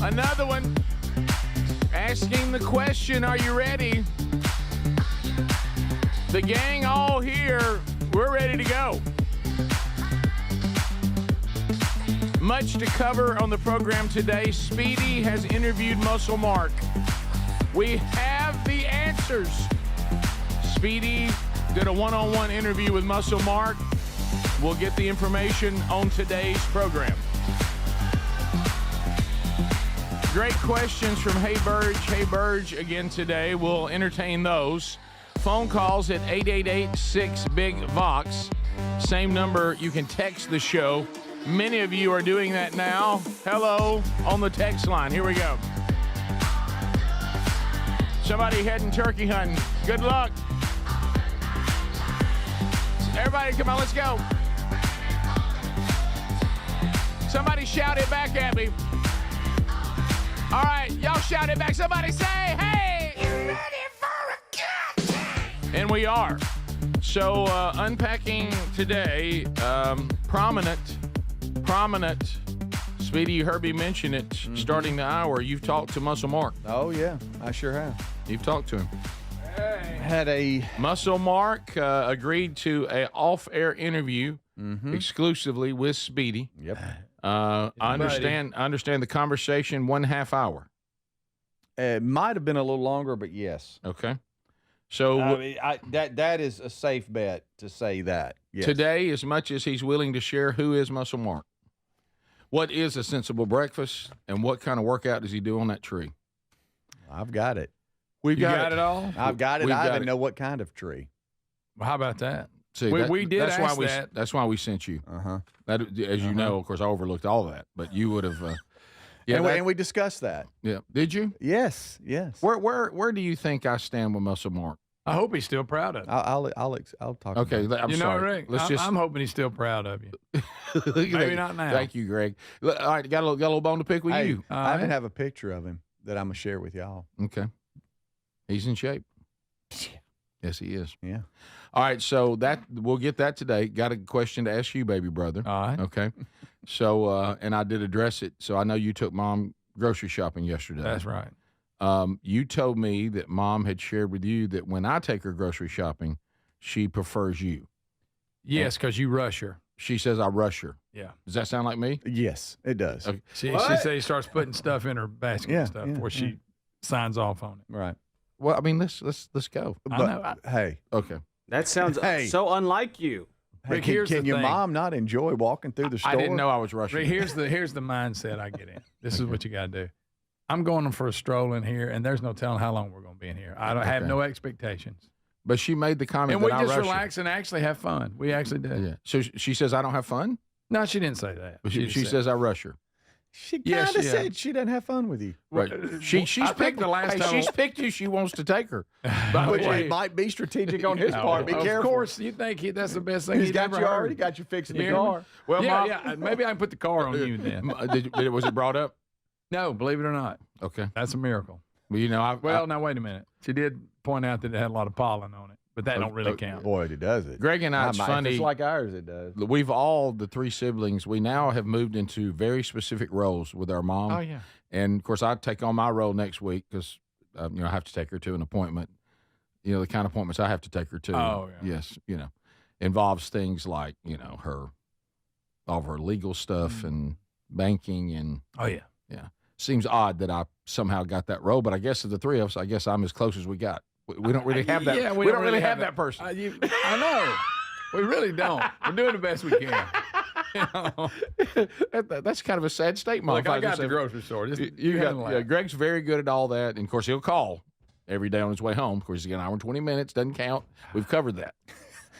Another one. Asking the question, are you ready? The gang all here. We're ready to go. Much to cover on the program today. Speedy has interviewed Muscle Mark. We have the answers. Speedy did a one-on-one interview with Muscle Mark. We'll get the information on today's program. Great questions from Hey Burge. Hey Burge again today. We'll entertain those. Phone calls at 888-6-BIG-VOX. Same number. You can text the show. Many of you are doing that now. Hello on the text line. Here we go. Somebody heading turkey hunting. Good luck. Everybody, come on, let's go. Somebody shout it back at me. All right, y'all shout it back. Somebody say, hey! You ready for a good time? And we are. So, unpacking today, prominent, Speedy, you heard me mention it, starting the hour, you've talked to Muscle Mark. Oh, yeah, I sure have. You've talked to him. Hey. Had a... Muscle Mark agreed to an off-air interview exclusively with Speedy. Yep. I understand the conversation 1/2 hour. It might have been a little longer, but yes. Okay. So that is a safe bet to say that. Yes. Today, as much as he's willing to share, who is Muscle Mark? What is a sensible breakfast, and what kind of workout does he do on that tree? I've got it. We've got it all? I've got it. I even know what kind of tree. Well, how about that? See, we did that's ask why that. That's why we sent you. That, as you know, of course, I overlooked all that, but you would have. And we discussed that. Yeah. Did you? Yes. Where do you think I stand with Muscle Mark? I hope he's still proud of you. I'll talk. Okay, about I'm sorry. Rick, I'm hoping he's still proud of you. Maybe not now. Thank you, Greg. All right, got a little bone to pick with you. I even have a picture of him that I'm gonna share with y'all. Okay, he's in shape. Yes, he is. Yeah. All right, so we'll get that today. Got a question to ask you, baby brother. All right. Okay. So, and I did address it. So I know you took Mom grocery shopping yesterday. That's right. You told me that Mom had shared with you that when I take her grocery shopping, she prefers you. Yes, because you rush her. She says I rush her. Yeah. Does that sound like me? Yes, it does. Okay. She says he starts putting stuff in her basket and stuff before she signs off on it. Right. Well, I mean, let's go. Hey. Okay. That sounds so unlike you. Hey, can your mom not enjoy walking through the store? I didn't know I was rushing. Rick, here's the mindset I get in. This is what you got to do. I'm going for a stroll in here, and there's no telling how long we're going to be in here. I don't have no expectations. But she made the comment and we that just I relax and actually have fun. We actually did. Yeah. So she says I don't have fun? No, she didn't say that. But she says I rush her. She kind of said she doesn't have fun with you. Right. She's picked the last time. She's picked who she wants to take her. By Which the way, might be strategic on his part. Be careful. Of course, you think that's the best thing He's got ever you heard. already got you fixing the car. Well, Mom, maybe I can put the car on you then. Was it brought up? No, believe it or not. Okay. That's a miracle. Well, now wait a minute. She did point out that it had a lot of pollen on it, but that don't really count. Boy, it does it. Greg and I, it's funny. Just like ours, it does. We've all, the three siblings, we now have moved into very specific roles with our mom. Oh, yeah. And, of course, I take on my role next week because, I have to take her to an appointment. The kind of appointments I have to take her to. Oh, yeah. Yes, involves things like, all of her legal stuff and banking and. Oh, yeah. Yeah. Seems odd that I somehow got that role, but I guess of the three of us, I guess I'm as close as we got. We don't really have that. Yeah, we don't really have that person. I know. We really don't. We're doing the best we can. That's kind of a sad statement. Look, I got the grocery store. Greg's very good at all that, and of course he'll call every day on his way home. Of course, he's got an hour and 20 minutes. Doesn't count. We've covered that.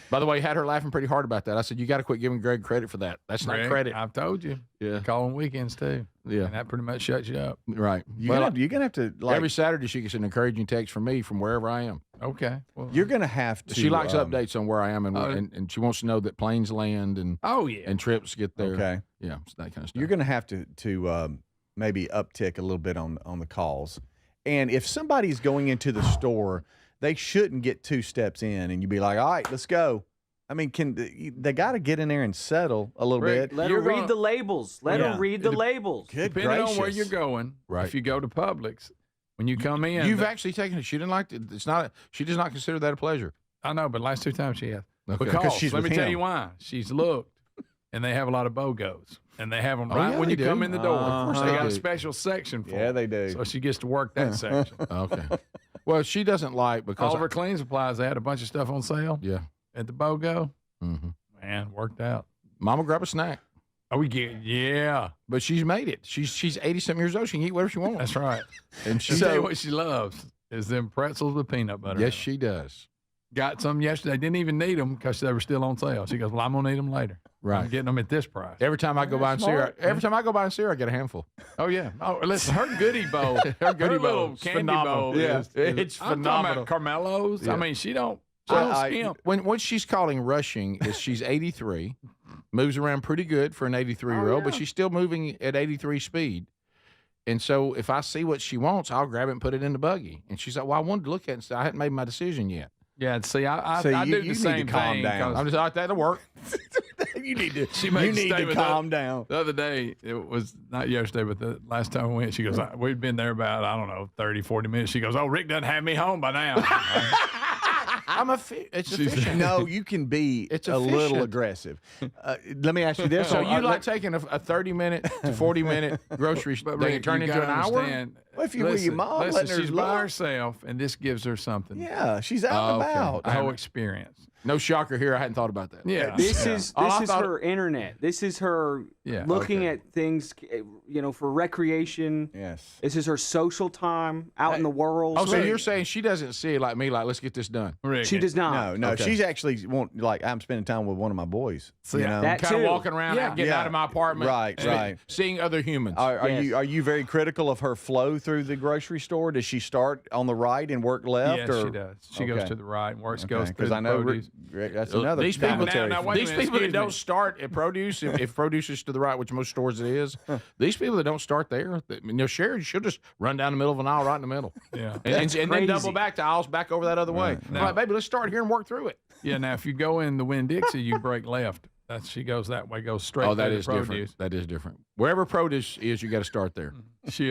By the way, had her laughing pretty hard about that. I said, you got to quit giving Greg credit for that. That's not credit. I've told you. Yeah. Call on weekends, too. Yeah. And that pretty much shuts you up. Right. You're going to have to, every Saturday she gets an encouraging text from me from wherever I am. Okay. Well, you're going to have to. She likes updates on where I am, and she wants to know that planes land and and trips get there. Okay. Yeah, that kind of stuff. You're going to have to maybe uptick a little bit on the calls. And if somebody's going into the store, they shouldn't get two steps in and you'd be like, all right, let's go. I mean, they got to get in there and settle a little Rick, bit. Let her read the labels. Let her read the labels. Good Depending gracious. on where you're going, Right. if you go to Publix, when you come in, You've actually taken it. She didn't like it. It's not. She does not consider that a pleasure. I know, but last 2 times she has. Okay. Because she's let with me tell him. you why. She's looked, and they have a lot of BOGOs, and they have them Oh, right yeah, when they you come do. in the door. Of course they they got a do. special section for Yeah, them. they do. So she gets to work that section. Okay. Well, she doesn't like because All of her cleaning supplies, they had a bunch of stuff on sale yeah. at the BOGO. Mm-hmm. Man, worked out. Mama grab a snack, Oh, we get but she's made it. She's 80-something years old. She can eat whatever she wants. that's right. And she. She tell you what she loves is them pretzels with peanut butter. Yes, in 'em. she does. Got some yesterday. Didn't even need them because they were still on sale. She goes, "Well, I'm gonna need them later. I'm Right. getting them at this price." Every time I go by and see her, smart. every time I go by and see her, I get a handful. Oh yeah. Oh, listen, her goodie bowl, Her goodie bowl little is candy phenomenal. bowl. Yeah, is, it's I'm phenomenal. talking about Carmelos. Yeah. I mean, she don't I- skimp. When what she's calling rushing is she's 83, moves around pretty good for an 83-year-old, but she's still moving at 83 speed. And so if I see what she wants, I'll grab it and put it in the buggy. And she's like, "Well, I wanted to look at it and say I hadn't made my decision yet." Yeah. See, I See, do you the need to same calm thing. down. 'cause I'm just like, that'll work. you need to. She You makes need to statement calm down. The other day, it was not yesterday, but the last time we went, she goes, we'd been there about, I don't know, 30, 40 minutes. She goes, "Oh, Rick doesn't have me home by now." It's She's- efficient. No, you can be It's a little efficient. aggressive. Let me ask you this: So you like let- taking a 30-minute to 40-minute grocery But thing Rick, and turn you into an gotta hour? understand, Well, if you were your mom, listen, letting her she's by look. herself, and this gives her something. Yeah, she's out and Okay. about. The whole experience. No shocker here. I hadn't thought about that. Yeah. This Yeah. is All I this is thought- her internet. This is her Yeah, looking okay. at things, for recreation. Yes. This is her social time out in the world. Oh, so you're saying she doesn't see it like me, like, let's get this done. Rick, She does not. No, Okay. she's actually like I'm spending time with one of my boys. See, you know? that Kind of too. walking around, Yeah. getting Yeah. out of my apartment. Right, and right. Seeing other humans. Are Yes. you very critical of her flow through the grocery store? Does she start on the right and work left? Yes, or? she does. She goes Okay. to the right and works, goes through Because the I know produce. Rick, that's another These people- commentary. Now, from- wait a These minute, people that excuse don't me. start at produce, if produce is to the right, which most stores it is, these people that don't start there, Sherry, she'll just run down the middle of an aisle right in the middle. Yeah. And then crazy. double back to aisles back over that other way. Right. I'm Now- like, baby, let's start here and work through it. Yeah, now if you go in the Winn-Dixie, you break left. She goes that way, goes straight Oh, through that the is produce. different. That is different. Wherever produce is, you got to start there. She,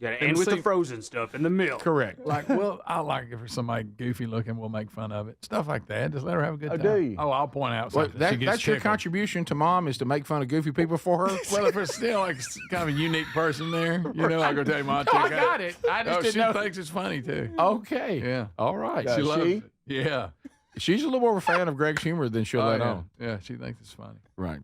You gotta And end with see- the frozen stuff in the milk. Correct. like, well, I like if somebody goofy looking, we'll make fun of it. Stuff like that. Just let her have a good Oh, time. do you? Oh, I'll point out Well, something. that, She gets that's your tickled. contribution to mom is to make fun of goofy people for her. Well, if it's still like kind of a unique person there, you know, I go tell you, Mom, I got it. I just Oh, didn't she know. thinks it's funny too. Okay. Yeah. All right. Does She loves she? it. Yeah. She's a little more of a fan of Greg's humor than she'll Oh, let yeah. on. Yeah, she thinks it's funny. Right.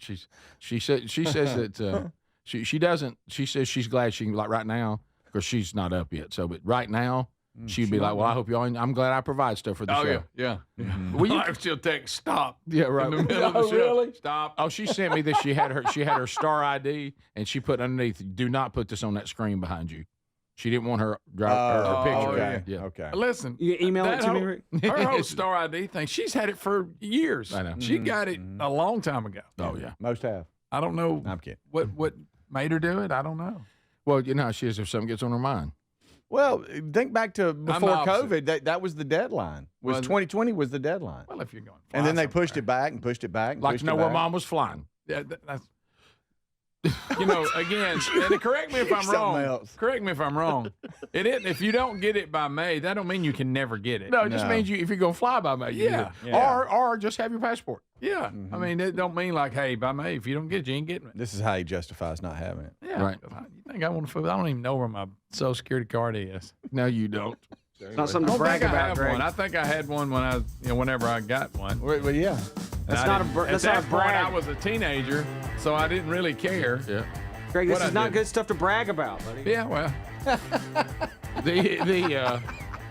She says that she doesn't. She says she's glad she can, like right now, because she's not up yet. So, but right now she'd be like, "Well, I hope y'all. I'm glad I provide stuff for the Oh show." yeah, yeah. Will you- Like she'll text stop. Yeah, right. In the middle of the Oh, show. really? Stop. Oh, she sent me this. She had her star ID, and she put underneath, "Do not put this on that screen behind you." She didn't want her Oh, picture. okay. Yeah. Okay. Listen, You can email it that to me, whole- Rick? her whole Star ID thing, she's had it for years. I know. She got it a long time ago. Oh yeah. Most have. I don't know I'm kidding. what made her do it. I don't know. Well, you know how she is if something gets on her mind. Well, think back to before opposite. COVID. That was the deadline. Was Well, 2020 was the deadline, Well, if you're going, and then they pushed it back and pushed it back. And Like pushed to know it where back. mom was flying. Yeah, that's. You know, again, and correct me if I'm Something wrong. else. Correct me if I'm wrong. It isn't. If you don't get it by May, that don't mean you can never get it. No, it just No. means if you're gonna fly by May, you Yeah. do it. Yeah. Or just have your passport. Yeah. I mean, it don't mean like, hey, by May, if you don't get it, you ain't getting it. This is how he justifies not having it. Yeah. Right. You think I want to fool? I don't even know where my Social Security card is. No, you don't. It's not something I to don't brag think I about, have Greg. one. I think I had one when whenever I got one. Well, yeah. That's And I not a didn't- br- At that's that not a point, brag. I was a teenager, so I didn't really care. Yeah. Greg, this what I is not did. good stuff to brag about, buddy. Yeah, well,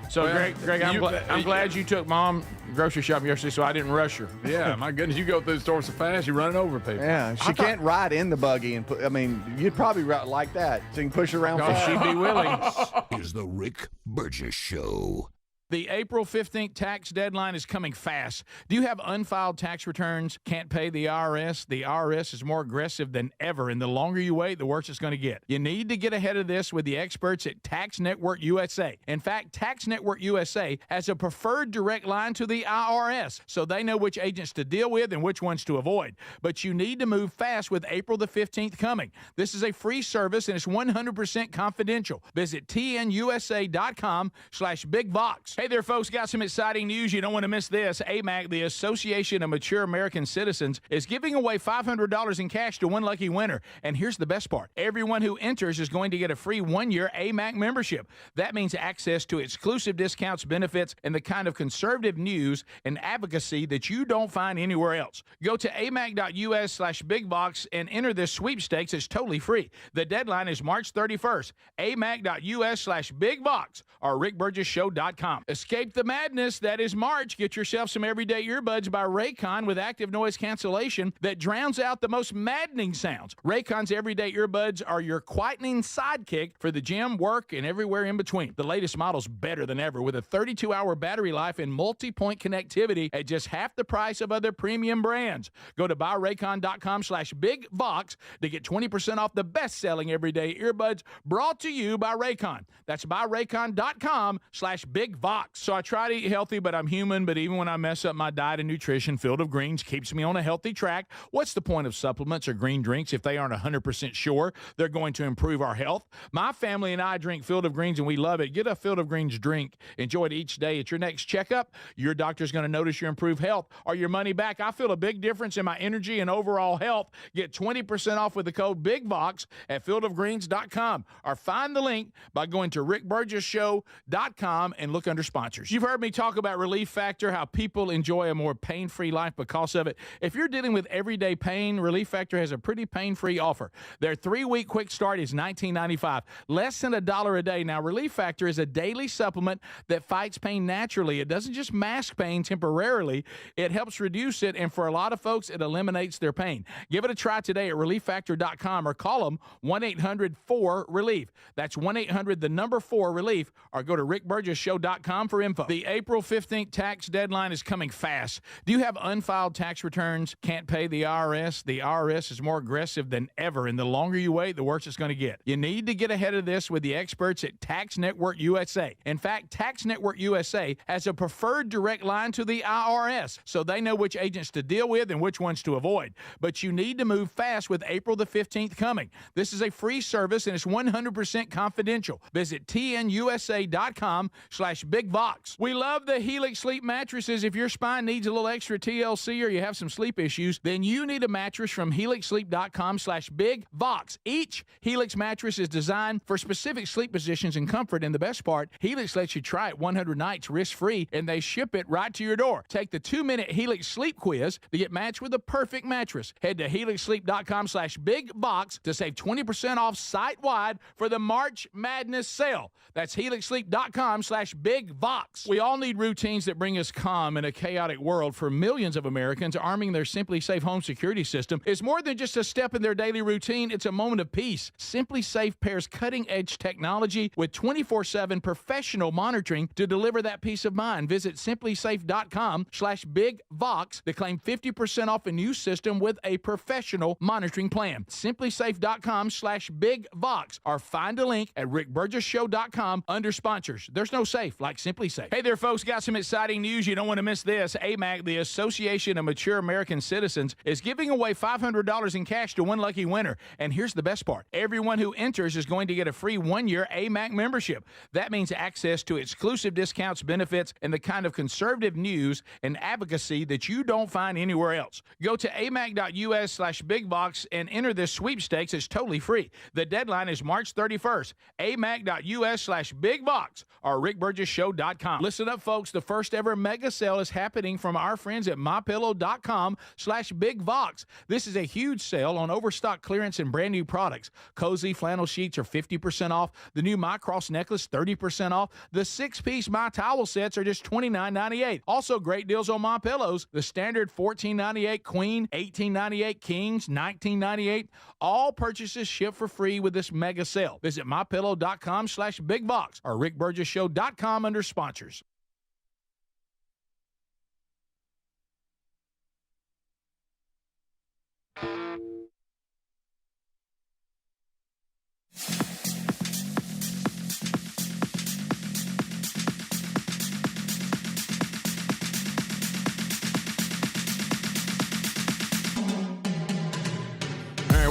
So Well, Greg, I'm glad you took mom grocery shopping yesterday, so I didn't rush her. yeah, my goodness, you go through the store so fast, you're running over people. Yeah, she can't ride in the buggy and put. I mean, you'd probably like that, so you can push her around. Oh, fast. she'd be willing. is the Rick Burgess Show. The April 15th tax deadline is coming fast. Do you have unfiled tax returns? Can't pay the IRS? The IRS is more aggressive than ever, and the longer you wait, the worse it's going to get. You need to get ahead of this with the experts at Tax Network USA. In fact, Tax Network USA has a preferred direct line to the IRS, so they know which agents to deal with and which ones to avoid. But you need to move fast with April the 15th coming. This is a free service, and it's 100% confidential. Visit tnusa.com/bigvox. Hey there, folks. Got some exciting news. You don't want to miss this. AMAC, the Association of Mature American Citizens, is giving away $500 in cash to one lucky winner. And here's the best part. Everyone who enters is going to get a free one-year AMAC membership. That means access to exclusive discounts, benefits, and the kind of conservative news and advocacy that you don't find anywhere else. Go to amac.us/bigvox and enter this sweepstakes. It's totally free. The deadline is March 31st. amac.us/bigvox or rickburgessshow.com. Escape the madness that is March. Get yourself some everyday earbuds by Raycon with active noise cancellation that drowns out the most maddening sounds. Raycon's everyday earbuds are your quietening sidekick for the gym, work, and everywhere in between. The latest model's better than ever with a 32-hour battery life and multi-point connectivity at just half the price of other premium brands. Go to buyraycon.com/bigvox to get 20% off the best-selling everyday earbuds brought to you by Raycon. That's buyraycon.com/bigvox. So I try to eat healthy, but I'm human. But even when I mess up my diet and nutrition, Field of Greens keeps me on a healthy track. What's the point of supplements or green drinks if they aren't 100% sure they're going to improve our health? My family and I drink Field of Greens, and we love it. Get a Field of Greens drink. Enjoy it each day. At your next checkup, your doctor's going to notice your improved health or your money back. I feel a big difference in my energy and overall health. Get 20% off with the code BIGVOX at fieldofgreens.com or find the link by going to rickburgessshow.com and look under sponsors. You've heard me talk about Relief Factor, how people enjoy a more pain-free life because of it. If you're dealing with everyday pain, Relief Factor has a pretty pain-free offer. Their 3-week quick start is $19.95, less than $1 a day. Now, Relief Factor is a daily supplement that fights pain naturally. It doesn't just mask pain temporarily. It helps reduce it, and for a lot of folks, it eliminates their pain. Give it a try today at relieffactor.com or call them 1-800-4-RELIEF. That's 1-800-4-RELIEF, or go to rickburgessshow.com for info. The April 15th tax deadline is coming fast. Do you have unfiled tax returns? Can't pay the IRS? The IRS is more aggressive than ever, and the longer you wait, the worse it's going to get. You need to get ahead of this with the experts at Tax Network USA. In fact, Tax Network USA has a preferred direct line to the IRS, so they know which agents to deal with and which ones to avoid. But you need to move fast with April the 15th coming. This is a free service, and it's 100% confidential. Visit tnusa.com/bigvox. We love the Helix Sleep mattresses. If your spine needs a little extra TLC or you have some sleep issues, then you need a mattress from helixsleep.com/bigvox. Each Helix mattress is designed for specific sleep positions and comfort, and the best part, Helix lets you try it 100 nights risk-free, and they ship it right to your door. Take the 2-minute Helix Sleep quiz to get matched with the perfect mattress. Head to helixsleep.com/bigvox to save 20% off site-wide for the March Madness sale. That's helixsleep.com/bigvox. We all need routines that bring us calm in a chaotic world. For millions of Americans, arming their Simply Safe home security system is more than just a step in their daily routine. It's a moment of peace. Simply Safe pairs cutting-edge technology with 24/7 professional monitoring to deliver that peace of mind. Visit simplysafe.com/bigvox to claim 50% off a new system with a professional monitoring plan. simplysafe.com/bigvox or find a link at rickburgessshow.com under sponsors. There's no safe like Simply Safe. Hey there, folks. Got some exciting news. You don't want to miss this. AMAC, the Association of Mature American Citizens, is giving away $500 in cash to one lucky winner. And here's the best part. Everyone who enters is going to get a free one-year AMAC membership. That means access to exclusive discounts, benefits, and the kind of conservative news and advocacy that you don't find anywhere else. Go to amac.us/bigvox and enter this sweepstakes. It's totally free. The deadline is March 31st. amac.us/bigvox or rickburgessshow.com. Listen up, folks. The first ever mega sale is happening from our friends at mypillow.com/bigvox. This is a huge sale on overstock clearance and brand new products. Cozy flannel sheets are 50% off. The new My Cross necklace, 30% off. The 6-piece My Towel sets are just $29.98. Also great deals on My Pillows. The standard $14.98 queen, $18.98 kings, $19.98. All purchases ship for free with this mega sale. Visit mypillow.com/bigvox or rickburgessshow.com under sponsors.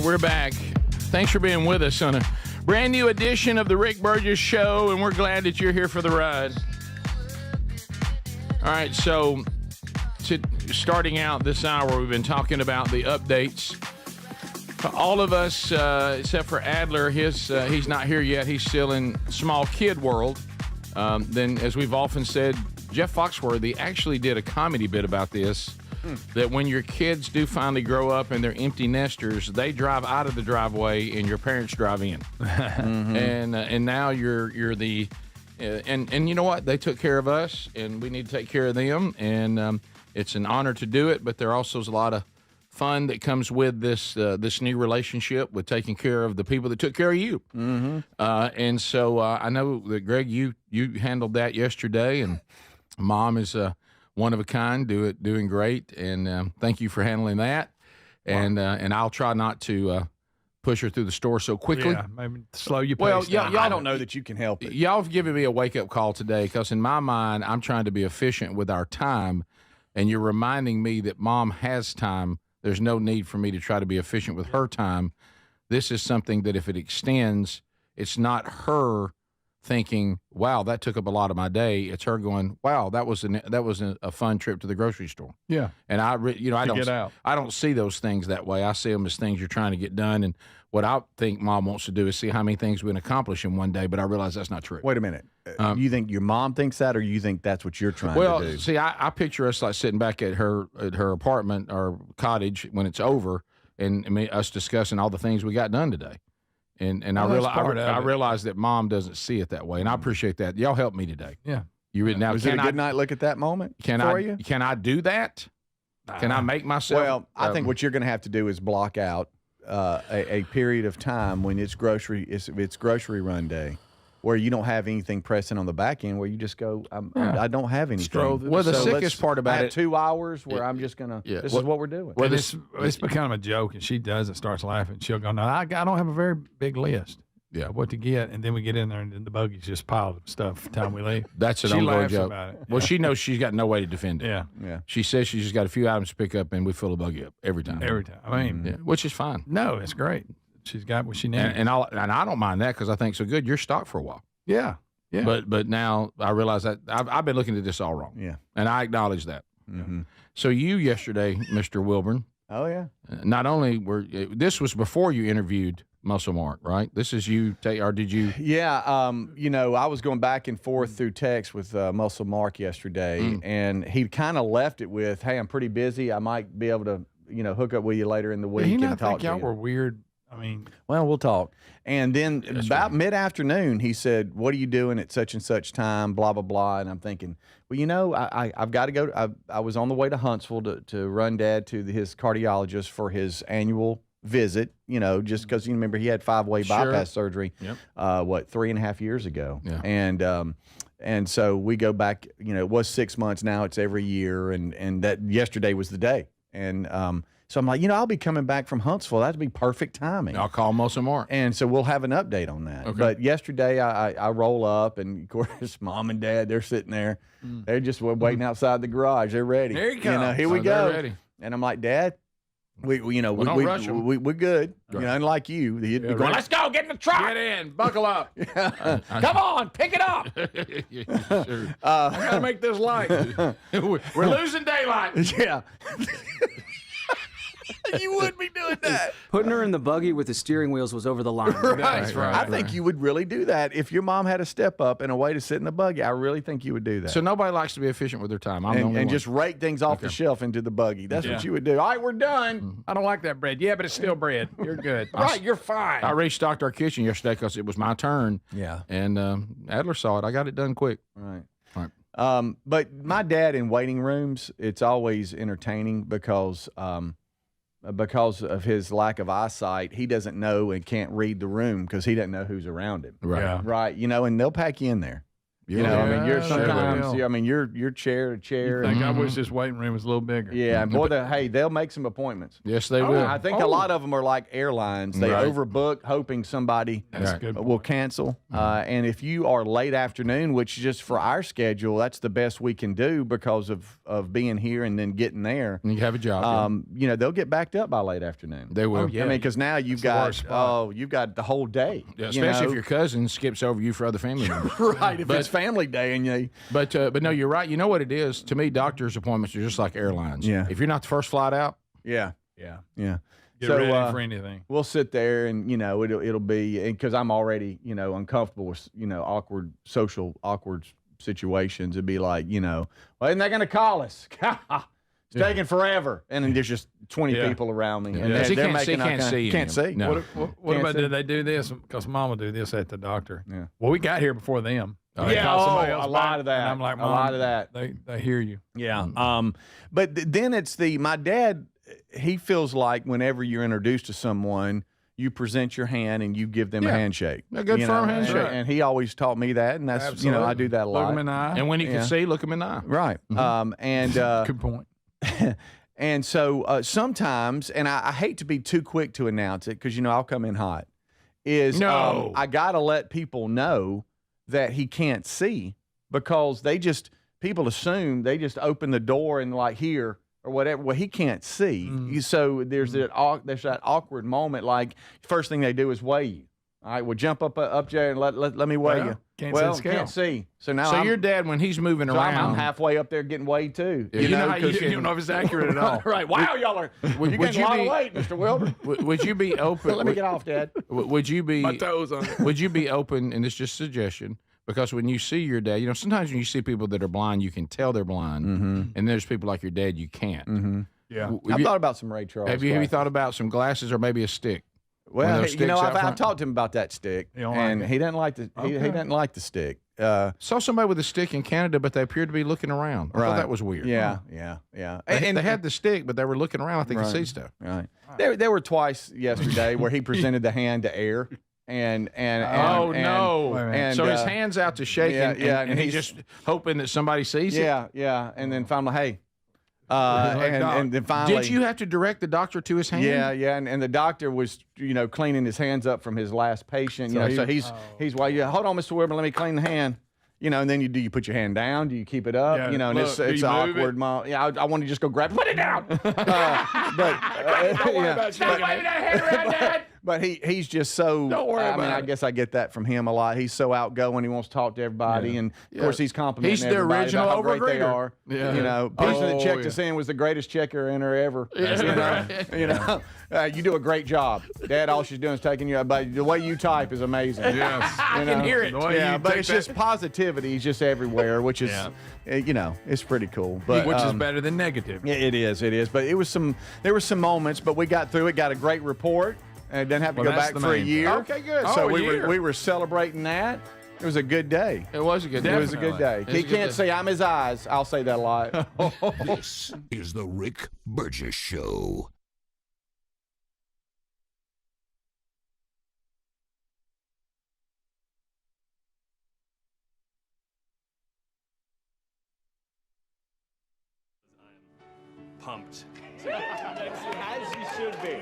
We're back. Thanks for being with us on a brand new edition of the Rick Burgess Show, and we're glad that you're here for the ride. All right, so starting out this hour, we've been talking about the updates. All of us, except for Adler, he's not here yet. He's still in small kid world. Then, as we've often said, Jeff Foxworthy actually did a comedy bit about this. That when your kids do finally grow up and they're empty nesters, they drive out of the driveway and your parents drive in. And now you're the and you know what? They took care of us, and we need to take care of them. And it's an honor to do it, but there also is a lot of fun that comes with this new relationship with taking care of the people that took care of you. And so I know that Greg, you handled that yesterday, and Mom is one of a kind, doing great, and thank you for handling that. And I'll try not to push her through the store so quickly. Yeah, maybe slow your pace Well, down. I don't know that you can help it. Y'all have given me a wake-up call today because in my mind, I'm trying to be efficient with our time, and you're reminding me that Mom has time. There's no need for me to try to be efficient with her time. This is something that if it extends, it's not her thinking, wow, that took up a lot of my day. It's her going, wow, that was a fun trip to the grocery store. Yeah. And I get out. I don't see those things that way. I see them as things you're trying to get done. And what I think Mom wants to do is see how many things we can accomplish in one day. But I realize that's not true. Wait a minute. You think your mom thinks that, or you think that's what you're trying to do? Well, see, I picture us like sitting back at her apartment or cottage when it's over, and us discussing all the things we got done today. And I realize that Mom doesn't see it that way, and I appreciate that. Y'all helped me today. Yeah. Now Was it a good night look at that moment for you? Can I do that? Can I make myself? Well, I think what you're going to have to do is block out a period of time when it's grocery run day, where you don't have anything pressing on the back end, where you just go, I don't have anything. Well, the sickest part about it, 2 hours where I'm just going to, this is what we're doing. Well, it's become a joke, and she does it, starts laughing. She'll go, no, I don't have a very big list of what to get, and then we get in there, and then the buggy's just piled of stuff by the time we leave. That's an she ongoing laughs joke. about it. Well, she knows she's got no way to defend it. Yeah. She says she's just got a few items to pick up, and we fill the buggy up every time. Every time. I mean, which is fine. no, it's great. She's got what she needs. And I don't mind that because I think so good. You're stocked for a while. Yeah. But now I realize that I've been looking at this all wrong. Yeah. And I acknowledge that. Mm-hmm. So you yesterday, Mr. Wilburn, Oh, yeah. not only this was before you interviewed Muscle Mark, right? This is you, or did you? Yeah. I was going back and forth through text with Muscle Mark yesterday, and he kind of left it with, hey, I'm pretty busy. I might be able to, hook up with you later in the week and talk think to y'all you. were weird. I mean, Well, we'll talk. And then about mid-afternoon, he said, what are you doing at such and such time, blah, blah, blah. And I'm thinking, well, I've got to go. I was on the way to Huntsville to run Dad to his cardiologist for his annual visit, just because you remember he had 5-way bypass surgery, 3.5 years ago. Yeah. And so we go back, it was 6 months, now it's every year. And that yesterday was the day. And so I'm like, I'll be coming back from Huntsville. That'd be perfect timing. I'll call Muscle Mark. And so we'll have an update on that. Okay. But yesterday I roll up, and of course Mom and Dad, they're sitting there. They're just waiting outside the garage. They're ready. There you go. Here we They're go. ready. And I'm like, Dad, we're good. Right. Unlike you, you'd be going, right. let's go, get in the truck. Get in, buckle up. Come on, pick it up. Sure. I gotta make this light. We're losing daylight. Yeah. You would be doing that. Putting her in the buggy with the steering wheels was over the line. Right. I think you would really do that. If your mom had a step up and a way to sit in the buggy, I really think you would do that. So nobody likes to be efficient with their time. I'm the only and one. just rake things off the shelf into the buggy. That's what you would do. All right, we're done. I don't like that bread. Yeah, but it's still bread. You're good. Right, you're fine. I restocked our kitchen yesterday because it was my turn. Yeah. And Adler saw it. I got it done quick. Right. Right. But my dad in waiting rooms, it's always entertaining because of his lack of eyesight, he doesn't know and can't read the room because he doesn't know who's around him. Right. Yeah. Right. And they'll pack you in there. You know, I mean, you're Yeah, sometimes. sure will. I mean, you're chair to chair. I think I wish this waiting room was a little bigger. Yeah, and boy, hey, they'll make some appointments. Yes, they will. I think a lot of them are like airlines. They Right. overbook, hoping somebody That's a good will cancel. And if you are late afternoon, which just for our schedule, that's the best we can do because of being here and then getting there. And you have a job. You know, they'll get backed up by late afternoon. They will. I mean, because now you've got you've got the whole day. Yeah, you especially know? if your cousin skips over you for other family members. right. If it's family day and you. But no, you're right. You know what it is? To me, doctor's appointments are just like airlines. Yeah. If you're not the first flight out, Yeah. Yeah. Yeah. Get ready for anything. We'll sit there and, you know, it'll be, because I'm already, you know, uncomfortable with, you know, awkward situations. It'd be like, you know, well, isn't they going to call us? It's taking forever. And then there's just 20 people around me. And Because he they're can't see, making all can't kind- see. Can't see. No. What Can't about see. did they do this? Because Mama do this at the doctor. Yeah. Well, we got here before them. They Yeah, called somebody else a lot back, of that. And I'm like, A Mom, lot of that. They hear you. Yeah. But then it's my dad, he feels like whenever you're introduced to someone, you present your hand and you give them a handshake. A good you firm know? handshake. And he always taught me that. And that's, you know, I do that a lot. Look them in the eye. and when he can Yeah. see, look him in the eye. Right. Good point. And so sometimes, and I hate to be too quick to announce it because, you know, I'll come in hot, I got to let people know that he can't see because people assume they just open the door and like here or whatever. Well, he can't see. So there's that awkward moment. Like first thing they do is weigh you. All right, well, jump up there and let me weigh you. Can't see the scale. Can't see. So now So your dad, when he's moving around, I'm halfway up there getting weighed too. Yeah, You know, 'cause- you don't know if it's accurate at all. Right. Wow, y'all are. Would You're getting you a lot be- of weight, Mr. Wilbur. would you be open? Let me get off, Dad. Would you be? My toes on it. Would you be open? And it's just a suggestion because when you see your dad, you know, sometimes when you see people that are blind, you can tell they're blind, and there's people like your dad you can't. Yeah. I've thought about some Ray Charles. Have you glasses. thought about some glasses or maybe a stick? One Well, of those you know, sticks out I've front? talked to him about that stick, You don't and like it? he doesn't like the he doesn't like the stick. Saw somebody with a stick in Canada, but they appeared to be looking around. I thought that was weird. Yeah. And they had the stick, but they were looking around like they could see stuff. Right. There were twice yesterday where he presented the hand to air, and Oh, no. Wait a minute. And So his hand's out to shake, and he's he's- just hoping that somebody sees it. yeah, and then finally, hey, Like, Doc, and then finally, Did you have to direct the doctor to his hand? Yeah, and the doctor was, you know, cleaning his hands up from his last patient. You So know, so he- he's well, yeah. Hold on, Mr. Wilbur, let me clean the hand. You know, and then do you put your hand down? Do you keep it up? Yeah, You know, and look, it's do you move awkward. I want to just go grab it. Put it down. But he's just so. Don't worry I mean, about I it. guess I get that from him a lot. He's so outgoing. He wants to talk to everybody, and of course he's complimenting He's the everybody original about how great they overgrader. are. Yeah. You know, person that Oh, checked yeah. us in was the greatest checker inner ever. Yeah. You know, you do a great job, Dad. All she's doing is taking you. But the way you type is amazing. Yes. I can hear it. The way Yeah, you but take it's that- just positivity. It's just everywhere, which is, you know, it's pretty cool. But which is better than negative. yeah, it is. But there were some moments, but we got through it. Got a great report, and didn't have to Well, go that's back the for a main year. Okay, good. So Oh, a we year. were celebrating that. It was a good day. It was a good It day. was a good day. It was He a good can't day. say I'm his eyes. I'll say that a lot. This is the Rick Burgess Show. Pumped. As you should be.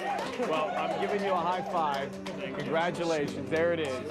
Well, I'm giving you a high five. Congratulations. There it is.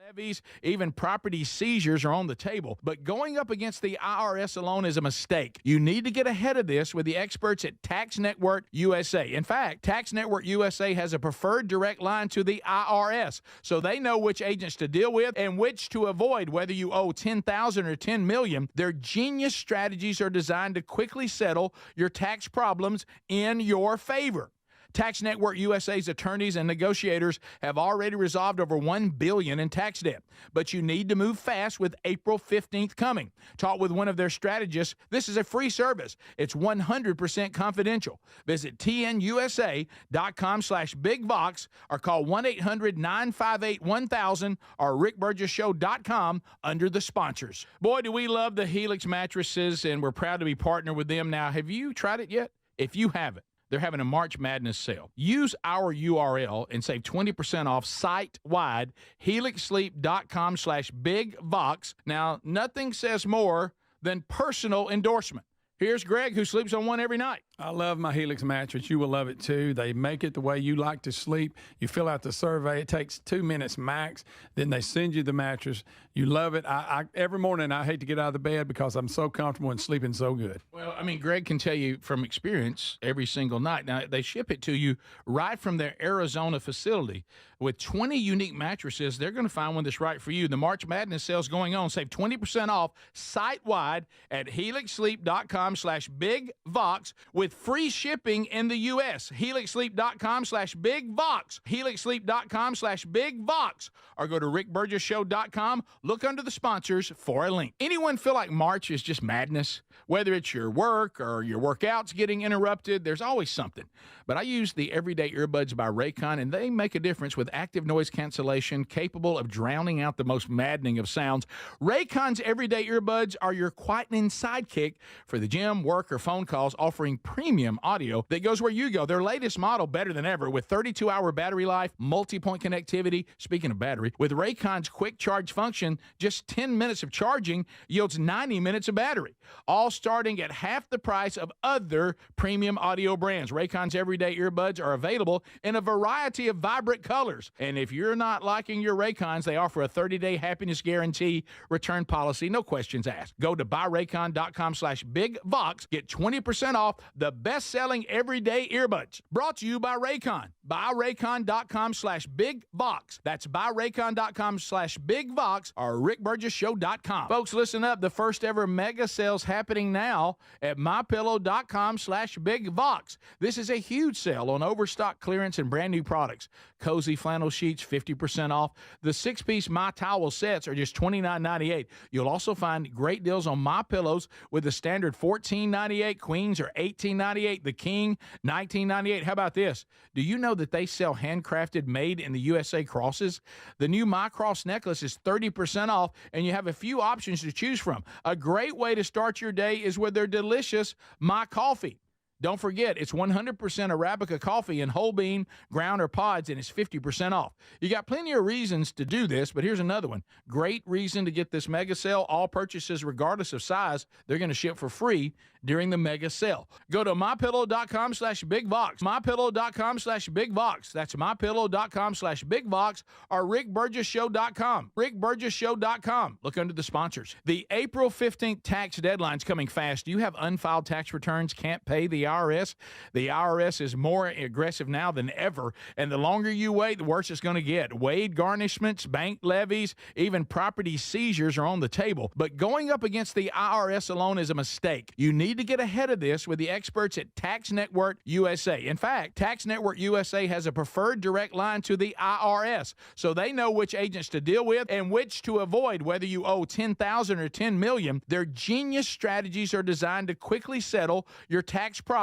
Levies, even property seizures are on the table, but going up against the IRS alone is a mistake. You need to get ahead of this with the experts at Tax Network USA. In fact, Tax Network USA has a preferred direct line to the IRS, so they know which agents to deal with and which to avoid, whether you owe $10,000 or $10 million. Their genius strategies are designed to quickly settle your tax problems in your favor. Tax Network USA's attorneys and negotiators have already resolved over $1 billion in tax debt. But you need to move fast with April 15th coming. Talk with one of their strategists. This is a free service. It's 100% confidential. Visit tnusa.com/bigvox or call 1-800-958-1000 or rickburgesshow.com under the sponsors. Boy, do we love the Helix mattresses, and we're proud to be partnered with them now. Have you tried it yet? If you haven't, they're having a March Madness sale. Use our URL and save 20% off site-wide, helixsleep.com/bigvox. Now, nothing says more than personal endorsement. Here's Greg, who sleeps on one every night. I love my Helix mattress. You will love it too. They make it the way you like to sleep. You fill out the survey. It takes 2 minutes max. Then they send you the mattress. You love it. I every morning I hate to get out of the bed because I'm so comfortable and sleeping so good. Well, I mean, Greg can tell you from experience every single night. Now, they ship it to you right from their Arizona facility. With 20 unique mattresses, they're going to find one that's right for you. The March Madness sale is going on. Save 20% off site-wide at helixsleep.com/bigvox with free shipping in the U.S. helixsleep.com/bigvox. helixsleep.com/bigvox. Or go to rickburgessshow.com. Look under the sponsors for a link. Anyone feel like March is just madness? Whether it's your work or your workouts getting interrupted, there's always something. But I use the Everyday Earbuds by Raycon, and they make a difference with active noise cancellation capable of drowning out the most maddening of sounds. Raycon's Everyday Earbuds are your quietening sidekick for the gym, work, or phone calls, offering premium audio that goes where you go. Their latest model, better than ever, with 32-hour battery life, multi-point connectivity. Speaking of battery, with Raycon's quick charge function, just 10 minutes of charging yields 90 minutes of battery, all starting at half the price of other premium audio brands. Raycon's Everyday Earbuds are available in a variety of vibrant colors. And if you're not liking your Raycons, they offer a 30-day happiness guarantee return policy, no questions asked. Go to buyraycon.com/bigvox. Get 20% off the best-selling Everyday Earbuds. Brought to you by Raycon. Buyraycon.com/bigvox. That's buyraycon.com/bigvox or rickburgessshow.com. Folks, listen up. The first ever mega sale's happening now at mypillow.com/bigvox. This is a huge sale on overstock clearance and brand new products. Cozy flannel sheets, 50% off. The 6-piece My Towel sets are just $29.98. You'll also find great deals on My Pillows with the standard $14.98. Queens are $18.98. The King, $19.98. How about this? Do you know that they sell handcrafted, made in the USA crosses? The new My Cross necklace is 30% off, and you have a few options to choose from. A great way to start your day is with their delicious My Coffee. Don't forget, it's 100% Arabica coffee in whole bean, ground, or pods, and it's 50% off. You got plenty of reasons to do this, but here's another one. Great reason to get this mega sale. All purchases, regardless of size, they're going to ship for free during the mega sale. Go to mypillow.com/bigvox. mypillow.com/bigvox. That's mypillow.com/bigvox or rickburgessshow.com. rickburgessshow.com. Look under the sponsors. The April 15th tax deadline's coming fast. Do you have unfiled tax returns? Can't pay the IRS? The IRS is more aggressive now than ever, and the longer you wait, the worse it's going to get. Wage garnishments, bank levies, even property seizures are on the table. But going up against the IRS alone is a mistake. You need to get ahead of this with the experts at Tax Network USA. In fact, Tax Network USA has a preferred direct line to the IRS, so they know which agents to deal with and which to avoid, whether you owe $10,000 or $10 million. Their genius strategies are designed to quickly settle your tax problems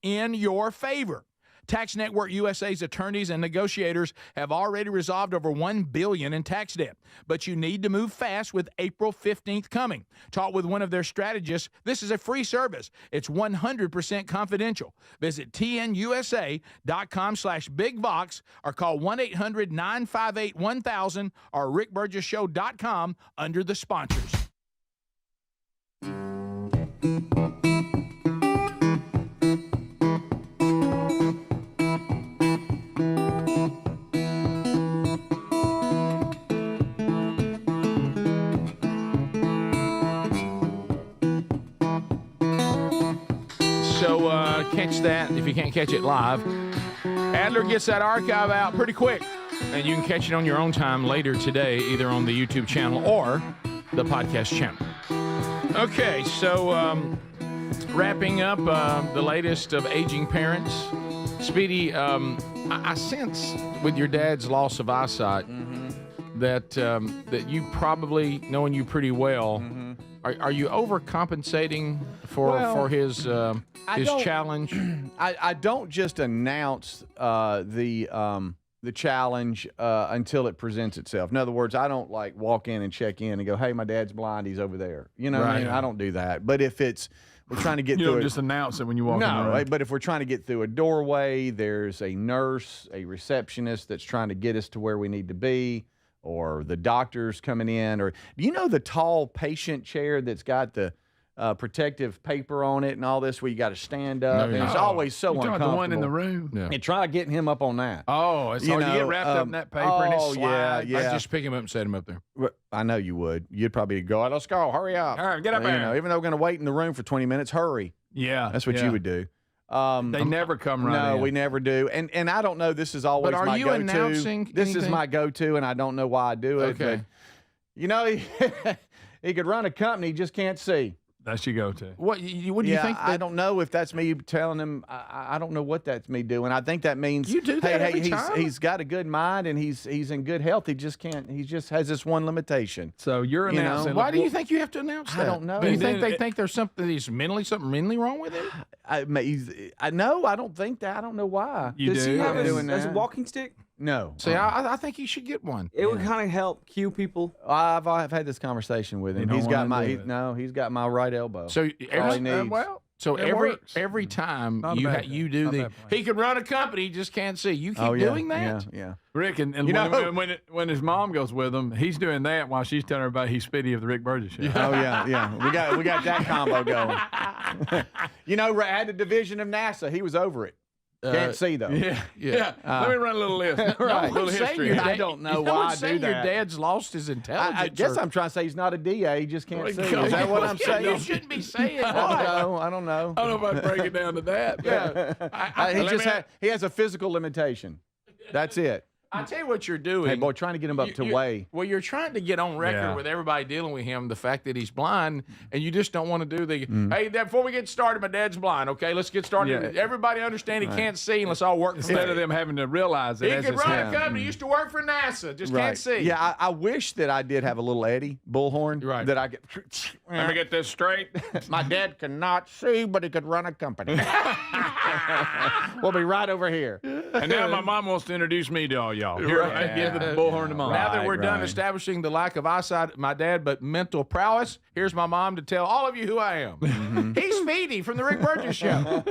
in your favor. Tax Network USA's attorneys and negotiators have already resolved over $1 billion in tax debt. But you need to move fast with April 15th coming. Talk with one of their strategists. This is a free service. It's 100% confidential. Visit tnusa.com/bigvox or call 1-800-958-1000 or rickburgessshow.com under the sponsors. So catch that if you can't catch it live. Adler gets that archive out pretty quick, and you can catch it on your own time later today, either on the YouTube channel or the podcast channel. Okay, so wrapping up the latest of aging parents. Speedy, I sense with your dad's loss of eyesight that you probably, knowing you pretty well, are you overcompensating for his challenge? I don't just announce the the challenge until it presents itself. In other words, I don't like walk in and check in and go, "Hey, my dad's blind. He's over there." You know, what I mean? I don't do that. But if we're trying to get You through don't just announce it when you walk in the room. No, but if we're trying to get through a doorway, there's a nurse, a receptionist that's trying to get us to where we need to be, or the doctor's coming in, or the tall patient chair that's got the protective paper on it and all this, where you got to stand up, and it's always so uncomfortable. The one in the room. Yeah. And try getting him up on that. Oh, it's hard. You get wrapped up in that paper and it's slides. yeah. I'd just pick him up and set him up there. Well, I know you would. You'd probably go, "Let's go, hurry up." All right, get up there. Even though we're going to wait in the room for 20 minutes, hurry. Yeah. That's what you would do. They never come right No, in. we never do. And I don't know, this is always But are my you go-to. announcing This is anything? my go-to, and I don't know why I do it. Okay. But, he could run a company, he just can't see. That's your go-to. What do you think? I don't know if that's me telling him. I don't know what that's me doing. I think that means You do that hey, every he's time? he's got a good mind and he's in good health. He just can't. He just has this one limitation. So you're You know, announcing. Why do you think you have to announce that? I don't know. Do you And think then they think there's something mentally wrong with him? I no, I don't think that. I don't know why. Does he do? have I'm doing as a that. walking stick? No. See, I think you should get one. It would kind of help cue people. I've had this conversation with him. don't He's got wanna do it. he's got my right elbow. So all he needs. So it every works. every time Not a you bad you thing. do Not a the bad plan. he can run a company, he just can't see. You keep yeah, doing that. Yeah. Rick, and You know- when his mom goes with him, he's doing that while she's telling everybody he's Speedy of the Rick Burgess Show. Oh yeah. We got that combo going. I had the division of NASA. He was over it. Can't see though. Yeah. Let me run a little list. Right. A little history. I don't know why I do Your that. dad's lost his intelligence. I guess I'm trying to say he's not a DA. He just can't see. Is that what I'm saying? You shouldn't be saying that. I don't know. I don't know if I break it down to that. Yeah. He has a physical limitation. That's it. I tell you what you're doing. Hey, boy, trying to get him up to weigh. Well, you're trying to get on record Yeah. with everybody dealing with him, the fact that he's blind, and you just don't want to do the, hey, before we get started, my dad's blind, okay? Let's get started. Yeah. Everybody understand he can't see, and let's all work from Instead there. of them having to realize it He as could it's run a happening. company, used to work for NASA, just can't see. Yeah, I wish that I did have a little Eddie Bullhorn. Right. That I could. Let me get this straight. My dad cannot see, but he could run a company. We'll be right over here. And now my mom wants to introduce me to all y'all. Here, I give the bullhorn to mom. Now that we're done right. establishing the lack of eyesight, my dad, but mental prowess, here's my mom to tell all of you who I am. He's Speedy from the Rick Burgess Show.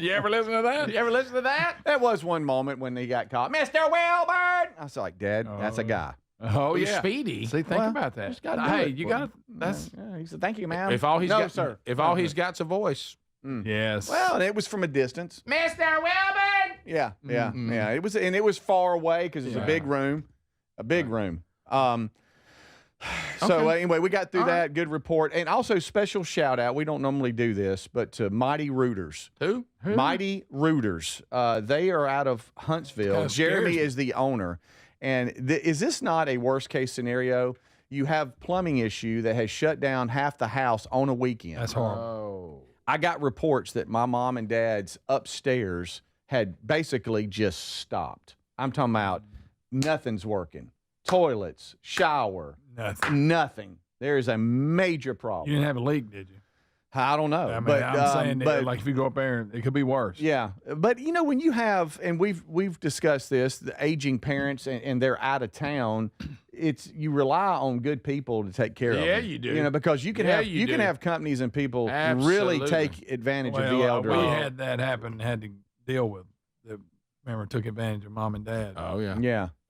You ever listen to that? You ever listen to that? There was one moment when he got caught. Mr. Wilbur! I was like, Dad, that's a guy. Oh, He's yeah. Speedy. See, think Well, about that. just gotta do Hey, it you for got him. to, that's, Yeah, he said, thank you, ma'am. If all he's no, got, sir. If all he's got's a voice. yes. Well, and it was from a distance. Mr. Wilbur! Yeah. It was far away because it's a big room. A big room. So anyway, we got through that. Good report. And also special shout out. We don't normally do this, but to Mighty Rooters. Who? Mighty Rooters. They are out of Huntsville. Kinda scares Jeremy me. is the owner. And is this not a worst case scenario? You have plumbing issue that has shut down half the house on a weekend. That's horrible. I got reports that my mom and dad's upstairs had basically just stopped. I'm talking about nothing's working. Toilets, shower, nothing. There is a major problem. You didn't have a leak, did you? I don't know. I mean, but I'm saying that, but, like if you go up there, it could be worse. yeah, but when you have, and we've discussed this, the aging parents and they're out of town, you rely on good people to take care of them. Yeah, you do. Because you can Yeah, have you can do. have companies and people Absolutely. really take advantage of the Well, elderly. we had that happen and had to deal with. Remember, took advantage of mom and dad. Oh, yeah.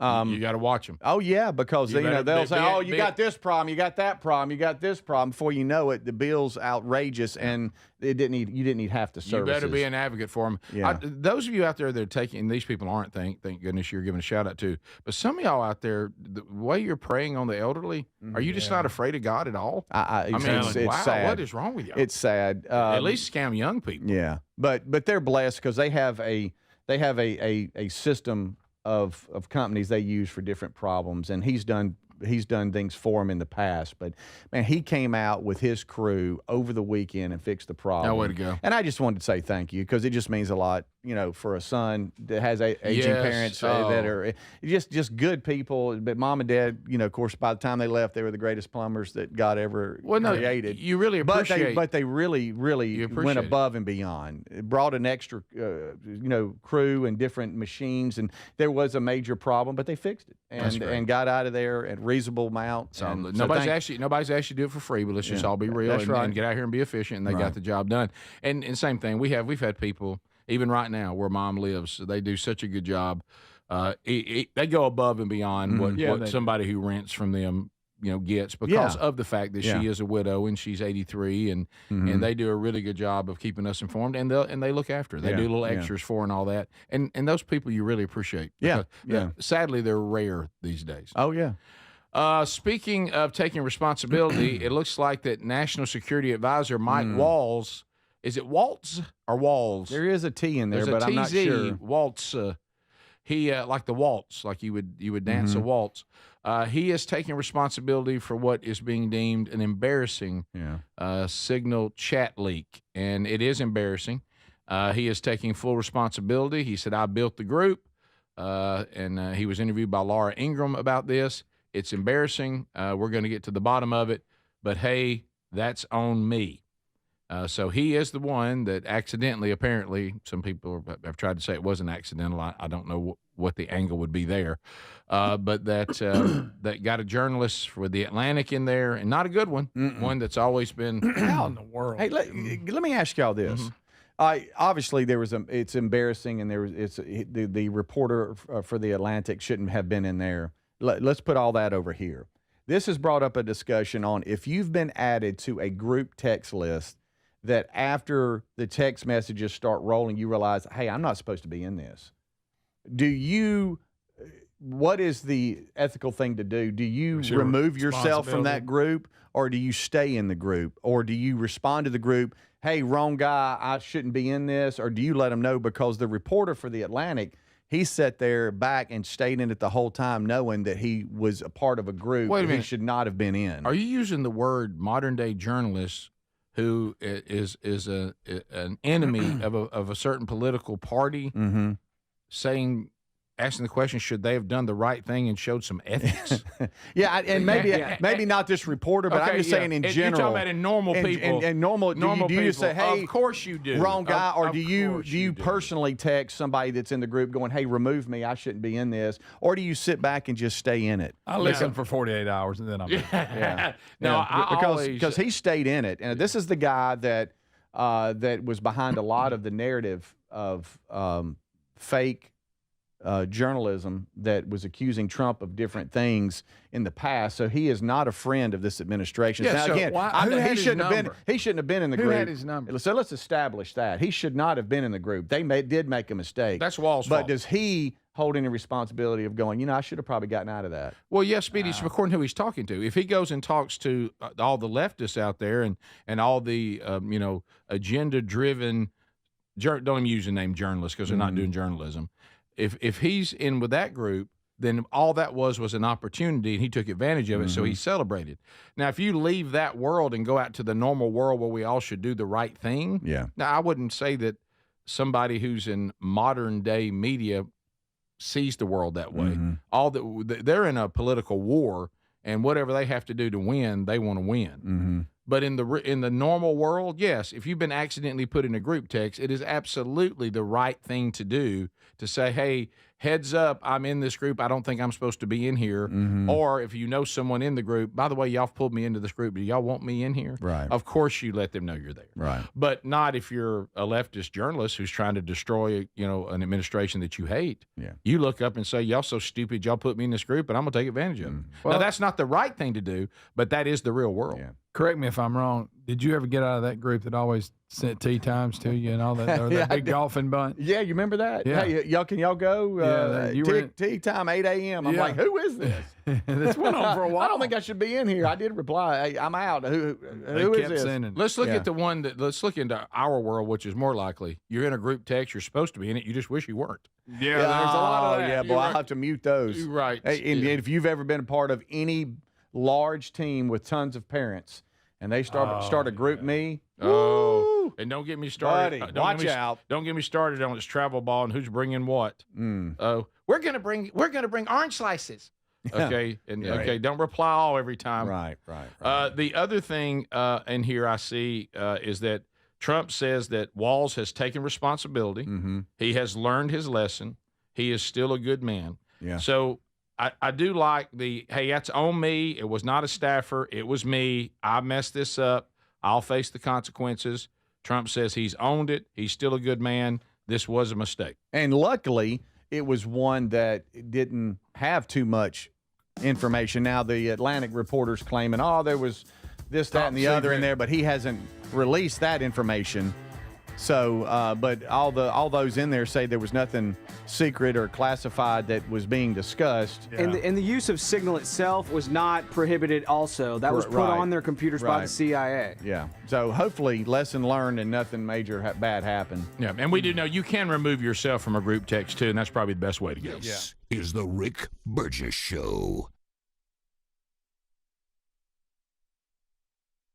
Yeah. You got to watch them. Oh yeah, because You better they'll be- say, be- "Oh, you be- got this problem, you got that problem, you got this problem." Before you know it, the bill's outrageous, and you didn't need half the You services. better be an advocate for them. Yeah. Those of you out there that are taking, and these people aren't, thank goodness you're giving a shout out to, but some of y'all out there, the way you're praying on the elderly, are you just not afraid of God at all? I mean, it's wow, sad. what is wrong with y'all? It's sad. At least scam young people. yeah, but they're blessed because they have a system of companies they use for different problems, and he's done he's done things for him in the past. But man, he came out with his crew over the weekend and fixed the problem. No way to go. And I just wanted to say thank you because it just means a lot, for a son that has aging parents that are just good people. But mom and dad, of course, by the time they left, they were the great plumbers that God ever created. You really appreciate. But they really went above and beyond. It brought an extra, crew and different machines, and there was a major problem, but they fixed it and got out of there at reasonable amount. So nobody's asked you to do it for free, but let's just all be real and get out here and be efficient. And they got the job done. And same thing, we've had people even right now where mom lives. They do such a good job. They go above and beyond what somebody who rents from them gets because of the fact that she is a widow and she's 83 and they do a really good job of keeping us informed and they look after her. They do little extras for her and all that. And those people you really appreciate. Because, sadly, they're rare these days. Oh, yeah. Speaking of taking responsibility, it looks like that National Security Advisor Mike Walls, is it Waltz or Walls? There is a T in there, There's but I'm not sure. Waltz. He like the waltz, like you would dance a waltz. He is taking responsibility for what is being deemed an embarrassing Signal chat leak, and it is embarrassing. He is taking full responsibility. He said, "I built the group," and he was interviewed by Laura Ingraham about this. It's embarrassing. We're going to get to the bottom of it, but hey, that's on me. So he is the one that accidentally, apparently, some people have tried to say it wasn't accidental. I don't know what the angle would be there. But that got a journalist for The Atlantic in there, and not a good one, one that's always been How in the world? Hey, let me ask y'all this. Obviously, it's embarrassing, and the reporter for The Atlantic shouldn't have been in there. Let's put all that over here. This has brought up a discussion on if you've been added to a group text list that after the text messages start rolling, you realize, hey, I'm not supposed to be in this. What is the ethical thing to do? Do you remove yourself from that group, or do you stay in the group, or do you respond to the group, hey, wrong guy, I shouldn't be in this, or do you let them know? Because the reporter for The Atlantic, he sat there back and stayed in it the whole time knowing that he was a part of a group that he should not have been in. Are you using the word modern-day journalist who is an enemy of a certain political party, asking the question, should they have done the right thing and showed some ethics? And maybe not this reporter, but I'm just saying in general. You're talking about in normal people. And normal people. Do you just say, hey, of course you do. Wrong guy, or do you personally text somebody that's in the group going, hey, remove me, I shouldn't be in this, or do you sit back and just stay in it? I listen for 48 hours and then I'm in. Because he stayed in it, and this is the guy that was behind a lot of the narrative of fake journalism that was accusing Trump of different things in the past. So he is not a friend of this administration. Yeah, now, so again, he shouldn't have been in the group. Who had his number? So let's establish that. He should not have been in the group. They did make a mistake. That's Wall's fault. But does he hold any responsibility of going, I should have probably gotten out of that? Well, yes, Speedy, according to who he's talking to. If he goes and talks to all the leftists out there and all the, agenda-driven, don't even use the name journalists because they're not doing journalism. If he's in with that group, then all that was an opportunity, and he took advantage of it, so he celebrated. Now, if you leave that world and go out to the normal world where we all should do the right thing, now I wouldn't say that somebody who's in modern-day media sees the world that way. They're in a political war, and whatever they have to do to win, they want to win. But in the normal world, yes, if you've been accidentally put in a group text, it is absolutely the right thing to do to say, hey, heads up, I'm in this group. I don't think I'm supposed to be in here. Or if you know someone in the group, by the way, y'all pulled me into this group. Do y'all want me in here? Right. Of course you let them know you're there. Right. But not if you're a leftist journalist who's trying to destroy, an administration that you hate. Yeah. You look up and say, y'all so stupid, y'all put me in this group, and I'm going to take advantage of it. Now, that's not the right thing to do, but that is the real world. Yeah. Correct me if I'm wrong. Did you ever get out of that group that always sent tea times to you and all that? Or that big golfing bunch? Yeah, you remember that? Yeah. Hey, can y'all go? You were tea time, 8 a.m. I'm Yeah. like, who is this? This went on for a while. I don't think I should be in here. I did reply, hey, I'm out. Who is kept this? sending. Let's look at the one that. Let's look into our world, which is more likely. You're in a group text. You're supposed to be in it. You just wish you weren't. Yeah, there's a lot of that. Yeah, boy, I'll have to mute those. You're right. Hey, and if you've ever been a part of any large team with tons of parents, and they start a group me. Oh, and don't get me started. Buddy, watch out. Don't get me started on this travel ball and who's bringing what. Oh, we're gonna bring orange slices. Okay, and Yeah. okay, don't reply all every time. Right. The other thing in here I see is that Trump says that Walz has taken responsibility. Mm-hmm. He has learned his lesson. He is still a good man. Yeah. So I do like hey, that's on me. It was not a staffer. It was me. I messed this up. I'll face the consequences. Trump says he's owned it. He's still a good man. This was a mistake. And luckily, it was one that didn't have too much information. Now, the Atlantic reporters claiming, there was this, that, and the other in there, but he hasn't released that information. So, but all those in there say there was nothing secret or classified that was being discussed. Yeah. And the use of Signal itself was not prohibited also. That was put on their computers by the CIA. Yeah. So hopefully lesson learned and nothing major bad happened. Yeah, and we do know you can remove yourself from a group text too, and that's probably the best way to go. This is the Rick Burgess Show.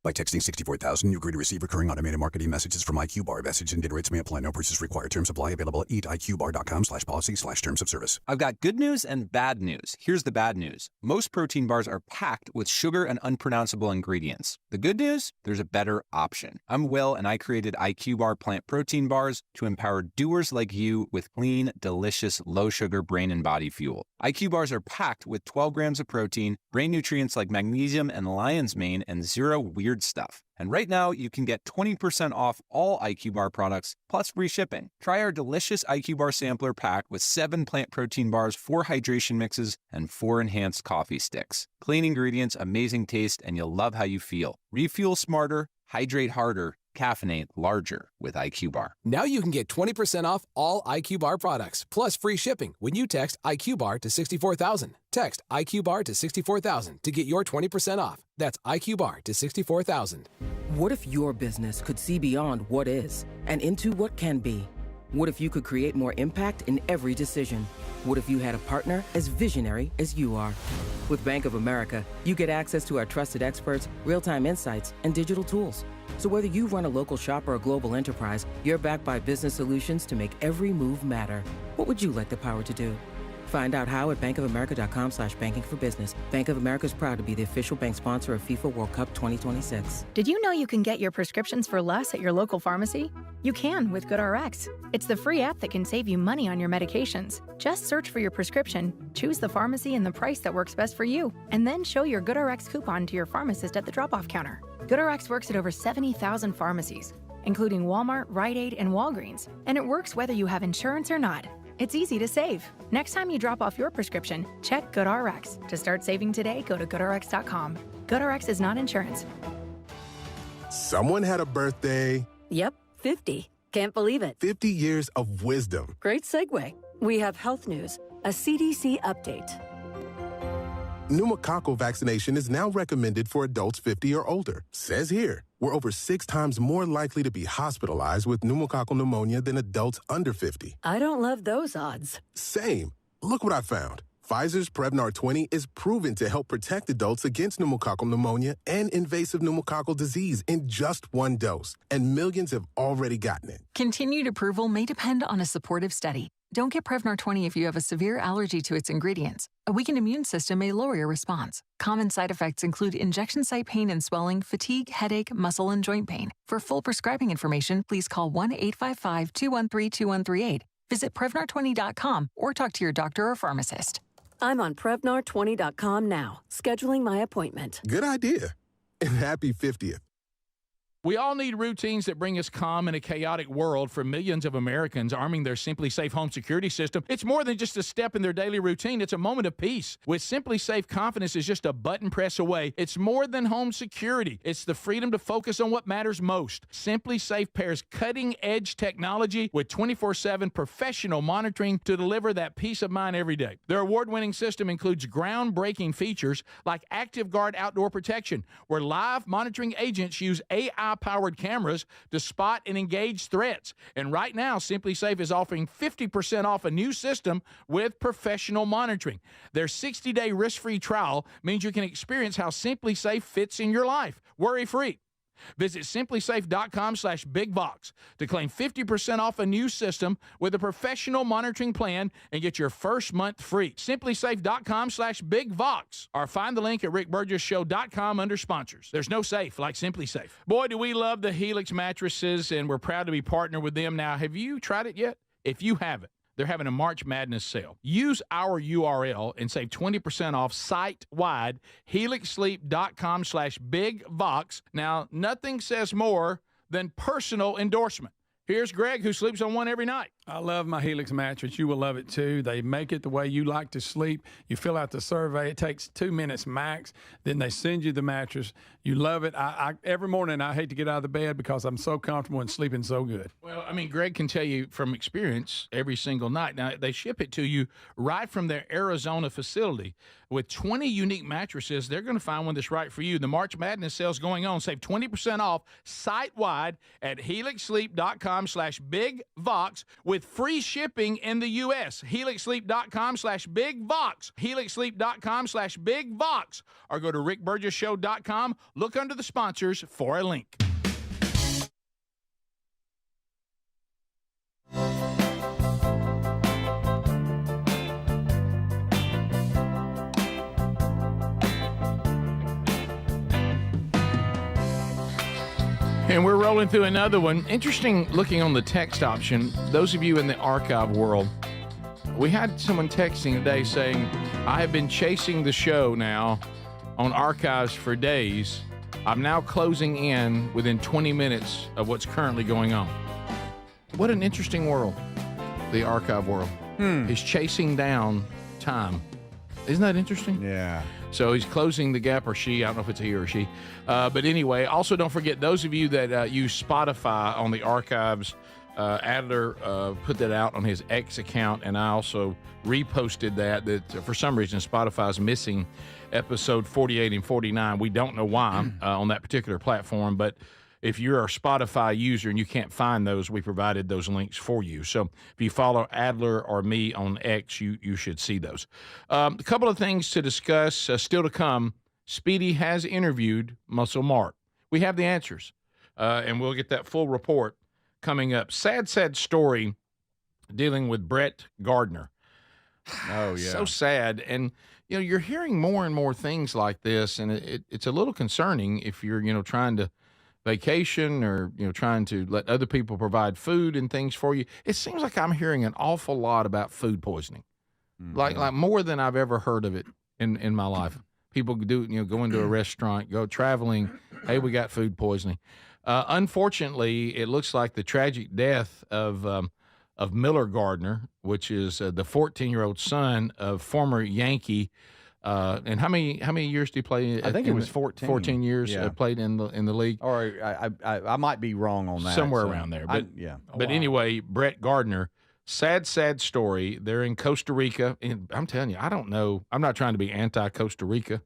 By texting 64,000, you agree to receive recurring automated marketing messages from IQ Bar. Message and data rates may apply. No purchase required. Terms apply. Available at eatiqbar.com/policy/terms of service. I've got good news and bad news. Here's the bad news. Most protein bars are packed with sugar and unpronounceable ingredients. The good news? There's a better option. I'm Will, and I created IQ Bar plant protein bars to empower doers like you with clean, delicious, low-sugar brain and body fuel. IQ Bars are packed with 12 grams of protein, brain nutrients like magnesium and lion's mane, and zero weird stuff. And right now, you can get 20% off all IQ Bar products, plus free shipping. Try our delicious IQ Bar sampler pack with 7 plant protein bars, 4 hydration mixes, and 4 enhanced coffee sticks. Clean ingredients, amazing taste, and you'll love how you feel. Refuel smarter, hydrate harder, caffeinate larger with IQ Bar. Now you can get 20% off all IQ Bar products, plus free shipping when you text IQ Bar to 64,000. Text IQ Bar to 64,000 to get your 20% off. That's IQ Bar to 64,000. What if your business could see beyond what is and into what can be? What if you could create more impact in every decision? What if you had a partner as visionary as you are? With Bank of America, you get access to our trusted experts, real-time insights, and digital tools. So whether you run a local shop or a global enterprise, you're backed by business solutions to make every move matter. What would you like the power to do? Find out how at bankofamerica.com/banking for business. Bank of America is proud to be the official bank sponsor of FIFA World Cup 2026. Did you know you can get your prescriptions for less at your local pharmacy? You can with GoodRx. It's the free app that can save you money on your medications. Just search for your prescription, choose the pharmacy and the price that works best for you, and then show your GoodRx coupon to your pharmacist at the drop-off counter. GoodRx works at over 70,000 pharmacies, including Walmart, Rite Aid, and Walgreens, and it works whether you have insurance or not. It's easy to save. Next time you drop off your prescription, check GoodRx. To start saving today, go to GoodRx.com. GoodRx is not insurance. Someone had a birthday. Yep, 50. Can't believe it. 50 years of wisdom. Great segue. We have health news, a CDC update. Pneumococcal vaccination is now recommended for adults 50 or older. Says here, we're over 6 times more likely to be hospitalized with pneumococcal pneumonia than adults under 50. I don't love those odds. Same. Look what I found. Pfizer's Prevnar 20 is proven to help protect adults against pneumococcal pneumonia and invasive pneumococcal disease in just 1 dose. And millions have already gotten it. Continued approval may depend on a supportive study. Don't get Prevnar 20 if you have a severe allergy to its ingredients. A weakened immune system may lower your response. Common side effects include injection site pain and swelling, fatigue, headache, muscle, and joint pain. For full prescribing information, please call 1-855-213-2138. Visit Prevnar20.com or talk to your doctor or pharmacist. I'm on Prevnar20.com now, scheduling my appointment. Good idea. And happy 50th. We all need routines that bring us calm in a chaotic world. For millions of Americans, arming their Simply Safe home security system, it's more than just a step in their daily routine. It's a moment of peace. With Simply Safe, confidence is just a button press away. It's more than home security. It's the freedom to focus on what matters most. Simply Safe pairs cutting-edge technology with 24/7 professional monitoring to deliver that peace of mind every day. Their award-winning system includes groundbreaking features like Active Guard outdoor protection, where live monitoring agents use AI-powered cameras to spot and engage threats. And right now, Simply Safe is offering 50% off a new system with professional monitoring. Their 60-day risk-free trial means you can experience how Simply Safe fits in your life, worry-free. Visit simplysafe.com/bigbox to claim 50% off a new system with a professional monitoring plan and get your first month free. simplysafe.com/bigbox, or find the link at rickburgessshow.com under sponsors. There's no safe like Simply Safe. Boy, do we love the Helix mattresses, and we're proud to be partnered with them. Now, have you tried it yet? If you haven't, they're having a March Madness sale. Use our URL and save 20% off site-wide, helixsleep.com/bigvox. Now, nothing says more than personal endorsement. Here's Greg, who sleeps on one every night. I love my Helix mattress. You will love it too. They make it the way you like to sleep. You fill out the survey. It takes 2 minutes max. Then they send you the mattress. You love it. Every morning I hate to get out of the bed because I'm so comfortable and sleeping so good. Well, I mean, Greg can tell you from experience every single night. Now, they ship it to you right from their Arizona facility. With 20 unique mattresses, they're going to find one that's right for you. The March Madness sale's going on. Save 20% off site-wide at helixsleep.com/bigvox with free shipping in the U.S. helixsleep.com/bigvox. helixsleep.com/bigvox. Or go to rickburgessshow.com. Look under the sponsors for a link. And we're rolling through another one. Interesting looking on the text option. Those of you in the archive world, we had someone texting today saying, I have been chasing the show now on archives for days. I'm now closing in within 20 minutes of what's currently going on. What an interesting world, the archive world. Is chasing down time. Isn't that interesting? Yeah. So he's closing the gap, or she. I don't know if it's a he or she. But anyway, also don't forget, those of you that use Spotify on the archives, Adler put that out on his X account, and I also reposted that for some reason Spotify's missing episode 48 and 49. We don't know why on that particular platform, but if you're a Spotify user and you can't find those, we provided those links for you. So if you follow Adler or me on X, you should see those. A couple of things to discuss still to come. Speedy has interviewed Muscle Mark. We have the answers, and we'll get that full report coming up. Sad story dealing with Brett Gardner. Oh, yeah. So sad. And, you're hearing more and more things like this, and it's a little concerning if you're, trying to vacation or, trying to let other people provide food and things for you. It seems like I'm hearing an awful lot about food poisoning, like more than I've ever heard of it in my life. People do, go into a restaurant, go traveling. Hey, we got food poisoning. Unfortunately, it looks like the tragic death of Miller Gardner, which is the 14-year-old son of former Yankee. And how many years did he play? I think it was 14. 14 years played in the league. Or I might be wrong on that. Somewhere around there. But anyway, Brett Gardner, sad story. They're in Costa Rica. And I'm telling you, I don't know. I'm not trying to be anti-Costa Rica,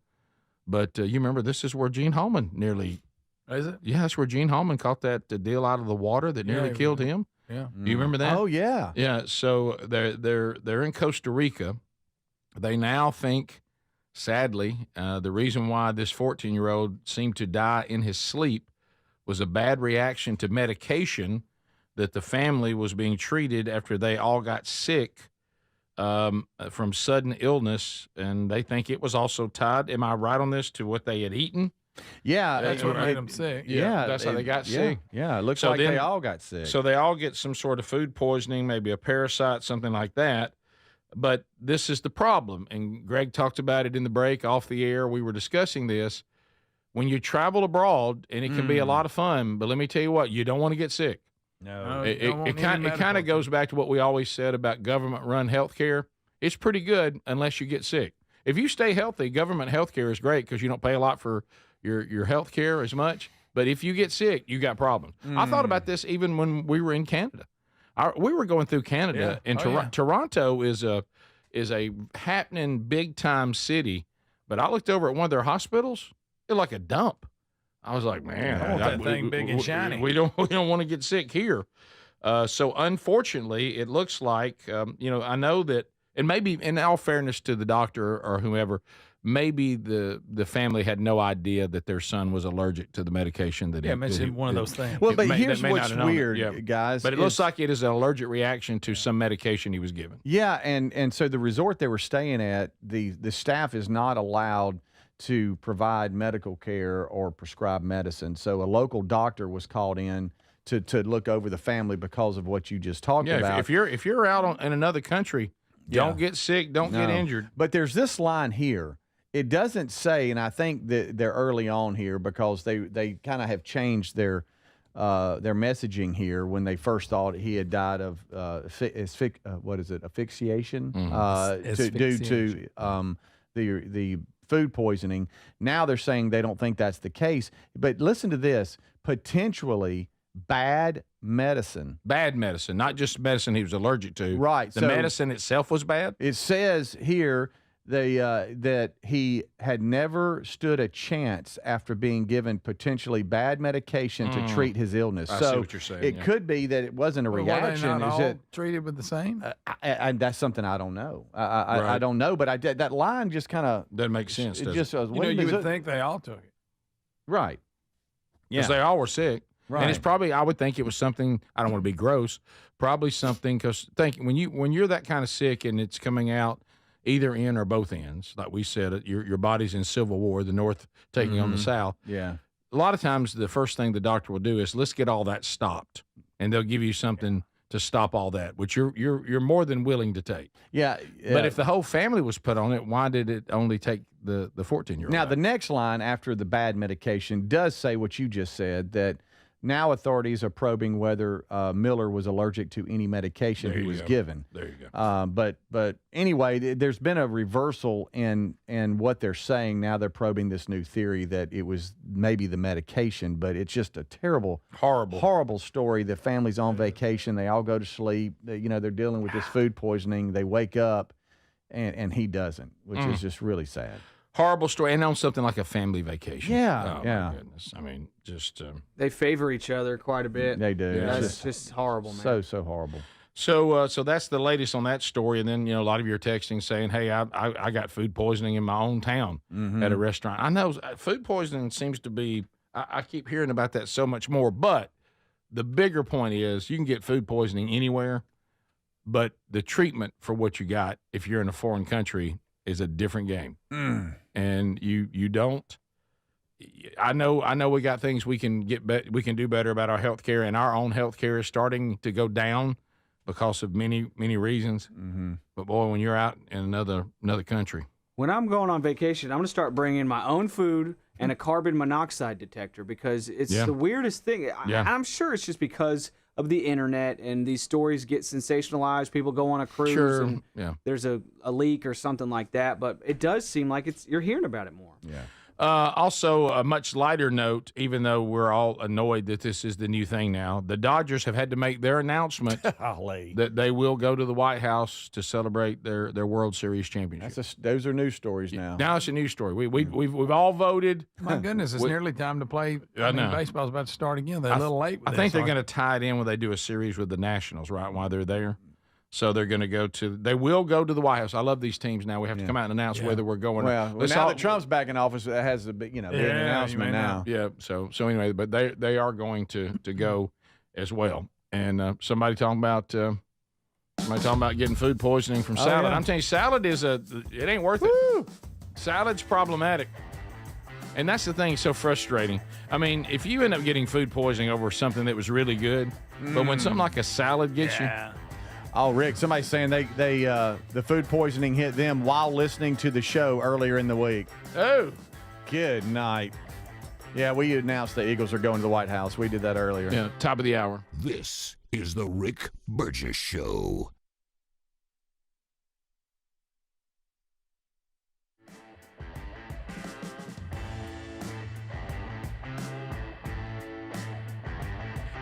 but you remember this is where Gene Hallman nearly. Is it? Yeah, that's where Gene Hallman caught that deal out of the water that nearly killed him. Yeah. You remember that? Oh, yeah. Yeah, so they're in Costa Rica. They now think, sadly, the reason why this 14-year-old seemed to die in his sleep was a bad reaction to medication that the family was being treated after they all got sick from sudden illness, and they think it was also tied, am I right on this, to what they had eaten? Yeah. That's what made them sick. Yeah. That's how they got sick. Yeah, it looks like they all got sick. So they all get some sort of food poisoning, maybe a parasite, something like that. But this is the problem, and Greg talked about it in the break off the air. We were discussing this. when you travel abroad, and it can be a lot of fun, but let me tell you what, you don't want to get sick. No. It kind of goes back to what we always said about government-run health care. It's pretty good unless you get sick. If you stay healthy, government health care is great because you don't pay a lot for your health care as much. But if you get sick, you got problems. I thought about this even when we were in Canada. We were going through Canada, and Toronto is a happening big-time city. But I looked over at one of their hospitals. It looked like a dump. I was like, man, I want that thing big and shiny. We don't want to get sick here. So unfortunately, it looks like I know that, and maybe in all fairness to the doctor or whoever, maybe the family had no idea that their son was allergic to the medication that one of those things. Well, but here's what's weird, guys. But it looks like it is an allergic reaction to some medication he was given. Yeah, and so the resort they were staying at, the staff is not allowed to provide medical care or prescribe medicine. So a local doctor was called in to look over the family because of what you just talked about. If you're out in another country, don't get sick, don't get injured. But there's this line here. It doesn't say, and I think that they're early on here because they kind of have changed their messaging here when they first thought he had died of asphyxiation, due to the food poisoning. Now they're saying they don't think that's the case. But listen to this: potentially bad medicine. Bad medicine, not just medicine he was allergic to. Right. The medicine itself was bad? It says here that he had never stood a chance after being given potentially bad medication to treat his illness. I see what you're saying. It could be that it wasn't a reaction. Were they not Is all it treated with the same? that's something I don't know. I don't know, but that line just kind of doesn't make sense. It just you would think they all took it. Right. Because they all were sick. Right. And it's probably, I would think it was something, I don't want to be gross, probably something, because when you're that kind of sick and it's coming out either end or both ends, like we said, your body's in civil war, the North taking on the South. Yeah. A lot of times the first thing the doctor will do is, let's get all that stopped. And they'll give you something to stop all that, which you're more than willing to take. Yeah. But if the whole family was put on it, why did it only take the 14-year-old? Now, the next line after the bad medication does say what you just said, that now authorities are probing whether Miller was allergic to any medication he was given. There you go. But anyway, there's been a reversal in what they're saying. Now they're probing this new theory that it was maybe the medication, but it's just a terrible, horrible story. The family's on vacation. They all go to sleep. They're dealing with this food poisoning. They wake up, and he doesn't, which is just really sad. Horrible story, and on something like a family vacation. Yeah, my goodness. I mean, just they favor each other quite a bit. They do. Yeah, that's just horrible, man. So horrible. So that's the latest on that story. And then a lot of you are texting saying, "Hey, I got food poisoning in my own town at a restaurant." I know food poisoning seems to be. I keep hearing about that so much more. But the bigger point is, you can get food poisoning anywhere, but the treatment for what you got, if you're in a foreign country, is a different game. And you don't. I know we got things we can we can do better about our health care, and our own health care is starting to go down because of many reasons. But boy, when you're out in another country, when I'm going on vacation, I'm going to start bringing my own food and a carbon monoxide detector, because it's the weirdest thing. I'm sure it's just because of the internet, and these stories get sensationalized. People go on a cruise and there's a leak or something like that, but it does seem like you're hearing about it more. Yeah. Also, a much lighter note, even though we're all annoyed that this is the new thing now, the Dodgers have had to make their announcement that they will go to the White House to celebrate their World Series championship. Those are news stories now. Now it's a news story. We've all voted. My goodness, it's nearly time to play. I mean, baseball's about to start again. They're a little late with I think they're going to tie it in when they do a series with the Nationals, right, while they're there. So they're going to they will go to the White House. I love these teams now. We have to come out and announce whether we're going. Well, now that Trump's back in office, it has a big, big announcement now. Yeah. So anyway, but they are going to go as well. And somebody talking about getting food poisoning from salad. Yeah. I'm telling you, salad it ain't worth it. Salad's problematic. And that's the thing, so frustrating. I mean, if you end up getting food poisoning over something that was really good, but when something like a salad gets you. Oh, Rick, somebody's saying the food poisoning hit them while listening to the show earlier in the week. Oh. Good night. Yeah, we announced the Eagles are going to the White House. We did that earlier. Yeah, top of the hour. This is the Rick Burgess Show.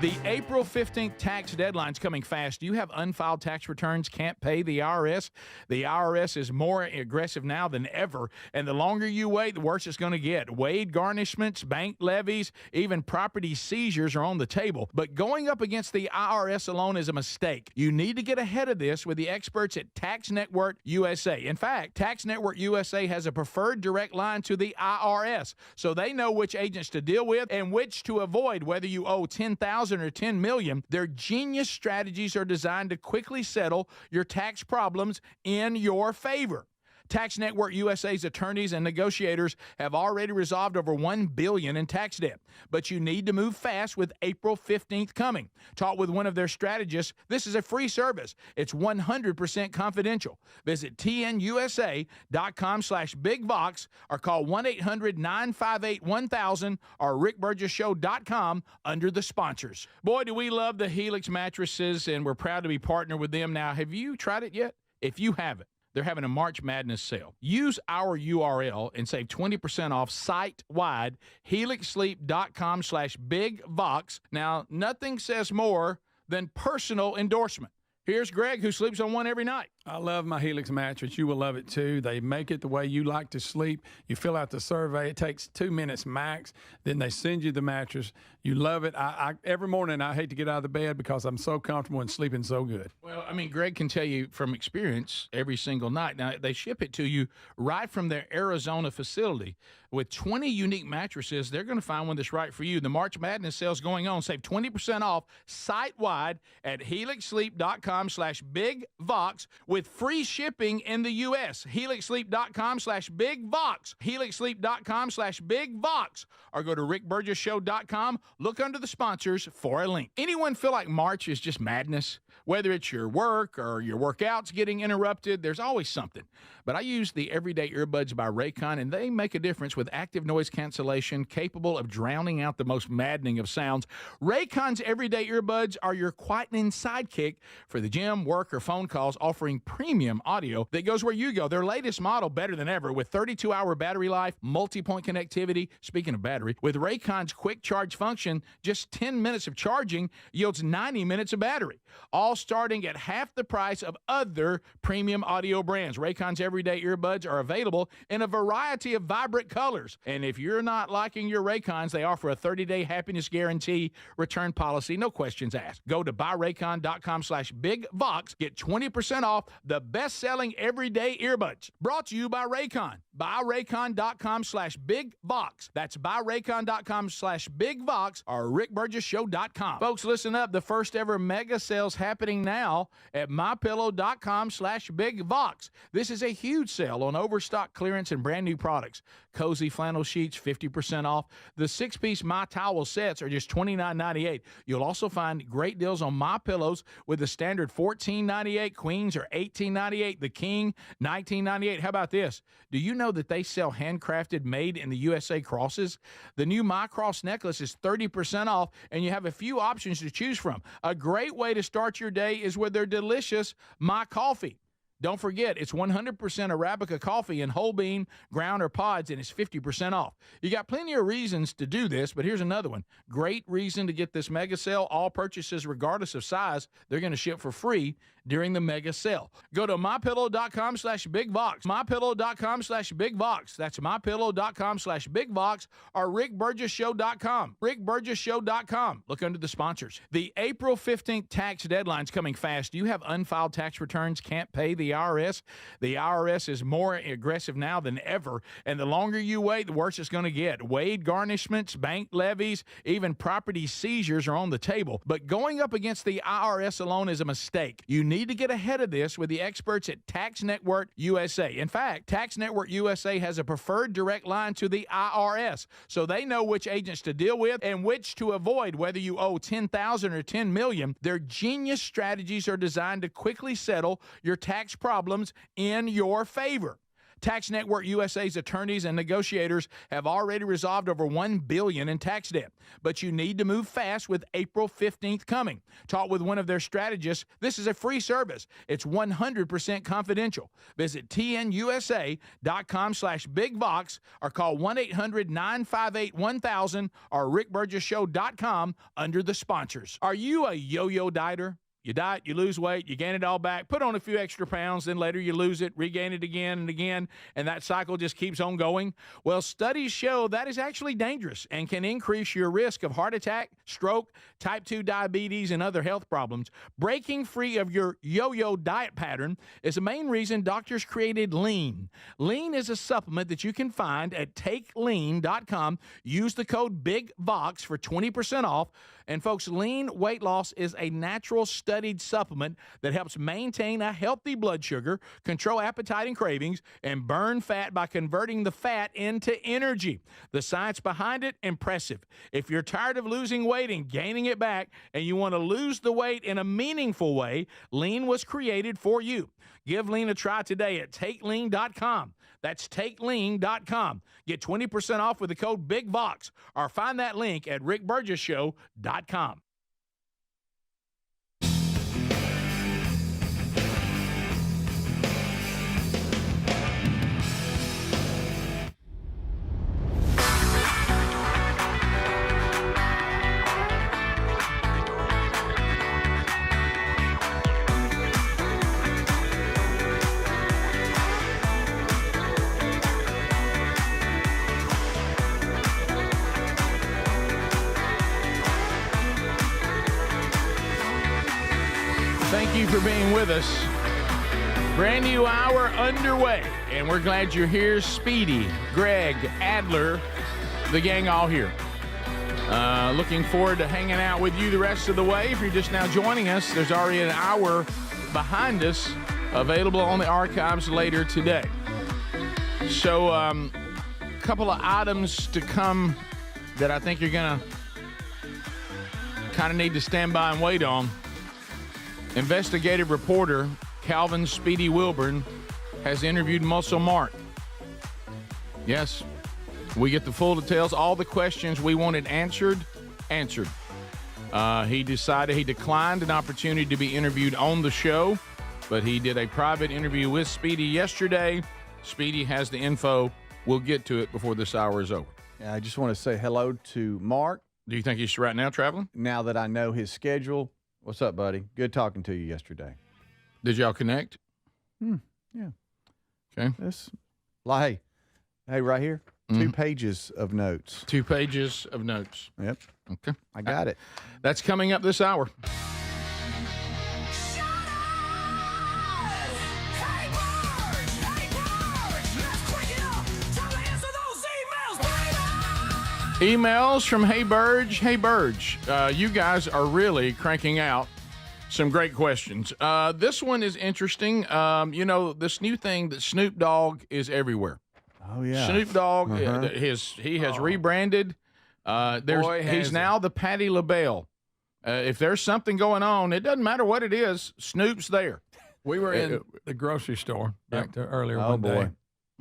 The April 15th tax deadline's coming fast. You have unfiled tax returns, can't pay the IRS. The IRS is more aggressive now than ever, and the longer you wait, the worse it's going to get. Wage garnishments, bank levies, even property seizures are on the table. But going up against the IRS alone is a mistake. You need to get ahead of this with the experts at Tax Network USA. In fact, Tax Network USA has a preferred direct line to the IRS, so they know which agents to deal with and which to avoid, whether you owe $10,000 or $10 million. Their genius strategies are designed to quickly settle your tax problems in your favor. Tax Network USA's attorneys and negotiators have already resolved over $1 billion in tax debt. But you need to move fast with April 15th coming. Talk with one of their strategists. This is a free service. It's 100% confidential. Visit tnusa.com/bigvox or call 1-800-958-1000 or rickburgesshow.com under the sponsors. Boy, do we love the Helix mattresses, and we're proud to be partnered with them. Now, have you tried it yet? If you haven't, they're having a March Madness sale. Use our URL and save 20% off site-wide, helixsleep.com/bigvox. Now, nothing says more than personal endorsement. Here's Greg, who sleeps on one every night. I love my Helix mattress. You will love it too. They make it the way you like to sleep. You fill out the survey. It takes 2 minutes max. Then they send you the mattress. You love it. Every morning I hate to get out of the bed because I'm so comfortable and sleeping so good. Well, I mean, Greg can tell you from experience every single night. Now, they ship it to you right from their Arizona facility. With 20 unique mattresses, they're going to find one that's right for you. The March Madness sale's going on. Save 20% off site-wide at helixsleep.com/bigvox with free shipping in the U.S. helixsleep.com/bigvox. helixsleep.com/bigvox. Or go to rickburgesshow.com. Look under the sponsors for a link. Anyone feel like March is just madness? Whether it's your work or your workouts getting interrupted, there's always something. But I use the Everyday Earbuds by Raycon, and they make a difference with active noise cancellation capable of drowning out the most maddening of sounds. Raycon's Everyday Earbuds are your quietening sidekick for the gym, work, or phone calls, offering premium audio that goes where you go. Their latest model, better than ever, with 32-hour battery life, multi-point connectivity. Speaking of battery, with Raycon's quick charge function, just 10 minutes of charging yields 90 minutes of battery, all starting at half the price of other premium audio brands. Raycon's Everyday Earbuds are available in a variety of vibrant colors. And if you're not liking your Raycons, they offer a 30-day happiness guarantee return policy, no questions asked. Go to buyraycon.com/bigvox. Get 20% off the best-selling Everyday Earbuds. Brought to you by Raycon. Buyraycon.com/bigvox. That's buyraycon.com/bigvox or rickburgesshow.com. Folks, listen up. The first ever mega sale's happening now at mypillow.com/bigvox. This is a huge sale on overstock clearance and brand new products. Cozy flannel sheets, 50% off. The 6-piece My Towel sets are just $29.98. You'll also find great deals on My Pillows with the standard $14.98, queens are $18.98, the king $19.98. How about this? Do you know that they sell handcrafted, made in the USA crosses? The new My Cross necklace is 30% off, and you have a few options to choose from. A great way to start your day is with their delicious My Coffee. Don't forget, it's 100% Arabica coffee in whole bean, ground, or pods, and it's 50% off. You got plenty of reasons to do this, but here's another one. Great reason to get this mega sale. All purchases, regardless of size, they're going to ship for free during the mega sale. Go to mypillow.com/bigvox. mypillow.com/bigvox. That's mypillow.com/bigvox or rickburgesshow.com. rickburgesshow.com. Look under the sponsors. The April 15th tax deadline's coming fast. You have unfiled tax returns, can't pay the IRS. The IRS is more aggressive now than ever, and the longer you wait, the worse it's going to get. Wage garnishments, bank levies, even property seizures are on the table. But going up against the IRS alone is a mistake. You need to get ahead of this with the experts at Tax Network USA. In fact, Tax Network USA has a preferred direct line to the IRS, so they know which agents to deal with and which to avoid, whether you owe $10,000 or $10 million. Their genius strategies are designed to quickly settle your tax problems in your favor. Tax Network USA's attorneys and negotiators have already resolved over $1 billion in tax debt. But you need to move fast with April 15th coming. Talk with one of their strategists. This is a free service. It's 100% confidential. Visit tnusa.com/bigvox or call 1-800-958-1000 or rickburgessshow.com under the sponsors. Are you a yo-yo dieter? You diet, you lose weight, you gain it all back, put on a few extra pounds, then later you lose it, regain it again and again, and that cycle just keeps on going. Well, studies show that is actually dangerous and can increase your risk of heart attack, stroke, type 2 diabetes, and other health problems. Breaking free of your yo-yo diet pattern is the main reason doctors created Lean. Lean is a supplement that you can find at takelean.com. Use the code BIGVOX for 20% off. And folks, Lean weight loss is a natural studied supplement that helps maintain a healthy blood sugar, control appetite and cravings, and burn fat by converting the fat into energy. The science behind it, impressive. If you're tired of losing weight and gaining it back, and you want to lose the weight in a meaningful way, Lean was created for you. Give Lean a try today at takelean.com. That's takelean.com. Get 20% off with the code BIGVOX or find that link at rickburgessshow.com. Thank you for being with us. Brand new hour underway, and we're glad you're here. Speedy, Greg, Adler, the gang all here. Looking forward to hanging out with you the rest of the way. If you're just now joining us, there's already an hour behind us available on the archives later today. So a couple of items to come that I think you're going to kind of need to stand by and wait on. Investigative reporter Calvin Speedy Wilburn has interviewed Muscle Mark. Yes, we get the full details. All the questions we wanted answered. He decided he declined an opportunity to be interviewed on the show, but he did a private interview with Speedy yesterday. Speedy has the info. We'll get to it before this hour is over. Yeah, I just want to say hello to Mark. Do you think he's right now traveling? Now that I know his schedule. What's up, buddy? Good talking to you yesterday. Did y'all connect? Yeah. Okay. Hey, right here, 2 pages of notes. 2 pages of notes. Yep. Okay. I got it. That's coming up this hour. Emails from Hey Burge. Hey Burge, you guys are really cranking out some great questions. This one is interesting. You know, this new thing that Snoop Dogg is everywhere. Oh, yeah. Snoop Dogg, he has rebranded. He's now the Patti LaBelle. If there's something going on, it doesn't matter what it is, Snoop's there. We were in the grocery store back to earlier one day.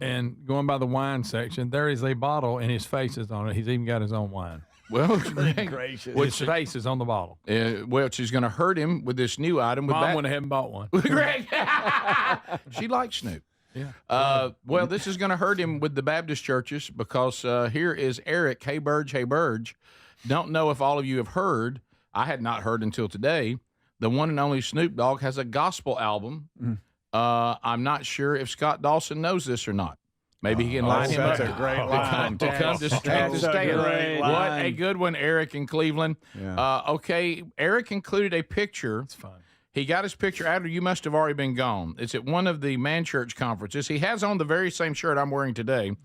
And going by the wine section, there is a bottle and his face is on it. He's even got his own wine. Well, gracious. His face is on the bottle. Well, she's going to hurt him with this new item. Mom went ahead and bought one. Greg, she likes Snoop. Yeah. Well, this is going to hurt him with the Baptist churches because here is Eric. Hey, Burge. Hey, Burge. Don't know if all of you have heard. I had not heard until today. The one and only Snoop Dogg has a gospel album. I'm not sure if Scott Dawson knows this or not. Maybe he can line him up. That's a great line. To come to stay. What a good one, Eric in Cleveland. Yeah. Okay, Eric included a picture. It's fun. He got his picture. Adler, you must have already been gone. It's at one of the Man Church conferences. He has on the very same shirt I'm wearing today.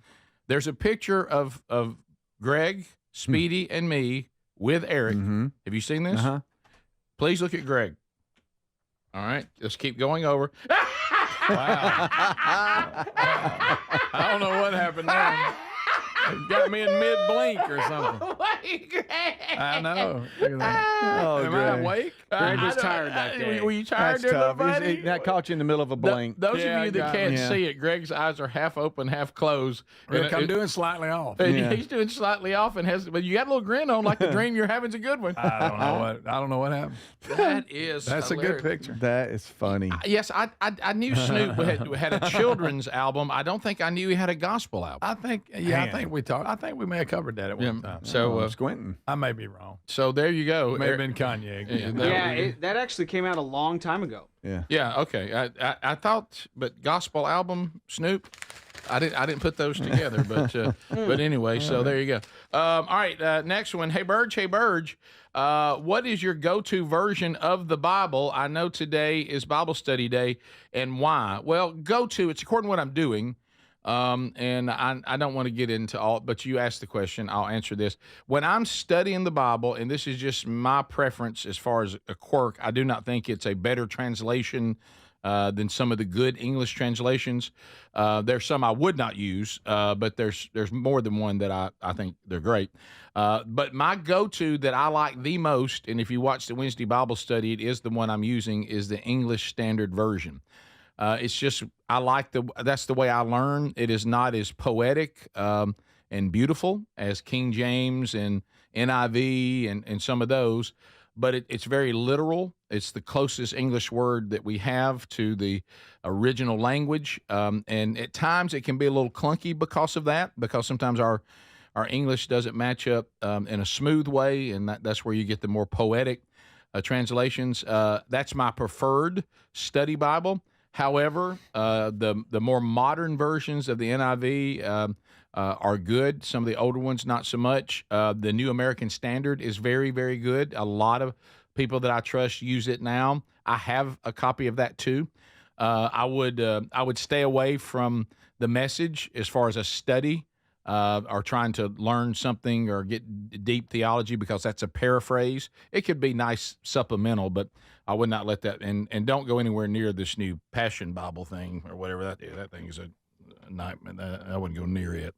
There's a picture of Greg, Speedy, and me with Eric. Have you seen this? Please look at Greg. All right, let's keep going over. Wow. I don't know what happened there. It got me in mid-blink or something. What I know. Look at that. Oh, Am I Greg. awake? Greg was tired that day. Were you tired That's there, tough. buddy? That caught you in the middle of a blink. Those Yeah, of you that got can't me. see it, Greg's eyes are half open, half closed. Rick, And I'm doing slightly off. and Yeah. he's doing slightly off, but you got a little grin on, like the dream you're having's a good one. I don't know what happened. That is That's a hilarious. good picture. That is funny. Yes, I knew Snoop had a children's album. I don't think I knew he had a gospel album. I think we may have covered that at one time. So squinting. I may be wrong. So there you go. May have been Kanye. That actually came out a long time ago. Yeah. Yeah. Okay. I thought, but gospel album Snoop. I didn't put those together, but anyway. So there you go. All right. Next one. Hey Burge. What is your go-to version of the Bible? I know today is Bible study day, and why? Well, go-to. It's according to what I'm doing. And I don't want to get into all, but you asked the question. I'll answer this. When I'm studying the Bible, and this is just my preference as far as a quirk, I do not think it's a better translation than some of the good English translations. There's some I would not use, but there's more than one that I think they're great. But my go-to that I like the most, and if you watch the Wednesday Bible study, it is the one I'm using, is the English Standard Version. It's just that's the way I learn. It is not as poetic and beautiful as King James and NIV and some of those, but it's very literal. It's the closest English word that we have to the original language, and at times it can be a little clunky because of that, because sometimes our English doesn't match up in a smooth way, and that's where you get the more poetic translations. That's my preferred study Bible. However, the more modern versions of the NIV are good. Some of the older ones, not so much. The New American Standard is very, very good. A lot of people that I trust use it now. I have a copy of that too. I would stay away from the Message as far as a study or trying to learn something or get deep theology, because that's a paraphrase. It could be nice supplemental, but I would not let that, and don't go anywhere near this new Passion Bible thing or whatever that is. That thing is a nightmare. I wouldn't go near it.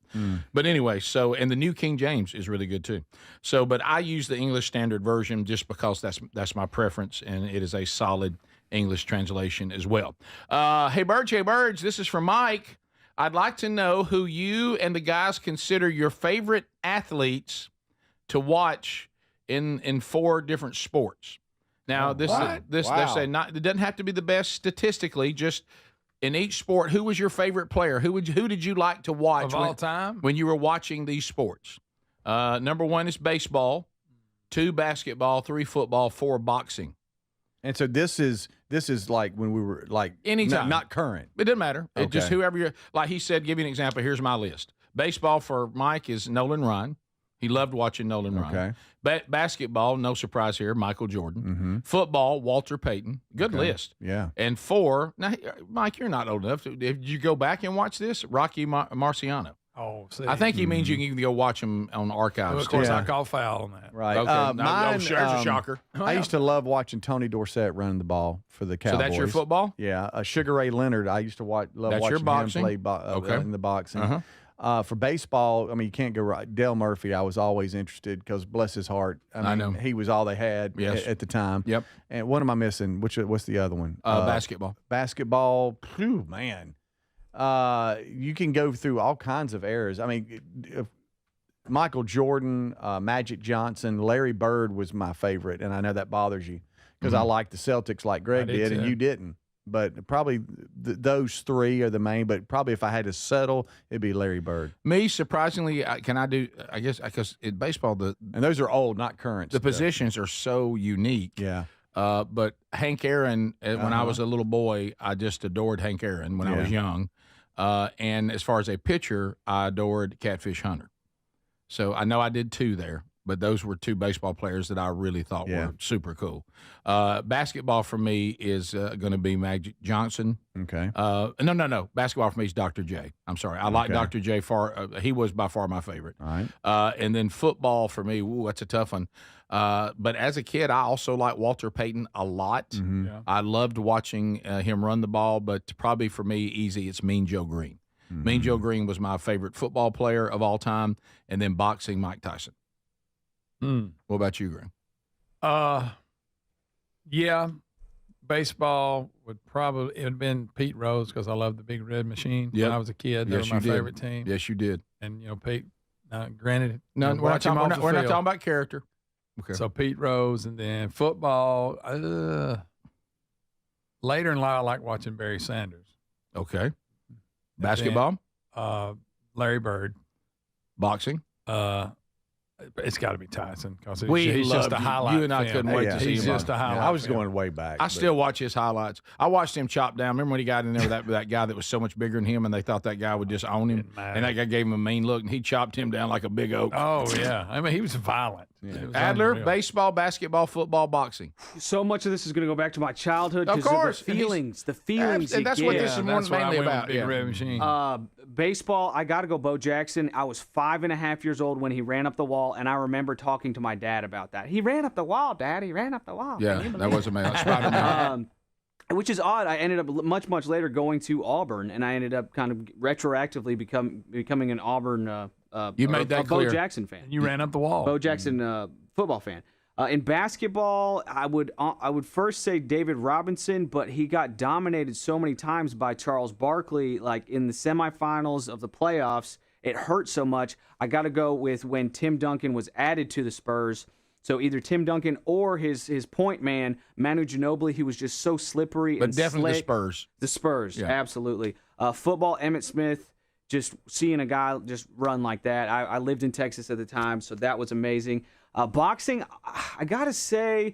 But anyway, and the New King James is really good too. So, but I use the English Standard Version just because that's my preference, and it is a solid English translation as well. Hey Burge, this is from Mike. I'd like to know who you and the guys consider your favorite athletes to watch in 4 different sports. Now, they say it doesn't have to be the best statistically. Just in each sport, who was your favorite player? Who did you like to watch of all time when you were watching these sports? Number 1 is baseball, 2 basketball, 3 football, 4 boxing. And so this is like when we were like anytime, not current. It doesn't matter. Okay. It just whoever you're, like he said. Give you an example. Here's my list. Baseball for Mike is Nolan Ryan. He loved watching Nolan Ryan. Basketball, no surprise here, Michael Jordan. Mm-hmm. Football, Walter Payton. Good list. Yeah. And 4. Now, Mike, you're not old enough. Did you go back and watch this? Rocky Marciano. Oh, see. I think he means you can go watch him on archives. Well, of course, I call foul on that. Right. Okay. There's a shocker. I used to love watching Tony Dorsett running the ball for the Cowboys. So that's your football? Yeah. Sugar Ray Leonard, I used to love watching your boxing? him play in the boxing. For baseball, I mean, you can't go right. Dale Murphy, I was always interested because, bless his heart, I know he was all they had at the time. Yep. And what am I missing? What's the other one? Basketball. Basketball. Phew, man. You can go through all kinds of eras. I mean, Michael Jordan, Magic Johnson, Larry Bird was my favorite, and I know that bothers you because I like the Celtics like Greg did, and you didn't. But probably those 3 are the main. But probably if I had to settle, it'd be Larry Bird. Me, surprisingly, can I do? I guess because in baseball, and those are old, not current. The positions are so unique. Yeah. But Hank Aaron, when I was a little boy, I just adored Hank Aaron when I was young. And as far as a pitcher, I adored Catfish Hunter. So I know I did 2 there, but those were 2 baseball players that I really thought were super cool. Basketball for me is going to be Magic Johnson. Okay. No. Basketball for me is Dr. J. I'm sorry. I like Dr. J far. He was by far my favorite. All right. And then football for me, that's a tough one. But as a kid, I also liked Walter Payton a lot. Mm-hmm. Yeah. I loved watching him run the ball, but probably for me, easy, it's Mean Joe Green. Mm-hmm. Mean Joe Green was my favorite football player of all time, and then boxing, Mike Tyson. What about you, Greg? Yeah, baseball would probably, it would have been Pete Rose because I loved the Big Red Machine when I was a kid. That was my favorite team. Yes, you did. And, Pete, granted, No, we're not talking about character. Okay. So Pete Rose, and then football. Later in life, I like watching Barry Sanders. Okay. Basketball? Then, Larry Bird. Boxing? It's got to be Tyson because he's just a highlight. You and I couldn't wait to see him. He's just a highlight. I was going way back. I still watch his highlights. I watched him chop down. Remember when he got in there with that guy that was so much bigger than him, and they thought that guy would just own him, and that guy gave him a mean look, and he chopped him down like a big oak. Oh yeah, I mean he was violent. Yeah. Adler, unreal. Baseball, basketball, football, boxing. So much of this is going to go back to my childhood. Of course, the feelings. And that's what this is mainly about. Red Machine. Baseball, I got to go Bo Jackson. I was 5.5 years old when he ran up the wall, and I remember talking to my dad about that. He ran up the wall, Dad. He ran up the wall. Yeah, that was amazing. Spider-Man. Which is odd. I ended up much later going to Auburn, and I ended up kind of retroactively becoming an Auburn. You made that clear. Bo Jackson fan. And you ran up the wall. Bo Jackson football fan. In basketball, I would first say David Robinson, but he got dominated so many times by Charles Barkley, like in the semifinals of the playoffs. It hurt so much. I got to go with when Tim Duncan was added to the Spurs. So either Tim Duncan or his point man, Manu Ginobili, he was just so slippery and definitely slick. the Spurs. The Spurs, yeah. Absolutely. Football, Emmitt Smith, just seeing a guy just run like that. I lived in Texas at the time, so that was amazing. Boxing, I got to say,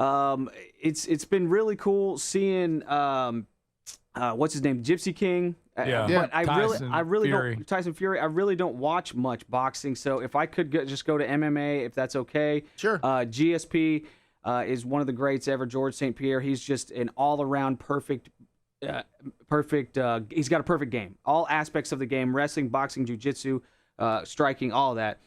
it's been really cool seeing, what's his name, Gypsy King. But I really don't, Tyson Fury. I really don't watch much boxing. So if I could just go to MMA, if that's okay. Sure. GSP is one of the greats ever. George St. Pierre. He's just an all-around perfect. He's got a perfect game. All aspects of the game: wrestling, boxing, jiu-jitsu, striking, all of that.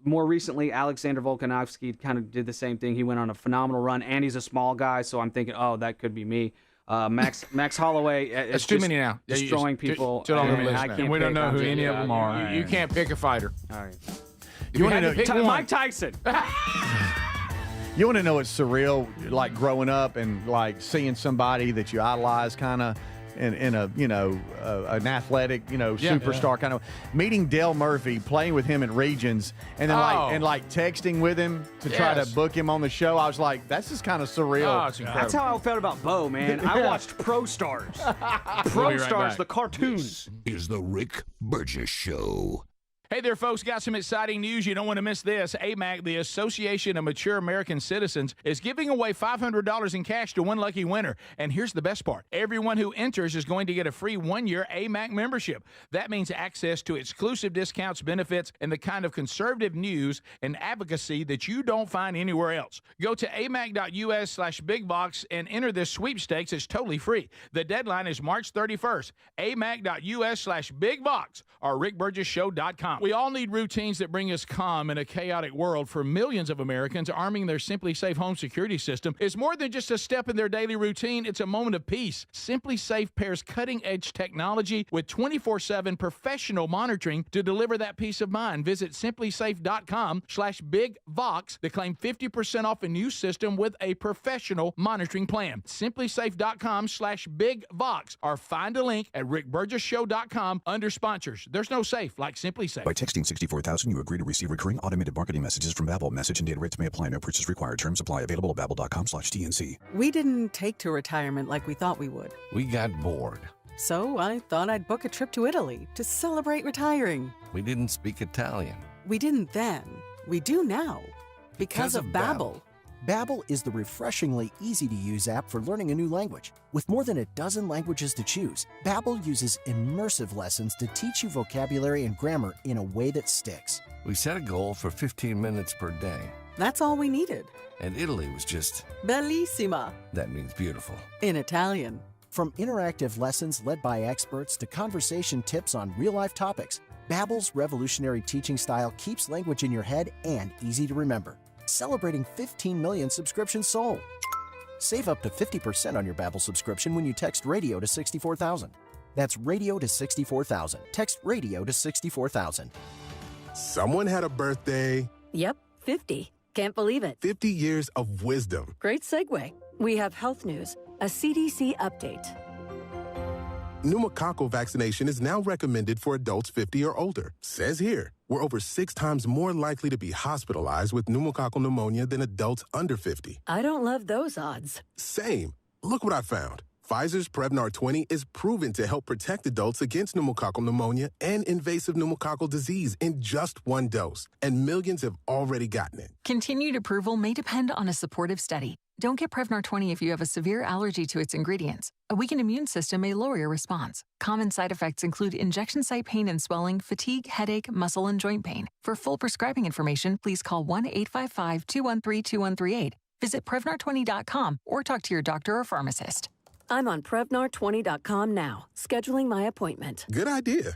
More recently, Alexander Volkanovski kind of did the same thing. He went on a phenomenal run, and he's a small guy, so I'm thinking, oh, that could be me. Max Holloway. It's too many now. Destroying people. We don't know who any of them are. You can't pick a fighter. All right. You want to know pick one. Mike Tyson. You want to know what's surreal, like growing up and like seeing somebody that you idolize, kind of in a an athletic superstar kind of meeting Dale Murphy, playing with him in Regions, and then texting with him to try to book him on the show. I was like, that's just kind of surreal. Oh, it's incredible. That's how I felt about Bo, man. I watched Pro Stars. Pro Stars, the cartoon. This is the Rick Burgess Show. Hey there, folks. Got some exciting news. You don't want to miss this. AMAC, the Association of Mature American Citizens, is giving away $500 in cash to one lucky winner. And here's the best part. Everyone who enters is going to get a free one-year AMAC membership. That means access to exclusive discounts, benefits, and the kind of conservative news and advocacy that you don't find anywhere else. Go to amac.us/bigbox and enter this sweepstakes. It's totally free. The deadline is March 31st. amac.us/bigbox or rickburgessshow.com. We all need routines that bring us calm in a chaotic world. For millions of Americans, arming their Simply Safe home security system is more than just a step in their daily routine. It's a moment of peace. Simply Safe pairs cutting-edge technology with 24/7 professional monitoring to deliver that peace of mind. Visit simplysafe.com/bigvox to claim 50% off a new system with a professional monitoring plan. simplysafe.com/bigvox or find a link at rickburgessshow.com under sponsors. There's no safe like Simply Safe. By texting 64,000, you agree to receive recurring automated marketing messages from Babbel. Message and data rates may apply. No purchase required. Terms apply. Available at babbel.com/TNC. We didn't take to retirement like we thought we would. We got bored. So I thought I'd book a trip to Italy to celebrate retiring. We didn't speak Italian. We didn't then. We do now. Because of Babbel. Babbel is the refreshingly easy-to-use app for learning a new language. With more than a dozen languages to choose, Babbel uses immersive lessons to teach you vocabulary and grammar in a way that sticks. We set a goal for 15 minutes per day. That's all we needed. And Italy was just... bellissima. That means beautiful. In Italian. From interactive lessons led by experts to conversation tips on real-life topics, Babbel's revolutionary teaching style keeps language in your head and easy to remember. Celebrating 15 million subscriptions sold. Save up to 50% on your Babbel subscription when you text radio to 64,000. That's radio to 64,000. Text radio to 64,000. Someone had a birthday. Yep. 50. Can't believe it. 50 years of wisdom. Great segue. We have health news, a CDC update. Pneumococcal vaccination is now recommended for adults 50 or older. Says here, we're over 6 times more likely to be hospitalized with pneumococcal pneumonia than adults under 50. I don't love those odds. Same. Look what I found. Pfizer's Prevnar 20 is proven to help protect adults against pneumococcal pneumonia and invasive pneumococcal disease in just 1 dose. And millions have already gotten it. Continued approval may depend on a supportive study. Don't get Prevnar 20 if you have a severe allergy to its ingredients. A weakened immune system may lower your response. Common side effects include injection site pain and swelling, fatigue, headache, muscle, and joint pain. For full prescribing information, please call 1-855-213-2138. Visit Prevnar20.com or talk to your doctor or pharmacist. I'm on Prevnar20.com now, scheduling my appointment. Good idea.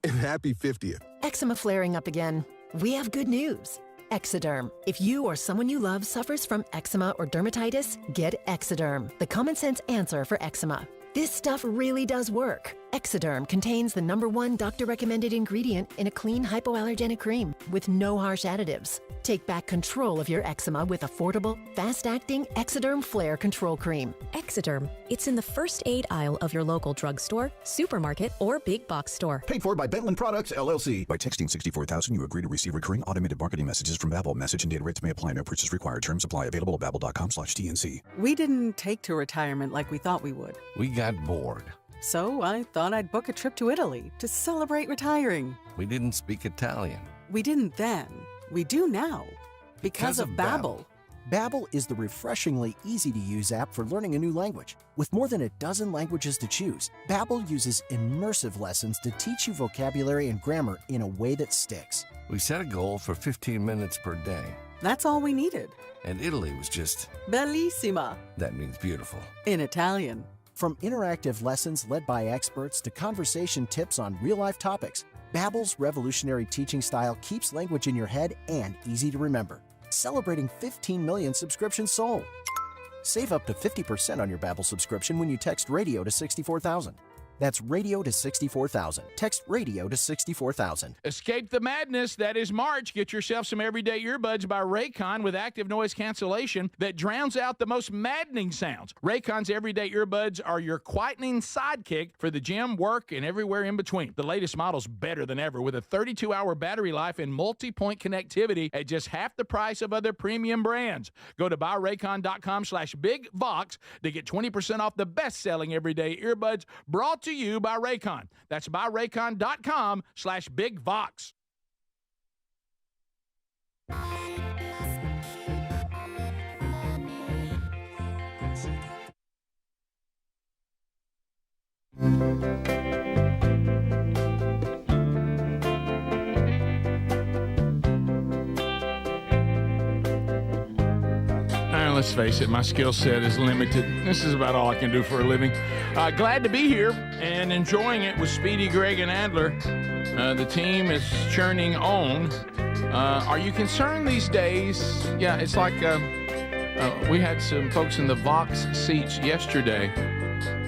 And happy 50th. Eczema flaring up again. We have good news. Exoderm. If you or someone you love suffers from eczema or dermatitis, get Exoderm, the common sense answer for eczema. This stuff really does work. Exoderm contains the #1 doctor-recommended ingredient in a clean hypoallergenic cream with no harsh additives. Take back control of your eczema with affordable, fast-acting Exoderm Flare Control Cream. Exoderm. It's in the first aid aisle of your local drugstore, supermarket, or big box store. Paid for by Bentland Products, LLC. By texting 64,000, you agree to receive recurring automated marketing messages from Babbel. Message and data rates may apply. No purchase required. Terms apply. Available at babbel.com/TNC. We didn't take to retirement like we thought we would. We got bored. So I thought I'd book a trip to Italy to celebrate retiring. We didn't speak Italian. We didn't then. We do now. Because of Babbel. Babbel is the refreshingly easy-to-use app for learning a new language. With more than a dozen languages to choose, Babbel uses immersive lessons to teach you vocabulary and grammar in a way that sticks. We set a goal for 15 minutes per day. That's all we needed. And Italy was just... Bellissima. That means beautiful. In Italian. From interactive lessons led by experts to conversation tips on real-life topics, Babbel's revolutionary teaching style keeps language in your head and easy to remember. Celebrating 15 million subscriptions sold. Save up to 50% on your Babbel subscription when you text radio to 64,000. That's radio to 64,000. Text radio to 64,000. Escape the madness that is March. Get yourself some everyday earbuds by Raycon with active noise cancellation that drowns out the most maddening sounds. Raycon's everyday earbuds are your quietening sidekick for the gym, work, and everywhere in between. The latest model's better than ever with a 32-hour battery life and multi-point connectivity at just half the price of other premium brands. Go to buyraycon.com/bigvox to get 20% off the best-selling everyday earbuds brought to you by Raycon. That's buyraycon.com/bigvox. Let's face it, my skill set is limited. This is about all I can do for a living. Glad to be here and enjoying it with Speedy, Greg, and Adler. The team is churning on. Are you concerned these days? Yeah, it's like we had some folks in the Vox seats yesterday,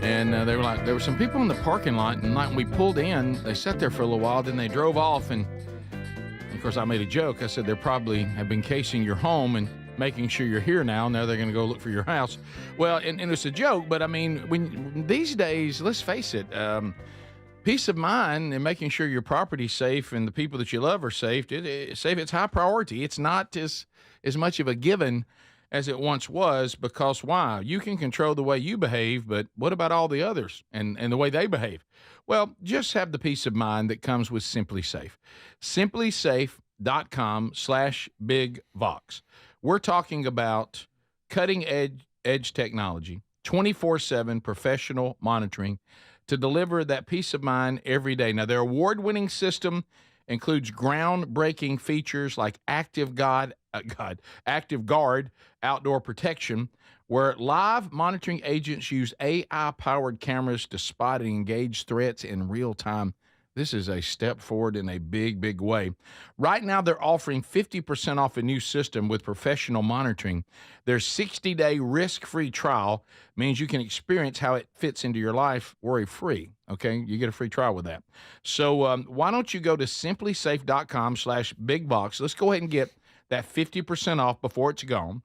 and they were like, there were some people in the parking lot, and like when we pulled in, they sat there for a little while, then they drove off, and of course I made a joke. I said they probably have been casing your home and making sure you're here now. Now they're going to go look for your house. Well, and it's a joke, but I mean, when these days, let's face it, peace of mind and making sure your property's safe and the people that you love are safe, it's high priority. It's not as much of a given as it once was, because why? You can control the way you behave, but what about all the others and the way they behave? Well, just have the peace of mind that comes with Simply Safe. SimplySafe.com/bigvox. We're talking about cutting edge technology, 24/7 professional monitoring to deliver that peace of mind every day. Now, their award-winning system includes groundbreaking features like Active Guard outdoor protection, where live monitoring agents use AI-powered cameras to spot and engage threats in real time. This is a step forward in a big, big way. Right now, they're offering 50% off a new system with professional monitoring. Their 60-day risk-free trial means you can experience how it fits into your life worry-free. Okay, you get a free trial with that. So why don't you go to simplysafe.com/bigvox. Let's go ahead and get that 50% off before it's gone.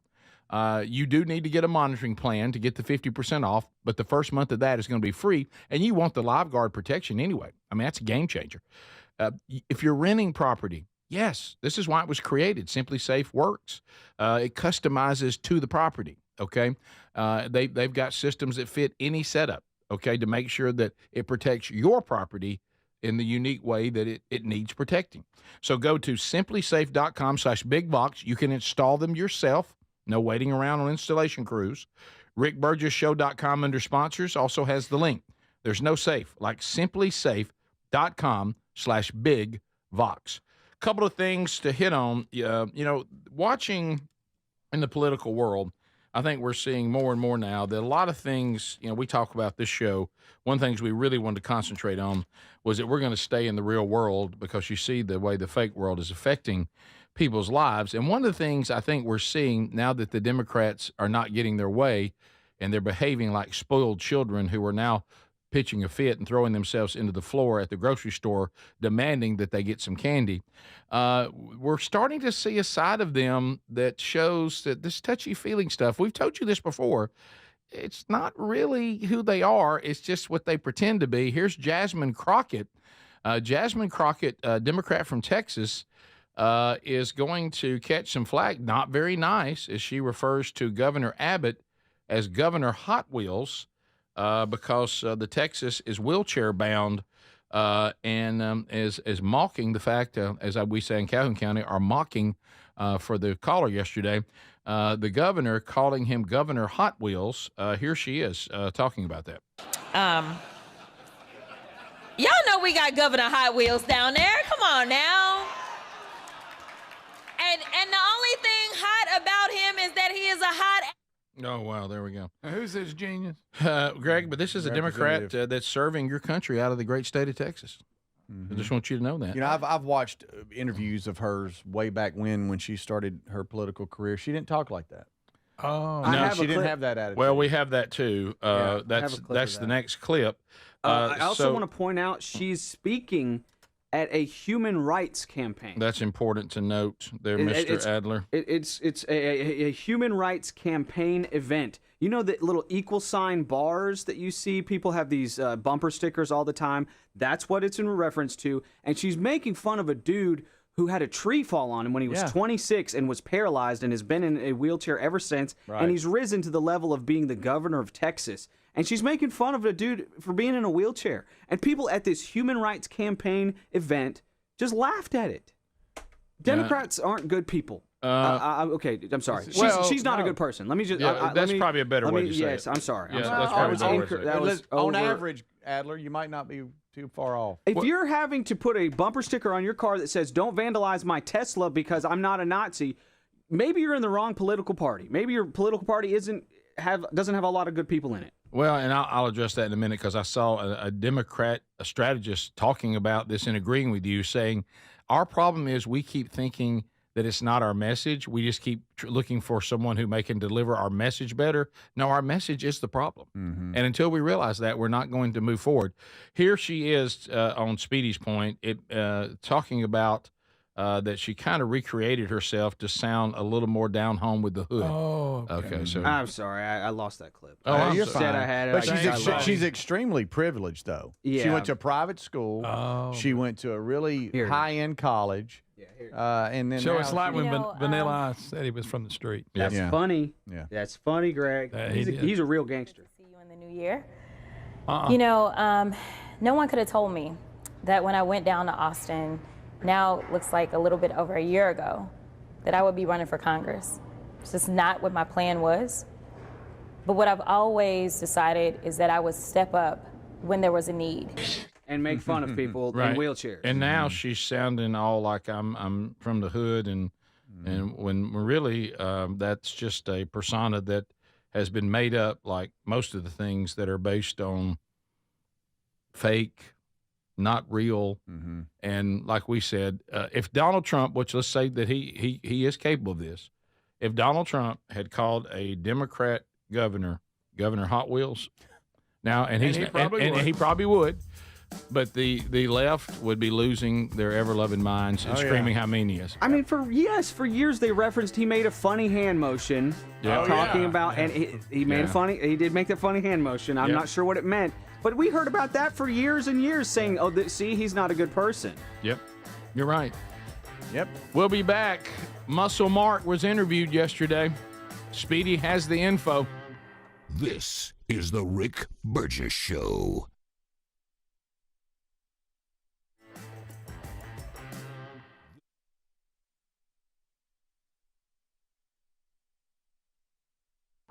You do need to get a monitoring plan to get the 50% off, but the first month of that is going to be free, and you want the Live Guard protection anyway. I mean, that's a game changer. If you're renting property, yes, this is why it was created. Simply Safe works. It customizes to the property, okay? They've got systems that fit any setup, okay, to make sure that it protects your property in the unique way that it needs protecting. So go to simplysafe.com/bigbox. You can install them yourself. No waiting around on installation crews. RickBurgessShow.com under sponsors also has the link. There's no safe like simplysafe.com/bigvox. Couple of things to hit on. Watching in the political world, I think we're seeing more and more now that a lot of things, we talk about this show. One of the things we really wanted to concentrate on was that we're going to stay in the real world because you see the way the fake world is affecting people's lives. And one of the things I think we're seeing now that the Democrats are not getting their way and they're behaving like spoiled children who are now pitching a fit and throwing themselves into the floor at the grocery store, demanding that they get some candy. We're starting to see a side of them that shows that this touchy-feeling stuff, we've told you this before, it's not really who they are. It's just what they pretend to be. Here's Jasmine Crockett. Jasmine Crockett, Democrat from Texas, is going to catch some flack. Not very nice, as she refers to Governor Abbott as Governor Hot Wheels, because the Texas is wheelchair bound, and is mocking the fact, as we say in Calhoun County, are mocking for the caller yesterday, the governor calling him Governor Hot Wheels. Here she is talking about that. Y'all know we got Governor Hot Wheels down there. Come on now. And the only thing hot about him is that he is a hot. Oh, wow. There we go. Who's this genius? Greg, but this is a Democrat that's serving your country out of the great state of Texas. I just want you to know that. I've watched interviews of hers way back when she started her political career. She didn't talk like that. Oh, no, she didn't have that attitude. Well, we have that too. That's the next clip. I also want to point out she's speaking at a human rights campaign. That's important to note there, Mr. Adler. It's a human rights campaign event. You know the little equal sign bars that you see? People have these bumper stickers all the time. That's what it's in reference to. And she's making fun of a dude who had a tree fall on him when he was 26 and was paralyzed and has been in a wheelchair ever since. Right. And he's risen to the level of being the governor of Texas. And she's making fun of a dude for being in a wheelchair. And people at this human rights campaign event just laughed at it. Democrats aren't good people. Okay, I'm sorry. She's not a good person. Let me just. That's probably a better way to say it. Yes, I'm sorry. That's probably a better way to say it. On average, Adler, you might not be too far off. If you're having to put a bumper sticker on your car that says "Don't vandalize my Tesla because I'm not a Nazi," maybe you're in the wrong political party. Maybe your political party doesn't have a lot of good people in it. Well, and I'll address that in a minute because I saw a Democrat, a strategist, talking about this and agreeing with you, saying our problem is we keep thinking that it's not our message. We just keep looking for someone who can deliver our message better. No, our message is the problem. Mm-hmm. And until we realize that, we're not going to move forward. Here she is on Speedy's point, talking about that she kind of recreated herself to sound a little more down home with the hood. Oh, okay. So I'm sorry, I lost that clip. You're said fine. I had it. But she's extremely privileged, though. Yeah. She went to a private school. She went to a really high-end college. And then so it's like when Vanilla Ice said he was from the street. That's funny. Yeah, that's funny, Greg. He's a real gangster. See you in the new year. No one could have told me that when I went down to Austin, now looks like a little bit over a year ago, that I would be running for Congress. It's just not what my plan was. But what I've always decided is that I would step up when there was a need. And make fun of people in wheelchairs. And now she's sounding all like I'm from the hood, and when really that's just a persona that has been made up, like most of the things that are based on fake, not real. Mm-hmm. And like we said, if Donald Trump, which let's say that he is capable of this, if Donald Trump had called a Democrat governor Hot Wheels, now he probably would. But the left would be losing their ever-loving minds and screaming how mean he is. I mean, for years they referenced he made a funny hand motion talking about, and he made he did make that funny hand motion. I'm not sure what it meant, but we heard about that for years and years saying, see, he's not a good person. Yep, you're right. Yep. We'll be back. Muscle Mark was interviewed yesterday. Speedy has the info. This is the Rick Burgess Show.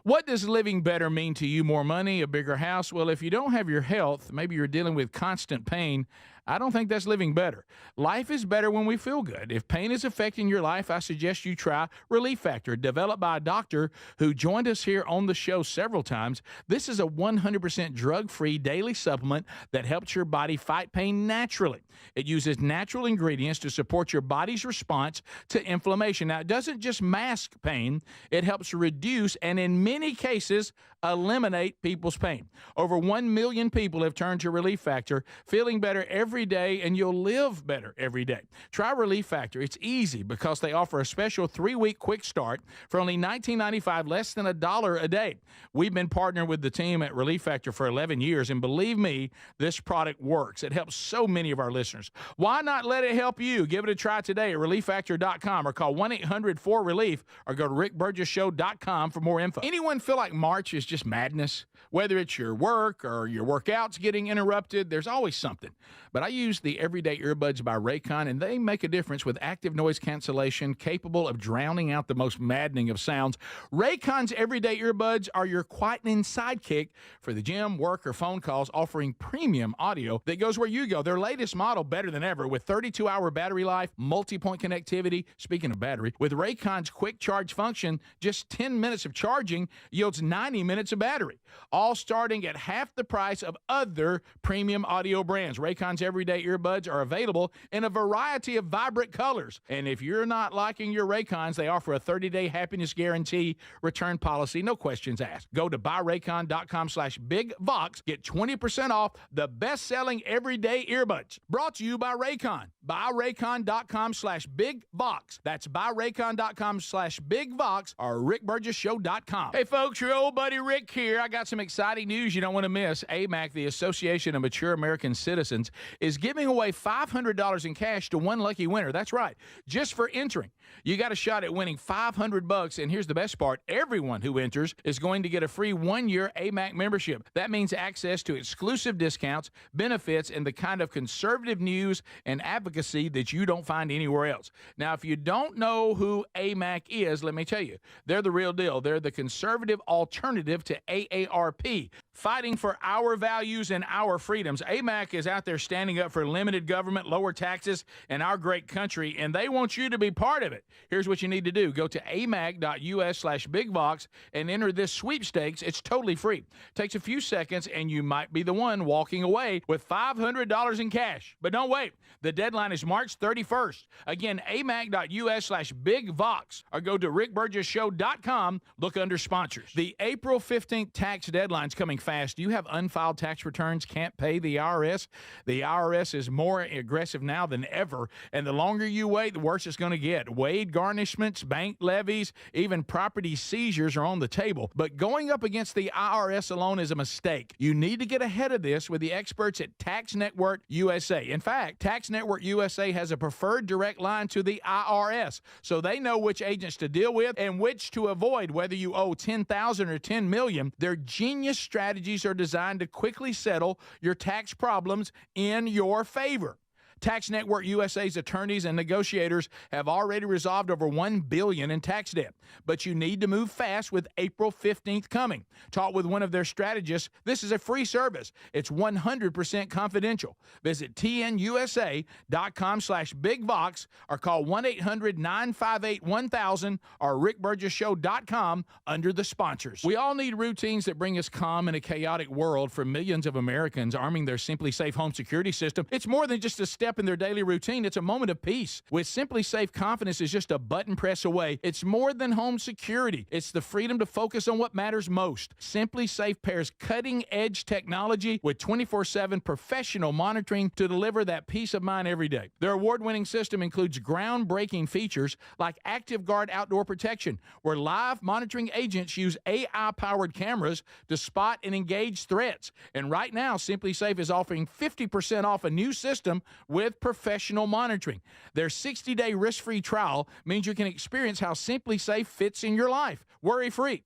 What does living better mean to you? More money, a bigger house? Well, if you don't have your health, maybe you're dealing with constant pain, I don't think that's living better. Life is better when we feel good. If pain is affecting your life, I suggest you try Relief Factor, developed by a doctor who joined us here on the show several times. This is a 100% drug-free daily supplement that helps your body fight pain naturally. It uses natural ingredients to support your body's response to inflammation. Now, it doesn't just mask pain, it helps reduce and in many cases eliminate people's pain. Over 1 million people have turned to Relief Factor, feeling better every day, and you'll live better every day. Try Relief Factor. It's easy because they offer a special 3-week quick start for only $19.95, less than $1 a day. We've been partnering with the team at Relief Factor for 11 years, and believe me, this product works. It helps so many of our listeners. Why not let it help you? Give it a try today at ReliefFactor.com or call 1-800-4RELIEF or go to RickBurgessShow.com for more info. Anyone feel like March is just madness? Whether it's your work or your workouts getting interrupted, there's always something. But I use the Everyday Earbuds by Raycon, and they make a difference with active noise cancellation capable of drowning out the most maddening of sounds. Raycon's Everyday Earbuds are your quietening sidekick for the gym, work, or phone calls, offering premium audio that goes where you go. Their latest model, better than ever, with 32-hour battery life, multi-point connectivity. Speaking of battery, with Raycon's quick charge function, just 10 minutes of charging yields 90 minutes of battery, all starting at half the price of other premium audio brands. Raycon's Everyday Earbuds are available in a variety of vibrant colors. And if you're not liking your Raycons, they offer a 30-day happiness guarantee return policy, no questions asked. Go to buyraycon.com/bigvox. Get 20% off the best-selling Everyday Earbuds. Brought to you by Raycon. Buyraycon.com/bigvox. That's buyraycon.com/bigvox or rickburgessshow.com. Hey, folks, your old buddy Rick here. I got some exciting news you don't want to miss. AMAC, the Association of Mature American Citizens, is giving away $500 in cash to one lucky winner. That's right, just for entering. You got a shot at winning $500, and here's the best part. Everyone who enters is going to get a free 1-year AMAC membership. That means access to exclusive discounts, benefits, and the kind of conservative news and advocacy that you don't find anywhere else. Now, if you don't know who AMAC is, let me tell you, they're the real deal. They're the conservative alternative to AARP, fighting for our values and our freedoms. AMAC is out there standing up for limited government, lower taxes, and our great country, and they want you to be part of it. Here's what you need to do. Go to amac.us/bigvox and enter this sweepstakes. It's totally free. Takes a few seconds, and you might be the one walking away with $500 in cash. But don't wait. The deadline is March 31st. Again, amac.us/bigvox or go to rickburgessshow.com. Look under sponsors. The April 15th tax deadline's coming fast. Do you have unfiled tax returns? Can't pay the IRS? The IRS is more aggressive now than ever, and the longer you wait, the worse it's going to get. Wage garnishments, bank levies, even property seizures are on the table. But going up against the IRS alone is a mistake. You need to get ahead of this with the experts at Tax Network USA. In fact, Tax Network USA has a preferred direct line to the IRS, so they know which agents to deal with and which to avoid, whether you owe $10,000 or $10 million. Their genius strategies are designed to quickly settle your tax problems in your favor. Tax Network USA's attorneys and negotiators have already resolved over $1 billion in tax debt. But you need to move fast with April 15th coming. Talk with one of their strategists. This is a free service. It's 100% confidential. Visit tnusa.com/bigvox or call 1-800-958-1000 or rickburgessshow.com under the sponsors. We all need routines that bring us calm in a chaotic world. For millions of Americans, arming their Simply Safe home security system, it's more than just a step step in their daily routine, it's a moment of peace. With Simply Safe, confidence is just a button press away. It's more than home security. It's the freedom to focus on what matters most. Simply Safe pairs cutting-edge technology with 24/7 professional monitoring to deliver that peace of mind every day. Their award-winning system includes groundbreaking features like Active Guard outdoor protection, where live monitoring agents use AI-powered cameras to spot and engage threats. And right now, Simply Safe is offering 50% off a new system with professional monitoring. Their 60-day risk-free trial means you can experience how Simply Safe fits in your life, worry-free.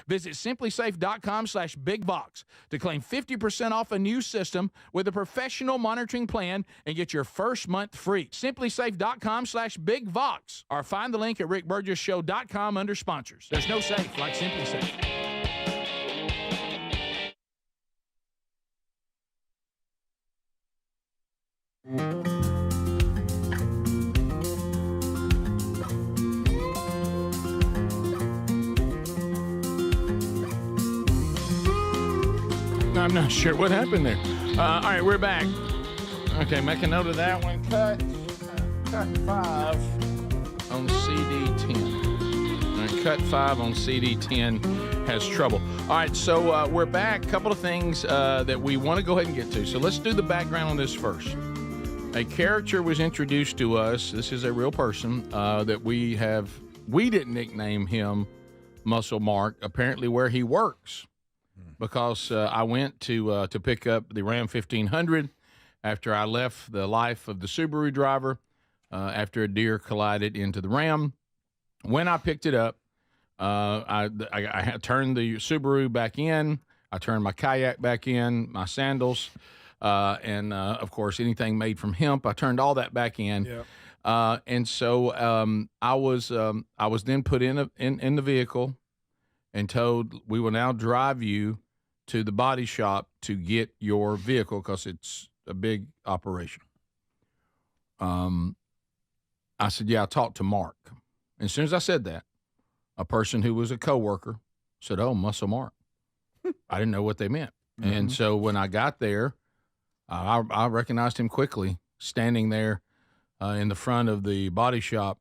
Visit simplysafe.com/bigbox to claim 50% off a new system with a professional monitoring plan and get your first month free. simplysafe.com/bigbox, or find the link at rickburgessshow.com under sponsors. There's no safe like Simply Safe. I'm not sure what happened there. All right, we're back. Okay, make a note of that one. Cut 5 on CD10. All right, cut 5 on CD10 has trouble. All right, so we're back. A couple of things that we want to go ahead and get to. So let's do the background on this first. A character was introduced to us. This is a real person that we didn't nickname him Muscle Mark, apparently where he works. Because I went to pick up the Ram 1500 after I left the life of the Subaru driver after a deer collided into the Ram. When I picked it up, I turned the Subaru back in. I turned my kayak back in, my sandals, and of course anything made from hemp. I turned all that back in. Yep. And so I was then put in the vehicle and told, we will now drive you to the body shop to get your vehicle because it's a big operation. I said, yeah, I talked to Mark. And as soon as I said that, a person who was a coworker said, oh, Muscle Mark. I didn't know what they meant. Mm-hmm. And so when I got there, I recognized him quickly standing there in the front of the body shop.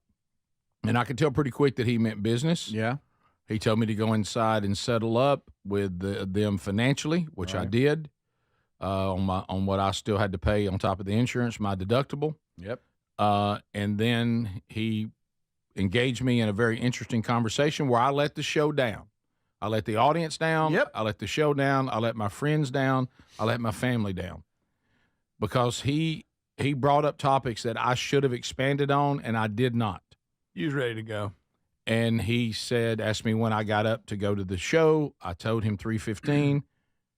And I could tell pretty quick that he meant business. Yeah. He told me to go inside and settle up with them financially, which I did, on what I still had to pay on top of the insurance, my deductible. Yep. And then he engaged me in a very interesting conversation where I let the show down. I let the audience down. Yep. I let the show down. I let my friends down. I let my family down. Because he brought up topics that I should have expanded on, and I did not. You was ready to go. And he asked me when I got up to go to the show. I told him 3:15.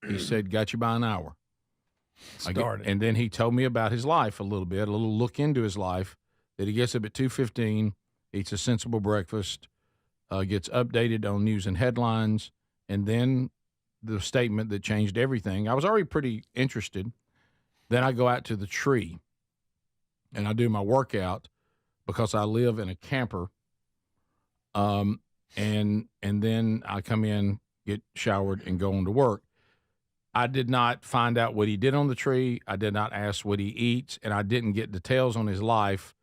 He said, got you by an hour. And then he told me about his life a little bit, a little look into his life, that he gets up at 2:15, eats a sensible breakfast, gets updated on news and headlines, and then the statement that changed everything. I was already pretty interested. Then I go out to the tree, and I do my workout because I live in a camper. And then I come in, get showered, and go on to work. I did not find out what he did on the tree. I did not ask what he eats, and I didn't get details on his life.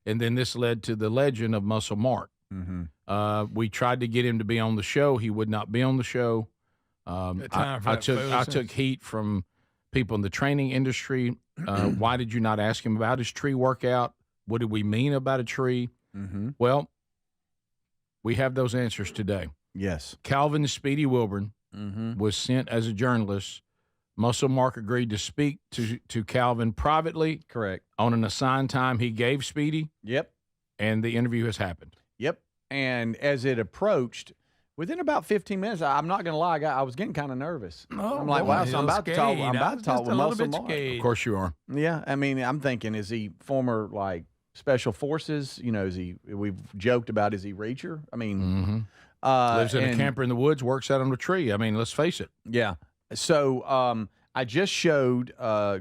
And then this led to the legend of Muscle Mark. Mm-hmm. We tried to get him to be on the show. He would not be on the show. I took heat from people in the training industry. Why did you not ask him about his tree workout? What did we mean about a tree? Mm-hmm. Well, we have those answers today. Yes. Calvin Speedy Wilburn was sent as a journalist. Muscle Mark agreed to speak to Calvin privately. Correct. On an assigned time he gave Speedy. Yep. And the interview has happened. Yep. And as it approached, within about 15 minutes, I'm not going to lie, I was getting kind of nervous. Oh, I'm like, wow, so I'm about to talk with Muscle Mark. Of course you are. Yeah. I mean, I'm thinking, is he former, Special Forces? You know, we've joked about, is he Reacher? I mean, lives in a camper in the woods, works out on a tree. I mean, let's face it. Yeah. So I just showed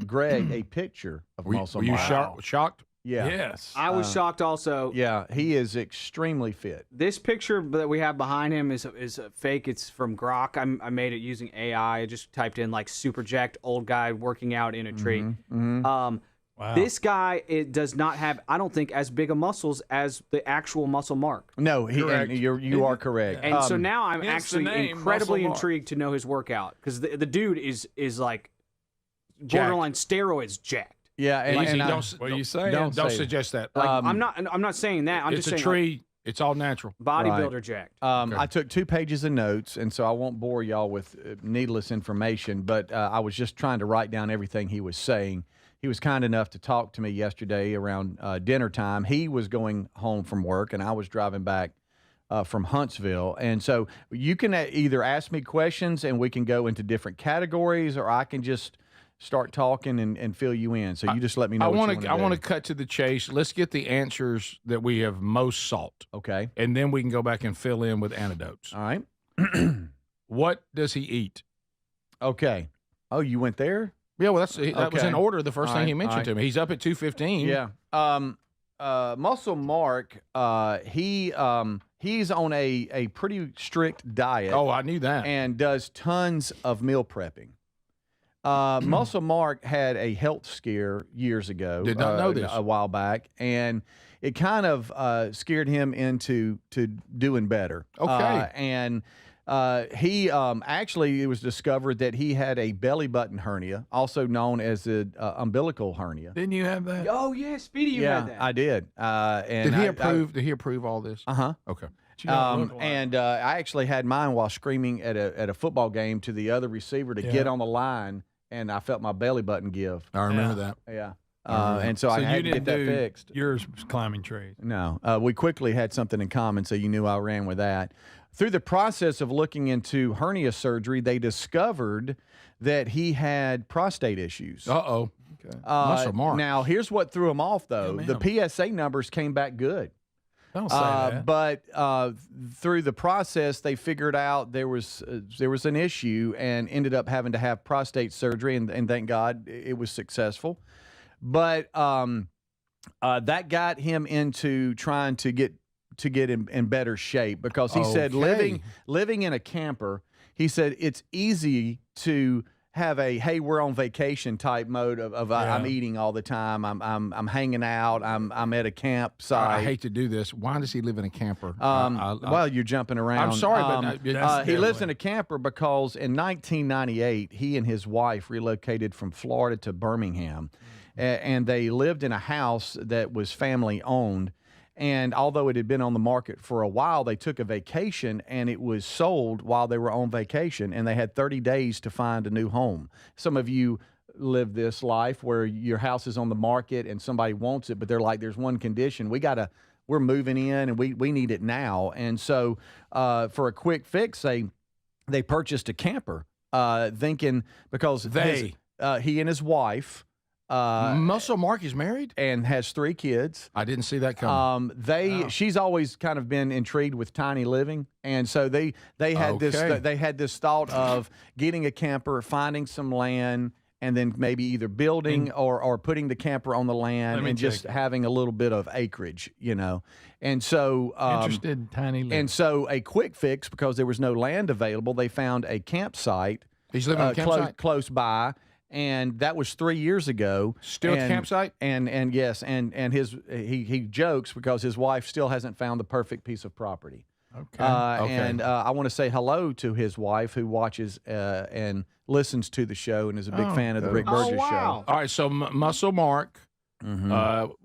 Greg a picture of Muscle Mark. Were you shocked? Yeah. Yes. I was shocked also. Yeah, he is extremely fit. This picture that we have behind him is a fake. It's from Grok. I made it using AI. I just typed in super jacked old guy working out in a tree. Wow. This guy does not have, I don't think, as big of muscles as the actual Muscle Mark. No, you are correct. And so now I'm actually incredibly intrigued to know his workout because the dude is like borderline steroids jacked. Yeah, what are you saying? Don't suggest that. Like, I'm not saying that. I'm it's just saying a tree. It's all natural. Bodybuilder jacked. I took 2 pages of notes, and so I won't bore y'all with needless information, but I was just trying to write down everything he was saying. He was kind enough to talk to me yesterday around dinner time. He was going home from work, and I was driving back from Huntsville. And so you can either ask me questions, and we can go into different categories, or I can just start talking and fill you in. So you just let me know. I want to cut to the chase. Let's get the answers that we have most sought. Okay. And then we can go back and fill in with anecdotes. All right. What does he eat? Okay. Oh, you went there? Yeah, well, that was in order. The first thing he mentioned to me. He's up at 2:15. Yeah. Muscle Mark, he's on a pretty strict diet. Oh, I knew that. And does tons of meal prepping. Muscle Mark had a health scare years ago. Did not know this. A while back, and it kind of scared him into doing better. Okay. And he actually, it was discovered that he had a belly button hernia, also known as the umbilical hernia. Didn't you have that? Oh yeah, Speedy, you had that. I did. And did he approve all this? Okay. And I actually had mine while screaming at a football game to the other receiver to get on the line, and I felt my belly button give. I remember that. Yeah. And so I had to get that fixed. Yours was climbing trees. No. We quickly had something in common, so you knew I ran with that. Through the process of looking into hernia surgery, they discovered that he had prostate issues. Uh-oh. Okay. Muscle Mark. Now, here's what threw him off, though. The PSA numbers came back good. Don't say that. But through the process, they figured out there was an issue and ended up having to have prostate surgery, and thank God it was successful. But that got him into trying to get in better shape because he said living in a camper, he said it's easy to have a hey, we're on vacation type mode of I'm eating all the time, I'm hanging out, I'm at a campsite. I hate to do this. Why does he live in a camper? Well, you're jumping around. I'm sorry, but he lives in a camper because in 1998 he and his wife relocated from Florida to Birmingham, and they lived in a house that was family owned. And although it had been on the market for a while, they took a vacation and it was sold while they were on vacation, and they had 30 days to find a new home. Some of you live this life where your house is on the market and somebody wants it, but they're like, there's one condition. We're moving in and we need it now. And so for a quick fix, they purchased a camper thinking because he and his wife, Muscle Mark is married and has 3 kids. I didn't see that coming. She's always kind of been intrigued with tiny living, and so they had this thought of getting a camper, finding some land, and then maybe either building or putting the camper on the land and just having a little bit of acreage, And so interested in tiny living. And so a quick fix, because there was no land available, they found a campsite. He's living in a campsite close by. And that was 3 years ago. Still at the campsite? And yes, and he jokes because his wife still hasn't found the perfect piece of property. Okay. And I want to say hello to his wife, who watches and listens to the show and is a big fan of the Rick Burgess show. All right, so Muscle Mark,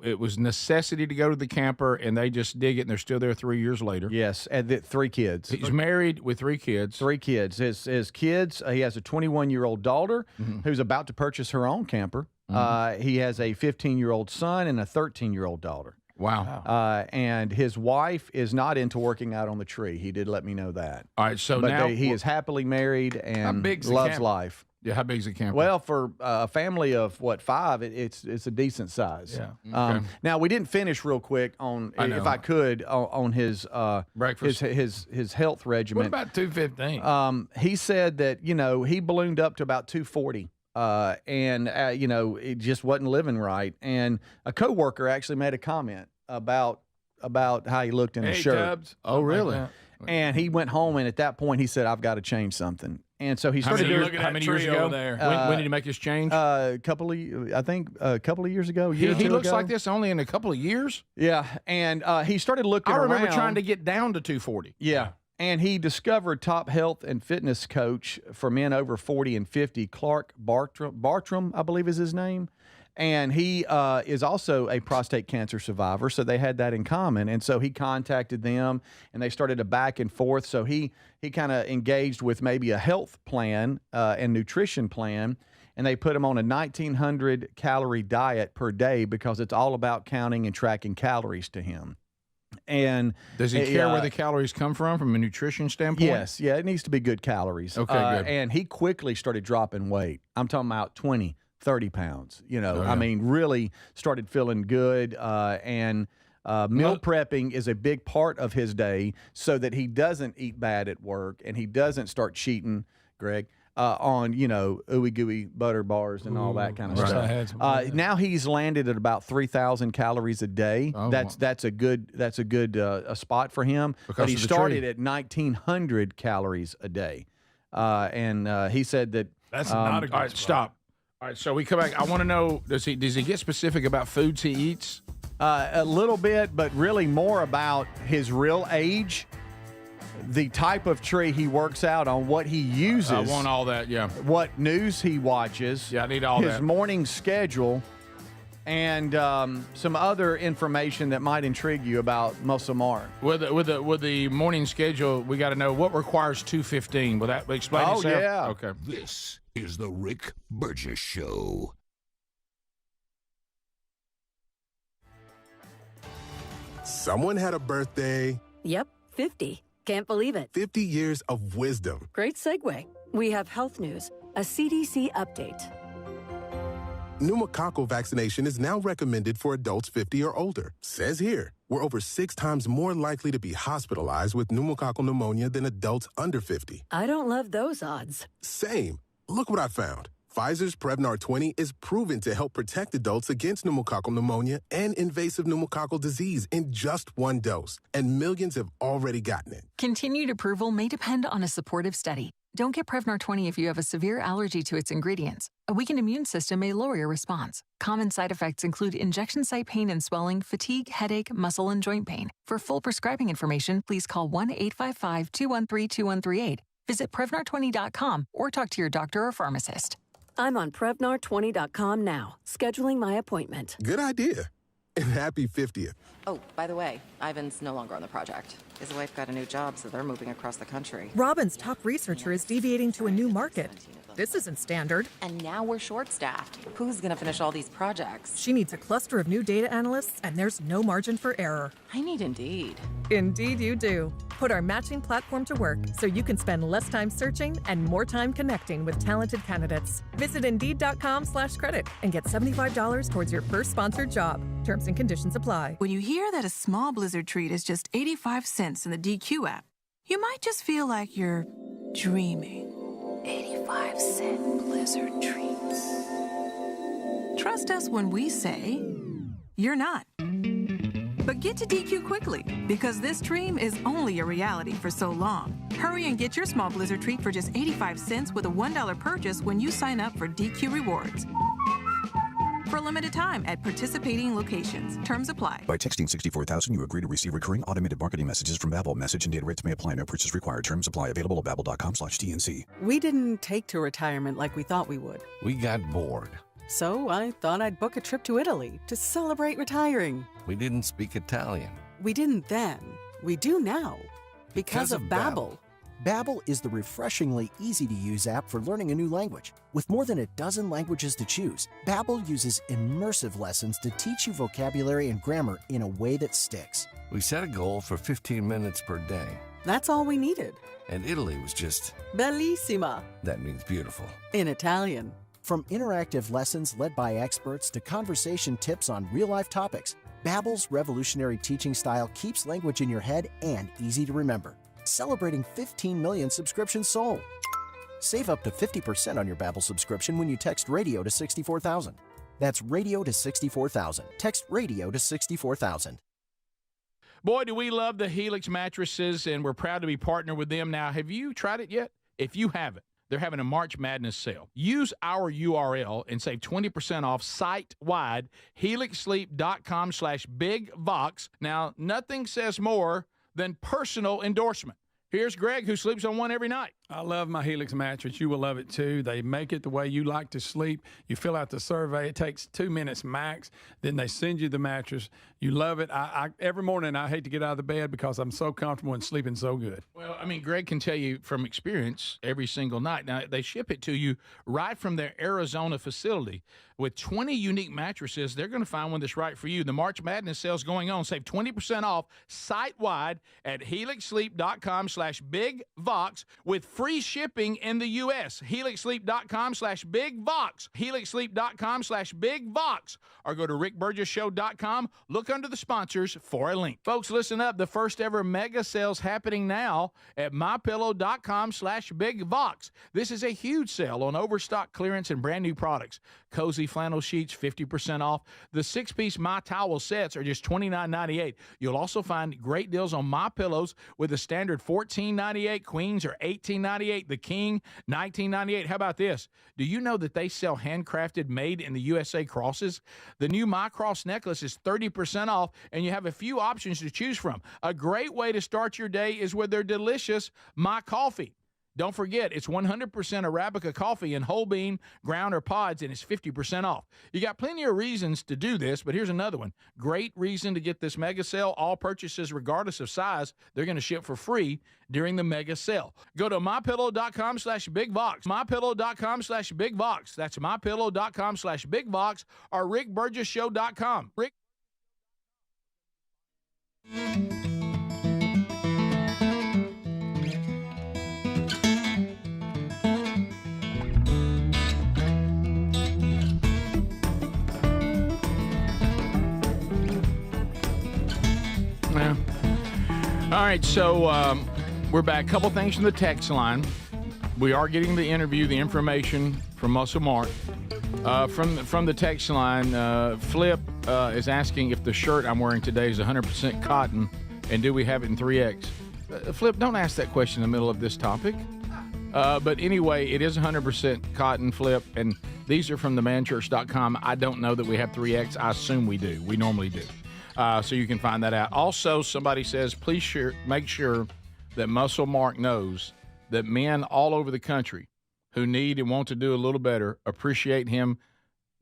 it was necessity to go to the camper, and they just dig it, and they're still there 3 years later. Yes, and 3 kids. He's married with 3 kids. 3 kids. His kids, he has a 21-year-old daughter who's about to purchase her own camper. He has a 15-year-old son and a 13-year-old daughter. Wow. And his wife is not into working out on the tree. He did let me know that. All right, so but now he is happily married and loves life. Yeah, how big is the camper? Well, for a family of 5, it's a decent size. Yeah. Okay. Now we didn't finish real quick on, if I could, on his breakfast, his health regimen. What about 215? He said that he ballooned up to about 240. And it just wasn't living right. And a coworker actually made a comment about how he looked in his shirt. Tubbs. Oh, really? And he went home, and at that point, he said, "I've got to change something." And so he started doing how many years ago? There. When did he make this change? I think a couple of years ago. He looks like this only in a couple of years. Yeah, and he started looking around. I remember trying to get down to 240. Yeah. And he discovered top health and fitness coach for men over 40 and 50, Clark Bartram, I believe is his name. And he is also a prostate cancer survivor, so they had that in common. And so he contacted them, and they started a back and forth. So he kind of engaged with maybe a health plan and nutrition plan, and they put him on a 1,900 calorie diet per day because it's all about counting and tracking calories to him. And does he care where the calories come from a nutrition standpoint? Yes, yeah, it needs to be good calories. Okay, good. And he quickly started dropping weight. I'm talking about 20, 30 pounds. I mean, really started feeling good. And meal prepping is a big part of his day so that he doesn't eat bad at work and he doesn't start cheating, Greg, on, ooey gooey butter bars and all that kind of stuff. Now he's landed at about 3,000 calories a day. That's a good spot for him. But he started at 1,900 calories a day. And he said that that's not a good all right, spot. Stop. All right, so we come back. I want to know, does he get specific about foods he eats? A little bit, but really more about his real age, the type of tree he works out on, what he uses. I want all that, yeah. What news he watches. Yeah, I need all his that. morning schedule, and some other information that might intrigue you about Muscle Mark. With the morning schedule, we got to know what requires 215. Will that explain itself? Oh, yeah. Okay. This is the Rick Burgess Show. Someone had a birthday. Yep, 50. Can't believe it. 50 years of wisdom. Great segue. We have health news, a CDC update. Pneumococcal vaccination is now recommended for adults 50 or older. Says here, we're over 6 times more likely to be hospitalized with pneumococcal pneumonia than adults under 50. I don't love those odds. Same. Look what I found. Pfizer's Prevnar 20 is proven to help protect adults against pneumococcal pneumonia and invasive pneumococcal disease in just 1 dose. And millions have already gotten it. Continued approval may depend on a supportive study. Don't get Prevnar 20 if you have a severe allergy to its ingredients. A weakened immune system may lower your response. Common side effects include injection site pain and swelling, fatigue, headache, muscle, and joint pain. For full prescribing information, please call 1-855-213-2138. Visit Prevnar20.com or talk to your doctor or pharmacist. I'm on Prevnar20.com now, scheduling my appointment. Good idea. And happy 50th. Oh, by the way, Ivan's no longer on the project. His wife got a new job, so they're moving across the country. Robin's top researcher is deviating to a new market. This isn't standard. And now we're short-staffed. Who's going to finish all these projects? She needs a cluster of new data analysts, and there's no margin for error. I need Indeed. Indeed you do. Put our matching platform to work so you can spend less time searching and more time connecting with talented candidates. Visit Indeed.com/credit and get $75 towards your first sponsored job. Terms and conditions apply. When you hear that a small Blizzard treat is just 85 cents in the DQ app, you might just feel like you're dreaming. 85-cent Blizzard treats. Trust us when we say you're not. But get to DQ quickly, because this dream is only a reality for so long. Hurry and get your small Blizzard treat for just 85 cents with a $1 purchase when you sign up for DQ Rewards. For a limited time at participating locations. Terms apply. By texting 64,000, you agree to receive recurring automated marketing messages from Babbel. Message and data rates may apply. No purchase required. Terms apply. Available at babbel.com/TNC. We didn't take to retirement like we thought we would. We got bored. So I thought I'd book a trip to Italy to celebrate retiring. We didn't speak Italian. We didn't then. We do now. Because of Babbel. Babbel is the refreshingly easy-to-use app for learning a new language. With more than a dozen languages to choose, Babbel uses immersive lessons to teach you vocabulary and grammar in a way that sticks. We set a goal for 15 minutes per day. That's all we needed. And Italy was just... bellissima. That means beautiful. In Italian. From interactive lessons led by experts to conversation tips on real-life topics, Babbel's revolutionary teaching style keeps language in your head and easy to remember. Celebrating 15 million subscriptions sold. Save up to 50% on your Babbel subscription when you text radio to 64,000. That's radio to 64,000. Text radio to 64,000. Boy, do we love the Helix mattresses, and we're proud to be partnered with them now. Have you tried it yet? If you haven't, they're having a March Madness sale. Use our URL and save 20% off site-wide, helixsleep.com/bigvox. Now, nothing says more than personal endorsement. Here's Greg, who sleeps on one every night. I love my Helix mattress. You will love it too. They make it the way you like to sleep. You fill out the survey. It takes 2 minutes max. Then they send you the mattress. You love it. I every morning I hate to get out of the bed because I'm so comfortable and sleeping so good. Well, I mean, Greg can tell you from experience every single night. Now, they ship it to you right from their Arizona facility. With 20 unique mattresses, they're going to find one that's right for you. The March Madness sale's going on. Save 20% off site-wide at helixsleep.com/bigvox with free shipping in the U.S. helixsleep.com/bigvox. helixsleep.com/bigvox. Or go to rickburgessshow.com. Look under the sponsors for a link. Folks, listen up. The first ever mega sale's happening now at mypillow.com/bigvox. This is a huge sale on overstock clearance and brand new products. Cozy flannel sheets, 50% off. The 6-piece My Towel sets are just $29.98. You'll also find great deals on My Pillows with the standard $14.98, queens are $18.98, the king $19.98. How about this? Do you know that they sell handcrafted, made in the USA crosses? The new My Cross necklace is 30% off, and you have a few options to choose from. A great way to start your day is with their delicious My Coffee. Don't forget, it's 100% Arabica coffee in whole bean, ground, or pods, and it's 50% off. You got plenty of reasons to do this, but here's another one. Great reason to get this mega sale. All purchases, regardless of size, they're going to ship for free during the mega sale. Go to mypillow.com/bigvox. mypillow.com/bigvox. That's mypillow.com/bigvox or rickburgessshow.com. Rick. Yeah. All right, so we're back. Couple things from the text line. We are getting the interview, the information from Muscle Mark. From the text line, Flip is asking if the shirt I'm wearing today is 100% cotton, and do we have it in 3X? Flip, don't ask that question in the middle of this topic. But anyway, it is 100% cotton, Flip, and these are from themanchurch.com. I don't know that we have 3X. I assume we do. We normally do. So you can find that out. Also, somebody says, please make sure that Muscle Mark knows that men all over the country who need and want to do a little better appreciate him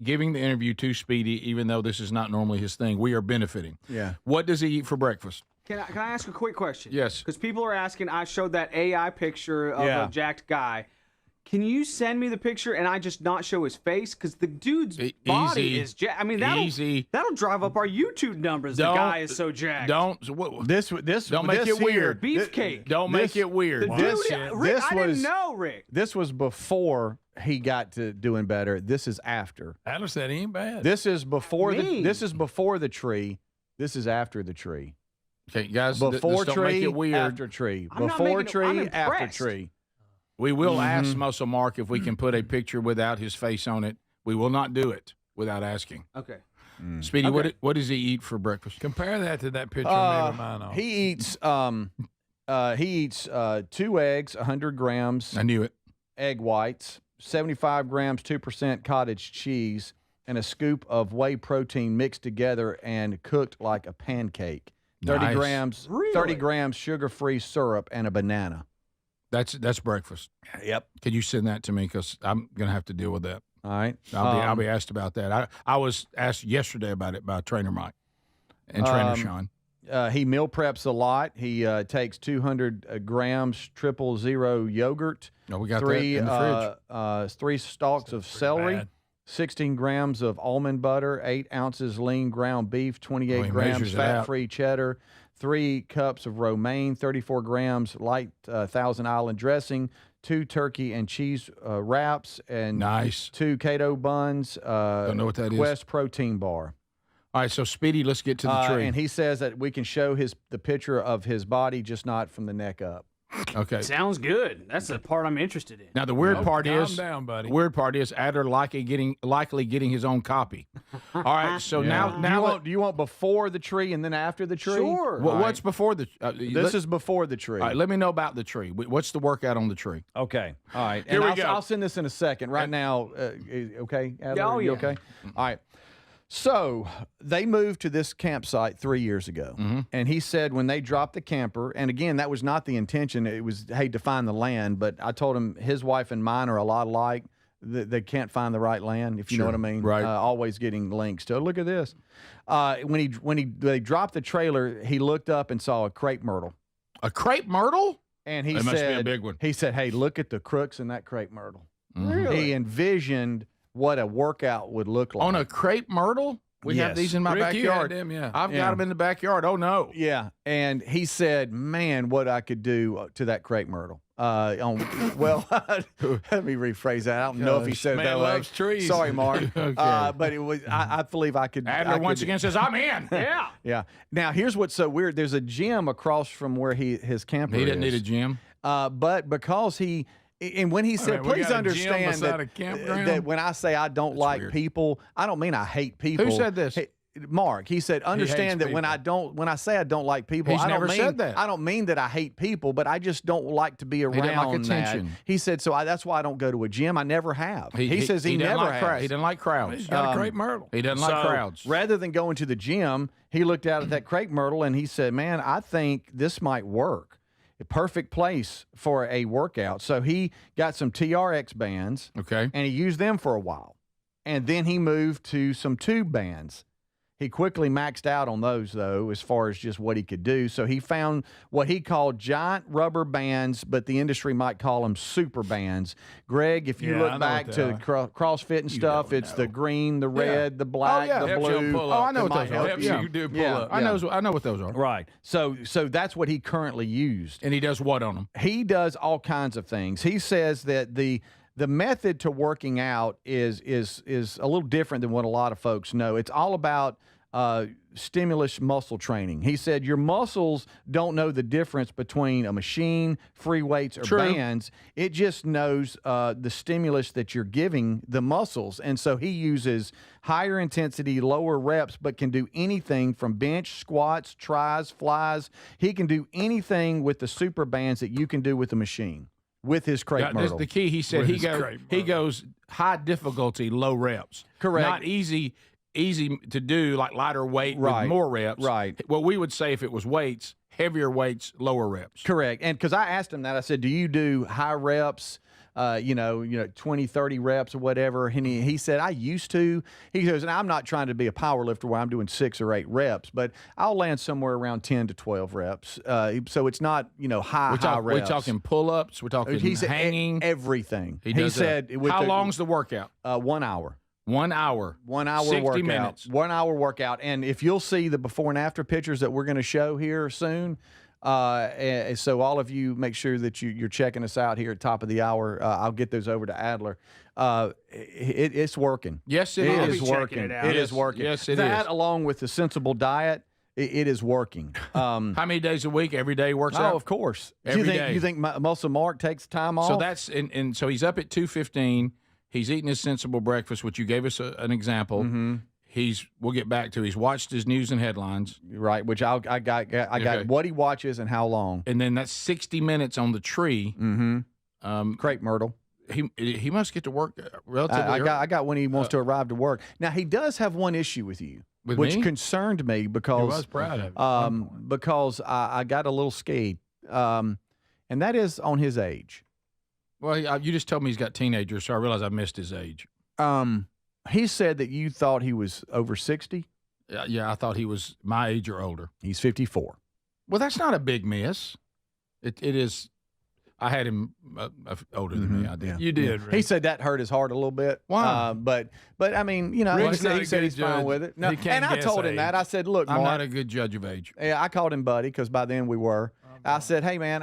giving the interview to Speedy, even though this is not normally his thing. We are benefiting. Yeah. What does he eat for breakfast? Can I ask a quick question? Yes. Because people are asking, I showed that AI picture of a jacked guy. Can you send me the picture and I just not show his face? Because the dude's body is jacked. I mean, that'll drive up our YouTube numbers. The guy is so jacked. Don't make it weird. Beefcake. Don't make it weird. Rick, I didn't know, Rick. This was before he got to doing better. This is after. Adler said he ain't bad. This is before the tree. This is after the tree. Okay, guys. Before don't tree, make it weird. after tree. Before tree, after tree. We will ask Muscle Mark if we can put a picture without his face on it. We will not do it without asking. Okay. Speedy, what does he eat for breakfast? Compare that to that picture of mine on. He eats 2 eggs, 100 grams. I knew it. Egg whites, 75 grams, 2% cottage cheese, and a scoop of whey protein mixed together and cooked like a pancake. 30 grams, 30 grams sugar-free syrup, and a banana. That's breakfast. Yep. Can you send that to me? Because I'm going to have to deal with that. All right. I'll be asked about that. I was asked yesterday about it by Trainer Mike and Trainer Sean. He meal preps a lot. He takes 200 grams 000 yogurt. Oh, we got that in the fridge. 3 stalks of celery. 16 grams of almond butter, 8 ounces lean ground beef, 28 grams fat-free cheddar, 3 cups of romaine, 34 grams light Thousand Island dressing, 2 turkey and cheese wraps, and 2 keto buns. Don't know what that is. Quest protein bar. All right, so Speedy, let's get to the tree. And he says that we can show the picture of his body, just not from the neck up. Okay. Sounds good. That's the part I'm interested in. Now the weird part calm is, down, buddy. Weird part is Adler likely getting his own copy. All right, so now do you want before the tree and then after the tree? Sure. what's before the? This is before the tree. All right, let me know about the tree. What's the workout on the tree? Okay. All right. Here we go. I'll send this in a second. Right now, okay, Adler, Oh, you yeah. okay? All right. So they moved to this campsite 3 years ago, and he said when they dropped the camper, and again, that was not the intention. It was, hey, to find the land. But I told him his wife and mine are a lot alike. They can't find the right land, if you know what I mean. Right. Always getting links to. Look at this. When they dropped the trailer, he looked up and saw a crepe myrtle. A crepe myrtle? And he It said, must be a big one. He said, hey, look at the crooks in that crepe myrtle. Really? He envisioned what a workout would look like. On a crepe myrtle? We have Yes. these in my Rick, you backyard. had them, yeah. I've Yeah. got them in the backyard. Oh, no. Yeah, and he said, "Man, what I could do to that crepe myrtle." Let me rephrase that. I don't know if he said it Man that loves way. trees. Sorry, Mark. Okay. But it was. I believe I could. Adler once again says, I'm in. Yeah. Yeah. Now here's what's so weird. There's a gym across from where his camper He is. didn't need a gym. But because he. And when he said, minute, we please got a gym understand beside a campground? that when I say I don't like weird. people, I don't mean I hate people. Who said this? Mark. He said, understand that when I say I don't like people, He's I don't never mean said that. I don't mean that I hate people, but I just don't like to be around doesn't like that. attention. He said, so that's why I don't go to a gym. I never have. He says he doesn't never like has. He doesn't like crowds. He's got a crepe myrtle. He doesn't like crowds. Rather than going to the gym, he looked out at that crepe myrtle and he said, man, I think this might work. A perfect place for a workout. So he got some TRX bands. Okay. And he used them for a while. And then he moved to some tube bands. He quickly maxed out on those, though, as far as just what he could do. So he found what he called giant rubber bands, but the industry might call them super bands. Greg, if you Yeah, I look know back what they to CrossFit and stuff, it's the green, the red, the black, yeah. the Helps you blue. pull up. Oh, I know It what might those are. help Helps you do pull up. I know what those are. Right. So that's what he currently used. And he does what on them? He does all kinds of things. He says that the method to working out is a little different than what a lot of folks know. It's all about stimulus muscle training. He said your muscles don't know the difference between a machine, free weights, or bands. It just knows the stimulus that you're giving the muscles. And so he uses higher intensity, lower reps, but can do anything from bench, squats, tries, flies. He can do anything with the super bands that you can do with the machine. With his crepe myrtle. The key, he said, he goes high difficulty, low reps. Correct. Not easy to do, like lighter weight Right. with more reps. Right. What we would say if it was weights, heavier weights, lower reps. Correct. And because I asked him that, I said, do you do high reps, 20, 30 reps or whatever? And he said, I used to. He goes, and I'm not trying to be a power lifter where I'm doing 6 or 8 reps, but I'll land somewhere around 10 to 12 reps. So it's not, high reps. We're talking pull-ups. We're talking He said hanging. everything. He said, how long's the workout? 1 hour. 1 hour. 1 hour 60 workout. minutes. 1 hour workout. And if you'll see the before and after pictures that we're going to show here soon, so all of you make sure that you're checking us out here at top of the hour. I'll get those over to Adler. It's working. Yes, it is. is working. It is working. Yes, it that is. along with the sensible diet, it is working. How many days a week? Every day works out? Oh, of course. Every day. You think Muscle Mark takes time off? So that's and so he's up at 2:15. He's eating his sensible breakfast, which you gave us an example. Mm-hmm. We'll get back to. He's watched his news and headlines, right? Which I got what he watches and how long, and then that's 60 minutes on the tree. Mm-hmm. Crepe myrtle. He must get to work relatively. I got when he wants to arrive to work. Now he does have one issue with you, which concerned me because he was proud of it. Because I got a little scared, and that is on his age. Well, you just told me he's got teenagers, so I realized I missed his age. He said that you thought he was over 60. Yeah, I thought he was my age or older. He's 54. Well, that's not a big miss. It is. I had him older than me. I did. Yeah. You did. He said that hurt his heart a little bit. Why? But I mean, he said he's fine with it. No, and I told him that. I said, look, Mark, I'm not a good judge of age. Yeah, I called him buddy because by then we were. I said, hey man,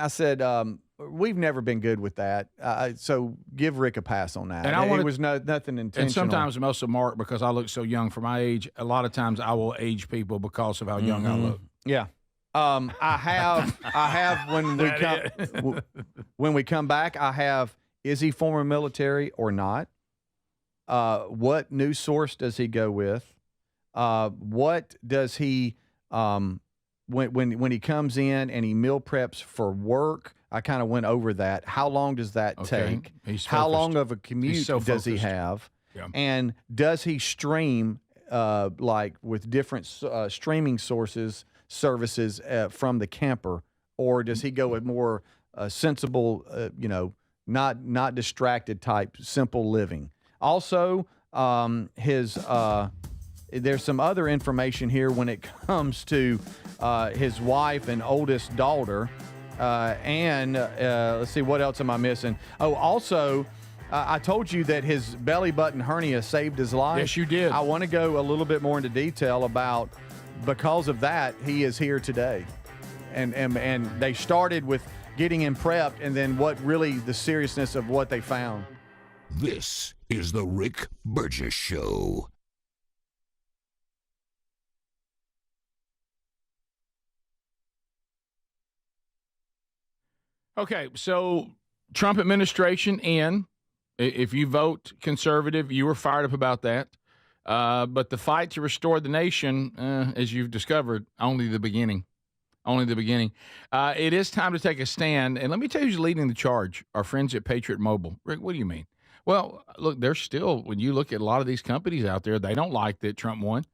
we've never been good with that. So give Rick a pass on that. And it was nothing intentional. And sometimes also, Mark, because I look so young for my age, a lot of times I will age people because of how young I look. Yeah. I have when we come back, I have, is he former military or not? What news source does he go with? What does he, when he comes in and he meal preps for work? I kind of went over that. How long does that take? How long of a commute does he have? Yeah. And does he stream like with different streaming services from the camper, or does he go with more sensible, not distracted type, simple living? Also, there's some other information here when it comes to his wife and oldest daughter. And let's see, what else am I missing? Oh, also, I told you that his belly button hernia saved his life. Yes, you did. I want to go a little bit more into detail about, because of that, he is here today. And they started with getting him prepped, and then what really the seriousness of what they found. This is the Rick Burgess Show. Okay, so Trump administration in. If you vote conservative, you were fired up about that. But the fight to restore the nation, as you've discovered, only the beginning. Only the beginning. It is time to take a stand. And let me tell you who's leading the charge, our friends at Patriot Mobile. Rick, what do you mean? Well, look, they're still, when you look at a lot of these companies out there, they don't like that Trump won.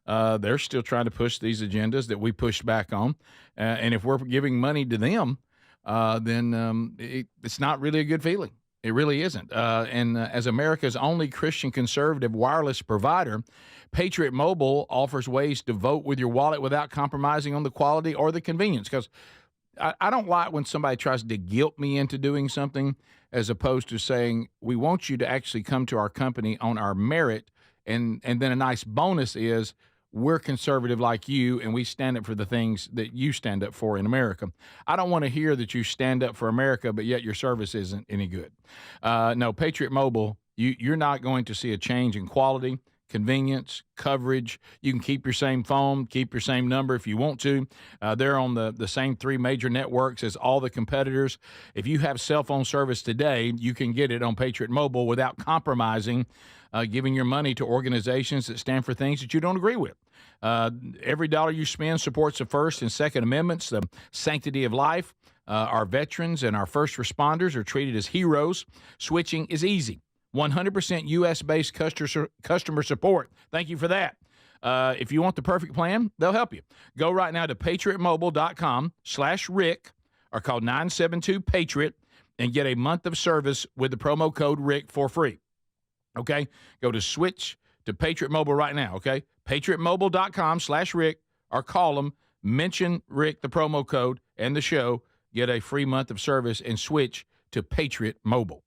They're still trying to push these agendas that we pushed back on. And if we're giving money to them, then it's not really a good feeling. It really isn't. And as America's only Christian conservative wireless provider, Patriot Mobile offers ways to vote with your wallet without compromising on the quality or the convenience. Because I don't like when somebody tries to guilt me into doing something, as opposed to saying, we want you to actually come to our company on our merit. And then a nice bonus is, we're conservative like you, and we stand up for the things that you stand up for in America. I don't want to hear that you stand up for America, but yet your service isn't any good. No, Patriot Mobile, you're not going to see a change in quality, convenience, coverage. You can keep your same phone, keep your same number if you want to. They're on the same 3 major networks as all the competitors. If you have cell phone service today, you can get it on Patriot Mobile without compromising, giving your money to organizations that stand for things that you don't agree with. Every dollar you spend supports the First and Second Amendments, the sanctity of life. Our veterans and our first responders are treated as heroes. Switching is easy. 100% U.S.-based customer support. Thank you for that. If you want the perfect plan, they'll help you. Go right now to patriotmobile.com/Rick or call 972-PATRIOT and get a month of service with the promo code Rick for free. Okay? Go to switch to Patriot Mobile right now, okay? patriotmobile.com/Rick or call them, mention Rick, the promo code, and the show. Get a free month of service and switch to Patriot Mobile.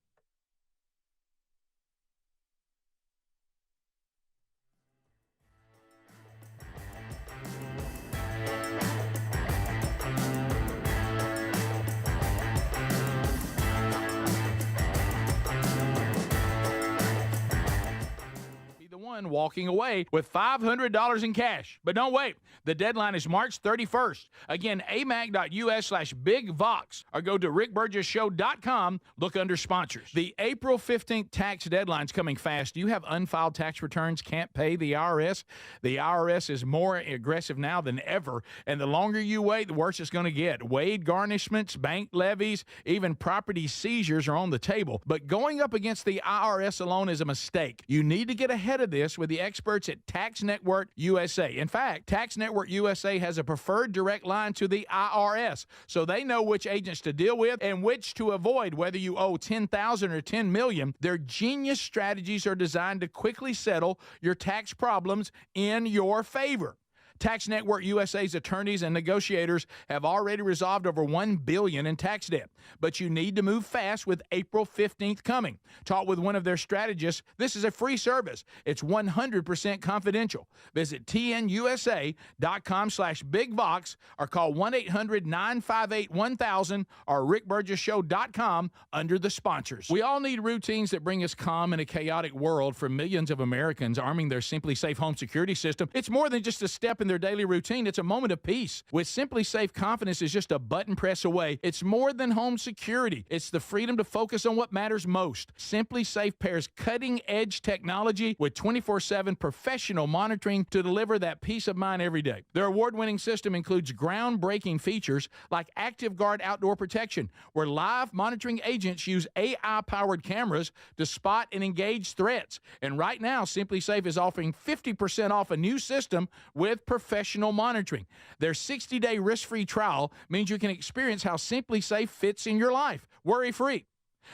Walking away with $500 in cash. But don't wait. The deadline is March 31st. Again, amac.us/BigVox or go to rickburgessshow.com. Look under sponsors. The April 15th tax deadline's coming fast. Do you have unfiled tax returns, can't pay the IRS? The IRS is more aggressive now than ever, and the longer you wait, the worse it's going to get. Wage garnishments, bank levies, even property seizures are on the table. But going up against the IRS alone is a mistake. You need to get ahead of this with the experts at Tax Network USA. In fact, Tax Network USA has a preferred direct line to the IRS, so they know which agents to deal with and which to avoid, whether you owe $10,000 or $10 million. Their genius strategies are designed to quickly settle your tax problems in your favor. Tax Network USA's attorneys and negotiators have already resolved over $1 billion in tax debt. But you need to move fast with April 15th coming. Talk with one of their strategists. This is a free service. It's 100% confidential. Visit tnusa.com/BigVox or call 1-800-958-1000 or rickburgessshow.com under the sponsors. We all need routines that bring us calm in a chaotic world. For millions of Americans, arming their Simply Safe home security system, it's more than just a step in in their daily routine, it's a moment of peace. With Simply Safe, confidence is just a button press away. It's more than home security. It's the freedom to focus on what matters most. Simply Safe pairs cutting-edge technology with 24/7 professional monitoring to deliver that peace of mind every day. Their award-winning system includes groundbreaking features like Active Guard outdoor protection, where live monitoring agents use AI-powered cameras to spot and engage threats. And right now, Simply Safe is offering 50% off a new system with professional monitoring. Their 60-day risk-free trial means you can experience how Simply Safe fits in your life, worry-free.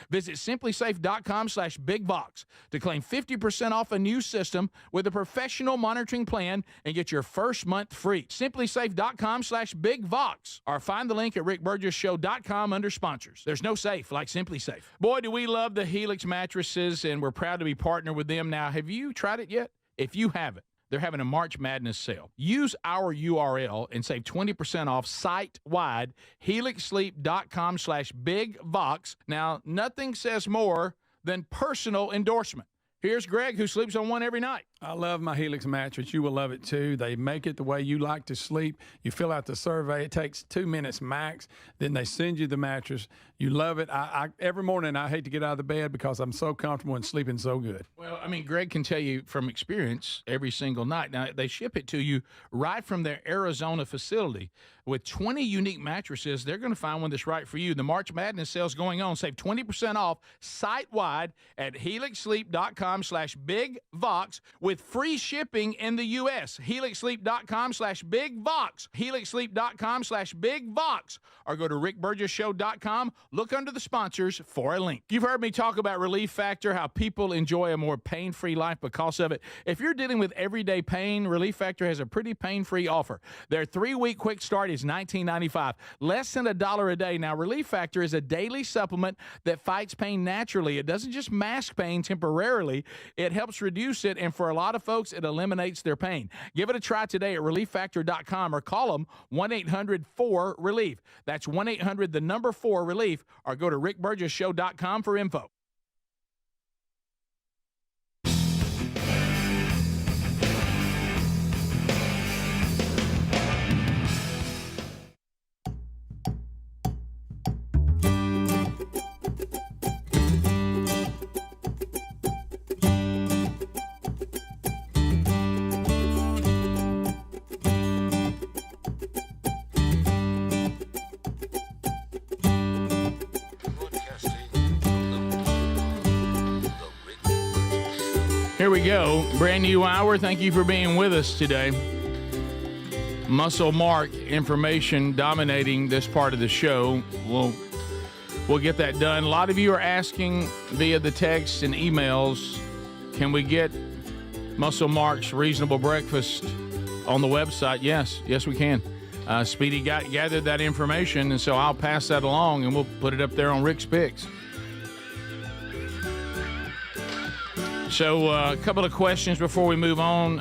Visit simplysafe.com/bigbox to claim 50% off a new system with a professional monitoring plan and get your first month free. simplysafe.com/bigbox or find the link at rickburgessshow.com under sponsors. There's no safe like Simply Safe. Boy, do we love the Helix mattresses, and we're proud to be partnered with them now. Have you tried it yet? If you haven't, they're having a March Madness sale. Use our URL and save 20% off site-wide, helixsleep.com/bigvox. Now, nothing says more than personal endorsement. Here's Greg, who sleeps on one every night. I love my Helix mattress. You will love it too. They make it the way you like to sleep. You fill out the survey. It takes 2 minutes max. Then they send you the mattress. You love it. Every morning I hate to get out of the bed because I'm so comfortable and sleeping so good. Well, I mean, Greg can tell you from experience every single night. Now, they ship it to you right from their Arizona facility. With 20 unique mattresses, they're going to find one that's right for you. The March Madness sale's going on. Save 20% off site-wide at helixsleep.com/bigvox with free shipping in the U.S. helixsleep.com/bigvox. helixsleep.com/bigvox. Or go to rickburgessshow.com. Look under the sponsors for a link. You've heard me talk about Relief Factor, how people enjoy a more pain-free life because of it. If you're dealing with everyday pain, Relief Factor has a pretty pain-free offer. Their 3-week quick start is $19.95, less than $1 a day. Now, Relief Factor is a daily supplement that fights pain naturally. It doesn't just mask pain temporarily. It helps reduce it, and for a lot of folks, it eliminates their pain. Give it a try today at relieffactor.com or call them 1-800-4-RELIEF. That's 1-800-4-RELIEF, or go to rickburgessshow.com for info. Here we go. Brand new hour. Thank you for being with us today. Muscle Mark information dominating this part of the show. We'll get that done. A lot of you are asking via the texts and emails, can we get Muscle Mark's Reasonable Breakfast on the website? Yes, we can. Speedy gathered that information, and so I'll pass that along, and we'll put it up there on Rick's Picks. So a couple of questions before we move on.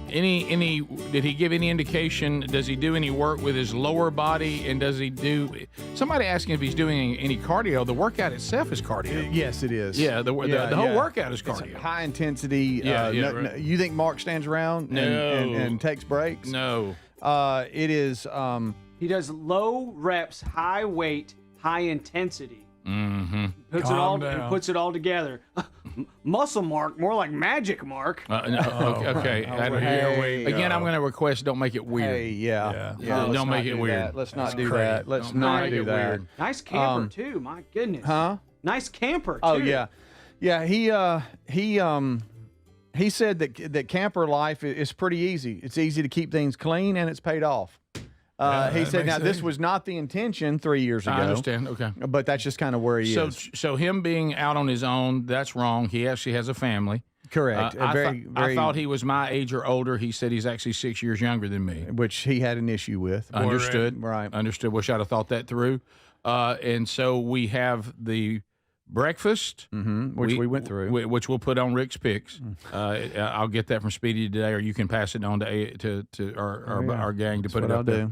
Did he give any indication? Does he do any work with his lower body? And does he do? Somebody asking if he's doing any cardio. The workout itself is cardio. Yes, it is. Yeah, the whole workout is cardio. It's high intensity. No, you think Mark stands around and takes breaks? No. It is. He does low reps, high weight, high intensity. Mm-hmm. Puts it all together. Muscle Mark, more like Magic Mark. Okay. Again, I'm going to request don't make it weird. Hey, Don't make it weird. Let's not do that. Let's not do that. Weird. Nice camper too. My goodness. Huh? Nice camper too. Oh yeah. He said that camper life is pretty easy. It's easy to keep things clean, and it's paid off. He said, now, this was not the intention 3 years ago. I understand, okay. But that's just kind of where he is. So him being out on his own, that's wrong. He actually has a family. Correct. I thought he was my age or older. He said he's actually 6 years younger than me. Which he had an issue with. Understood. Right. Understood. Wish I'd have thought that through. And so we have the breakfast, which we went through, which we'll put on Rick's Picks. I'll get that from Speedy today, or you can pass it on to our gang to put it up there.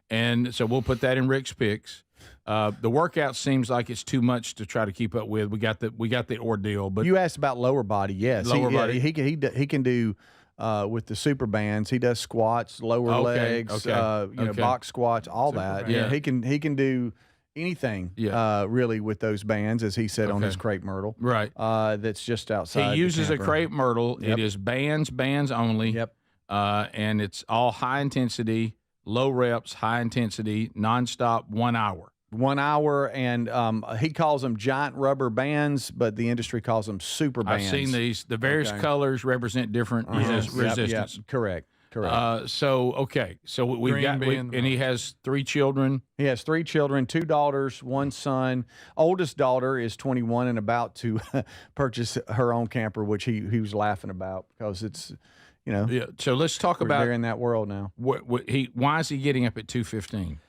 And so we'll put that in Rick's Picks. The workout seems like it's too much to try to keep up with. We got the ordeal. But you asked about lower body. Yes, lower body. He can do with the super bands. He does squats, lower legs, box squats, all that. Yeah, he can do anything really with those bands, as he said on his crepe myrtle. Right. That's just outside. He uses the a crepe myrtle. Yep. It is bands only. Yep. And it's all high intensity, low reps, high intensity, nonstop, 1 hour. 1 hour, and he calls them giant rubber bands, but the industry calls them super bands. I've seen these. The various colors represent different resistance. Yep. Correct. So we've got, and he has 3 children. He has 3 children, 2 daughters, 1 son. Oldest daughter is 21 and about to purchase her own camper, which he was laughing about because it's, Yeah. So let's talk about. They're in that world now. Why is he getting up at 2:15?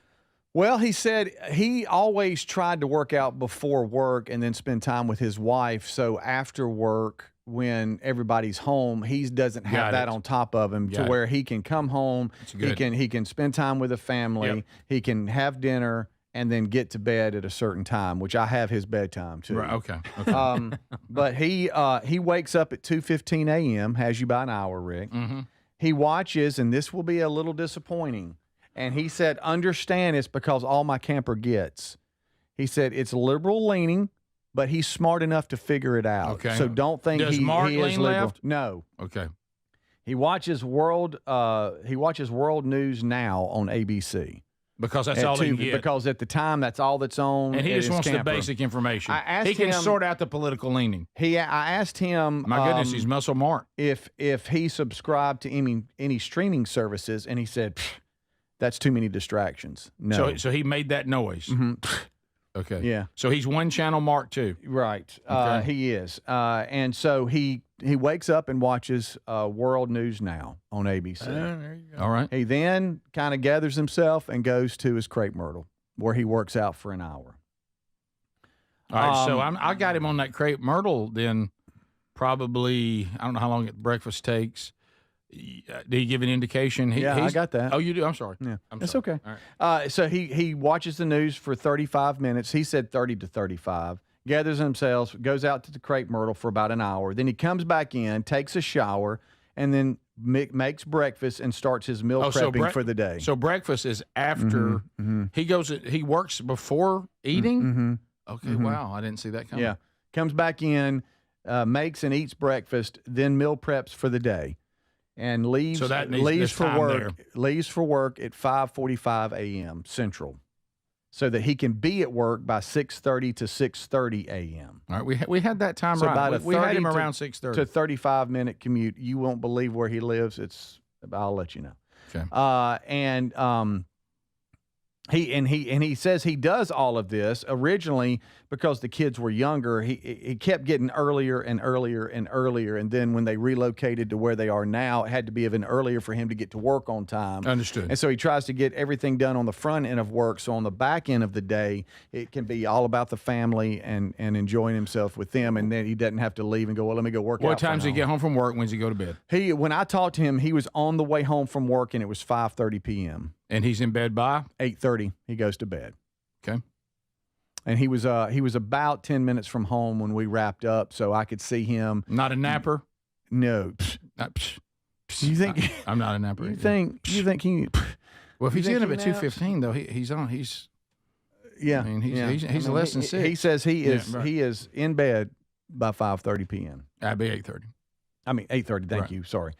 Well, he said he always tried to work out before work and then spend time with his wife. So after work, when everybody's home, he doesn't have that on top of him where he can come home, he can spend time with the family, he can have dinner, and then get to bed at a certain time, which I have his bedtime too. Right. Okay. But he wakes up at 2:15 a.m. Has you by an hour, Rick. Mm-hmm. He watches, and this will be a little disappointing. And he said, understand it's because all my camper gets. He said it's liberal leaning, but he's smart enough to figure it out. Okay. So don't think Does he Mark is lean liberal. left? No. Okay. He watches World News Now on ABC. Because that's all he can get. Because at the time, that's all that's on. And he just wants camper. the basic information. I asked he can him, sort out the political leaning. I asked him. My goodness, he's muscle Mark. If he subscribed to any streaming services, and he said, that's too many distractions. No. So he made that noise. Mm-hmm. Okay. Yeah. So he's one channel Mark too. Right. Okay. He is. And so he wakes up and watches World News Now on ABC. There you go. All right. He then kind of gathers himself and goes to his crepe myrtle, where he works out for an hour. All right. So I got him on that crepe myrtle. Then probably I don't know how long breakfast takes. Did he give an indication? I got that. Oh, you do? I'm sorry. Yeah, it's okay. All right. So he watches the news for 35 minutes. He said 30 to 35. Gathers himself, goes out to the crepe myrtle for about an hour. Then he comes back in, takes a shower, and then makes breakfast and starts his meal prepping for the day. So breakfast is after he goes. He works before eating. Mm-hmm. Okay. Wow, I didn't see that coming. Yeah, comes back in, makes and eats breakfast, then meal preps for the day. And leaves for work at 5:45 a.m. Central, so that he can be at work by 6:30 to 6:30 a.m. All right, we had that time so right. About we had him around 6:30 to 35-minute commute. You won't believe where he lives. I'll let you know. Okay. He says he does all of this originally because the kids were younger. He kept getting earlier and earlier and earlier, and then when they relocated to where they are now, it had to be even earlier for him to get to work on time. Understood. And so he tries to get everything done on the front end of work, so on the back end of the day, it can be all about the family and enjoying himself with them, and then he doesn't have to leave and go, well, let me go work out. What time does he get home from work? When does he go to bed? When I talked to him, he was on the way home from work, and it was 5:30 p.m. And he's in bed by 8:30. He goes to bed. Okay. And he was about 10 minutes from home when we wrapped up, so I could see him. Not a napper? No. You think I'm not a napper? You think he? Well, if he's in at 2:15 though, he's on. He's yeah. I mean, he's less than 6. He says he is in bed by 5:30 p.m. I'd be 8:30. I mean 8:30. Thank you. Sorry.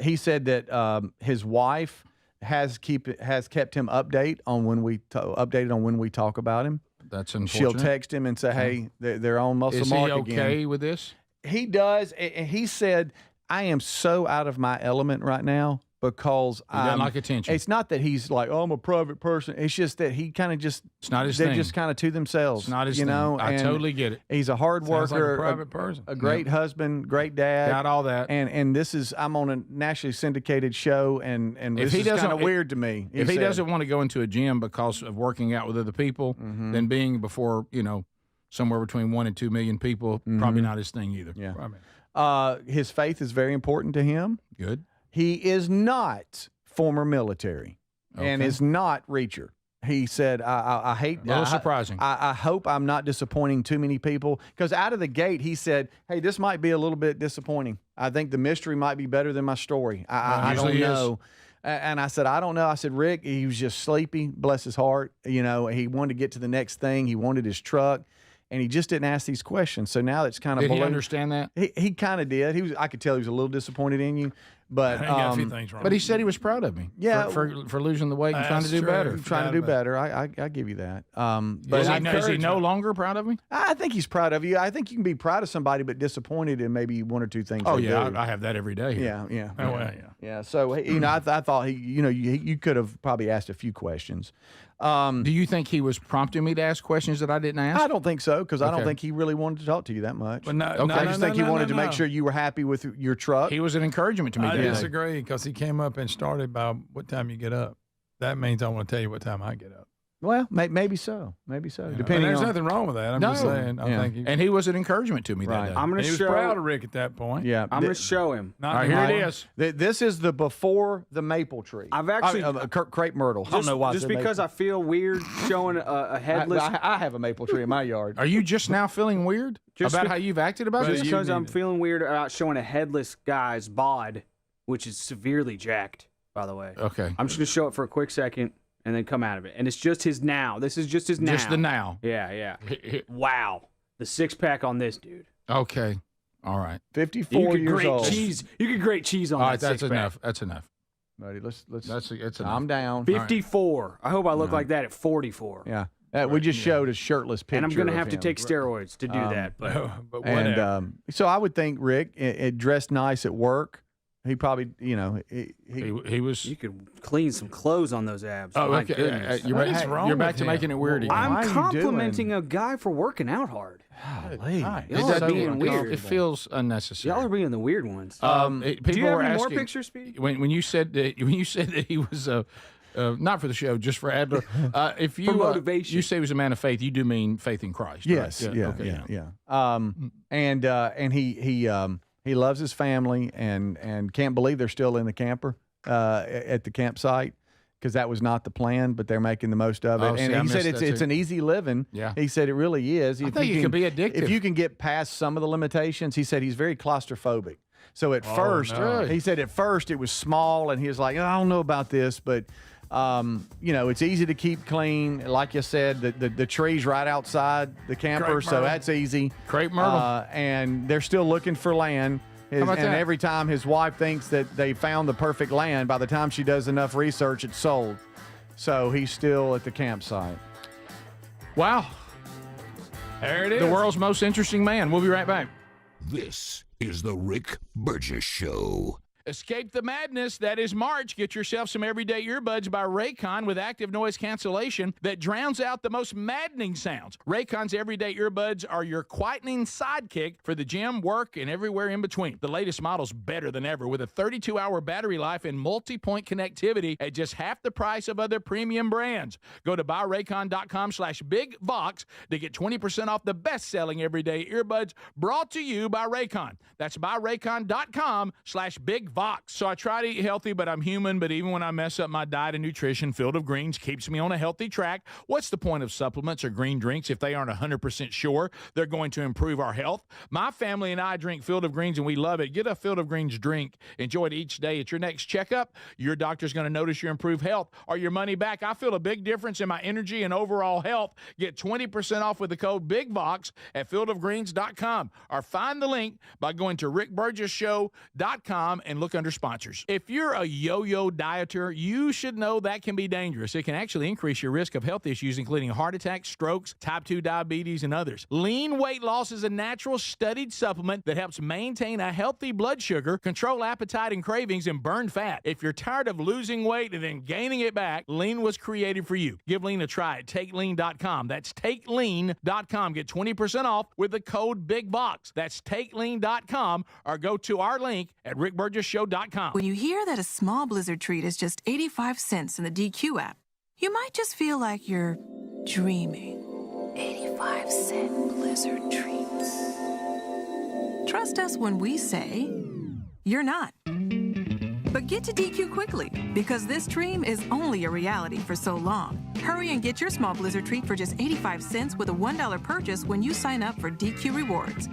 He said that his wife has kept him updated on when we talk about him. That's unfortunate. She'll text him and say, "Hey, they're on muscle mark again." Is he okay with this? He does, and he said, "I am so out of my element right now because he doesn't like attention." It's not that he's like, "Oh, I'm a private person." It's just that he kind of just it's not his they're thing. just kind of to themselves. It's not his thing. I totally get it. He's a hard Sounds worker, like a private person, a great husband, great dad, got all that. And this is I'm on a nationally syndicated show, and this is kind of weird to me. If he doesn't want to go into a gym because of working out with other people, then being before somewhere between 1 and 2 million people, probably not his thing either. Yeah. His faith is very important to him. Good. He is not former military and is not Reacher. He said, I hate... A little surprising. I hope I'm not disappointing too many people. Because out of the gate, he said, hey, this might be a little bit disappointing. I think the mystery might be better than my story. I don't know. And I said, I don't know. I said, Rick, he was just sleepy, bless his heart. You know, he wanted to get to the next thing. He wanted his truck. And he just didn't ask these questions. So now it's kind of... Did he understand that? He kind of did. I could tell he was a little disappointed in you. But he got a few things wrong. But he said he was proud of me. Yeah, for losing the weight and trying to do better. Trying to do better. I give you that. But is he no longer proud of me? I think he's proud of you. I think you can be proud of somebody, but disappointed in maybe one or two things. Oh yeah, I have that every day. Yeah. So you know, I thought you could have probably asked a few questions. Do you think he was prompting me to ask questions that I didn't ask? I don't think so, because I don't think he really wanted to talk to you that much. But I just think he wanted to make sure you were happy with your truck. He was an encouragement to me. I disagree, because he came up and started by what time you get up. That means I want to tell you what time I get up. Well, maybe so. Depending there's on... nothing wrong with that. I'm just saying. I think and he was an encouragement to me that day. I'm going to show. He was proud of Rick at that point. Yeah, I'm going to show him. All right, here it is. This is the before the maple tree. I've actually crepe myrtle. I don't know why. Just because I feel weird showing a headless. I have a maple tree in my yard. Are you just now feeling weird about how you've acted about this? Just because I'm feeling weird about showing a headless guy's bod, which is severely jacked, by the way. Okay. I'm just going to show it for a quick second and then come out of it. And it's just his now. This is just his now. Just the now. Yeah. Wow. The six-pack on this dude. Okay. All right. 54 years old. Cheese. You could grate cheese on All that right, that's six-pack. enough. That's enough. Buddy, let's That's enough. I'm down. 54. Right. I hope I look like that at 44. Yeah. We just showed a shirtless picture. And I'm going to have to him. take steroids to do that. But and whatever. So I would think Rick it dressed nice at work. He probably, he was. You could clean some clothes on those abs. Oh, my okay. goodness. You're back to making it weird again. I'm complimenting a guy for working out hard. Y'all are being weird. It feels unnecessary. Y'all are being the weird ones. Do you have any more pictures, Speedy? When you said that he was not for the show, just for Adler. If you for motivation, you say he was a man of faith. You do mean faith in Christ. Yes. Right? Yeah. And he loves his family and can't believe they're still in the camper at the campsite, because that was not the plan, but they're making the most of it. Oh, and he said it's an easy living. Yeah. He said it really is. I think it can be addictive. If you can get past some of the limitations, he said he's very claustrophobic. So at first, he said at first it was small, and he was like, I don't know about this, but it's easy to keep clean. Like you said, the tree's right outside the camper, so that's easy. Crepe myrtle. And they're still looking for land. How about that? Every time his wife thinks that they found the perfect land, by the time she does enough research, it's sold. So he's still at the campsite. Wow. There it is. The world's most interesting man. We'll be right back. This is the Rick Burgess Show. Escape the madness that is March. Get yourself some everyday earbuds by Raycon with active noise cancellation that drowns out the most maddening sounds. Raycon's everyday earbuds are your quietening sidekick for the gym, work, and everywhere in between. The latest model's better than ever with a 32-hour battery life and multi-point connectivity at just half the price of other premium brands. Go to buyraycon.com/bigvox to get 20% off the best-selling everyday earbuds brought to you by Raycon. That's buyraycon.com/bigvox. So I try to eat healthy, but I'm human. But even when I mess up my diet and nutrition, Field of Greens keeps me on a healthy track. What's the point of supplements or green drinks if they aren't 100% sure they're going to improve our health? My family and I drink Field of Greens, and we love it. Get a Field of Greens drink. Enjoy it each day at your next checkup. Your doctor's going to notice your improved health or your money back. I feel a big difference in my energy and overall health. Get 20% off with the code BIGVOX at fieldofgreens.com or find the link by going to rickburgessshow.com and look under sponsors. If you're a yo-yo dieter, you should know that can be dangerous. It can actually increase your risk of health issues, including heart attacks, strokes, type 2 diabetes, and others. Lean weight loss is a natural studied supplement that helps maintain a healthy blood sugar, control appetite and cravings, and burn fat. If you're tired of losing weight and then gaining it back, Lean was created for you. Give Lean a try at TakeLean.com. That's TakeLean.com. Get 20% off with the code BIGVOX. That's TakeLean.com, or go to our link at rickburgessshow.com. When you hear that a small Blizzard treat is just 85 cents in the DQ app, you might just feel like you're dreaming. 85-cent Blizzard treats. Trust us when we say you're not. But get to DQ quickly, because this dream is only a reality for so long. Hurry and get your small Blizzard treat for just 85 cents with a $1 purchase when you sign up for DQ Rewards.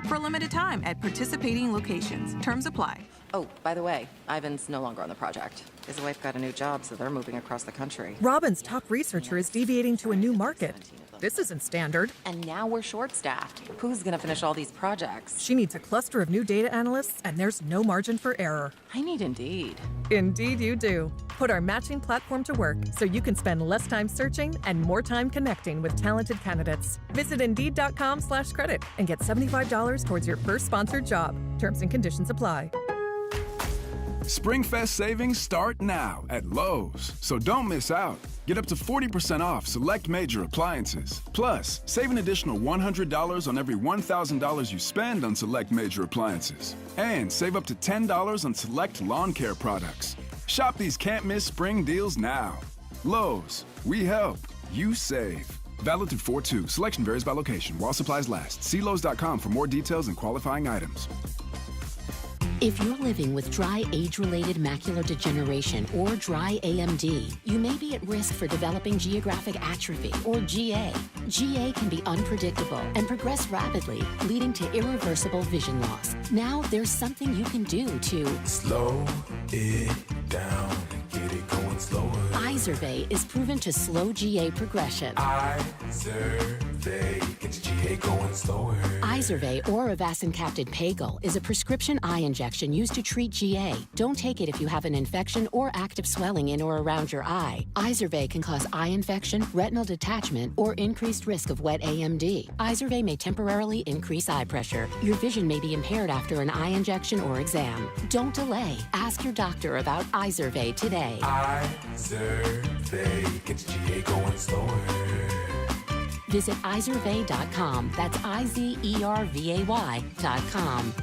For a limited time at participating locations. Terms apply. Oh, by the way, Ivan's no longer on the project. His wife got a new job, so they're moving across the country. Robin's top researcher is deviating to a new market. This isn't standard. And now we're short-staffed. Who's gonna finish all these projects? She needs a cluster of new data analysts, and there's no margin for error. I need Indeed. Indeed you do. Put our matching platform to work so you can spend less time searching and more time connecting with talented candidates. Visit Indeed.com/credit and get $75 towards your first sponsored job. Terms and conditions apply. Springfest savings start now at Lowe's, so don't miss out. Get up to 40% off select major appliances. Plus, save an additional $100 on every $1,000 you spend on select major appliances. And save up to $10 on select lawn care products. Shop these can't-miss spring deals now. Lowe's, we help, you save. Valid through 4/2. Selection varies by location while supplies last. See Lowe's.com for more details and qualifying items. If you're living with dry age-related macular degeneration or dry AMD, you may be at risk for developing geographic atrophy or GA. GA can be unpredictable and progress rapidly, leading to irreversible vision loss. Now there's something you can do to slow it down and get it going slower. Izervay is proven to slow GA progression. Izervay gets GA going slower. Izervay or avacincaptad pagel is a prescription eye injection used to treat GA. Don't take it if you have an infection or active swelling in or around your eye. Izervay can cause eye infection, retinal detachment, or increased risk of wet AMD. Izervay may temporarily increase eye pressure. Your vision may be impaired after an eye injection or exam. Don't delay. Ask your doctor about Izervay today. Izervay gets GA going slower. Visit Izervay.com. That's IZERVAY.com.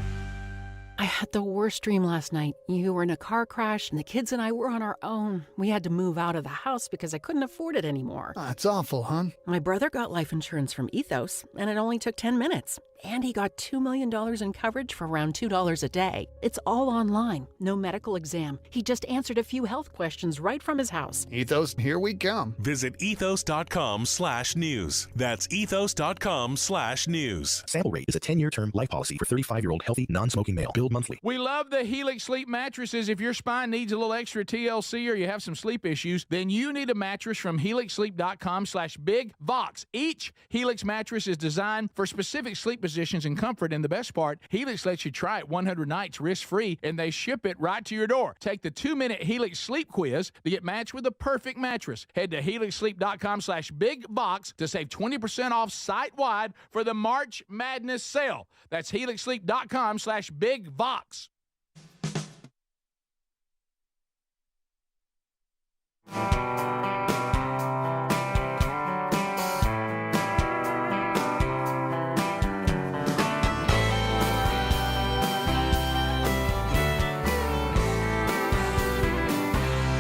I had the worst dream last night. You were in a car crash, and the kids and I were on our own. We had to move out of the house because I couldn't afford it anymore. That's awful, hon. My brother got life insurance from Ethos, and it only took 10 minutes. And he got $2 million in coverage for around $2 a day. It's all online, no medical exam. He just answered a few health questions right from his house. Ethos, here we come. Visit ethos.com/news. That's ethos.com/news. Sample rate is a 10-year term life policy for 35-year-old healthy, non-smoking male. Billed monthly. We love the Helix Sleep mattresses. If your spine needs a little extra TLC or you have some sleep issues, then you need a mattress from helixsleep.com/bigvox. Each Helix mattress is designed for specific sleep positions and comfort, and the best part, Helix lets you try it 100 nights risk-free, and they ship it right to your door. Take the 2-minute Helix sleep quiz to get matched with the perfect mattress. Head to helixsleep.com/bigvox to save 20% off site-wide for the March Madness sale. That's helixsleep.com/bigvox.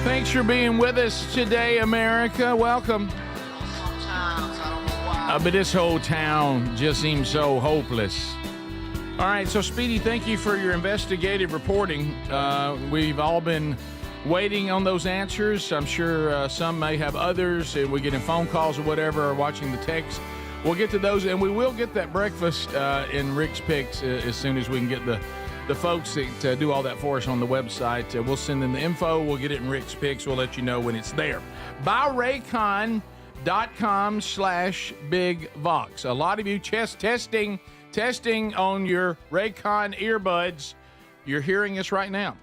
Thanks for being with us today, America. Welcome. But this whole town just seems so hopeless. All right, so Speedy, thank you for your investigative reporting. We've all been waiting on those answers. I'm sure some may have others, and we're getting phone calls or whatever, or watching the text. We'll get to those, and we will get that breakfast in Rick's Picks as soon as we can get the folks that do all that for us on the website. We'll send them the info. We'll get it in Rick's Picks. We'll let you know when it's there. BuyRaycon.com/bigvox. A lot of you testing on your Raycon earbuds. You're hearing us right now.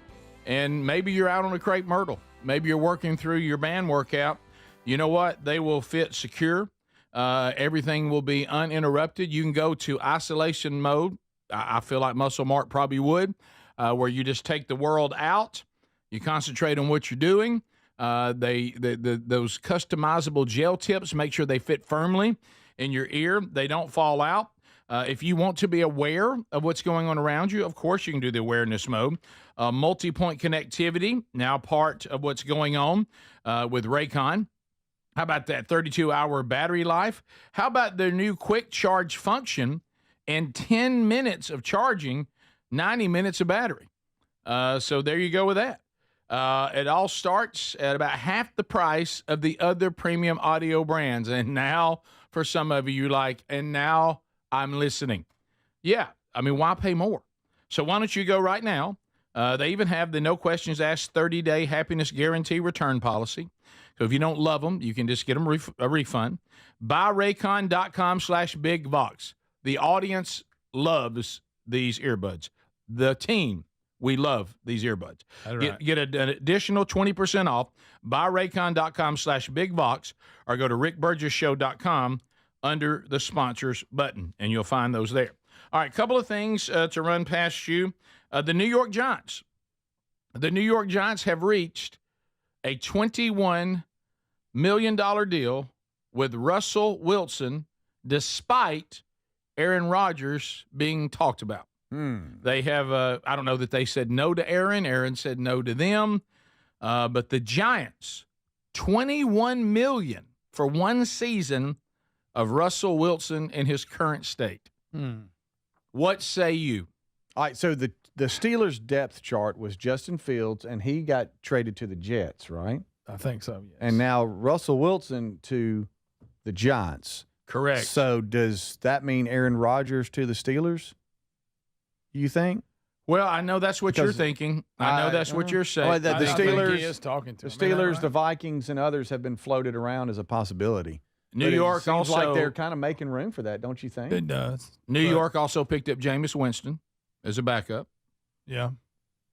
And maybe you're out on a crepe myrtle. Maybe you're working through your band workout. You know what? They will fit secure. Everything will be uninterrupted. You can go to isolation mode. I feel like Muscle Mark probably would, where you just take the world out. You concentrate on what you're doing. Those customizable gel tips, make sure they fit firmly in your ear. They don't fall out. If you want to be aware of what's going on around you, of course you can do the awareness mode. Multi-point connectivity, now part of what's going on with Raycon. How about that 32-hour battery life? How about their new quick charge function and 10 minutes of charging, 90 minutes of battery? So there you go with that. It all starts at about half the price of the other premium audio brands. And now, for some of you, and now I'm listening. Yeah, I mean, why pay more? So why don't you go right now? They even have the no questions asked 30-day happiness guarantee return policy. So if you don't love them, you can just get them a refund. BuyRaycon.com/BigVox. The audience loves these earbuds. The team, we love these earbuds. Right. Get an additional 20% off. BuyRaycon.com/BigVox or go to rickburgessshow.com under the sponsors button, and you'll find those there. All right, couple of things to run past you. The New York Giants. The New York Giants have reached a $21 million deal with Russell Wilson, despite Aaron Rodgers being talked about. They have, I don't know that they said no to Aaron. Aaron said no to them. But the Giants, $21 million for one season of Russell Wilson in his current state. What say you? All right, so the Steelers' depth chart was Justin Fields, and he got traded to the Jets, right? I think so, yes. And now Russell Wilson to the Giants. Correct. So does that mean Aaron Rodgers to the Steelers, you think? Well, I know that's what you're thinking. I know that's what you're saying. Well, the Steelers, he is talking to the him. Steelers, the Vikings, and others have been floated around as a possibility. New York seems also like they're kind of making room for that, don't you think? It does. New York also picked up Jameis Winston as a backup. Yeah.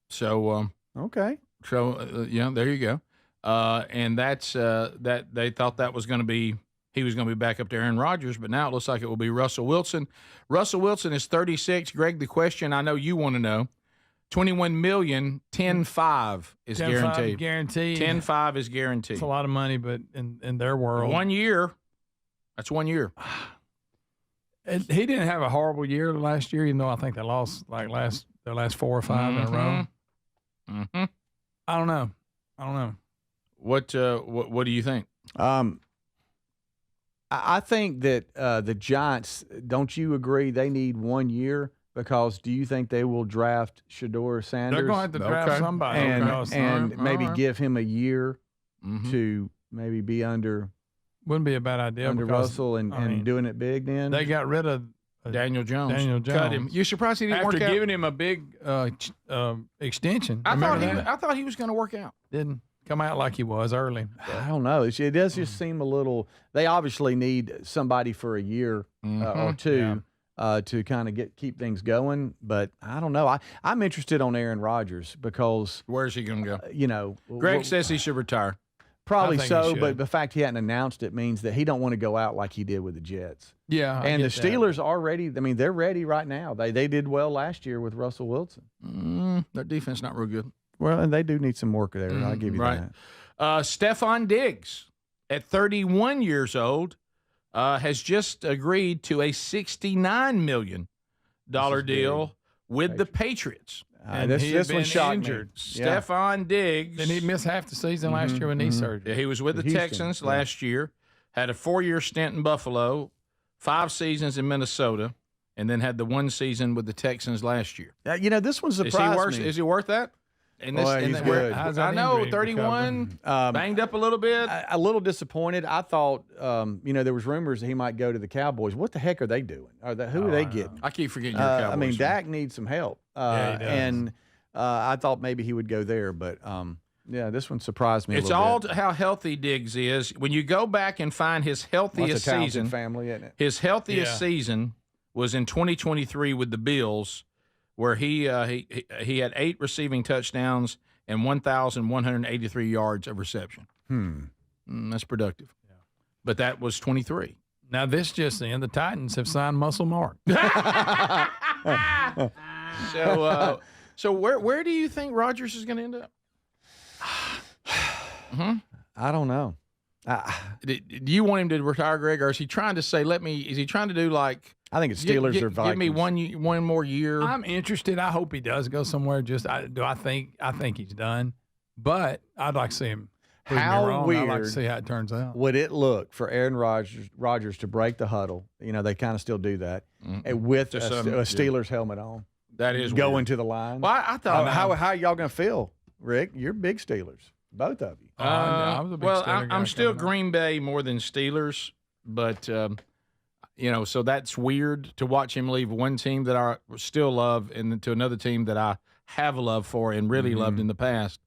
So okay. So yeah, there you go. And that's that they thought that was going to be he was going to be back up to Aaron Rodgers, but now it looks like it will be Russell Wilson. Russell Wilson is 36. Greg, the question I know you want to know: $21 million, 10-5 is guaranteed. Guaranteed. 10-5 is guaranteed. It's a lot of money, but in their world, 1 year. That's 1 year. He didn't have a horrible year last year. I think they lost their last 4 or 5 in a row. Mm-hmm. I don't know. What do you think? I think that the Giants, don't you agree they need 1 year? Because do you think they will draft Shedeur Sanders? They're going to have to draft somebody. And maybe give him a year to maybe be under. Wouldn't be a bad idea. Under Russell and doing it big then. They got rid of Daniel Jones. Cut him. You surprised he didn't work out? After giving him a big extension. I thought he was going to work out. Didn't come out like he was early. I don't know. It does just seem a little. They obviously need somebody for a year or two to kind of keep things going. But I don't know. I'm interested on Aaron Rodgers because where's he going to go? Greg says he should retire. Probably so, but the fact he hadn't announced it means that he don't want to go out like he did with the Jets. Yeah, and the Steelers are ready. I mean, they're ready right now. They did well last year with Russell Wilson. Their defense not real good. Well, and they do need some work there. I'll give you that. Stephon Diggs, at 31 years old, has just agreed to a $69 million deal with the Patriots. And this one shocked injured. me. Stephon Diggs. Didn't he miss half the season last year with knee surgery? Yeah, he was with the Texans last year, had a 4-year stint in Buffalo, 5 seasons in Minnesota, and then had the 1 season with the Texans last year. This one surprised me. Is he worth that? He's good. I know, 31, banged up a little bit. A little disappointed. I thought, there was rumors that he might go to the Cowboys. What the heck are they doing? Who are they getting? I keep forgetting your Cowboys. I mean, Dak needs some help. Yeah, he does. And I thought maybe he would go there, but this one surprised me. It's all how healthy Diggs is. When you go back and find his healthiest season, family, isn't it? His healthiest season was in 2023 with the Bills, where he had 8 receiving touchdowns and 1,183 yards of reception. That's productive. Yeah. But that was 23. Now this just in, the Titans have signed Muscle Mark. So where do you think Rodgers is going to end up? I don't know. Do you want him to retire, Greg, or is he trying to say, is he trying to do like, I think it's Steelers or Vikings. Give me one more year. I'm interested. I hope he does go somewhere. I think he's done, but I'd like to see him. How weird! I'd like to see how it turns out. Would it look for Aaron Rodgers to break the huddle? They kind of still do that, with a Steelers helmet on. That is going weird. to the line. Well, I thought how y'all gonna feel, Rick? You're big Steelers, both of you. I was a big Steeler guy I'm still coming up. Green Bay more than Steelers, but so that's weird to watch him leave one team that I still love and then to another team that I have a love for and really loved in the past.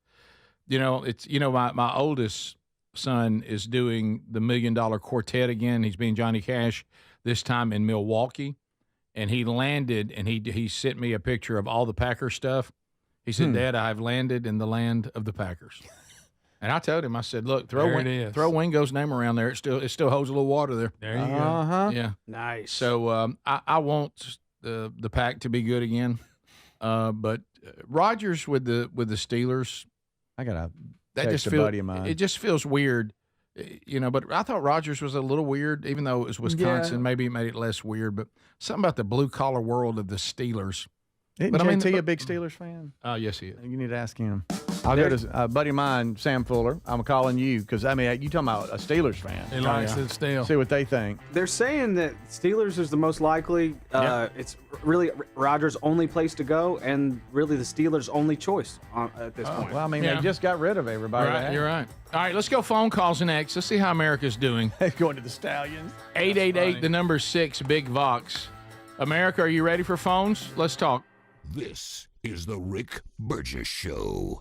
My oldest son is doing the $1 Million Quartet again. He's being Johnny Cash this time in Milwaukee, and he landed and he sent me a picture of all the Packer stuff. He said, "Dad, I've landed in the land of the Packers." And I told him, I said, "Look, throw Wingo's name around there. It still holds a little water there." There you go. Yeah, nice. So I want the Pack to be good again, but Rodgers with the Steelers, I got that just a buddy of mine. It just feels weird, But I thought Rodgers was a little weird, even though it was Wisconsin. Yeah. Maybe it made it less weird, but something about the blue collar world of the Steelers. Isn't But JT a big Steelers fan? Yes, he is. You need to ask him. I'll go to a buddy of mine, Sam Fuller. I'm calling you because, I mean, you talking about a Steelers fan. He likes it still. See what they think. They're saying that Steelers is the most likely. It's really Rodgers' only place to go, and really the Steelers' only choice at this point. Well, I mean, they just got rid of everybody. Right, you're right. All right, let's go phone calls next. Let's see how America's doing. Going to the Stallions. 888, the number 6, Big Vox. America, are you ready for phones? Let's talk. This is the Rick Burgess Show.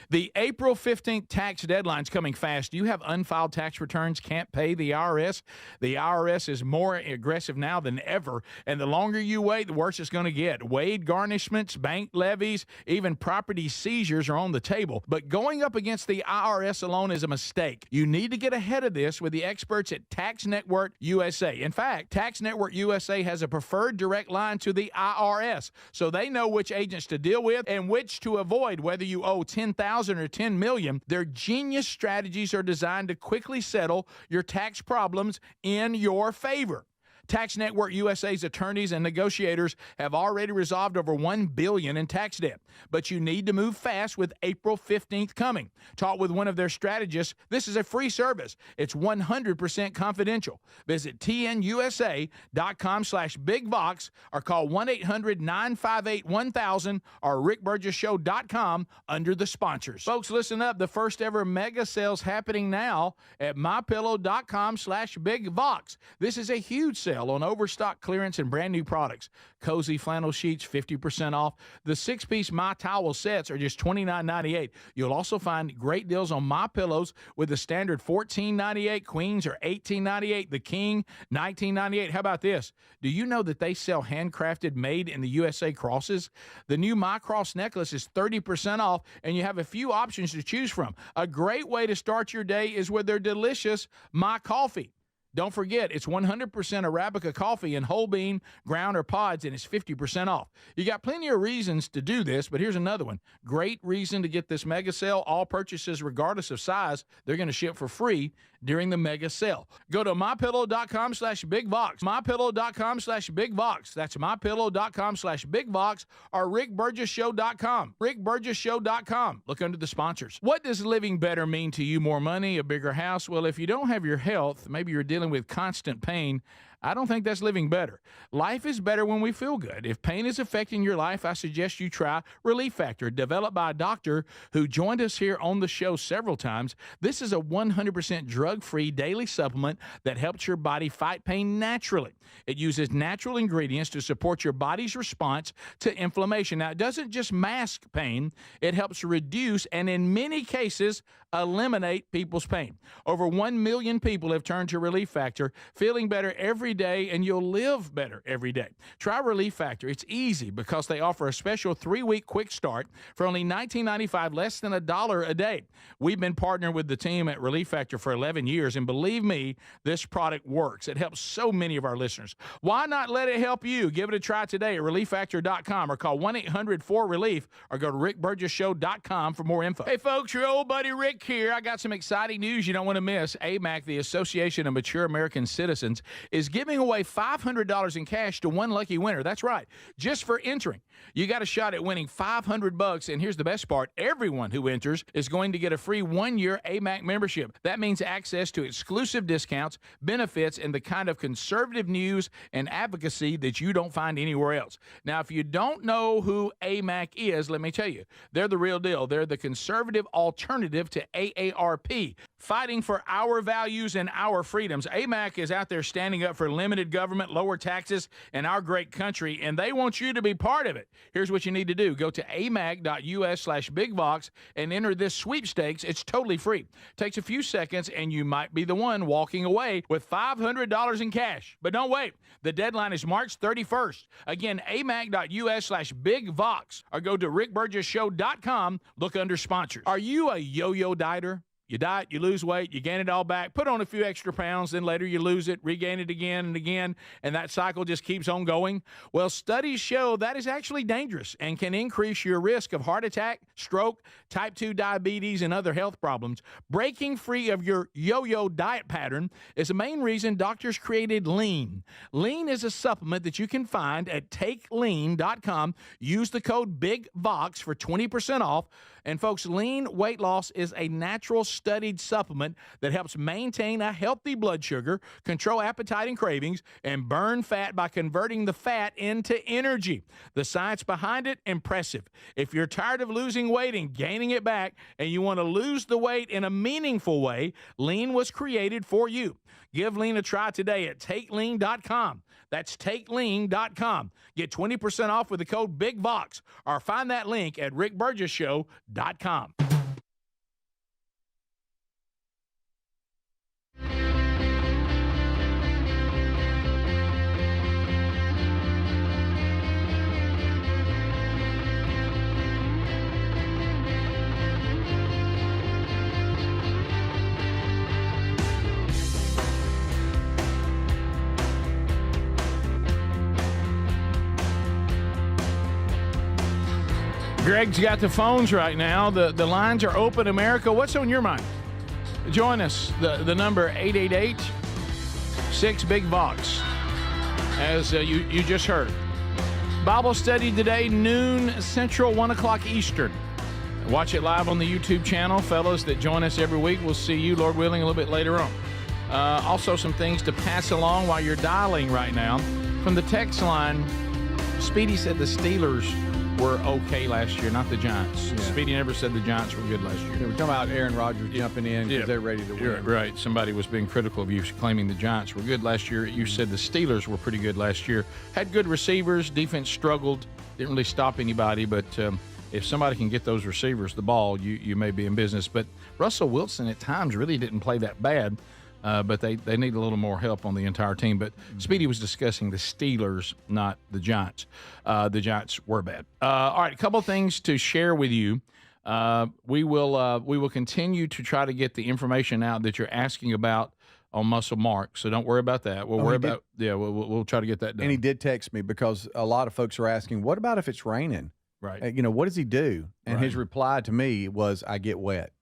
The April 15th tax deadline's coming fast. Do you have unfiled tax returns, can't pay the IRS? The IRS is more aggressive now than ever, and the longer you wait, the worse it's going to get. Wage garnishments, bank levies, even property seizures are on the table. But going up against the IRS alone is a mistake. You need to get ahead of this with the experts at Tax Network USA. In fact, Tax Network USA has a preferred direct line to the IRS, so they know which agents to deal with and which to avoid, whether you owe $10,000 or $10 million. Their genius strategies are designed to quickly settle your tax problems in your favor. Tax Network USA's attorneys and negotiators have already resolved over $1 billion in tax debt. But you need to move fast with April 15th coming. Talk with one of their strategists. This is a free service. It's 100% confidential. Visit tnusa.com/bigvox or call 1-800-958-1000 or rickburgesshow.com under the sponsors. Folks, listen up. The first ever mega sale's happening now at mypillow.com/bigvox. This is a huge sale on overstock clearance and brand new products. Cozy flannel sheets, 50% off. The 6-piece My Towel sets are just $29.98. You'll also find great deals on My Pillows with the standard $14.98. Queens are $18.98. The King, $19.98. How about this? Do you know that they sell handcrafted made in the USA crosses? The new My Cross necklace is 30% off, and you have a few options to choose from. A great way to start your day is with their delicious My Coffee. Don't forget, it's 100% Arabica coffee in whole bean, ground, or pods, and it's 50% off. You got plenty of reasons to do this, but here's another one. Great reason to get this mega sale. All purchases, regardless of size, they're going to ship for free during the mega sale. Go to mypillow.com/bigvox, mypillow.com/bigvox. That's mypillow.com/bigvox or rickburgesshow.com, rickburgesshow.com. Look under the sponsors. What does living better mean to you? More money, a bigger house? Well, if you don't have your health, maybe you're dealing with constant pain, I don't think that's living better. Life is better when we feel good. If pain is affecting your life, I suggest you try Relief Factor, developed by a doctor who joined us here on the show several times. This is a 100% drug-free daily supplement that helps your body fight pain naturally. It uses natural ingredients to support your body's response to inflammation. Now, it doesn't just mask pain, it helps reduce and in many cases eliminate people's pain. Over 1 million people have turned to Relief Factor, feeling better every day, and you'll live better every day. Try Relief Factor. It's easy because they offer a special 3-week quick start for only $19.95, less than $1 a day. We've been partnering with the team at Relief Factor for 11 years, and believe me, this product works. It helps so many of our listeners. Why not let it help you? Give it a try today at relieffactor.com or call 1-800-4RELIEF or go to rickburgesshow.com for more info. Hey, folks, your old buddy Rick here. I got some exciting news you don't want to miss. AMAC, the Association of Mature American Citizens, is giving away $500 in cash to one lucky winner. That's right. Just for entering. You got a shot at winning $500, and here's the best part. Everyone who enters is going to get a free 1-year AMAC membership. That means access to exclusive discounts, benefits, and the kind of conservative news and advocacy that you don't find anywhere else. Now, if you don't know who AMAC is, let me tell you, they're the real deal. They're the conservative alternative to AARP, fighting for our values and our freedoms. AMAC is out there standing up for limited government, lower taxes, and our great country, and they want you to be part of it. Here's what you need to do. Go to amac.us/bigvox and enter this sweepstakes. It's totally free. Takes a few seconds, and you might be the one walking away with $500 in cash. But don't wait. The deadline is March 31st. Again, amac.us/bigvox, or go to rickburgessshow.com. Look under sponsors. Are you a yo-yo dieter? You diet, you lose weight, you gain it all back, put on a few extra pounds, then later you lose it, regain it again and again, and that cycle just keeps on going. Well, studies show that is actually dangerous and can increase your risk of heart attack, stroke, type 2 diabetes, and other health problems. Breaking free of your yo-yo diet pattern is the main reason doctors created Lean. Lean is a supplement that you can find at takelean.com. Use the code BIGVOX for 20% off. And folks, Lean weight loss is a natural studied supplement that helps maintain a healthy blood sugar, control appetite and cravings, and burn fat by converting the fat into energy. The science behind it, impressive. If you're tired of losing weight and gaining it back, and you want to lose the weight in a meaningful way, Lean was created for you. Give Lean a try today at takelean.com. That's takelean.com. Get 20% off with the code BIGVOX, or find that link at rickburgessshow.com. Greg's got the phones right now. The lines are open, America. What's on your mind? Join us. The number 888-6-BIG-VOX, as you just heard. Bible study today, noon Central, 1 o'clock Eastern. Watch it live on the YouTube channel. Fellows that join us every week, we'll see you, Lord willing, a little bit later on. Also, some things to pass along while you're dialing right now. From the text line, Speedy said the Steelers were okay last year, not the Giants. Yeah. Speedy never said the Giants were good last year. Yeah, we're talking about Aaron Rodgers jumping in because they're ready to win. You're right. Somebody was being critical of you, claiming the Giants were good last year. You said the Steelers were pretty good last year. Had good receivers. Defense struggled. Didn't really stop anybody. But if somebody can get those receivers the ball, you may be in business. But Russell Wilson at times really didn't play that bad. But they need a little more help on the entire team. But Speedy was discussing the Steelers, not the Giants. The Giants were bad. All right, a couple of things to share with you. We will continue to try to get the information out that you're asking about on Muscle Mark. So don't worry about that. We'll try to get that done. And he did text me because a lot of folks are asking, what about if it's raining? Right. What does he do? And his reply to me was, I get wet.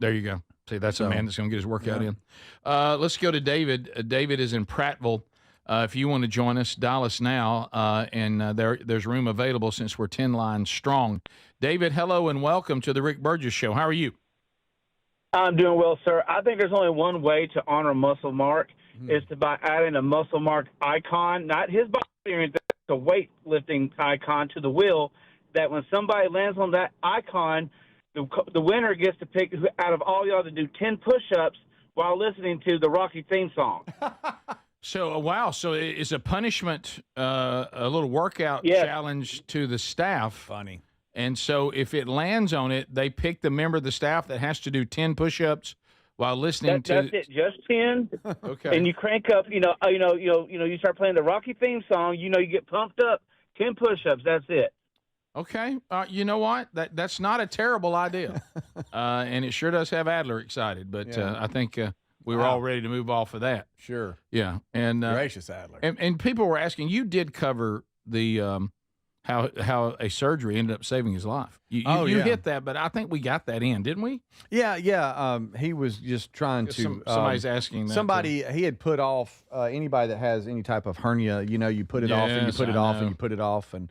There you go. See, that's a man that's going to get his workout in. Let's go to David. David is in Prattville. If you want to join us, dial us now, and there's room available since we're 10 lines strong. David, hello and welcome to the Rick Burgess Show. How are you? I'm doing well, sir. I think there's only one way to honor Muscle Mark is by adding a Muscle Mark icon, not his body or anything, a weightlifting icon to the wheel, that when somebody lands on that icon, the winner gets to pick out of all y'all to do 10 push-ups while listening to the Rocky theme song. So, wow. So it's a punishment, a little workout challenge to the staff. Funny. And so if it lands on it, they pick the member of the staff that has to do 10 push-ups while listening to. That's it, just 10. Okay. And you crank up, you start playing the Rocky theme song, you get pumped up, 10 push-ups, that's it. Okay. You know what? That's not a terrible idea. And it sure does have Adler excited, but I think we were all ready to move off of that. Sure. Yeah. And gracious Adler. And people were asking, you did cover the how a surgery ended up saving his life. You hit that, but I think we got that in, didn't we? Yeah. He was just trying to. Somebody's asking that. He had put off anybody that has any type of hernia. You put it off and you put it off and you put it off, and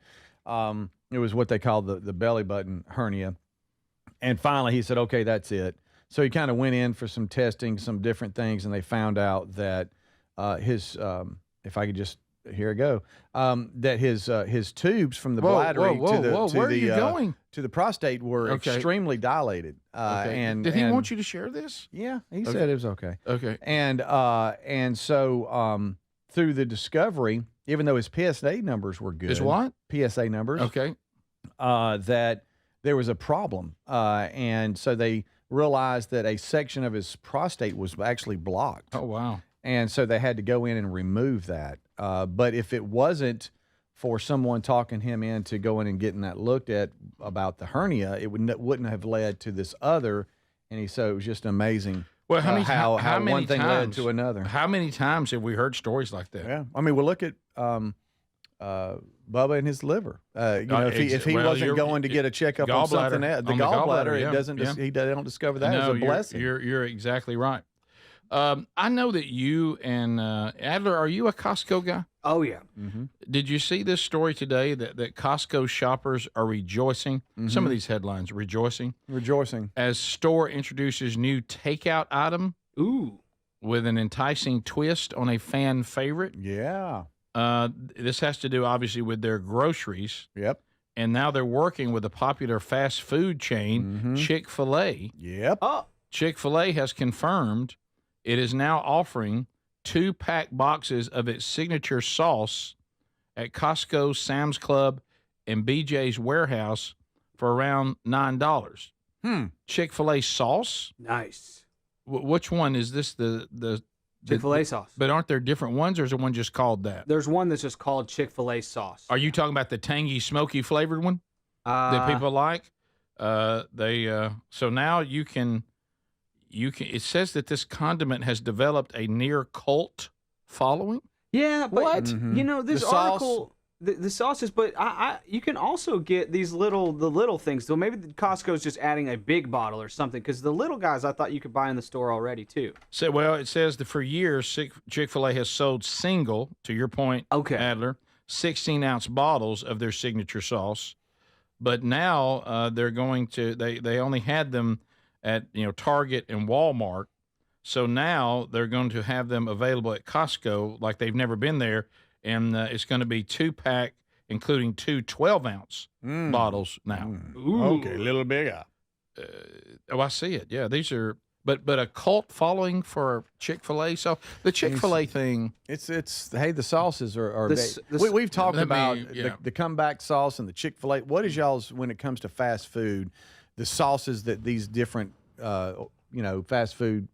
it was what they call the belly button hernia. And finally, he said, "Okay, that's it." So he kind of went in for some testing, some different things, and they found out that his, if I could just. Here I go. That his tubes from the bladder to the prostate were extremely dilated. And did he want you to share this? Yeah, he said it was okay. Okay. And so through the discovery, even though his PSA numbers were good, his what? PSA numbers? Okay. That there was a problem, and so they realized that a section of his prostate was actually blocked. Oh wow. And so they had to go in and remove that. But if it wasn't for someone talking him into going and getting that looked at about the hernia, it wouldn't have led to this other. And so it was just amazing. Well, how many one thing led to another. How many times have we heard stories like that? Yeah, I mean, we'll look at Bubba and his liver. If he wasn't going to get a checkup on something else, the gallbladder, it doesn't. They don't discover that as a blessing. You're exactly right. I know that you and Adler, are you a Costco guy? Oh, yeah. Mm-hmm. Did you see this story today that Costco shoppers are rejoicing? Mm-hmm. Some of these headlines, rejoicing. As store introduces new takeout item. Ooh. With an enticing twist on a fan favorite. Yeah. This has to do, obviously, with their groceries. Yep. And now they're working with a popular fast food chain, Chick-fil-A. Yep. Oh. Chick-fil-A has confirmed it is now offering 2-pack boxes of its signature sauce at Costco, Sam's Club, and BJ's Warehouse for around $9. Chick-fil-A sauce? Nice. Which one is this? The Chick-fil-A sauce. But aren't there different ones, or is there one just called that? There's one that's just called Chick-fil-A sauce. Are you talking about the tangy, smoky flavored one that people like? So now you can. It says that this condiment has developed a near cult following. Yeah, but what? This article, the sauces, but you can also get these little things. So maybe Costco's just adding a big bottle or something, because the little guys I thought you could buy in the store already too. So it says that for years Chick-fil-A has sold single, to your point, Adler, 16-ounce bottles of their signature sauce, but now they're going to they only had them at Target and Walmart. So now they're going to have them available at Costco like they've never been there, and it's going to be 2-pack, including 2 12-ounce bottles now. Ooh. Okay, a little bigger. I see it. Yeah, these are but a cult following for Chick-fil-A. So the Chick-fil-A thing, it's hey, the sauces are we've talked about the comeback sauce and the Chick-fil-A. What is y'all's when it comes to fast food? The sauces that these different, fast food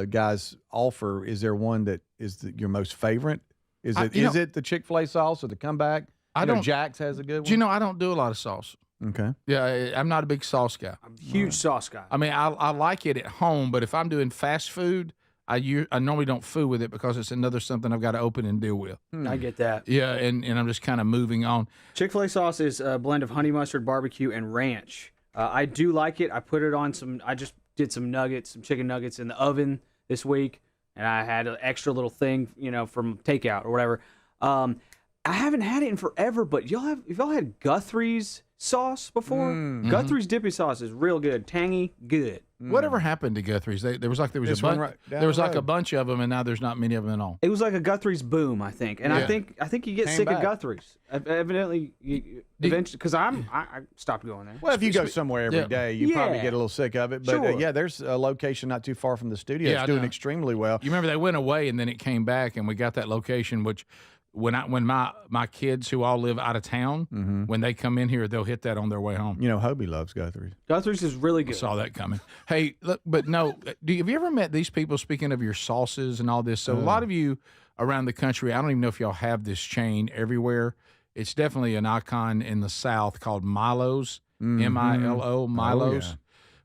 guys offer, is there one that is your most favorite? Is it the Chick-fil-A sauce or the comeback? Jack's has a good one. Do you know I don't do a lot of sauce? Okay. Yeah, I'm not a big sauce guy. I'm a huge sauce guy. I mean, I like it at home, but if I'm doing fast food, I normally don't fool with it because it's another something I've got to open and deal with. I get that. Yeah, and I'm just kind of moving on. Chick-fil-A sauce is a blend of honey mustard, barbecue, and ranch. I do like it. I put it on I just did some chicken nuggets in the oven this week, and I had an extra little thing, from takeout or whatever. I haven't had it in forever, but y'all had Guthrie's sauce before? Guthrie's dippy sauce is real good, tangy, good. Whatever happened to Guthrie's? There was a bunch of them, and now there's not many of them at all. It was like a Guthrie's boom, I think, and I think you get sick of Guthrie's. Evidently, eventually, because I stopped going there. Well, if you go somewhere every day, you probably get a little sick of it. But there's a location not too far from the studio. It's doing extremely well. You remember they went away, and then it came back, and we got that location, which. When my kids who all live out of town, when they come in here, they'll hit that on their way home. Hobie loves Guthrie's. Guthrie's is really good. I saw that coming. Hey, look, but no, have you ever met these people, speaking of your sauces and all this? So a lot of you around the country, I don't even know if y'all have this chain everywhere. It's definitely an icon in the South called Milo's, M-I-L-O, Milo's.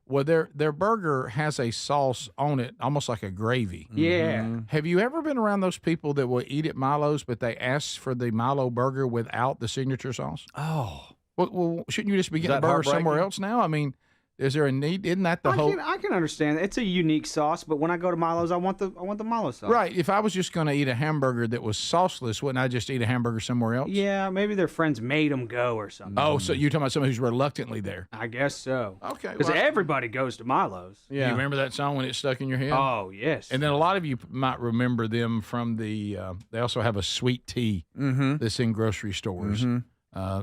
Well, their burger has a sauce on it, almost like a gravy. Yeah. Have you ever been around those people that will eat at Milo's, but they ask for the Milo burger without the signature sauce? Oh. Well, shouldn't you just be getting a burger somewhere else now? I mean, is there a need? Isn't that the whole? I can understand. It's a unique sauce, but when I go to Milo's, I want the Milo sauce. Right. If I was just going to eat a hamburger that was sauceless, wouldn't I just eat a hamburger somewhere else? Yeah, maybe their friends made them go or something. Oh, so you're talking about someone who's reluctantly there? I guess so. Okay. Because everybody goes to Milo's. Yeah. You remember that song when it stuck in your head? Oh, yes. And then a lot of you might remember them from the. They also have a sweet tea that's in grocery stores.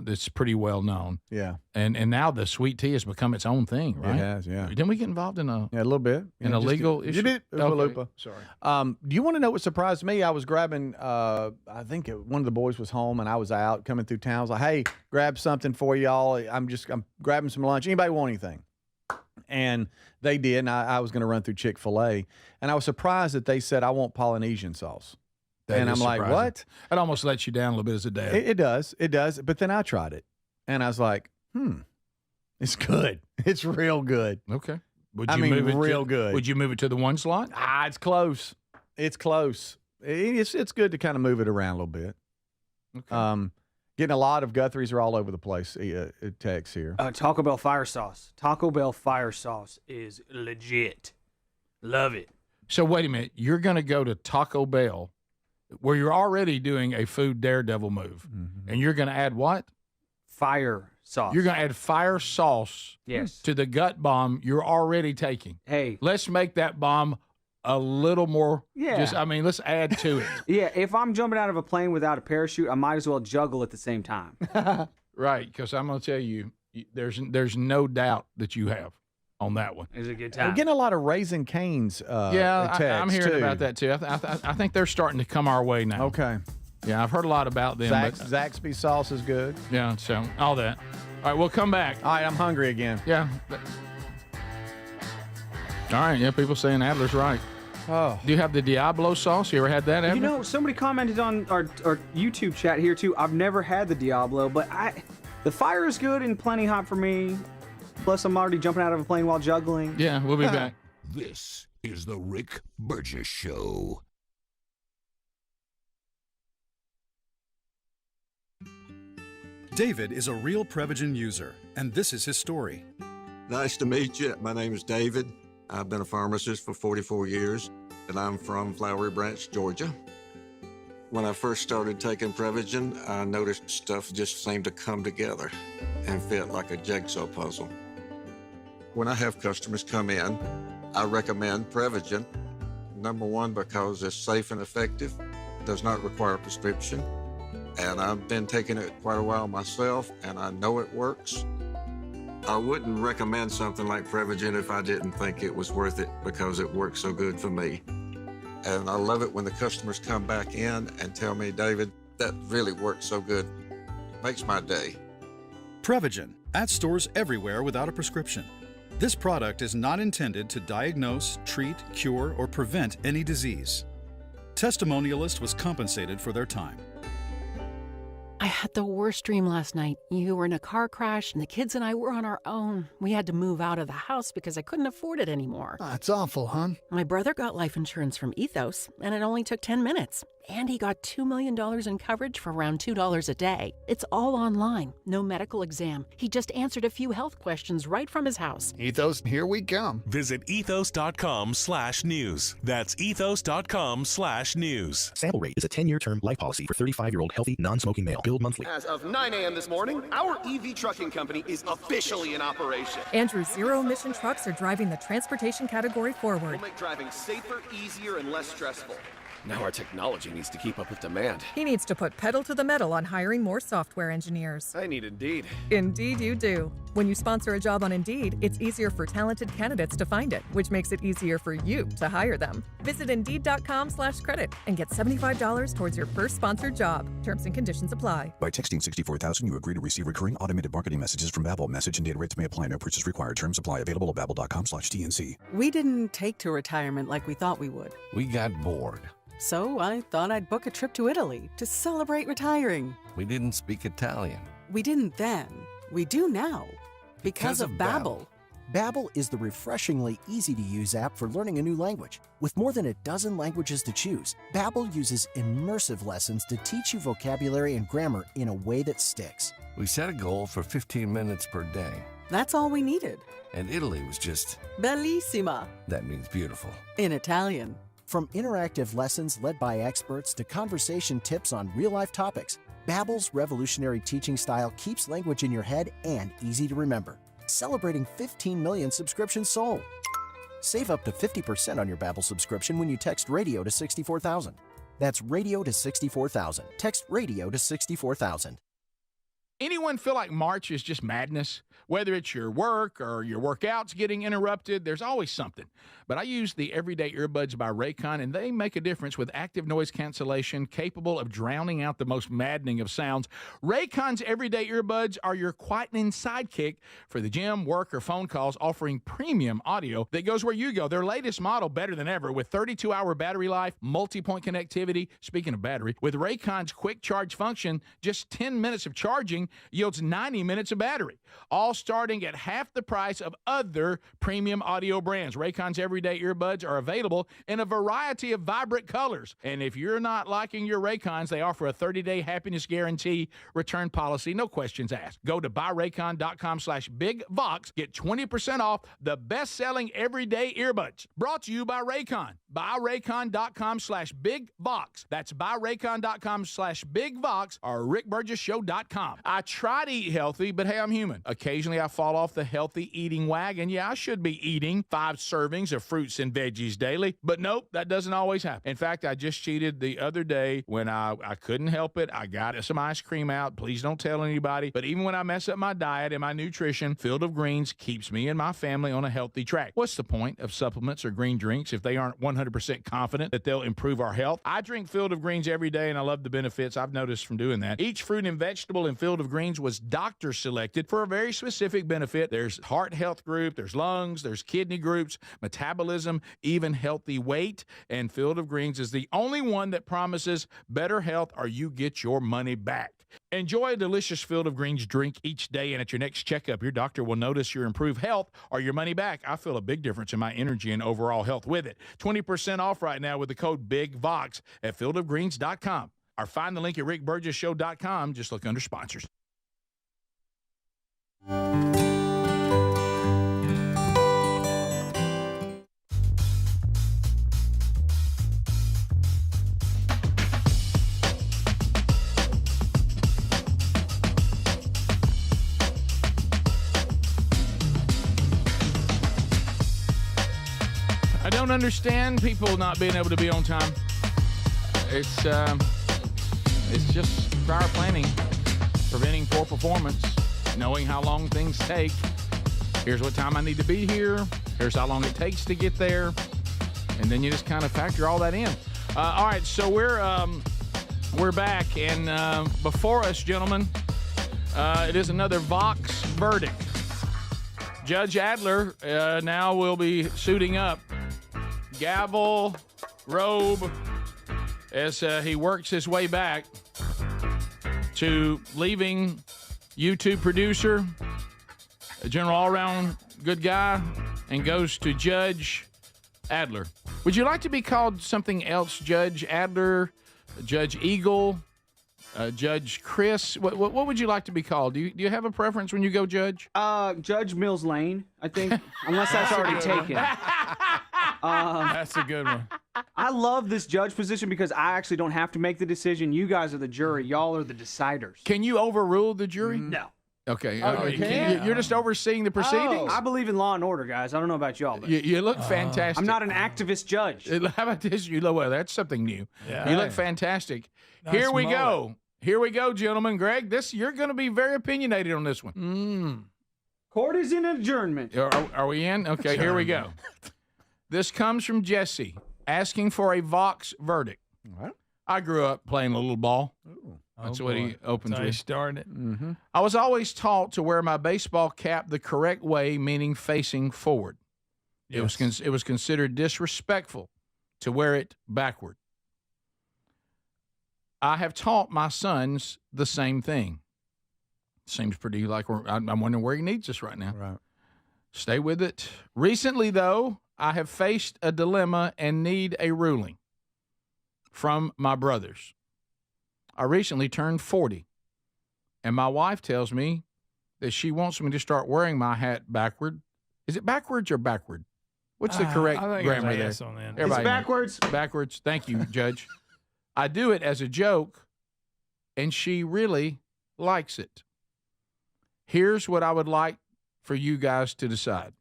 That's pretty well known. Yeah. And now the sweet tea has become its own thing, right? It has, yeah. Didn't we get involved in a little bit in a legal issue? You did. Okay. Sorry. Do you want to know what surprised me? I was grabbing. I think one of the boys was home, and I was out coming through town. I was like, "Hey, grab something for y'all. I'm grabbing some lunch. Anybody want anything?" And they did. And I was going to run through Chick-fil-A, and I was surprised that they said, "I want Polynesian sauce." And I'm like, what? It almost lets you down a little bit as a dad. It does. It does. But then I tried it, and I was like, it's good. It's real good. Okay. Would you move it to the one slot? It's close. It's close. It's good to kind of move it around a little bit. Okay. Getting a lot of Guthries are all over the place. Text here. Taco Bell fire sauce. Taco Bell fire sauce is legit. Love it. So wait a minute. You're going to go to Taco Bell, where you're already doing a food daredevil move, and you're going to add what? Fire sauce. You're going to add fire sauce to the gut bomb you're already taking. Hey. Let's make that bomb a little more. Yeah. Let's add to it. Yeah, if I'm jumping out of a plane without a parachute, I might as well juggle at the same time. Right, because I'm going to tell you, there's no doubt that you have on that one. It's a good time. We're getting a lot of Raising Cane's I'm hearing about that too. I think they're starting to come our way now. Okay. Yeah, I've heard a lot about them. Zaxby sauce is good. Yeah, so all that. All right, we'll come back. All right, I'm hungry again. Yeah. All right, yeah, people saying Adler's right. Oh. Do you have the Diablo sauce? You ever had that, Adler? You know, somebody commented on our YouTube chat here too. I've never had the Diablo, but the fire is good and plenty hot for me. Plus, I'm already jumping out of a plane while juggling. Yeah, we'll be back. This is the Rick Burgess Show. David is a real Prevagen user, and this is his story. Nice to meet you. My name is David. I've been a pharmacist for 44 years, and I'm from Flowery Branch, Georgia. When I first started taking Prevagen, I noticed stuff just seemed to come together and fit like a jigsaw puzzle. When I have customers come in, I recommend Prevagen. Number one, because it's safe and effective, does not require a prescription, and I've been taking it quite a while myself, and I know it works. I wouldn't recommend something like Prevagen if I didn't think it was worth it because it works so good for me. And I love it when the customers come back in and tell me, David, that really works so good. Makes my day. Prevagen, at stores everywhere without a prescription. This product is not intended to diagnose, treat, cure, or prevent any disease. Testimonialist was compensated for their time. I had the worst dream last night. You were in a car crash, and the kids and I were on our own. We had to move out of the house because I couldn't afford it anymore. That's awful, hon. My brother got life insurance from Ethos, and it only took 10 minutes. And he got $2 million in coverage for around $2 a day. It's all online, no medical exam. He just answered a few health questions right from his house. Ethos, here we come. Visit ethos.com/news. That's ethos.com/news. Sample rate is a 10-year term life policy for 35-year-old healthy, non-smoking male. Billed monthly. As of 9 a.m. this morning, our EV trucking company is officially in operation. Andrew's zero-emission trucks are driving the transportation category forward. We'll make driving safer, easier, and less stressful. Now our technology needs to keep up with demand. He needs to put pedal to the metal on hiring more software engineers. I need Indeed. Indeed you do. When you sponsor a job on Indeed, it's easier for talented candidates to find it, which makes it easier for you to hire them. Visit Indeed.com/credit and get $75 towards your first sponsored job. Terms and conditions apply. By texting 64,000, you agree to receive recurring automated marketing messages from Babbel. Message and data rates may apply. No purchase required. Terms apply. Available at Babbel.com/TNC. We didn't take to retirement like we thought we would. We got bored. So I thought I'd book a trip to Italy to celebrate retiring. We didn't speak Italian. We didn't then. We do now. Because of Babbel. Babbel is the refreshingly easy-to-use app for learning a new language. With more than a dozen languages to choose, Babbel uses immersive lessons to teach you vocabulary and grammar in a way that sticks. We set a goal for 15 minutes per day. That's all we needed. And Italy was just... Bellissima. That means beautiful. In Italian. From interactive lessons led by experts to conversation tips on real-life topics, Babbel's revolutionary teaching style keeps language in your head and easy to remember. Celebrating 15 million subscriptions sold. Save up to 50% on your Babbel subscription when you text radio to 64,000. That's radio to 64,000. Text radio to 64,000. Anyone feel like March is just madness? Whether it's your work or your workouts getting interrupted, there's always something. But I use the Everyday Earbuds by Raycon, and they make a difference with active noise cancellation capable of drowning out the most maddening of sounds. Raycon's Everyday Earbuds are your quietening sidekick for the gym, work, or phone calls, offering premium audio that goes where you go. Their latest model, better than ever, with 32-hour battery life, multi-point connectivity. Speaking of battery, with Raycon's quick charge function, just 10 minutes of charging yields 90 minutes of battery, all starting at half the price of other premium audio brands. Raycon's Everyday Earbuds are available in a variety of vibrant colors. And if you're not liking your Raycons, they offer a 30-day happiness guarantee return policy, no questions asked. Go to buyraycon.com/BigVox. Get 20% off the best-selling Everyday Earbuds. Brought to you by Raycon. Buyraycon.com/BigVox. That's buyraycon.com/BigVox or rickburgessshow.com. I try to eat healthy, but hey, I'm human. Occasionally I fall off the healthy eating wagon. Yeah, I should be eating 5 servings of fruits and veggies daily, but nope, that doesn't always happen. In fact, I just cheated the other day when I couldn't help it. I got some ice cream out. Please don't tell anybody. But even when I mess up my diet and my nutrition, Field of Greens keeps me and my family on a healthy track. What's the point of supplements or green drinks if they aren't 100% confident that they'll improve our health? I drink Field of Greens every day, and I love the benefits I've noticed from doing that. Each fruit and vegetable in Field of Greens was doctor selected for a very specific benefit. There's heart health group, there's lungs, there's kidney groups, metabolism, even healthy weight. And Field of Greens is the only one that promises better health or you get your money back. Enjoy a delicious Field of Greens drink each day, and at your next checkup, your doctor will notice your improved health or your money back. I feel a big difference in my energy and overall health with it. 20% off right now with the code BIGVOX at fieldofgreens.com. Or find the link at rickburgessshow.com. Just look under sponsors. I don't understand people not being able to be on time. It's just prior planning, preventing poor performance, knowing how long things take. Here's what time I need to be here. Here's how long it takes to get there. And then you just kind of factor all that in. All right, so we're back. And before us, gentlemen, it is another Vox verdict. Judge Adler now will be suiting up. Gavel, robe, as he works his way back to leaving YouTube producer, a general all-around good guy, and goes to Judge Adler. Would you like to be called something else, Judge Adler, Judge Eagle, Judge Chris? What would you like to be called? Do you have a preference when you go Judge? Judge Mills Lane, I think, unless that's already taken. That's a good one. I love this judge position because I actually don't have to make the decision. You guys are the jury. Y'all are the deciders. Can you overrule the jury? No. Okay. You're just overseeing the proceedings? I believe in law and order, guys. I don't know about y'all, but you look fantastic. I'm not an activist judge. How about this? Well, that's something new. Yeah. You look fantastic. Nice Here we mullet. go. Here we go, gentlemen. Greg, you're going to be very opinionated on this one. Court is in adjournment. Are we in? Okay, here we go. This comes from Jesse, asking for a Vox verdict. What? I grew up playing a little ball. Ooh. That's what he opens That's how he with. started. Mm-hmm. I was always taught to wear my baseball cap the correct way, meaning facing forward. Yes. It was considered disrespectful to wear it backward. I have taught my sons the same thing. Seems pretty like I'm wondering where he needs us right now. Right. Stay with it. Recently, though, I have faced a dilemma and need a ruling from my brothers. I recently turned 40, and my wife tells me that she wants me to start wearing my hat backward. Is it backwards or backward? What's the correct grammar there? It's backwards. Backwards. Thank you, Judge. I do it as a joke, and she really likes it. Here's what I would like for you guys to decide.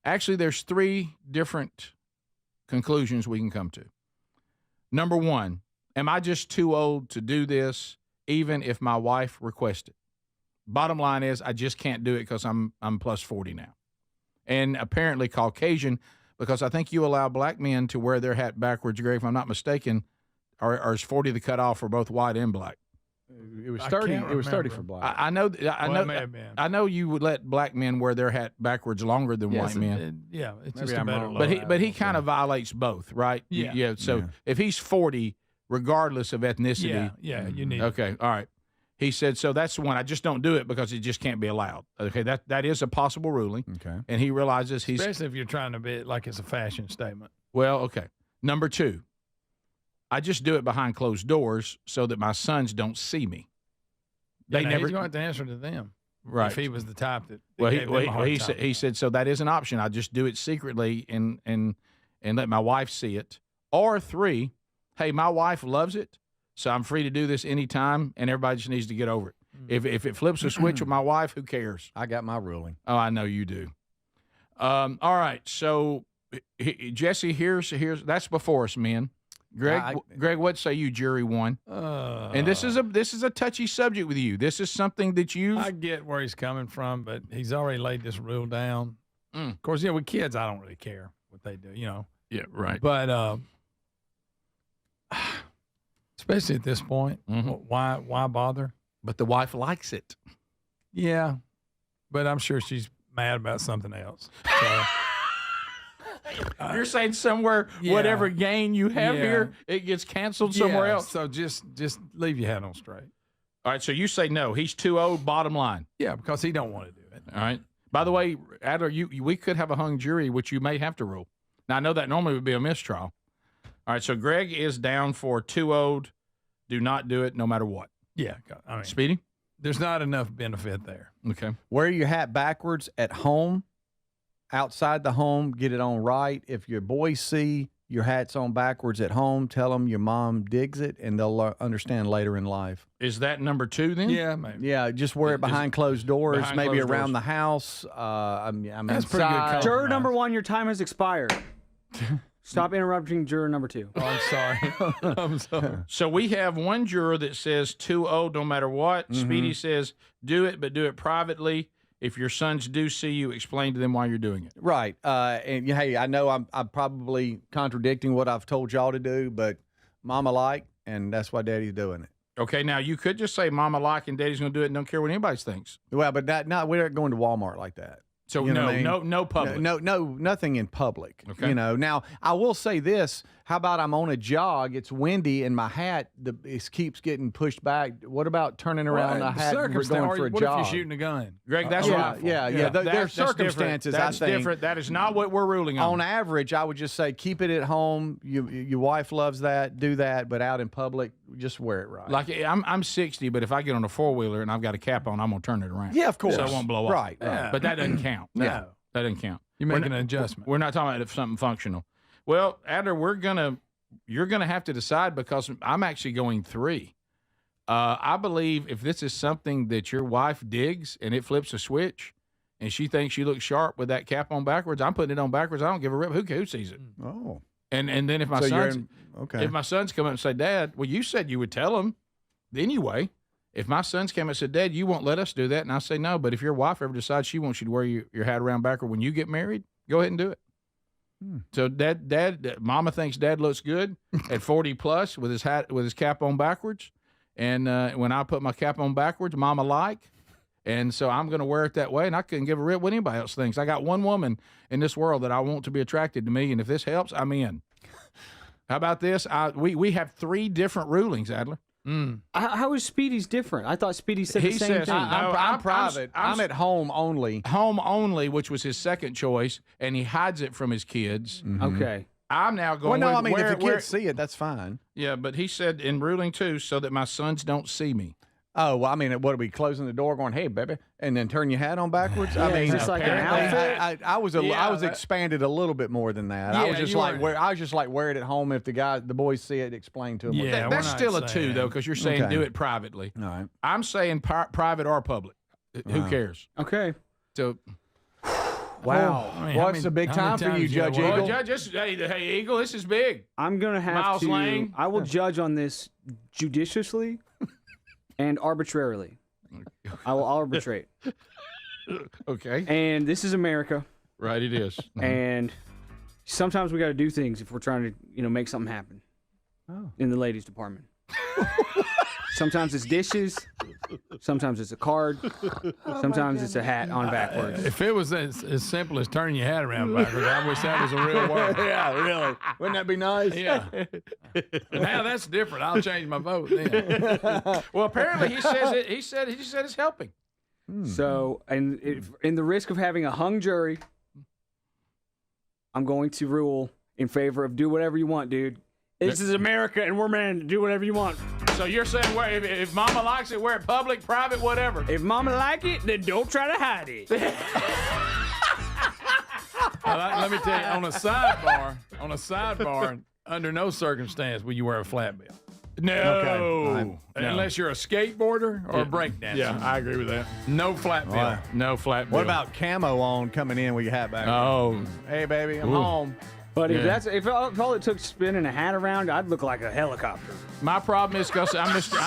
Actually, there's 3 different conclusions we can come to. Number 1, am I just too old to do this, even if my wife requests it? Bottom line is, I just can't do it because I'm plus 40 now. And apparently Caucasian, because I think you allow black men to wear their hat backwards, Greg, if I'm not mistaken, or is 40 the cutoff for both white and black? It was 30. It was 30 for black. I know you would let black men wear their hat backwards longer than white men. It's just a better look. But he kind of violates both, right? Yeah. So if he's 40, regardless of ethnicity. Yeah, you need. Okay, all right. He said, so that's the one. I just don't do it because it just can't be allowed. Okay, that is a possible ruling. Okay. And he realizes especially if you're trying to be like it's a fashion statement. Well, okay. Number 2, I just do it behind closed doors so that my sons don't see me. He's going to have to answer to them. Right. If he was the type that he said, so that is an option. I just do it secretly and let my wife see it. Or 3, hey, my wife loves it, so I'm free to do this anytime, and everybody just needs to get over it. If it flips a switch with my wife, who cares? I got my ruling. Oh, I know you do. All right, so Jesse, here's that's before us, men. Greg, what say you, jury 1? And this is a touchy subject with you. This is something that I get where he's coming from, but he's already laid this rule down. Of course, with kids, I don't really care what they do, Yeah, right. But especially at this point, why bother? But the wife likes it. Yeah, but I'm sure she's mad about something else. So. You're saying somewhere, whatever gain you have here, it gets canceled somewhere else. So just leave your head on straight. All right. So you say no. He's too old. Bottom line. Yeah, because he don't want to do it. All right. By the way, Adler, we could have a hung jury, which you may have to rule. Now I know that normally would be a mistrial. All right. So Greg is down for too old. Do not do it, no matter what. Yeah. I mean, Speedy. There's not enough benefit there. Okay. Wear your hat backwards at home. Outside the home, get it on right. If your boys see your hat's on backwards at home, tell them your mom digs it, and they'll understand later in life. Is that number 2 then? Yeah, maybe. Yeah, just wear it behind closed doors, maybe around the house. I'm That's inside. pretty good. Juror number 1, your time has expired. Stop interrupting juror number 2. Oh, I'm sorry. I'm sorry. So we have one juror that says too old no matter what. Speedy says do it, but do it privately. If your sons do see you, explain to them why you're doing it. Right. And hey, I know I'm probably contradicting what I've told y'all to do, but Mama like, and that's why Daddy's doing it. Okay, now you could just say Mama like and Daddy's going to do it and don't care what anybody thinks. Well, but we're not going to Walmart like that. So you know no public. No, nothing in public. Okay. Now I will say this. How about I'm on a jog, it's windy, and my hat it keeps getting pushed back. What about turning around the hat and we're going for a what jog? If you're shooting a gun? Greg, that's yeah. There's circumstances, that's I think. different. That is not what we're ruling on. On average, I would just say keep it at home. Your wife loves that, do that, but out in public, just wear it right. Like I'm 60, but if I get on a 4-wheeler and I've got a cap on, I'm going to turn it around. Yeah, of course. So it won't blow up. Right. But that doesn't count. No. That doesn't count. You're making an adjustment. We're not talking about something functional. Well, Adler, you're going to have to decide because I'm actually going 3. I believe if this is something that your wife digs and it flips a switch and she thinks you look sharp with that cap on backwards, I'm putting it on backwards. I don't give a rip. Who sees it? Oh. And then if my sons come up and say, Dad, well, you said you would tell them anyway. If my sons came and said, Dad, you won't let us do that, and I say no, but if your wife ever decides she wants you to wear your hat around backward when you get married, go ahead and do it. So Mama thinks Dad looks good at 40 plus with his cap on backwards, and when I put my cap on backwards, Mama like, and so I'm going to wear it that way, and I couldn't give a rip what anybody else thinks. I got one woman in this world that I want to be attracted to me, and if this helps, I'm in. How about this? We have 3 different rulings, Adler. How is Speedy's different? I thought Speedy said the same thing. I'm private. I'm at home only. Home only, which was his second choice, and he hides it from his kids. Okay. I'm now going. Well, no, I mean, if the kids see it, that's fine. Yeah, but he said in ruling 2, so that my sons don't see me. Oh, well, I mean, what are we closing the door, going, "Hey, baby," and then turn your hat on backwards? Yeah, I mean, just like an outfit. I was expanded a little bit more than that. Yeah, I was just like wear it at home. If the boys see it, explain to them. Yeah, that's still a 2 though, because you're saying do it privately. All right. I'm saying private or public. Who cares? Okay. So. Wow. What's a big time for you, Judge Eagle? Hey, Eagle, this is big. I'm going to have Miles to. Lang? I will judge on this judiciously and arbitrarily. I will arbitrate. Okay. And this is America. Right, it is. And sometimes we got to do things if we're trying to, make something happen. In the ladies' department. Sometimes it's dishes. Sometimes it's a card. Sometimes it's a hat on backwards. If it was as simple as turning your hat around backwards, I wish that was a real word. Yeah, really. Wouldn't that be nice? Yeah. Now that's different. I'll change my vote then. Well, apparently he says it. He said it's helping. So, in the risk of having a hung jury, I'm going to rule in favor of do whatever you want, dude. This is America, and we're meant to do whatever you want. So you're saying if Mama likes it, wear it public, private, whatever. If Mama like it, then don't try to hide it. Let me tell you, on a sidebar, under no circumstance will you wear a flat belt. No. Okay. Unless you're a skateboarder or a breakdancer. Yeah, I agree with that. No flat belt. Right. No flat bill. What about camo on coming in with your hat back? Oh. Hey, baby, I'm home. But if all it took spinning a hat around, I'd look like a helicopter. My problem is because I'm Mr.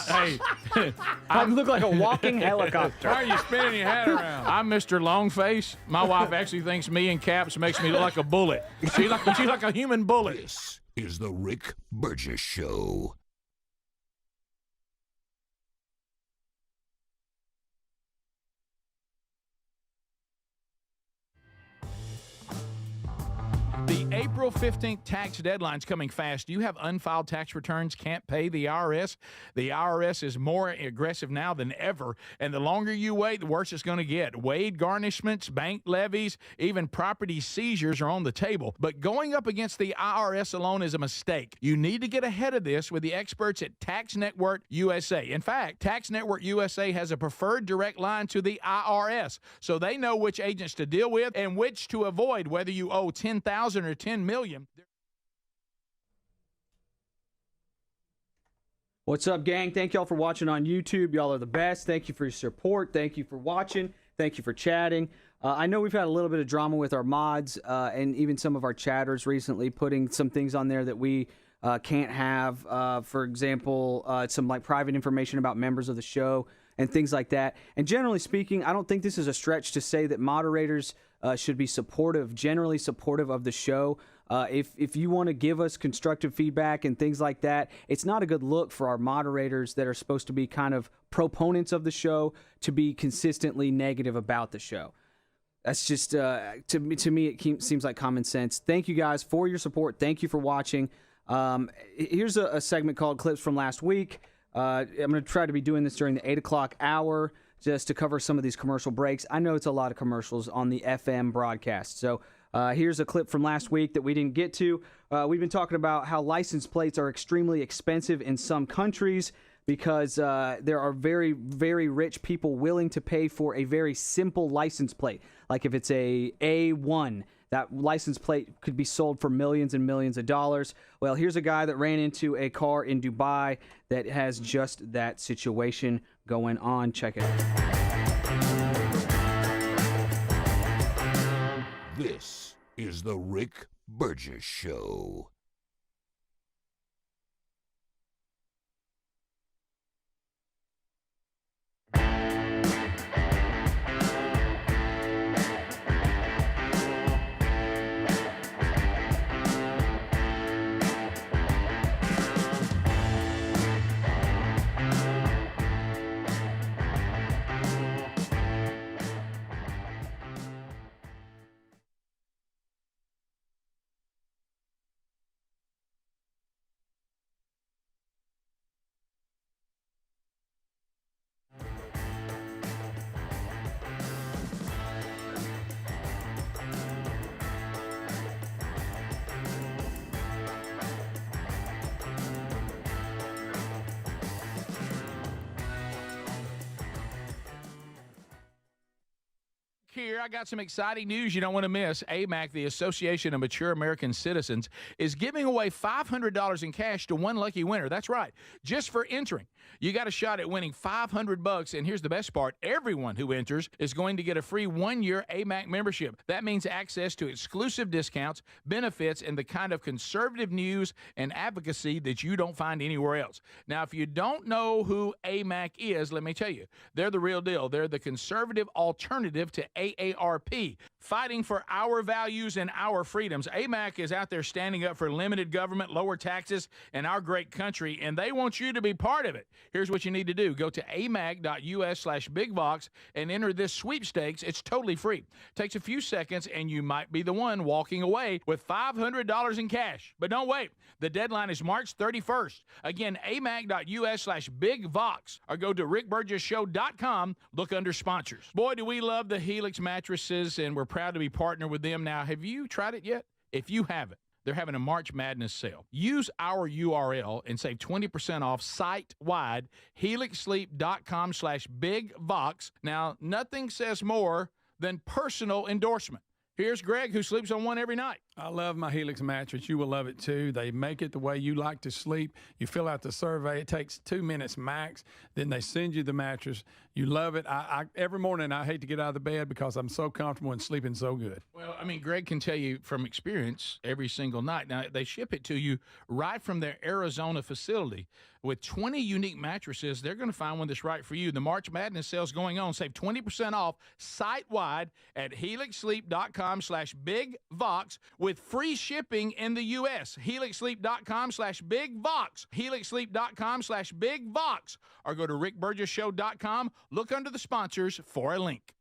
Hey, I'd look like a walking helicopter. Why are you spinning your hat around? I'm Mr. Longface. My wife actually thinks me in caps makes me look like a bullet. She's like a human bullet. This is the Rick Burgess Show. The April 15th tax deadline's coming fast. Do you have unfiled tax returns, can't pay the IRS? The IRS is more aggressive now than ever, and the longer you wait, the worse it's going to get. Wage garnishments, bank levies, even property seizures are on the table. But going up against the IRS alone is a mistake. You need to get ahead of this with the experts at Tax Network USA. In fact, Tax Network USA has a preferred direct line to the IRS, so they know which agents to deal with and which to avoid, whether you owe $10,000 or $10 million. What's up, gang? Thank y'all for watching on YouTube. Y'all are the best. Thank you for your support. Thank you for watching. Thank you for chatting. I know we've had a little bit of drama with our mods and even some of our chatters recently putting some things on there that we can't have. For example, some like private information about members of the show and things like that. And generally speaking, I don't think this is a stretch to say that moderators should be generally supportive of the show. If you want to give us constructive feedback and things like that, it's not a good look for our moderators that are supposed to be kind of proponents of the show to be consistently negative about the show. That's just, to me, it seems like common sense. Thank you guys for your support. Thank you for watching. Here's a segment called Clips from Last Week. I'm going to try to be doing this during the 8 o'clock hour just to cover some of these commercial breaks. I know it's a lot of commercials on the FM broadcast. So here's a clip from last week that we didn't get to. We've been talking about how license plates are extremely expensive in some countries because there are very, very rich people willing to pay for a very simple license plate. Like if it's a A1, that license plate could be sold for millions and millions of dollars. Well, here's a guy that ran into a car in Dubai that has just that situation going on. Check it out. This is the Rick Burgess Show. here. I got some exciting news you don't want to miss. AMAC, the Association of Mature American Citizens, is giving away $500 in cash to one lucky winner. That's right. Just for entering. You got a shot at winning $500, and here's the best part. Everyone who enters is going to get a free 1-year AMAC membership. That means access to exclusive discounts, benefits, and the kind of conservative news and advocacy that you don't find anywhere else. Now, if you don't know who AMAC is, let me tell you, they're the real deal. They're the conservative alternative to AARP, fighting for our values and our freedoms. AMAC is out there standing up for limited government, lower taxes, and our great country, and they want you to be part of it. Here's what you need to do. Go to amac.us/bigvox and enter this sweepstakes. It's totally free. Takes a few seconds, and you might be the one walking away with $500 in cash. But don't wait. The deadline is March 31st. Again, amac.us/bigvox, or go to rickburgessshow.com. Look under sponsors. Boy, do we love the Helix mattresses, and we're proud to be partnered with them. Now, have you tried it yet? If you haven't, they're having a March Madness sale. Use our URL and save 20% off site-wide, helixsleep.com/bigvox. Now, nothing says more than personal endorsement. Here's Greg, who sleeps on one every night. I love my Helix mattress. You will love it too. They make it the way you like to sleep. You fill out the survey. It takes 2 minutes max. Then they send you the mattress. You love it. Every morning I hate to get out of the bed because I'm so comfortable and sleeping so good. Well, I mean, Greg can tell you from experience every single night. Now, they ship it to you right from their Arizona facility. With 20 unique mattresses, they're going to find one that's right for you. The March Madness sale is going on. Save 20% off site-wide at helixsleep.com/bigvox with free shipping in the U.S. helixsleep.com/bigvox. helixsleep.com/bigvox. Or go to rickburgessshow.com. Look under the sponsors for a link.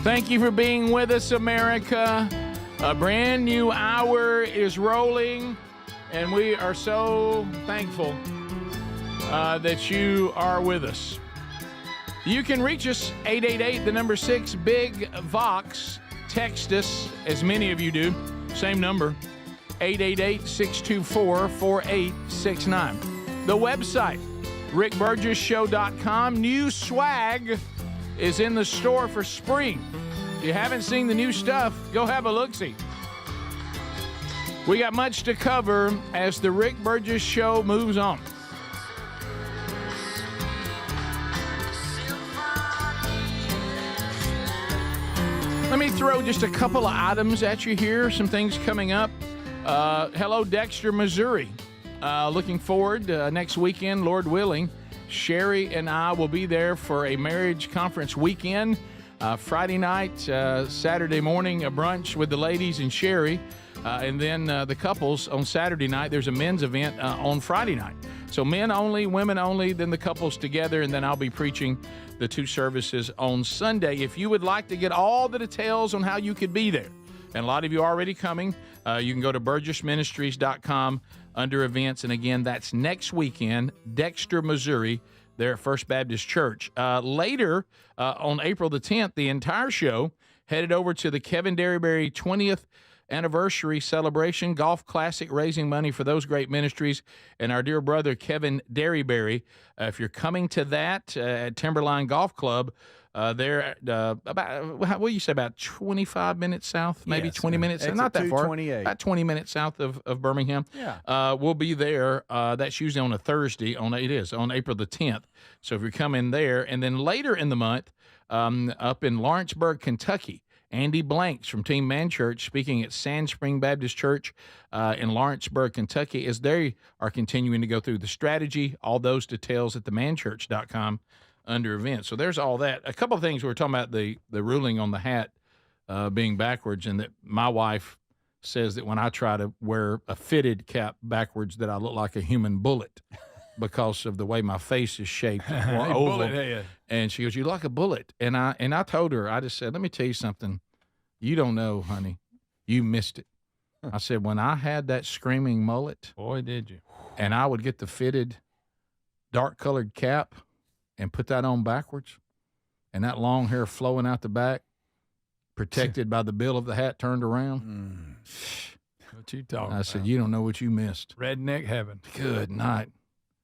Thank you for being with us, America. A brand new hour is rolling, and we are so thankful that you are with us. You can reach us, 888-6-BIG-VOX. Text us, as many of you do. Same number, 888-624-4869. The website, rickburgessshow.com. New swag is in the store for spring. If you haven't seen the new stuff, go have a look-see. We got much to cover as the Rick Burgess Show moves on. Let me throw just a couple of items at you here, some things coming up. Hello, Dexter, Missouri. Looking forward next weekend, Lord willing. Sherry and I will be there for a marriage conference weekend. Friday night, Saturday morning, a brunch with the ladies and Sherry. And then the couples on Saturday night. There's a men's event on Friday night. So men only, women only, then the couples together. And then I'll be preaching the 2 services on Sunday. If you would like to get all the details on how you could be there, and a lot of you are already coming, you can go to burgessministries.com under events. And again, that's next weekend, Dexter, Missouri, there at First Baptist Church. Later, on April the 10th, the entire show headed over to the Kevin Derryberry 20th anniversary celebration, Golf Classic, raising money for those great ministries and our dear brother Kevin Derryberry. If you're coming to that at Timberline Golf Club, they're about, what do you say, about 25 minutes south, maybe 20 minutes, not that far, about 20 minutes south of Birmingham. Yeah. We'll be there. That's usually on a Thursday. It is on April the 10th. So if you're coming there, and then later in the month, up in Lawrenceburg, Kentucky, Andy Blanks from Team Man Church speaking at Sand Spring Baptist Church in Lawrenceburg, Kentucky, as they are continuing to go through the strategy. All those details at themanchurch.com under events. So there's all that. A couple of things we were talking about, the ruling on the hat being backwards, and that my wife says that when I try to wear a fitted cap backwards that I look like a human bullet because of the way my face is shaped. Oval. Bullet head. And she goes, "You look like a bullet." And I told her, I just said, "Let me tell you something. You don't know, honey. You missed it. I said, when I had that screaming mullet. Boy, did you. And I would get the fitted dark-colored cap and put that on backwards, and that long hair flowing out the back, protected by the bill of the hat turned around. What you talking about? I said, you don't know what you missed. Redneck heaven. Good night.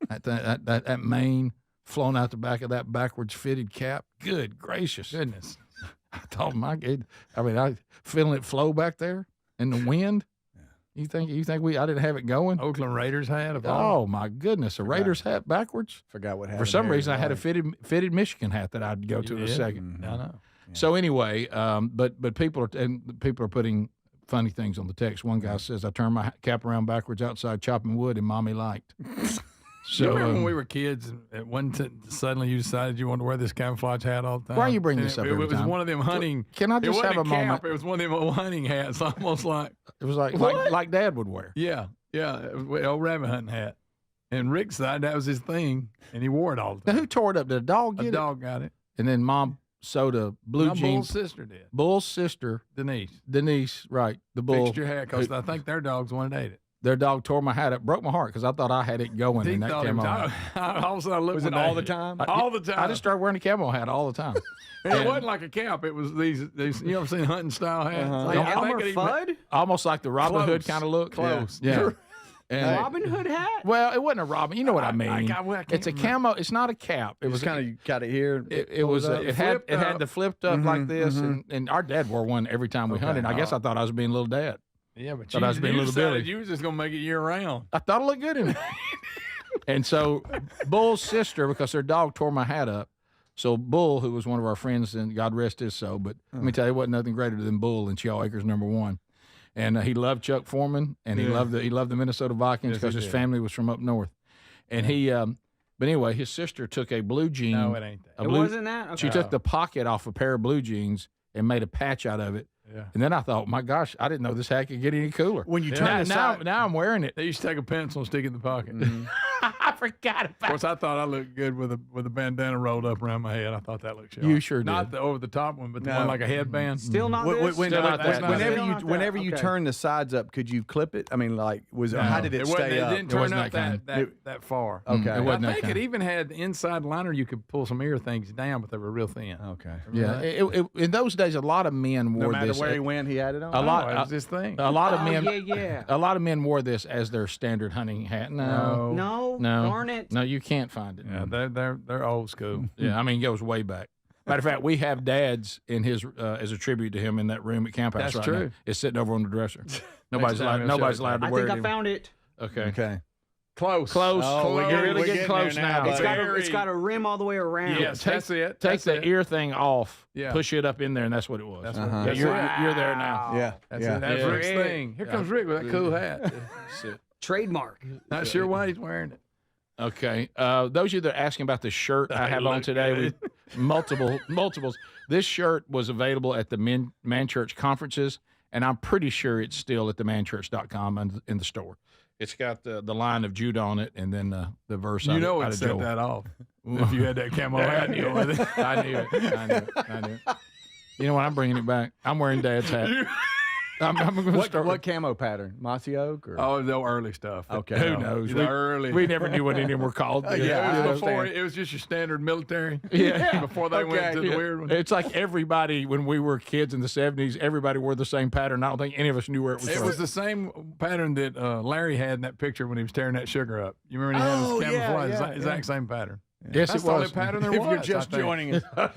That mane flowing out the back of that backwards fitted cap. Good gracious. Goodness. I thought, I feeling it flow back there in the wind. You think I didn't have it going? Oakland Raiders hat. Oh my goodness, a Raiders hat backwards. Forgot what happened. For some reason, I had a fitted Michigan hat that I'd go to in a second. I know. Yeah. So anyway, but people are putting funny things on the text. One guy says, I turned my cap around backwards outside chopping wood, and Mommy liked. So you remember when we were kids, and suddenly you decided you wanted to wear this camouflage hat all the time? Why are you bringing this up every time? It was one of them hunting. Can I just have a moment? It was one of them hunting hats, almost like. It was like Dad would wear. Yeah, old rabbit hunting hat. And Rick said that was his thing, and he wore it all the time. Now, who tore it up? Did a dog get it? A dog got it. And then Mom sewed a blue jeans. Bull's sister did. Bull's sister. Denise, right. The bull. Fixed your hat, because I think their dog's one that ate it. Their dog tore my hat up, broke my heart, because I thought I had it going, and that camo hat. All of a sudden I looked. Was it all the time? All the time. I just started wearing a camo hat all the time. It wasn't like a cap. It was these you ever seen hunting style hats? Like Elmer Fudd? Almost like the Robin Hood kind of look. Close. Yeah. Robin Hood hat? Well, it wasn't a Robin. You know what I mean? It's a camo. It's not a cap. It was kind of got it here. It had the flipped up like this, and our dad wore one every time we hunted. I guess I thought I was being little dad. Yeah, but I was being little Billy. You was just gonna make it year round. I thought it looked good in it. And so Bull's sister, because her dog tore my hat up. So Bull, who was one of our friends, and God rest his soul, but let me tell you, wasn't nothing greater than Bull in Chiao Acres #1. And he loved Chuck Foreman, and he loved the Minnesota Vikings because his family was from up north. And he, but anyway, his sister took a blue jean. No, it ain't that. It wasn't that? Okay. She took the pocket off a pair of blue jeans and made a patch out of it. Yeah. And then I thought, my gosh, I didn't know this hat could get any cooler. When you turn now I'm wearing it. They used to take a pencil and stick it in the pocket. I forgot about it. Of course, I thought I looked good with a bandana rolled up around my head. I thought that looked sharp. You sure did. Not the over the top one, but the one like a headband. Still not this? Whenever you turn the sides up, could you clip it? I mean, like, how did it stay up? It didn't turn up that far. Okay. I think it even had the inside liner. You could pull some ear things down, but they were real thin. Okay. Yeah. In those days, a lot of men wore this. No matter where he went, he had it on. A lot. It was this thing. A lot of men. Yeah. A lot of men wore this as their standard hunting hat. No. Darn it. No, you can't find it. Yeah, they're old school. Yeah, I mean, it goes way back. Matter of fact, we have Dad's in his as a tribute to him in that room at Camp House. That's right true. Now. It's sitting over on the dresser. Nobody's allowed to wear it. I think I found it. Okay. Close. Oh, we're really getting close now. It's got a rim all the way around. Yes, that's it. Take the ear thing off. Yeah. Push it up in there, and that's what it was. That's what you're there now. Yeah. That's Rick's thing. Here comes Rick with that cool hat. That's it. Trademark. Not sure why he's wearing it. Okay. Those of you that are asking about the shirt I have on today, with multiples. This shirt was available at the Man Church conferences, and I'm pretty sure it's still at themanchurch.com in the store. It's got the line of Jude on it, and then the verse. You know it would set that off if you had that camo hat. You with it. I knew it. You know what? I'm bringing it back. I'm wearing Dad's hat. I'm going to start. What camo pattern? Mossy oak? Or? No early stuff. Okay. Who knows? We never knew what any of them were called. Before it was just your standard military. Yeah. Before they went to the weird one. It's like everybody, when we were kids in the 70s, everybody wore the same pattern. I don't think any of us knew where it was from. It was the same pattern that Larry had in that picture when he was tearing that sugar up. You remember he had his camouflage? Exact same pattern. Yes, that's it was. The only pattern there was. If you're just joining us. I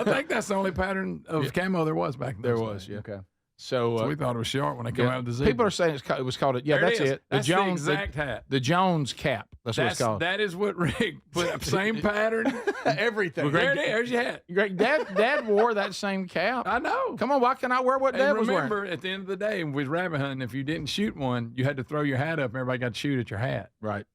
think that's the only pattern of camo there was back then. There was, yeah. Okay. So we thought it was short when they come out of the zebra. People are saying it was called it. Yeah, that's it. That's the exact hat. The Jones cap. That's what it's called. That is what Rick put up. Same pattern. Everything. There's your hat. Dad wore that same cap. I know. Come on, why can't I wear what Dad was wearing? Remember, at the end of the day, when we was rabbit hunting, if you didn't shoot one, you had to throw your hat up and everybody got to shoot at your hat. Right.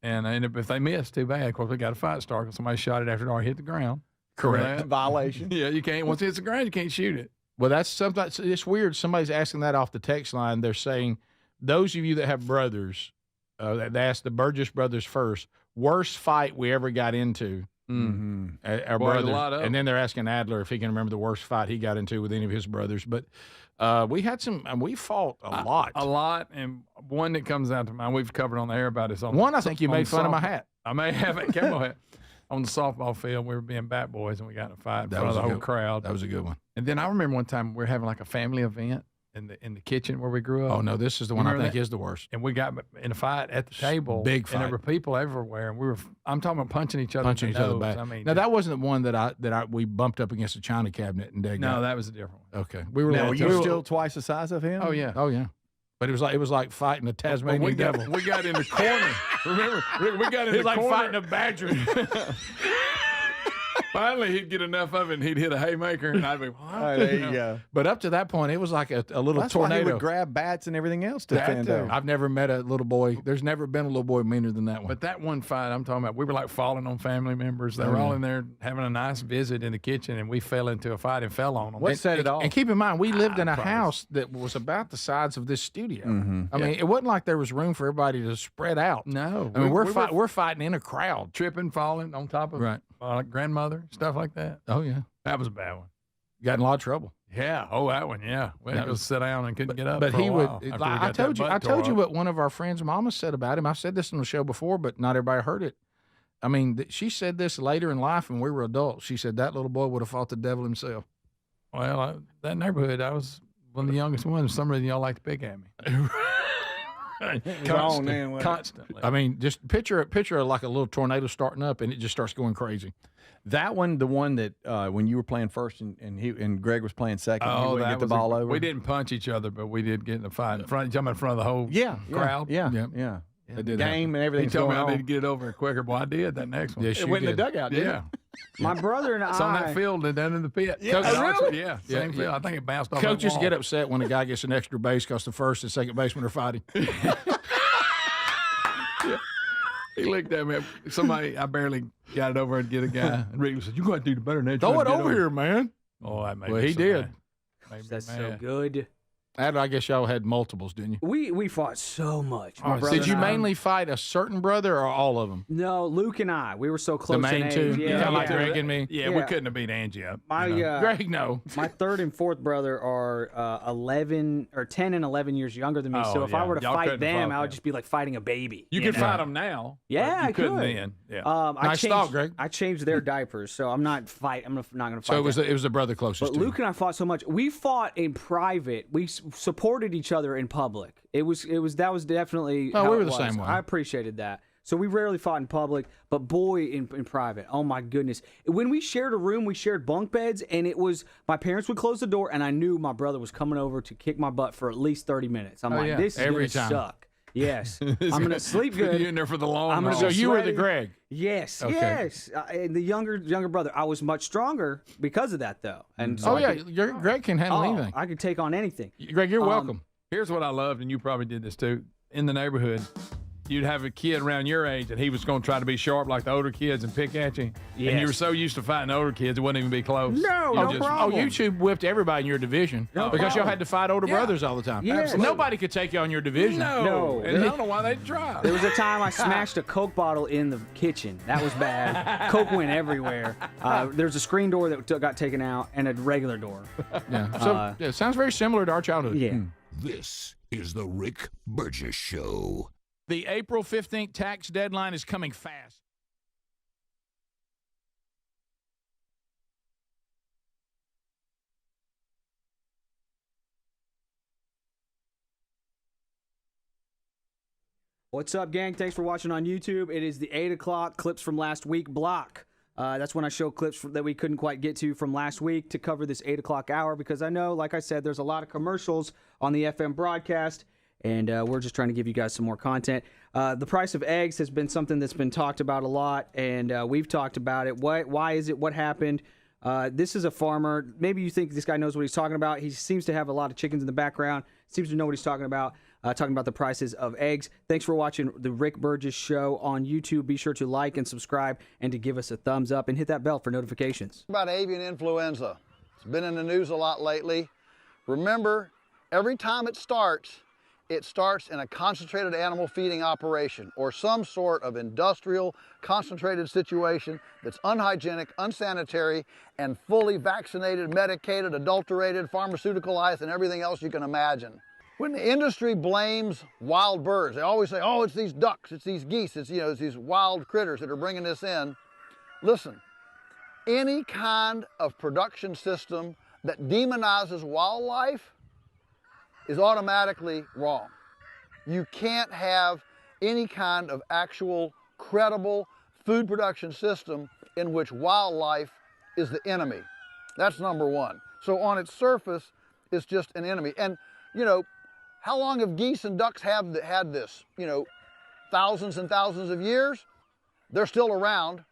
And if they missed, too bad. Of course, we got a fight start because somebody shot it after it already hit the ground. Correct. Violation. Yeah, you can't. Once it hits the ground, you can't shoot it. Well, that's something. It's weird. Somebody's asking that off the text line. They're saying, those of you that have brothers, they asked the Burgess brothers first, worst fight we ever got into Our Boy, a brothers. lot of And then they're asking Adler if he can remember the worst fight he got into with any of his brothers. But we had some, and we fought a lot. A lot, and one that comes out to mind, we've covered on the air about it. One, I think you made fun of my hat. I may have a camo hat. On the softball field, we were being bat boys, and we got in a fight in front of the whole crowd. That was a good one. And then I remember one time we were having like a family event in the kitchen where we grew up. Oh, no, this is the one I think is the worst. And we got in a fight at the table. Big fight. And there were people everywhere, and I'm talking about punching each other in the nose. back. I mean, now, that wasn't the one that we bumped up against the china cabinet and Dad no, that was a different one. Okay. Were you still twice the size of him? Oh, yeah. Oh, yeah. But it was like fighting a Tasmanian devil. We got in the corner. Remember, we got in the corner. It was like fighting a badger. Finally, he'd get enough of it, and he'd hit a haymaker, and I'd be, there you go. But up to that point, it was like a little That's tornado. Why he would grab bats and everything else to defend him. I've never met a little boy. There's never been a little boy meaner than that one. But that one fight I'm talking about, we were like falling on family members. They were all in there having a nice visit in the kitchen, and we fell into a fight and fell on them. What set it off? And keep in mind, we lived in a house that was about the size of this studio. I mean, it wasn't like there was room for everybody to spread out. No. I mean, we're fighting in a crowd. Tripping, falling on top of grandmother, stuff like that. Oh, yeah. That was a bad one. Got in a lot of trouble. Yeah. Oh, that one. Yeah. We had to sit down and couldn't get up. But for a he while would. after we I got told you what one of our friends' mama said about him. I said this on the show before, but not everybody heard it. I mean, she said this later in life when we were adults. She said that little boy would have fought the devil himself. Well, that neighborhood, I was one of the youngest ones. Some reason y'all like to pick at me. Constantly. I mean, just picture like a little tornado starting up, and it just starts going crazy. That one, the one that when you were playing first and Greg was playing second, you wouldn't get the ball over. We didn't punch each other, but we did get in a fight in front of the whole crowd. Yeah. The game and everything. He told me I need to get it over quicker. Boy, I did that next one. Yes, it went in the dugout. Yeah. My brother and it's on that field and down in the pit. Yeah, really? Yeah, same field. I think it bounced off. Coaches that wall. get upset when a guy gets an extra base because the first and second baseman are fighting. He looked at me. I barely got it over and get a guy. And Rick said, "You got to do better than that. Throw it over here, man." Oh, that made well, me he so did. Mad. That's so good. I guess y'all had multiples, didn't you? We fought so much. Did you mainly fight a certain brother or all of them? No, Luke and I. We were so close. The main in two? age. Yeah, like Greg and me? Yeah, we couldn't have beat Angie up. Greg, no. My third and fourth brother are 10 and 11 years younger than me. So if I were to fight them, I would just be like fighting a baby. You could fight them now. Yeah, I couldn't then. Yeah. Nice thought, Greg. I changed their diapers, so I'm not going to fight. So it was the brother closest. But Luke and I fought so much. We fought in private. We supported each other in public. That was definitely. Oh, how we were it the was. same way. I appreciated that. So we rarely fought in public, but boy, in private, oh my goodness! When we shared a room, we shared bunk beds, and it was my parents would close the door, and I knew my brother was coming over to kick my butt for at least 30 minutes. I'm like, this is every gonna time. suck. Yes, I'm gonna sleep good. You in there for the long haul. So you were the Greg. Yes, Okay. yes. And the younger brother, I was much stronger because of that, though. And so Greg can handle anything. I could take on anything. Greg, you're welcome. Here's what I loved, and you probably did this too. In the neighborhood, you'd have a kid around your age, and he was going to try to be sharp like the older kids and pick at you. Yes. And you were so used to fighting the older kids, it wouldn't even be close. No problem. Oh, you whipped everybody in your division because y'all had to fight older brothers all the time. Yes. Nobody could take you on your division. No. And I don't know why they'd try. There was a time I smashed a Coke bottle in the kitchen. That was bad. Coke went everywhere. There's a screen door that got taken out and a regular door. Yeah. So it sounds very similar to our childhood. Yeah. This is the Rick Burgess Show. The April 15th tax deadline is coming fast. What's up, gang? Thanks for watching on YouTube. It is the 8 o'clock clips from last week block. That's when I show clips that we couldn't quite get to from last week to cover this 8 o'clock hour because I know, like I said, there's a lot of commercials on the FM broadcast, and we're just trying to give you guys some more content. The price of eggs has been something that's been talked about a lot, and we've talked about it. Why is it? What happened? This is a farmer. Maybe you think this guy knows what he's talking about. He seems to have a lot of chickens in the background. Seems to know what he's talking about. Talking about the prices of eggs. Thanks for watching the Rick Burgess Show on YouTube. Be sure to like and subscribe and to give us a thumbs up and hit that bell for notifications. About avian influenza. It's been in the news a lot lately. Remember, every time it starts, it starts in a concentrated animal feeding operation or some sort of industrial concentrated situation that's unhygienic, unsanitary, and fully vaccinated, medicated, adulterated, pharmaceuticalized, and everything else you can imagine. When the industry blames wild birds, they always say, oh, it's these ducks, it's these geese, it's these wild critters that are bringing this in. Listen, any kind of production system that demonizes wildlife is automatically wrong. You can't have any kind of actual credible food production system in which wildlife is the enemy. That's number one. So on its surface, it's just an enemy. And, how long have geese and ducks had this? Thousands and thousands of years? They're still around.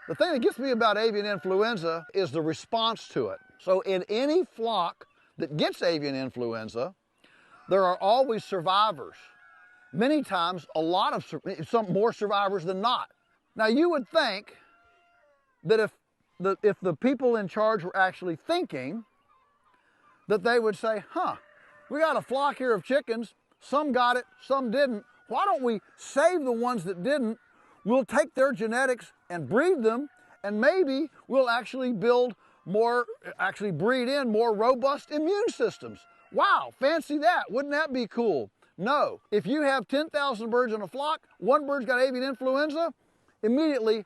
The thing that gets me about avian influenza is the response to it. So in any flock that gets avian influenza, there are always survivors. Many times, some more survivors than not. Now, you would think that if the people in charge were actually thinking, that they would say, we got a flock here of chickens. Some got it, some didn't. Why don't we save the ones that didn't? We'll take their genetics and breed them, and maybe we'll actually breed in more robust immune systems. Wow, fancy that. Wouldn't that be cool? No. If you have 10,000 birds in a flock, one bird's got avian influenza, immediately,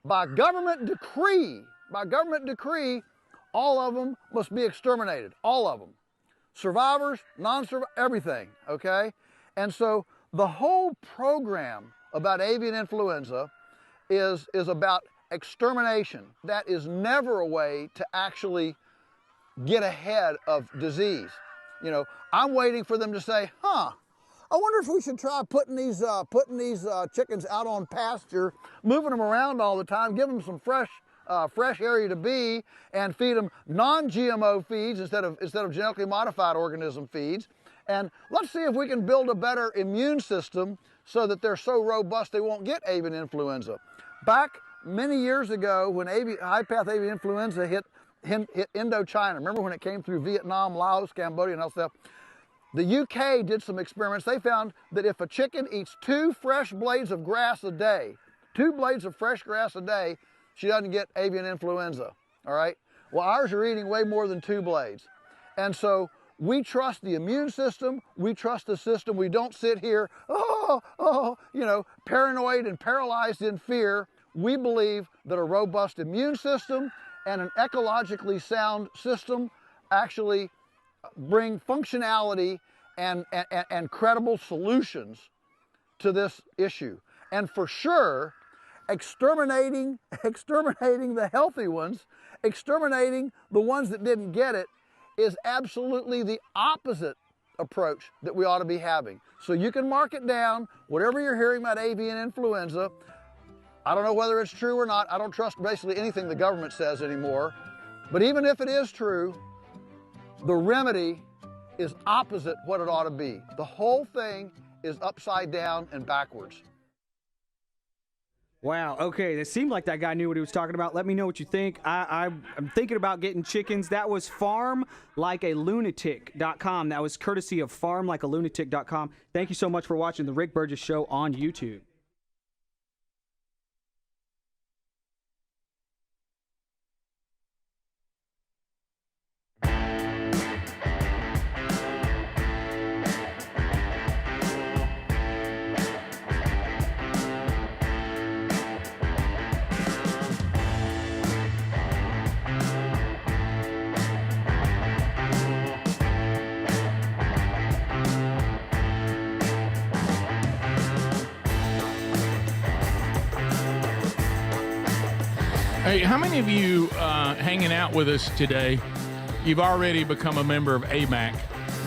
by government decree, all of them must be exterminated. All of them. Survivors, non-survivors, everything, okay? And so the whole program about avian influenza is about extermination. That is never a way to actually get ahead of disease. I'm waiting for them to say, I wonder if we should try putting these chickens out on pasture, moving them around all the time, give them some fresh area to be, and feed them non-GMO feeds instead of genetically modified organism feeds. And let's see if we can build a better immune system so that they're so robust they won't get avian influenza. Back many years ago, when high-path avian influenza hit Indochina, remember when it came through Vietnam, Laos, Cambodia, and all stuff? The UK did some experiments. They found that if a chicken eats 2 fresh blades of grass a day, 2 blades of fresh grass a day, she doesn't get avian influenza, all right? Well, ours are eating way more than 2 blades. And so we trust the immune system, we trust the system. We don't sit here, paranoid and paralyzed in fear. We believe that a robust immune system and an ecologically sound system actually bring functionality and credible solutions to this issue. And for sure, exterminating the healthy ones, exterminating the ones that didn't get it, is absolutely the opposite approach that we ought to be having. So you can mark it down, whatever you're hearing about avian influenza. I don't know whether it's true or not. I don't trust basically anything the government says anymore. But even if it is true, the remedy is opposite what it ought to be. The whole thing is upside down and backwards. Wow, okay, it seemed like that guy knew what he was talking about. Let me know what you think. I'm thinking about getting chickens. That was farmlikealunatic.com. That was courtesy of farmlikealunatic.com. Thank you so much for watching The Rick Burgess Show on YouTube. Hey, how many of you hanging out with us today, you've already become a member of AMAC?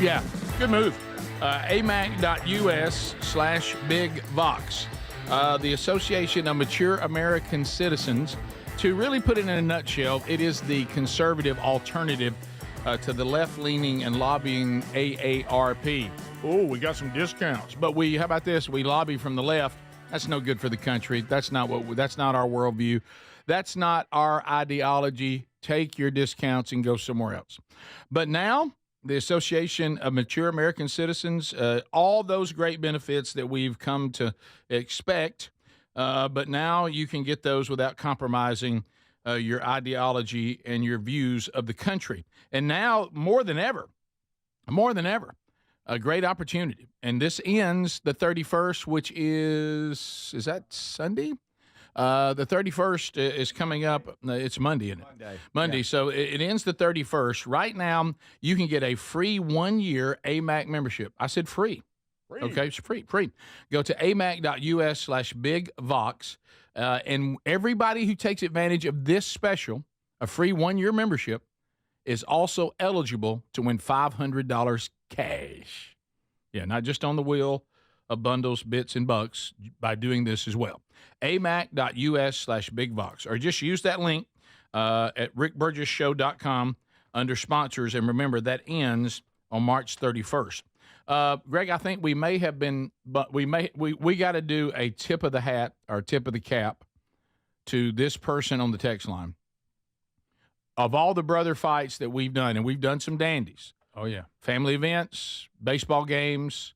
Yeah, good move. amac.us/bigvox, the Association of Mature American Citizens. To really put it in a nutshell, it is the conservative alternative to the left-leaning and lobbying AARP. Oh, we got some discounts. But how about this? We lobby from the left. That's no good for the country. That's not our worldview. That's not our ideology. Take your discounts and go somewhere else. But now the Association of Mature American Citizens, all those great benefits that we've come to expect, but now you can get those without compromising your ideology and your views of the country. And now, more than ever, a great opportunity. And this ends the 31st, which is that Sunday? The 31st is coming up. It's Monday, isn't it? Monday. Yeah. So it ends the 31st. Right now, you can get a free 1-year AMAC membership. I said free. Okay, it's free. Go to amac.us/bigvox. And everybody who takes advantage of this special, a free 1-year membership, is also eligible to win $500 cash. Yeah, not just on the wheel of bundles, bits, and bucks by doing this as well. amac.us/bigvox. Or just use that link at rickburgessshow.com under sponsors. And remember, that ends on March 31st. Greg, I think we may have been, but we got to do a tip of the hat or tip of the cap to this person on the text line. Of all the brother fights that we've done, and we've done some dandies. Oh, yeah. Family events, baseball games,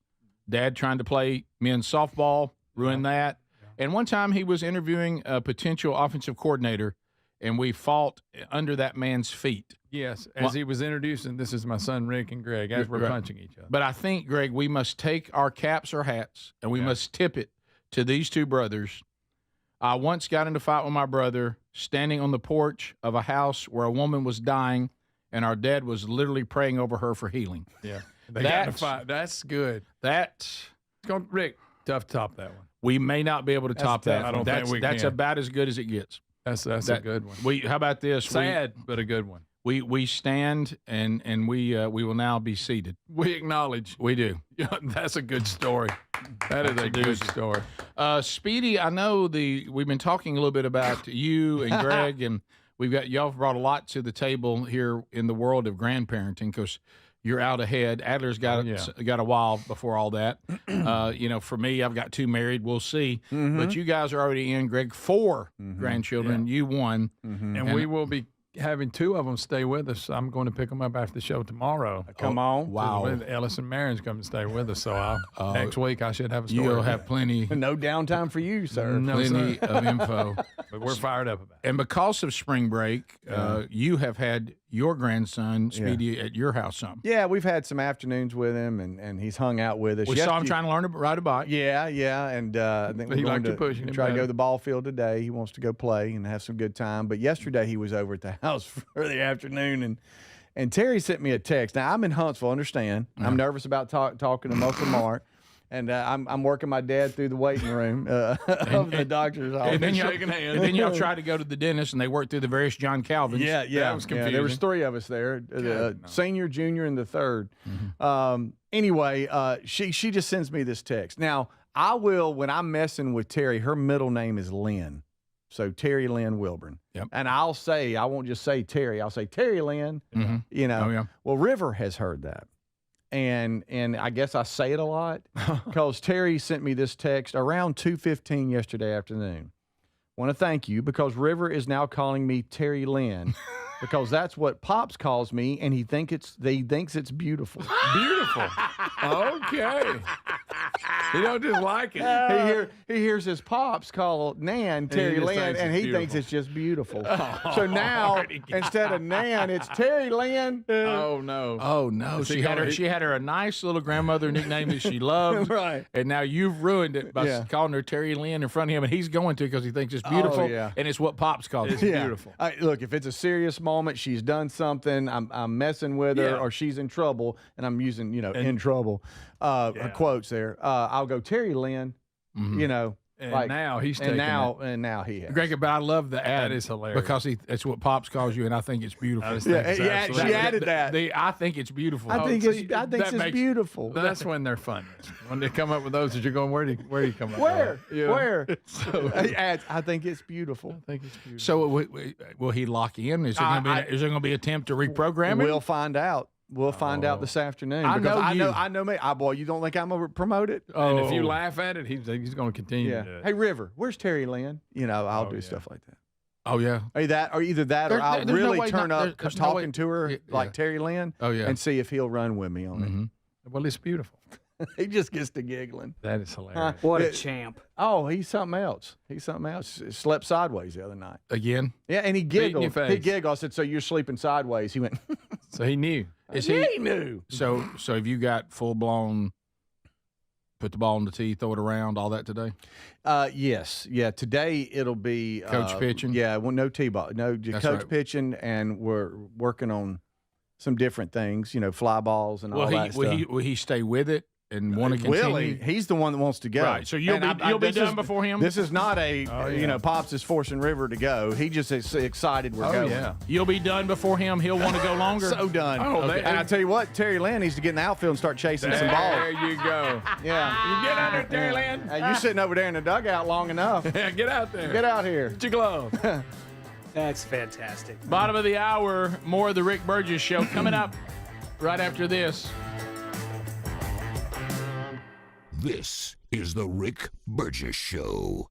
dad trying to play men's softball, ruined that. Yeah. And one time he was interviewing a potential offensive coordinator, and we fought under that man's feet. Yes, as he was introducing, this is my son Rick and Greg, as we're punching each other. But I think, Greg, we must take our caps or hats, and we must tip it to these two brothers. I once got into a fight with my brother standing on the porch of a house where a woman was dying, and our dad was literally praying over her for healing. Yeah, they got in a fight. That's good. Rick, tough to top that one. We may not be able to top that. I don't think we can. That's about as good as it gets. That's a good one. How about this? Sad, but a good one. We stand and we will now be seated. We acknowledge. We do. That's a good story. That is a good story. Speedy, I know we've been talking a little bit about you and Greg, and y'all brought a lot to the table here in the world of grandparenting because you're out ahead. Adler's got a while before all that. For me, I've got 2 married. We'll see. Mm-hmm. But you guys are already in. Greg, 4 grandchildren. You 1. Mm-hmm. And we will be having 2 of them stay with us. I'm going to pick them up after the show tomorrow. Come on. Wow. Ellis and Marin's coming to stay with us. So next week I should have a story. You'll have plenty. No downtime for you, sir. Plenty of info. But we're fired up about it. And because of spring break, you have had your grandson, Speedy, at your house some. Yeah, we've had some afternoons with him, and he's hung out with us. We saw him trying to learn to ride a bike. Yeah, and I think we're going to try to go to the ball field today. He wants to go play and have some good time. But yesterday he was over at the house for the afternoon, and Terry sent me a text. Now, I'm in Huntsville, understand. I'm nervous about talking to Muscle Mark. And I'm working my dad through the waiting room of the doctor's office. And then y'all tried to go to the dentist, and they worked through the various John Calvins. Yeah. That was confusing. There was 3 of us there, senior, junior, and the third. Mm-hmm. Anyway, she just sends me this text. Now, I will, when I'm messing with Terry, her middle name is Lynn. So Terry Lynn Wilburn. Yep. And I won't just say Terry. I'll say Terry Lynn. Mm-hmm. Well, River has heard that. And I guess I say it a lot because Terry sent me this text around 2:15 yesterday afternoon. Want to thank you because River is now calling me Terry Lynn because that's what Pops calls me, and he thinks it's beautiful. Beautiful. Okay. He don't just like it. He hears his Pops call Nan Terry Lynn, and he thinks it's just beautiful. So now instead of Nan, it's Terry Lynn. Oh no. She had her a nice little grandmother nickname that she loved. Right. And now you've ruined it by calling her Terry Lynn in front of him, and he's going to because he thinks it's beautiful. Oh, yeah. And it's what Pops calls it. It's beautiful. Look, if it's a serious moment, she's done something, I'm messing with her, or she's in trouble, and I'm using, in trouble, quotes there. I'll go Terry Lynn, And now he's taking and now he has. Greg, but I love the ad. That is hilarious. Because it's what Pops calls you, and I think it's beautiful. She added that. I think it's beautiful. I think it's beautiful. That's when they're fun. When they come up with those, that you're going, where do you come up Where? with? Where? He adds, I think it's beautiful. So will he lock in? Is there going to be an attempt to reprogram it? We'll find out. We'll find out this afternoon. I know me. Boy, you don't think I'm going to promote it? And if you laugh at it, he's going to continue to do it. Hey, River, where's Terry Lynn? I'll do stuff like that. Oh yeah, either that, or I'll really turn up talking to her like Terry Lynn. Oh yeah, and see if he'll run with me on it. Well, it's beautiful. He just gets to giggling. That is hilarious. What a champ! Oh, he's something else. Slept sideways the other night again. Yeah, and he giggled. He giggled. I said, "So you're sleeping sideways?" He went. So he knew. He knew. So have you got full blown? Put the ball in the tee, throw it around, all that today? Yes. Yeah, today it'll be coach pitching. Yeah, well, no tee ball, no coach pitching, and we're working on some different things. Fly balls and all that stuff. Will he stay with it and want to continue? Will he? He's the one that wants to go. Right. So you'll be done before him. This is not a Pops is forcing River to go. He just is excited we're going. Yeah. You'll be done before him. He'll want to go longer. So done. And I tell you what, Terry Lynn needs to get in the outfield and start chasing some balls. There you go. Yeah. You get out there, Terry Lynn. You're sitting over there in the dugout long enough. Yeah, get out there. Get out here. Get your glove. That's fantastic. Bottom of the hour, more of the Rick Burgess Show coming up right after this. This is the Rick Burgess Show.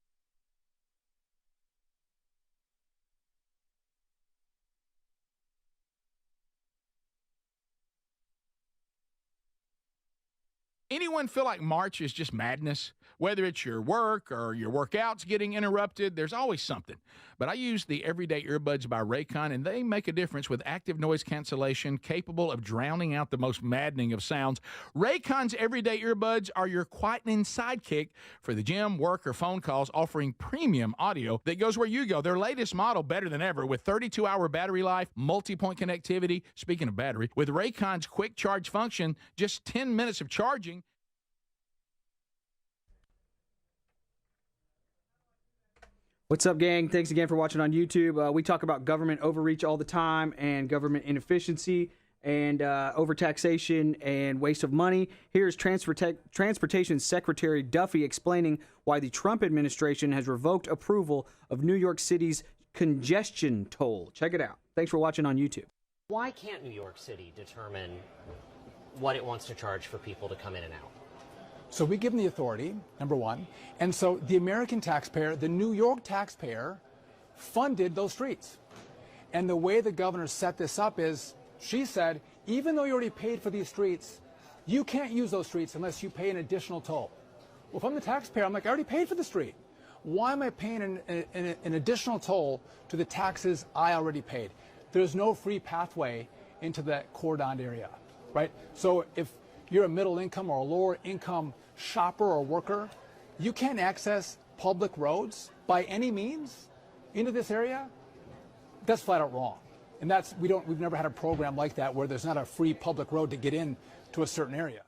Anyone feel like March is just madness? Whether it's your work or your workouts getting interrupted, there's always something. But I use the Everyday Earbuds by Raycon, and they make a difference with active noise cancellation capable of drowning out the most maddening of sounds. Raycon's Everyday Earbuds are your quietening sidekick for the gym, work, or phone calls, offering premium audio that goes where you go. Their latest model, better than ever, with 32-hour battery life, multi-point connectivity. Speaking of battery, with Raycon's quick charge function, just 10 minutes of charging. What's up, gang? Thanks again for watching on YouTube. We talk about government overreach all the time and government inefficiency and overtaxation and waste of money. Here's Transportation Secretary Duffy explaining why the Trump administration has revoked approval of New York City's congestion toll. Check it out. Thanks for watching on YouTube. Why can't New York City determine what it wants to charge for people to come in and out? So we give them the authority, number one. And so the American taxpayer, the New York taxpayer, funded those streets. And the way the governor set this up is, she said, even though you already paid for these streets, you can't use those streets unless you pay an additional toll. Well, if I'm the taxpayer, I'm like, I already paid for the street. Why am I paying an additional toll to the taxes I already paid? There's no free pathway into that cordoned area, right? So if you're a middle income or a lower income shopper or worker, you can't access public roads by any means into this area. That's flat out wrong. And we've never had a program like that where there's not a free public road to get in to a certain area.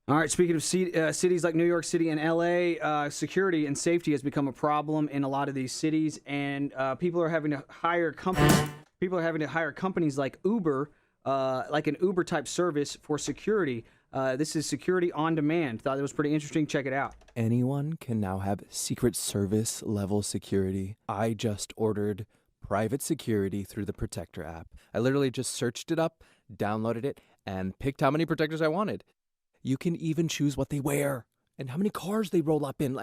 All right, speaking of cities like New York City and LA, security and safety has become a problem in a lot of these cities, and people are having to hire companies. People are having to hire companies like Uber, like an Uber type service for security. This is security on demand. Thought it was pretty interesting. Check it out. Anyone can now have Secret Service level security. I just ordered private security through the Protector app. I literally just searched it up, downloaded it, and picked how many protectors I wanted. You can even choose what they wear and how many cars they roll up in,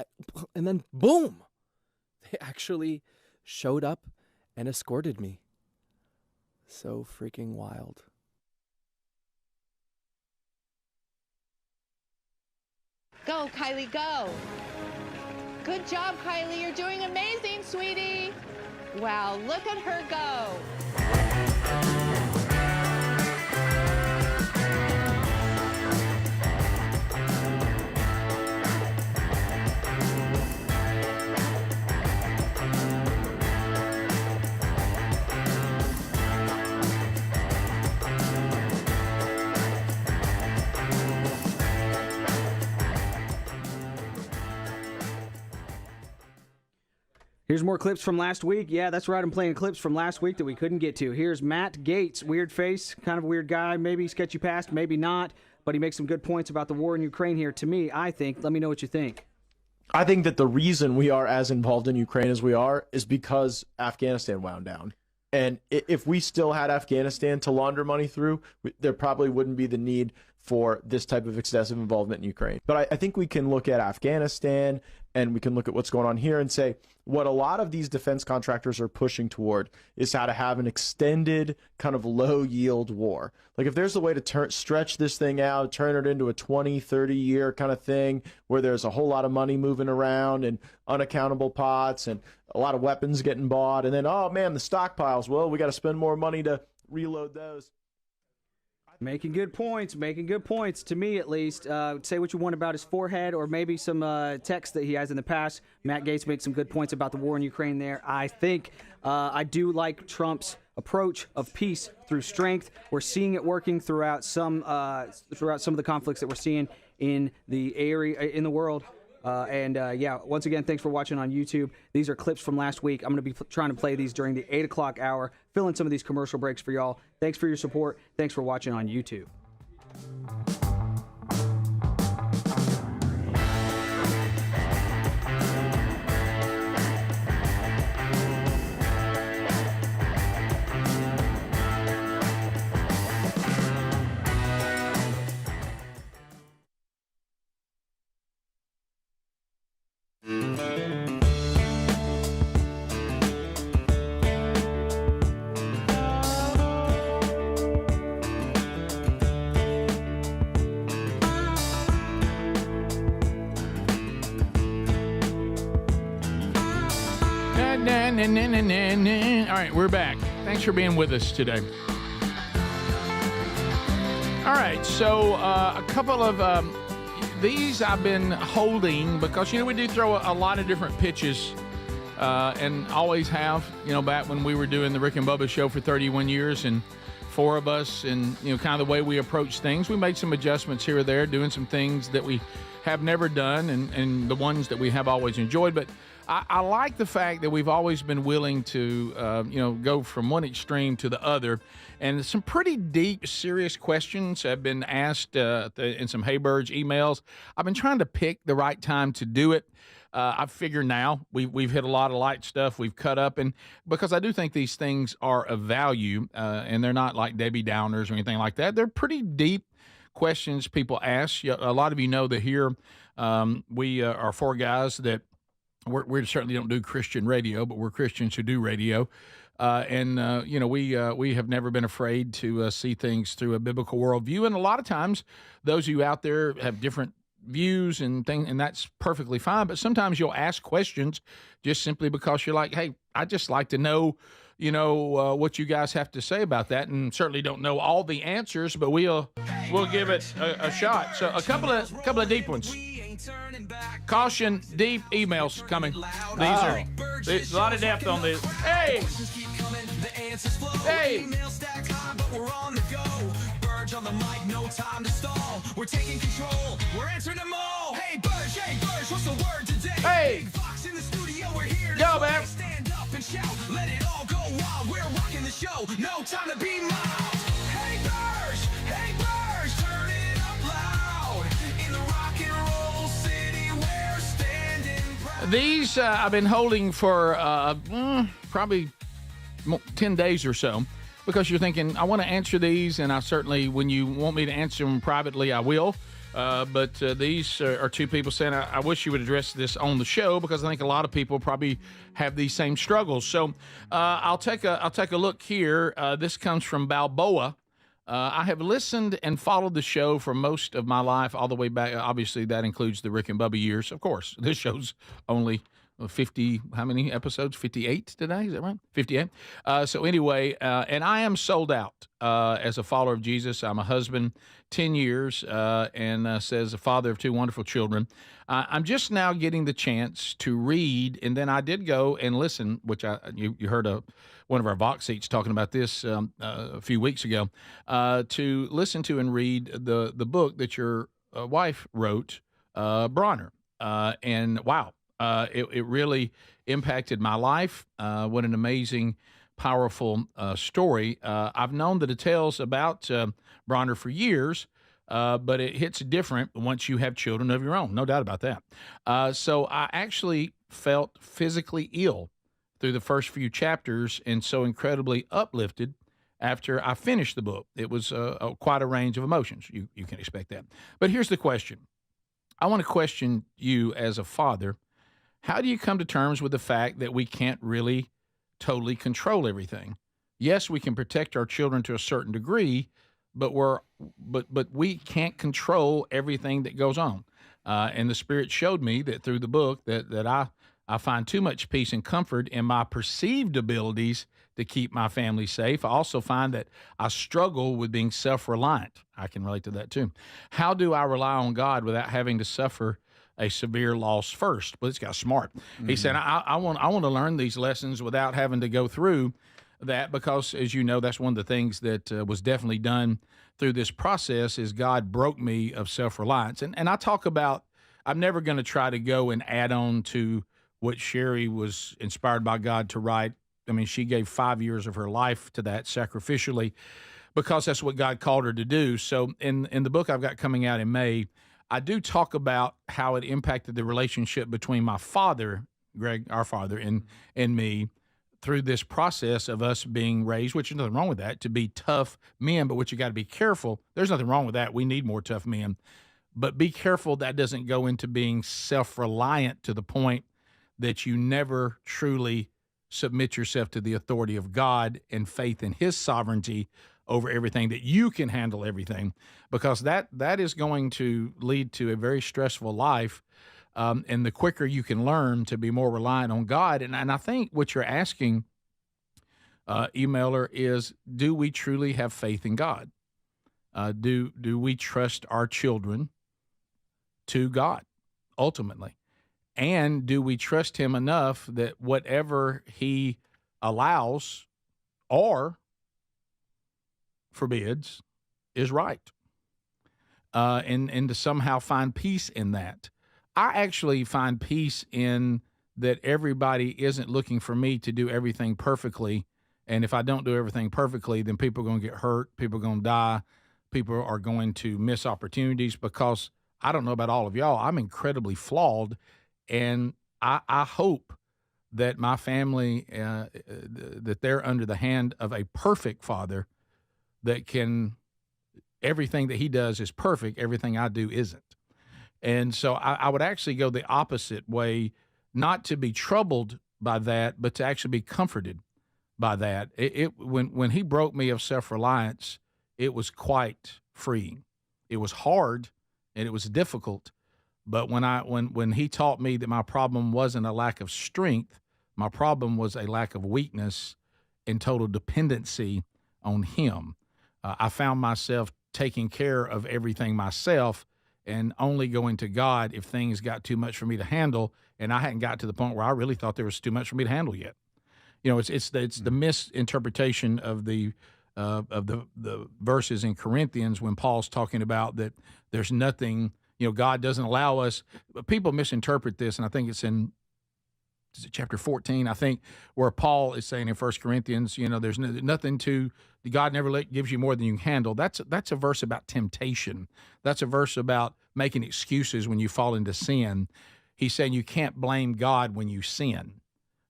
and then boom, they actually showed up and escorted me. So freaking wild. Go, Kylie, go. Good job, Kylie. You're doing amazing, sweetie. Wow, look at her go. Here's more clips from last week. Yeah, that's right. I'm playing clips from last week that we couldn't get to. Here's Matt Gaetz. Weird face, kind of a weird guy. Maybe sketchy past, maybe not. But he makes some good points about the war in Ukraine here. To me, I think. Let me know what you think. I think that the reason we are as involved in Ukraine as we are is because Afghanistan wound down. And if we still had Afghanistan to launder money through, there probably wouldn't be the need for this type of excessive involvement in Ukraine. But I think we can look at Afghanistan and we can look at what's going on here and say what a lot of these defense contractors are pushing toward is how to have an extended kind of low yield war. Like if there's a way to stretch this thing out, turn it into a 20, 30 year kind of thing where there's a whole lot of money moving around and unaccountable pots and a lot of weapons getting bought. And then, oh man, the stockpiles, well, we got to spend more money to reload those. Making good points, to me at least. Say what you want about his forehead or maybe some text that he has in the past. Matt Gaetz makes some good points about the war in Ukraine there. I think I do like Trump's approach of peace through strength. We're seeing it working throughout some of the conflicts that we're seeing in the area, in the world. Once again, thanks for watching on YouTube. These are clips from last week. I'm going to be trying to play these during the 8 o'clock hour, fill in some of these commercial breaks for y'all. Thanks for your support. Thanks for watching on YouTube. All right, we're back. Thanks for being with us today. All right, so a couple of these I've been holding because, we do throw a lot of different pitches and always have, back when we were doing the Rick and Bubba show for 31 years and 4 of us and, kind of the way we approach things. We made some adjustments here or there, doing some things that we have never done and the ones that we have always enjoyed. But I like the fact that we've always been willing to, go from one extreme to the other. And some pretty deep, serious questions have been asked in some Haybirds emails. I've been trying to pick the right time to do it. I figure now we've hit a lot of light stuff. We've cut up, and because I do think these things are of value, and they're not like Debbie Downers or anything like that. They're pretty deep questions people ask. A lot of you know that here we are 4 guys that we certainly don't do Christian radio, but we're Christians who do radio. We have never been afraid to see things through a biblical worldview. And a lot of times those of you out there have different views and things, and that's perfectly fine. But sometimes you'll ask questions just simply because you're like, hey, I just like to know, what you guys have to say about that. And certainly don't know all the answers, but we'll give it a shot. So a couple of deep ones. Caution, deep emails coming. There's a lot of depth on this. Hey! On the mic, no time to stall. We're taking control. We're answering them all. Hey, Burge, what's the word today? Hey! Big Fox in the studio, we're here. Yo, man. Stand up and shout. Let it all go wild. We're rocking the show. No time to be mild. Hey, Burge, turn it up loud. In the rock and roll city, we're standing proud. These I've been holding for probably 10 days or so. Because you're thinking, I want to answer these, and I certainly, when you want me to answer them privately, I will. But these are 2 people saying, I wish you would address this on the show, because I think a lot of people probably have these same struggles. So I'll take a look here. This comes from Balboa. I have listened and followed the show for most of my life, all the way back. Obviously, that includes the Rick and Bubba years. Of course, this show's only 50, how many episodes? 58 today, is that right? 58. So anyway, and I am sold out as a follower of Jesus. I'm a husband, 10 years, and says a father of 2 wonderful children. I'm just now getting the chance to read, and then I did go and listen, which you heard one of our Vox seats talking about this a few weeks ago, to listen to and read the book that your wife wrote, Bronner. And wow. It really impacted my life. What an amazing, powerful story. I've known the details about Bronner for years, but it hits different once you have children of your own. No doubt about that. So I actually felt physically ill through the first few chapters and so incredibly uplifted after I finished the book. It was quite a range of emotions. You can expect that. But here's the question. I want to question you as a father. How do you come to terms with the fact that we can't really totally control everything? Yes, we can protect our children to a certain degree, but we can't control everything that goes on. And the Spirit showed me that through the book that I find too much peace and comfort in my perceived abilities to keep my family safe. I also find that I struggle with being self-reliant. I can relate to that too. How do I rely on God without having to suffer a severe loss first? But this guy's smart. He said, I want to learn these lessons without having to go through that, because, as you know, that's one of the things that was definitely done through this process is God broke me of self-reliance. And I talk about, I'm never going to try to go and add on to what Sherry was inspired by God to write. I mean, she gave 5 years of her life to that sacrificially because that's what God called her to do. So in the book I've got coming out in May, I do talk about how it impacted the relationship between my father, Greg, our father, and me through this process of us being raised, which is nothing wrong with that, to be tough men, but what you got to be careful. There's nothing wrong with that. We need more tough men. But be careful that doesn't go into being self-reliant to the point that you never truly submit yourself to the authority of God and faith in his sovereignty over everything, that you can handle everything, because that is going to lead to a very stressful life. And the quicker you can learn to be more reliant on God. And I think what you're asking, emailer, is, do we truly have faith in God? Do we trust our children to God ultimately? And do we trust him enough that whatever he allows or forbids is right? And to somehow find peace in that. I actually find peace in that everybody isn't looking for me to do everything perfectly. And if I don't do everything perfectly, then people are going to get hurt. People are going to die. People are going to miss opportunities, because I don't know about all of y'all, I'm incredibly flawed. And I hope that my family, that they're under the hand of a perfect father that can, everything that he does is perfect. Everything I do isn't. And so I would actually go the opposite way, not to be troubled by that, but to actually be comforted by that. When he broke me of self-reliance, it was quite freeing. It was hard and it was difficult. But when he taught me that my problem wasn't a lack of strength, my problem was a lack of weakness and total dependency on him. I found myself taking care of everything myself and only going to God if things got too much for me to handle. And I hadn't got to the point where I really thought there was too much for me to handle yet. You know, it's the misinterpretation of the verses in Corinthians when Paul's talking about that there's nothing. You know, God doesn't allow us. People misinterpret this, and I think it's in chapter 14, I think, where Paul is saying in 1 Corinthians, you know, there's nothing to, God never gives you more than you can handle. That's a verse about temptation. That's a verse about making excuses when you fall into sin. He's saying you can't blame God when you sin,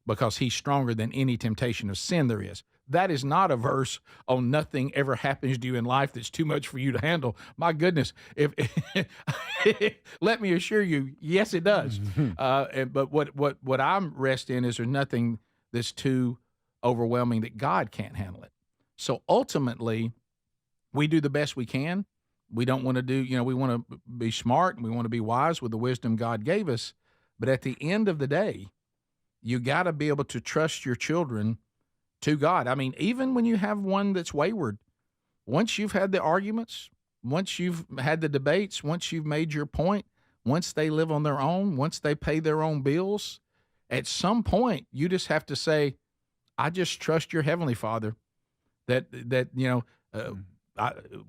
because he's stronger than any temptation of sin there is. That is not a verse on nothing ever happens to you in life that's too much for you to handle. My goodness, if let me assure you, yes, it does. But what I'm resting in is there's nothing that's too overwhelming that God can't handle it. So ultimately, we do the best we can. We don't want to do, you know, we want to be smart and we want to be wise with the wisdom God gave us. But at the end of the day, you got to be able to trust your children to God. I mean, even when you have one that's wayward, once you've had the arguments, once you've had the debates, once you've made your point, once they live on their own, once they pay their own bills, at some point you just have to say, I just trust your Heavenly Father that you know,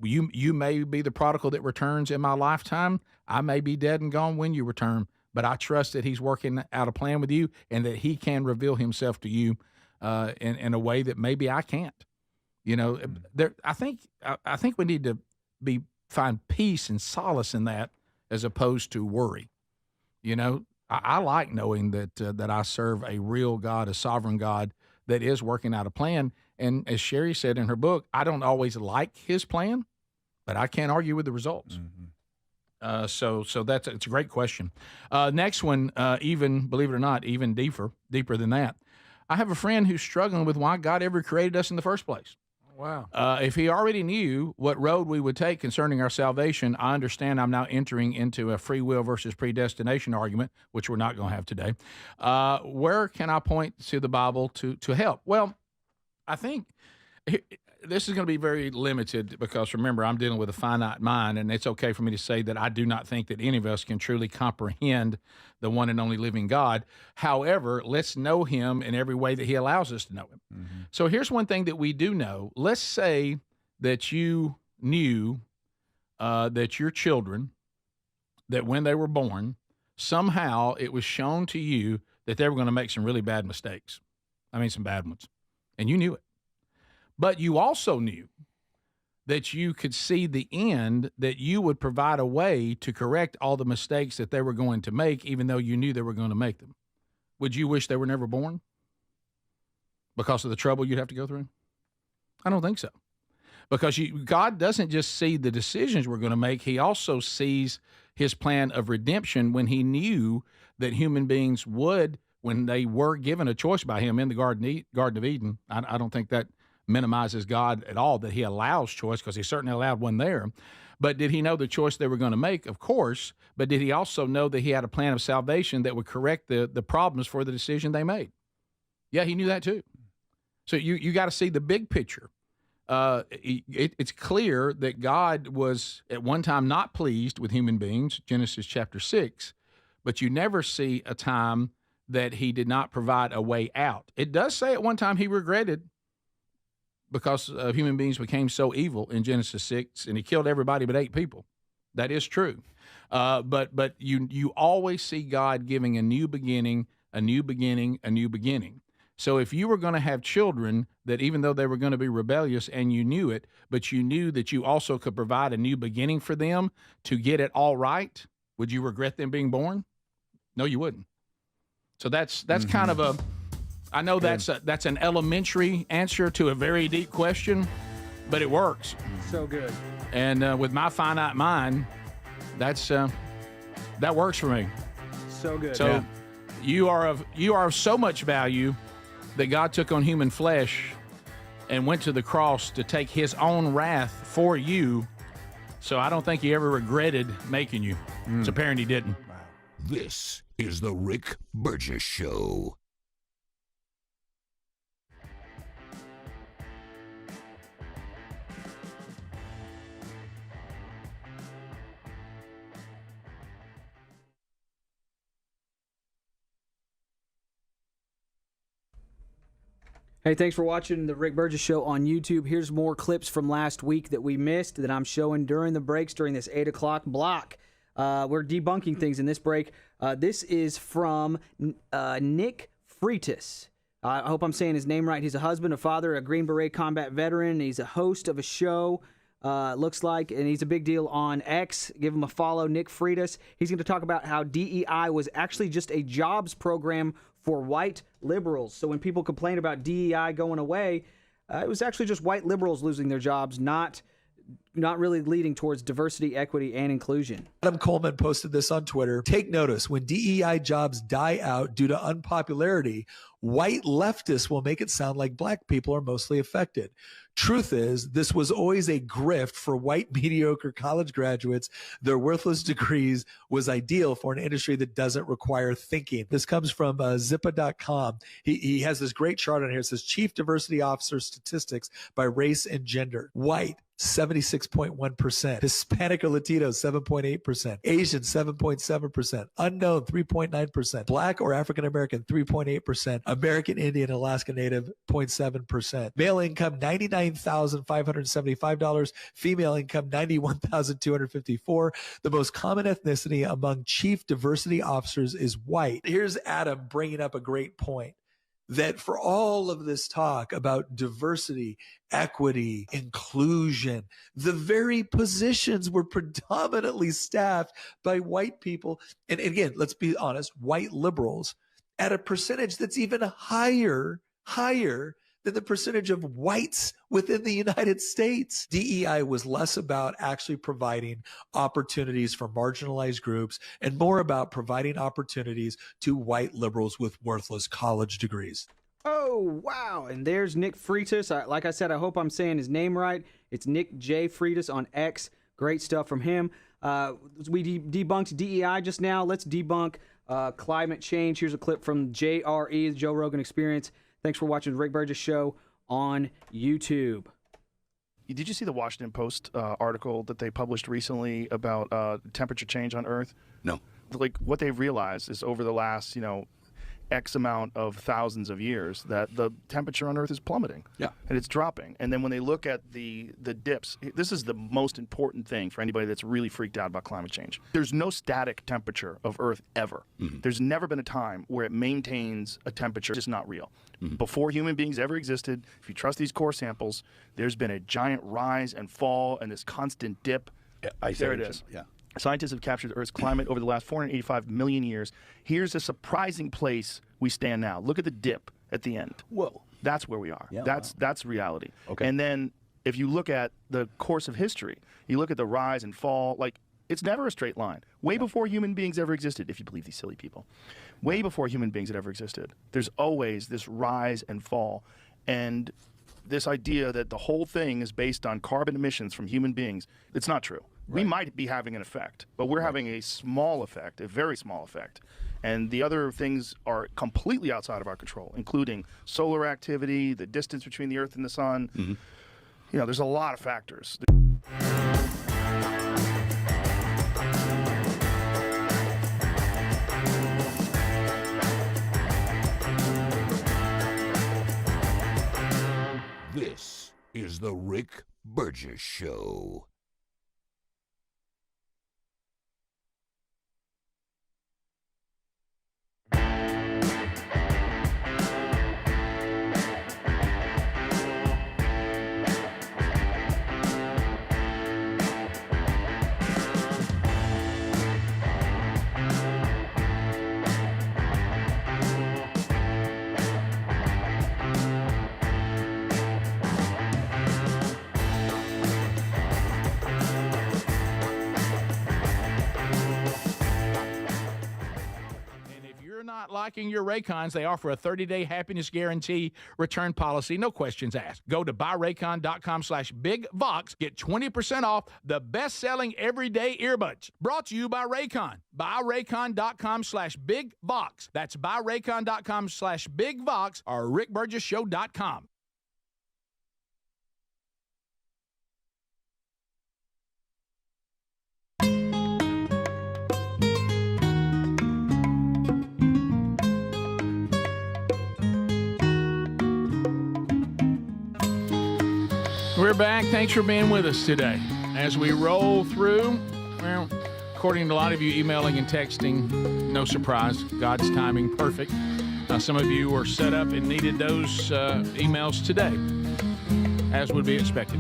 you may be the prodigal that returns in my lifetime. I may be dead and gone when you return, but I trust that he's working out a plan with you and that he can reveal himself to you in a way that maybe I can't. You know, I think we need to be find peace and solace in that as opposed to worry. You know, I like knowing that I serve a real God, a sovereign God that is working out a plan. And as Sherry said in her book, I don't always like his plan, but I can't argue with the results. Mm-hmm. So it's a great question. Next one, even, believe it or not, even deeper than that. I have a friend who's struggling with why God ever created us in the first place. Wow. If he already knew what road we would take concerning our salvation, I understand I'm now entering into a free will versus predestination argument, which we're not going to have today. Where can I point to the Bible to help? Well, I think this is going to be very limited because, remember, I'm dealing with a finite mind, and it's okay for me to say that I do not think that any of us can truly comprehend the one and only living God. However, let's know him in every way that he allows us to know him. Mm-hmm. So here's one thing that we do know. Let's say that you knew that your children, that when they were born, somehow it was shown to you that they were going to make some really bad mistakes. I mean, some bad ones. And you knew it. But you also knew that you could see the end, that you would provide a way to correct all the mistakes that they were going to make, even though you knew they were going to make them. Would you wish they were never born because of the trouble you'd have to go through? I don't think so. Because God doesn't just see the decisions we're going to make. He also sees his plan of redemption when he knew that human beings would, when they were given a choice by him in the Garden of Eden. I don't think that minimizes God at all, that he allows choice, because he certainly allowed one there. But did he know the choice they were going to make? Of course. But did he also know that he had a plan of salvation that would correct the problems for the decision they made? Yeah, he knew that too. So you got to see the big picture. It's clear that God was at one time not pleased with human beings, Genesis chapter 6, but you never see a time that he did not provide a way out. It does say at one time he regretted because human beings became so evil in Genesis 6, and he killed everybody but 8 people. That is true. But you always see God giving a new beginning, a new beginning, a new beginning. So if you were going to have children that, even though they were going to be rebellious and you knew it, but you knew that you also could provide a new beginning for them to get it all right, would you regret them being born? No, you wouldn't. So that's mm-hmm. kind of a, I know that's an elementary answer to a very deep question, but it works. So good. And with my finite mind, that works for me. So good. So you are of so much value that God took on human flesh and went to the cross to take his own wrath for you. So I don't think he ever regretted making you. It's apparent he didn't. This is the Rick Burgess Show. Hey, thanks for watching the Rick Burgess Show on YouTube. Here's more clips from last week that we missed that I'm showing during the breaks during this 8 o'clock block. We're debunking things in this break. This is from Nick Freitas. I hope I'm saying his name right. He's a husband, a father, a Green Beret combat veteran. He's a host of a show, looks like, and he's a big deal on X. Give him a follow, Nick Freitas. He's going to talk about how DEI was actually just a jobs program for white liberals. So when people complain about DEI going away, it was actually just white liberals losing their jobs, not really leading towards diversity, equity, and inclusion. Adam Coleman posted this on Twitter. Take notice, when DEI jobs die out due to unpopularity, white leftists will make it sound like black people are mostly affected. Truth is, this was always a grift for white mediocre college graduates. Their worthless degrees was ideal for an industry that doesn't require thinking. This comes from Zippa.com. He has this great chart on here. It says Chief Diversity Officer Statistics by Race and Gender. White, 76.1%. Hispanic or Latino, 7.8%. Asian, 7.7%. Unknown, 3.9%. Black or African American, 3.8%. American Indian, Alaska Native, 0.7%. Male income, $99,575. Female income, $91,254. The most common ethnicity among chief diversity officers is white. Here's Adam bringing up a great point. that for all of this talk about diversity, equity, inclusion, the very positions were predominantly staffed by white people. And again, let's be honest, white liberals at a percentage that's even higher than the percentage of whites within the United States. DEI was less about actually providing opportunities for marginalized groups and more about providing opportunities to white liberals with worthless college degrees. Oh, wow. And there's Nick Freitas. Like I said, I hope I'm saying his name right. It's Nick J. Freitas on X. Great stuff from him. We debunked DEI just now. Let's debunk climate change. Here's a clip from JRE, the Joe Rogan Experience. Thanks for watching the Rick Burgess Show on YouTube. Did you see the Washington Post article that they published recently about temperature change on Earth? No. Like, what they've realized is over the last, X amount of thousands of years that the temperature on Earth is plummeting. Yeah. And it's dropping. And then when they look at the dips, this is the most important thing for anybody that's really freaked out about climate change. There's no static temperature of Earth ever. Mm-hmm. There's never been a time where it maintains a temperature just not real. Mm-hmm. Before human beings ever existed, if you trust these core samples, there's been a giant rise and fall and this constant dip. Yeah, there it is. Yeah. Scientists have captured Earth's climate over the last 485 million years. Here's a surprising place we stand now. Look at the dip at the end. Whoa. That's where we are. Yeah, that's reality. Okay. And then if you look at the course of history, you look at the rise and fall, like it's never a straight line. Way before human beings ever existed, if you believe these silly people. Way before human beings had ever existed. There's always this rise and fall. And this idea that the whole thing is based on carbon emissions from human beings, it's not true. Right. We might be having an effect, but we're having a small effect, a very small effect. And the other things are completely outside of our control, including solar activity, the distance between the Earth and the sun. Mm-hmm. There's a lot of factors. This is the Rick Burgess Show. Not liking your Raycons, they offer a 30-day happiness guarantee return policy, no questions asked. Go to buyraycon.com/bigvox. Get 20% off the best-selling everyday earbuds. Brought to you by Raycon. Buyraycon.com/bigvox. That's buyraycon.com/bigvox or rickburgessshow.com. We're back. Thanks for being with us today. As we roll through, well, according to a lot of you emailing and texting, no surprise, God's timing, perfect. Some of you were set up and needed those emails today, as would be expected.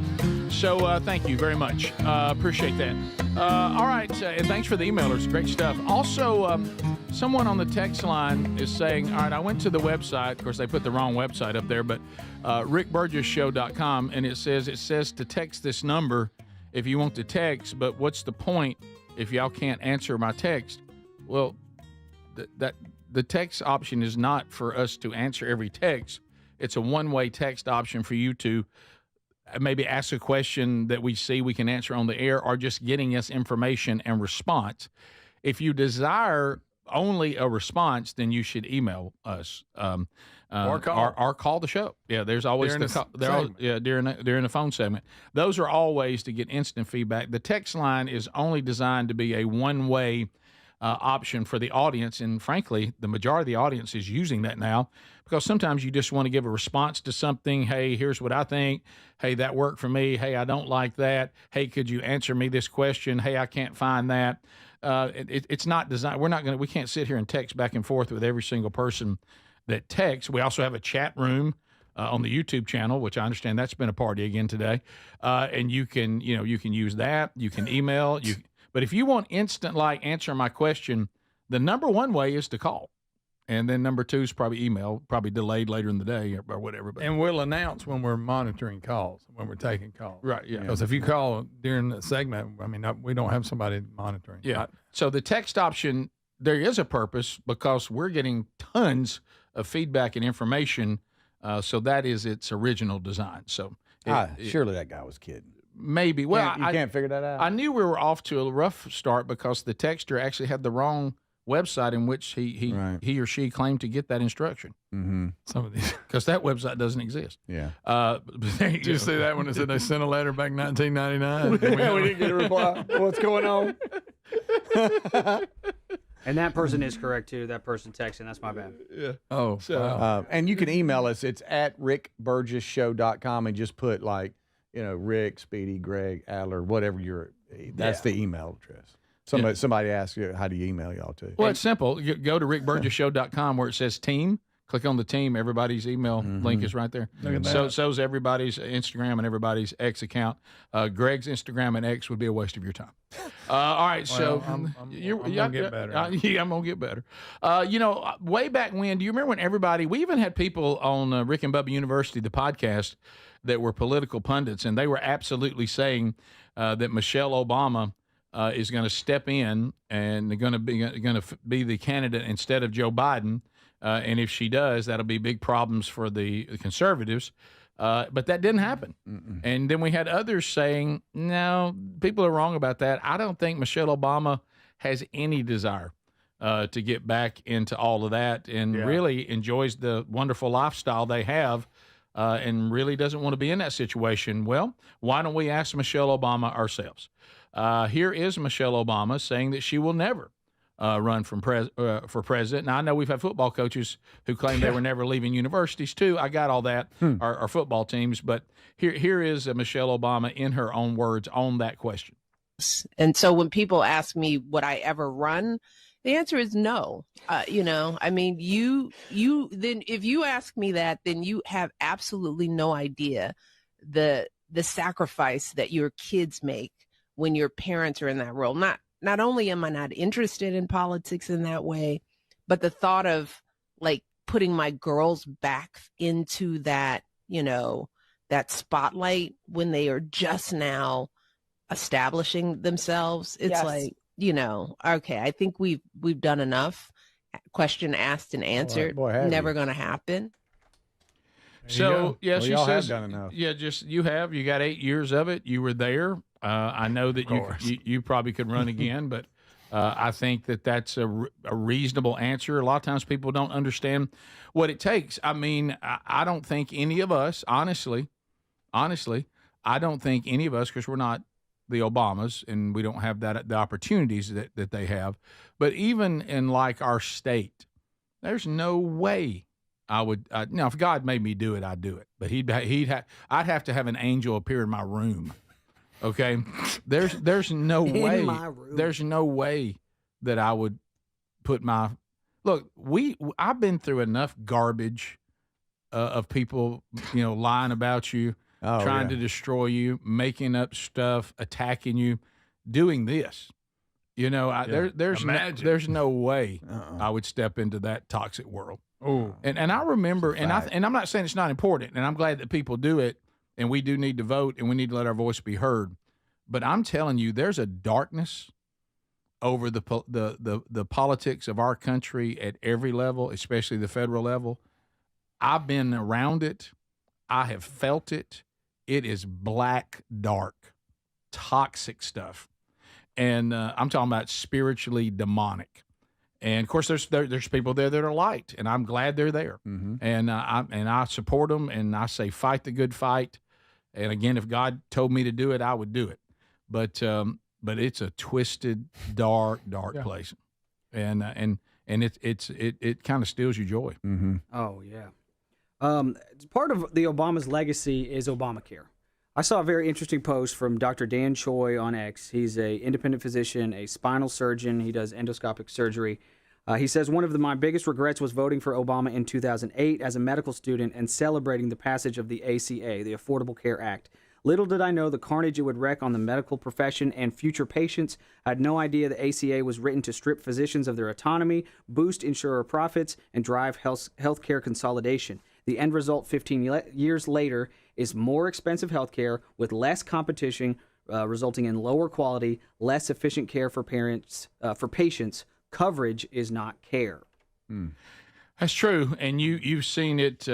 So thank you very much. Appreciate that. All right, and thanks for the emailers. Great stuff. Also, someone on the text line is saying, all right, I went to the website. Of course, they put the wrong website up there, but rickburgessshow.com, and it says to text this number if you want to text, but what's the point if y'all can't answer my text? Well, the text option is not for us to answer every text. It's a one-way text option for you to maybe ask a question that we see we can answer on the air, or just getting us information and response. If you desire only a response, then you should email us or call the show. Yeah, there's always during the phone segment. Those are all ways to get instant feedback. The text line is only designed to be a one-way option for the audience, and frankly, the majority of the audience is using that now, because sometimes you just want to give a response to something. Hey, here's what I think. Hey, that worked for me. Hey, I don't like that. Hey, could you answer me this question? Hey, I can't find that. It's not designed. We can't sit here and text back and forth with every single person that text. We also have a chat room on the YouTube channel, which I understand that's been a party again today. And you can use that. You can email. But if you want instant answer my question, the number one way is to call. And then number two is probably email, probably delayed later in the day or whatever. But. And we'll announce when we're monitoring calls, when we're taking calls. Right, yeah. Because if you call during the segment, I mean, we don't have somebody monitoring. Yeah. So the text option, there is a purpose because we're getting tons of feedback and information. So that is its original design. So surely that guy was kidding. Maybe. Well, you can't figure that out. I knew we were off to a rough start because the texter actually had the wrong website in which he or she claimed to get that instruction. Mm-hmm. Some of these, because that website doesn't exist. Yeah. Did you see that when it said they sent a letter back in 1999? we didn't get a reply. What's going on? And that person is correct too. That person texting. That's my bad. Yeah. Oh. So, wow. And you can email us. It's at rickburgessshow.com and just put Rick, Speedy, Greg, Adler, whatever that's the email address. Somebody asks you, how do you email y'all to? Well, it's simple. You go to rickburgessshow.com where it says team. Click on the team. Everybody's email link is right there. Look at that. So's everybody's Instagram and everybody's X account. Greg's Instagram and X would be a waste of your time. All right, so I'm gonna get better. Yeah, I'm gonna get better. Way back when, do you remember when we even had people on Rick and Bubba University, the podcast, that were political pundits, and they were absolutely saying that Michelle Obama is going to step in and going to be the candidate instead of Joe Biden. And if she does, that'll be big problems for the conservatives. But that didn't happen. Mm-mm. And then we had others saying, no, people are wrong about that. I don't think Michelle Obama has any desire to get back into all of that and really enjoys the wonderful lifestyle they have and really doesn't want to be in that situation. Well, why don't we ask Michelle Obama ourselves? Here is Michelle Obama saying that she will never run for president. Now, I know we've had football coaches who claim they were never leaving universities, too. I got all that, our football teams. But here is Michelle Obama in her own words on that question. And so when people ask me, would I ever run? The answer is no. I mean, you then if you ask me that, then you have absolutely no idea the sacrifice that your kids make when your parents are in that role. Not only am I not interested in politics in that way, but the thought of putting my girls back into that, that spotlight when they are just now establishing themselves. It's okay, I think we've done enough. Question asked and answered. Never going to happen. So, yeah, she says, done enough. Yeah, you got 8 years of it. You were there. I know that you probably could run again, but I think that's a reasonable answer. A lot of times people don't understand what it takes. I mean, I don't think any of us, honestly, I don't think any of us, because we're not the Obamas and we don't have the opportunities that they have, but even in our state, there's no way I would. Now, if God made me do it, I'd do it. But I'd have to have an angel appear in my room. Okay, there's no way. In my room. There's no way that I would put my look. I've been through enough garbage of people, lying about you, trying to destroy you, making up stuff, attacking you, doing this. There's no way I would step into that toxic world. Oh, and I remember, and I'm not saying it's not important, and I'm glad that people do it. And we do need to vote, and we need to let our voice be heard. But I'm telling you, there's a darkness over the politics of our country at every level, especially the federal level. I've been around it. I have felt it. It is black, dark, toxic stuff. And I'm talking about spiritually demonic. And of course, there's people there that are light, and I'm glad they're there. Mm-hmm. And I support them, and I say fight the good fight. And again, if God told me to do it, I would do it. But it's a twisted, dark place, and it kind of steals your joy. Mm-hmm. Oh yeah. Part of the Obama's legacy is Obamacare. I saw a very interesting post from Dr. Dan Choi on X. He's an independent physician, a spinal surgeon. He does endoscopic surgery. He says, one of my biggest regrets was voting for Obama in 2008 as a medical student and celebrating the passage of the ACA, the Affordable Care Act. Little did I know the carnage it would wreak on the medical profession and future patients. I had no idea the ACA was written to strip physicians of their autonomy, boost insurer profits, and drive healthcare consolidation. The end result 15 years later is more expensive healthcare with less competition, resulting in lower quality, less efficient care for patients. Coverage is not care. That's true, and you've seen it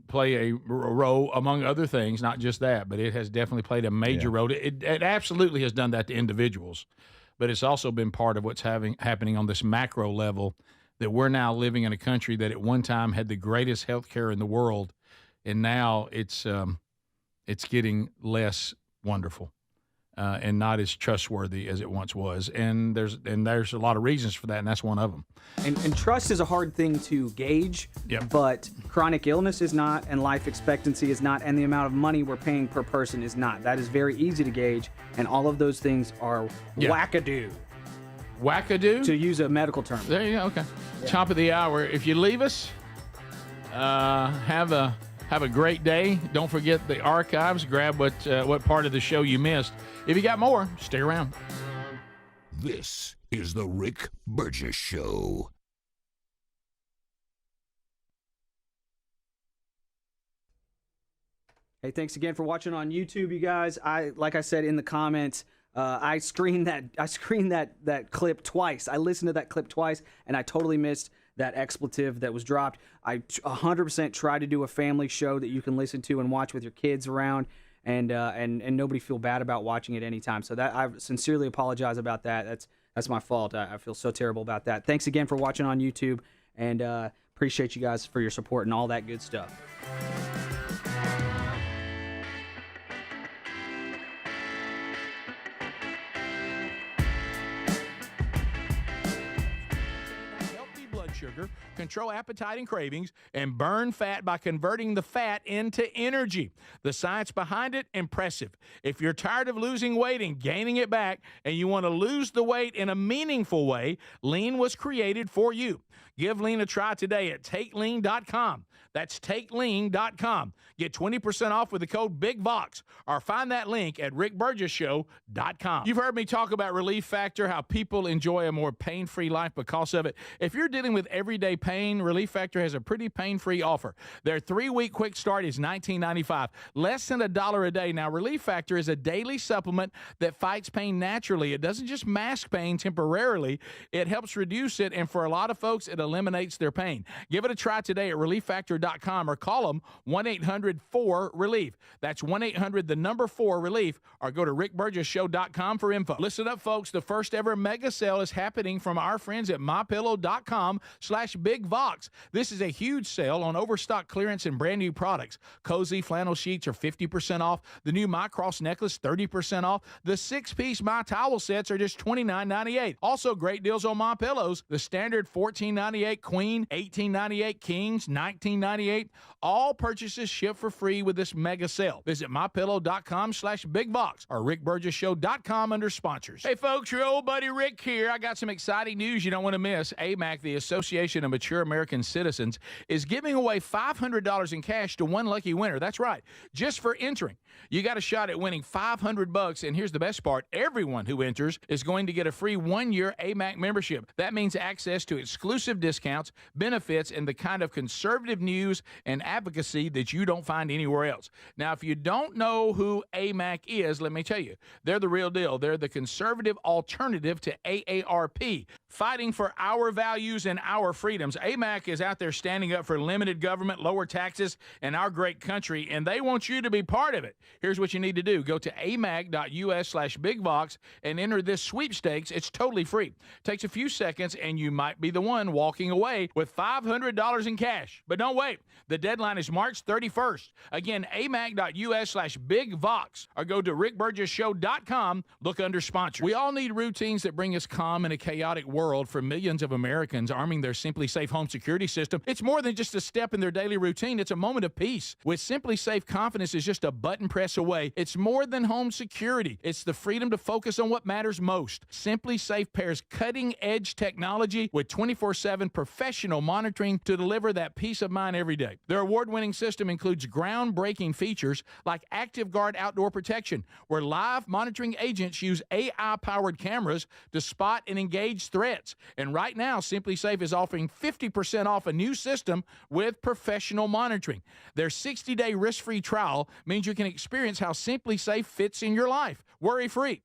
play a role, among other things, not just that, but it has definitely played a major role. It absolutely has done that to individuals, but it's also been part of what's happening on this macro level, that we're now living in a country that at one time had the greatest health care in the world, and now it's getting less wonderful. And not as trustworthy as it once was, and there's a lot of reasons for that, and that's one of them. And trust is a hard thing to gauge, but chronic illness is not, and life expectancy is not, and the amount of money we're paying per person is not. That is very easy to gauge, and all of those things are wackadoo. Wackadoo? To use a medical term. There you go. Okay. Yeah. Top of the hour. If you leave us, have a great day. Don't forget the archives. Grab what part of the show you missed. If you got more, stay around. This is the Rick Burgess Show. Hey, thanks again for watching on YouTube, you guys. Like I said in the comments, I screened that clip twice. I listened to that clip twice, and I totally missed that expletive that was dropped. I 100% try to do a family show that you can listen to and watch with your kids around, and nobody feel bad about watching it anytime. So that I sincerely apologize about that. That's my fault. I feel so terrible about that. Thanks again for watching on YouTube, and appreciate you guys for your support and all that good stuff. Sugar, control appetite and cravings, and burn fat by converting the fat into energy. The science behind it, impressive. If you're tired of losing weight and gaining it back, and you want to lose the weight in a meaningful way, Lean was created for you. Give Lean a try today at TakeLean.com. That's TakeLean.com. Get 20% off with the code BIGVOX, or find that link at RickBurgessShow.com. You've heard me talk about Relief Factor, how people enjoy a more pain-free life because of it. If you're dealing with everyday pain, Relief Factor has a pretty pain-free offer. Their 3-week quick start is $19.95, less than $1 a day. Now, Relief Factor is a daily supplement that fights pain naturally. It doesn't just mask pain temporarily. It helps reduce it, and for a lot of folks, it eliminates their pain. Give it a try today at ReliefFactor.com, or call them 1-800-4-RELIEF. That's 1-800-4-RELIEF, or go to RickBurgessShow.com for info. Listen up, folks. The first ever mega sale is happening from our friends at MyPillow.com/BigVox. This is a huge sale on overstock clearance and brand new products. Cozy flannel sheets are 50% off. The new My Cross necklace, 30% off. The 6-piece My Towel sets are just $29.98. Also, great deals on My Pillows. The standard $14.98, queen $18.98, kings $19.98. All purchases ship for free with this mega sale. Visit MyPillow.com/BigVox or RickBurgessShow.com under sponsors. Hey, folks, your old buddy Rick here. I got some exciting news you don't want to miss. AMAC, the Association of Mature American Citizens, is giving away $500 in cash to one lucky winner. That's right, just for entering. You got a shot at winning $500, and here's the best part. Everyone who enters is going to get a free 1-year AMAC membership. That means access to exclusive discounts, benefits, and the kind of conservative news and advocacy that you don't find anywhere else. Now, if you don't know who AMAC is, let me tell you, they're the real deal. They're the conservative alternative to AARP, fighting for our values and our freedoms. AMAC is out there standing up for limited government, lower taxes, and our great country, and they want you to be part of it. Here's what you need to do. Go to amac.us/BigVox and enter this sweepstakes. It's totally free. Takes a few seconds, and you might be the one walking walking away with $500 in cash. But don't wait. The deadline is March 31st. Again, amac.us/bigvox or go to rickburgessshow.com. Look under sponsors. We all need routines that bring us calm in a chaotic world. For millions of Americans, arming their Simply Safe home security system, it's more than just a step in their daily routine. It's a moment of peace. With Simply Safe, confidence is just a button press away. It's more than home security. It's the freedom to focus on what matters most. Simply Safe pairs cutting-edge technology with 24/7 professional monitoring to deliver that peace of mind every day. Their award-winning system includes groundbreaking features like Active Guard outdoor protection, where live monitoring agents use AI-powered cameras to spot and engage threats. And right now, Simply Safe is offering 50% off a new system with professional monitoring. Their 60-day risk-free trial means you can experience how Simply Safe fits in your life, worry-free.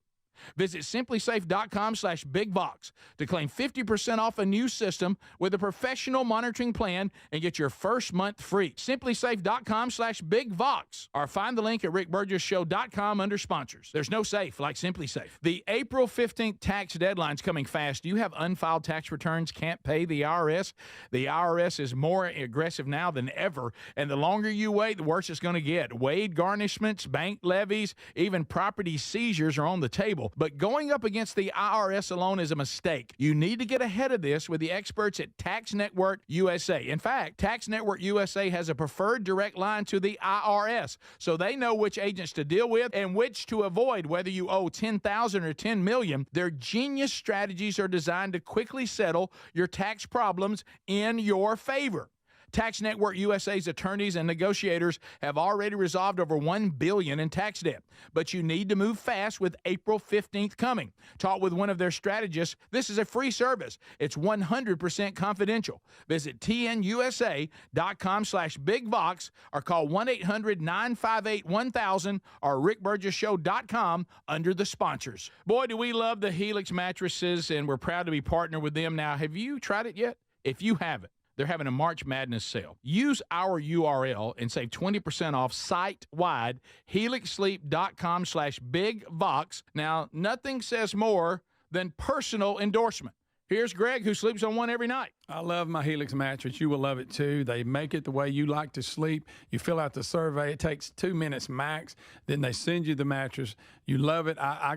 Visit simplysafe.com/bigvox to claim 50% off a new system with a professional monitoring plan and get your first month free. simplysafe.com/bigvox or find the link at rickburgessshow.com under sponsors. There's no safe like Simply Safe. The April 15th tax deadline's coming fast. Do you have unfiled tax returns, can't pay the IRS? The IRS is more aggressive now than ever, and the longer you wait, the worse it's going to get. Wage garnishments, bank levies, even property seizures are on the table. But going up against the IRS alone is a mistake. You need to get ahead of this with the experts at Tax Network USA. In fact, Tax Network USA has a preferred direct line to the IRS, so they know which agents to deal with and which to avoid, whether you owe $10,000 or $10 million. Their genius strategies are designed to quickly settle your tax problems in your favor. Tax Network USA's attorneys and negotiators have already resolved over $1 billion in tax debt. But you need to move fast with April 15th coming. Talk with one of their strategists. This is a free service. It's 100% confidential. Visit tnusa.com/bigvox or call 1-800-958-1000 or rickburgessshow.com under the sponsors. Boy, do we love the Helix mattresses, and we're proud to be partnered with them. Now, have you tried it yet? If you haven't, they're having a March Madness sale. Use our URL and save 20% off site-wide, helixsleep.com/bigvox. Now, nothing says more than personal endorsement. Here's Greg, who sleeps on one every night. I love my Helix mattress. You will love it too. They make it the way you like to sleep. You fill out the survey. It takes 2 minutes max. Then they send you the mattress. You love it.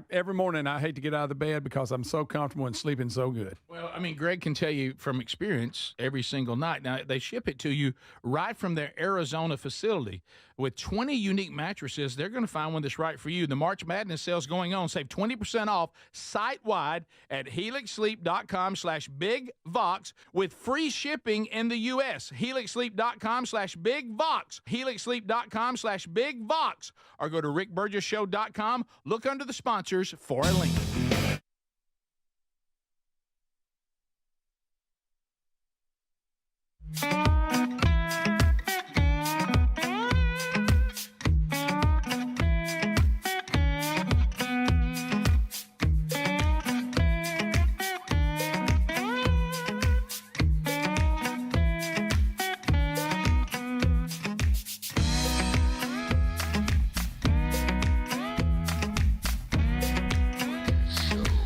Every morning I hate to get out of the bed because I'm so comfortable and sleeping so good. Well, I mean, Greg can tell you from experience every single night. Now, they ship it to you right from their Arizona facility. With 20 unique mattresses, they're going to find one that's right for you. The March Madness sale's going on. Save 20% off site-wide at helixsleep.com/bigvox with free shipping in the U.S. helixsleep.com/bigvox. helixsleep.com/bigvox. Or go to rickburgessshow.com. Look under the sponsors for a link.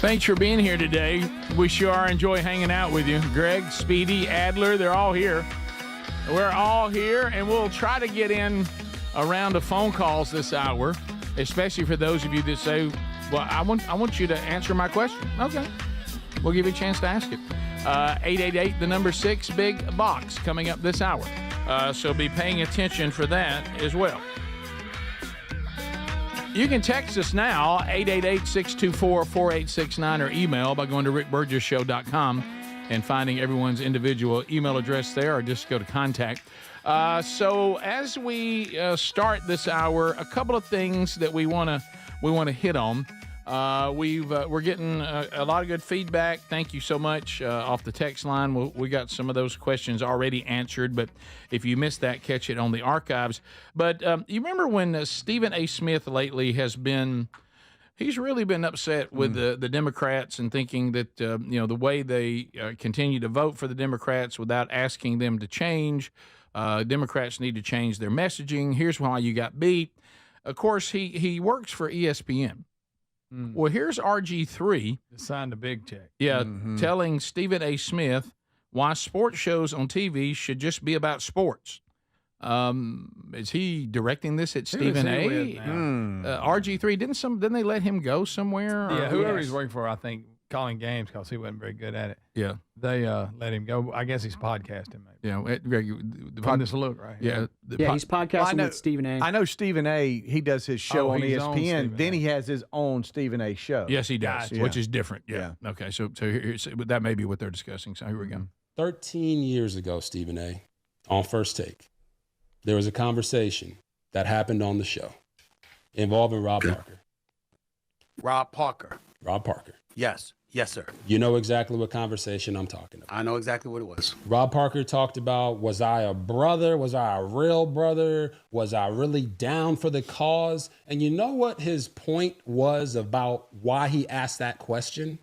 Thanks for being here today. We sure enjoy hanging out with you. Greg, Speedy, Adler, they're all here. We're all here, and we'll try to get in a round of phone calls this hour, especially for those of you that say, well, I want you to answer my question. Okay. We'll give you a chance to ask it. 888, the number 6, Big Box, coming up this hour. So be paying attention for that as well. You can text us now, 888-624-4869, or email by going to rickburgessshow.com and finding everyone's individual email address there, or just go to contact. So as we start this hour, a couple of things that we want to hit on. We're getting a lot of good feedback. Thank you so much off the text line. We got some of those questions already answered, but if you missed that, catch it on the archives. But you remember when Stephen A. Smith lately he's really been upset with the Democrats and thinking that the way they continue to vote for the Democrats without asking them to change. Democrats need to change their messaging. Here's why you got beat. Of course, he works for ESPN. Well, here's RG3. Signed a big check. Yeah, telling Stephen A. Smith why sports shows on TV should just be about sports. Is he directing this at Stephen A? RG3 didn't they let him go somewhere? Yeah, whoever he's working for, I think, calling games because he wasn't very good at it. Yeah, they let him go. I guess he's podcasting, maybe. Yeah, Greg, on this look right. Yeah, he's podcasting with Stephen A. I know Stephen A. He does his show on ESPN. Then he has his own Stephen A. show. Yes, he does, which is different. Yeah. Okay, so that may be what they're discussing. So here we go. 13 years ago, Stephen A. on First Take, there was a conversation that happened on the show involving Rob Parker. Rob Parker. Rob Parker. Yes. Yes, sir. You know exactly what conversation I'm talking about. I know exactly what it was. Rob Parker talked about, was I a brother? Was I a real brother? Was I really down for the cause? And you know what his point was about why he asked that question?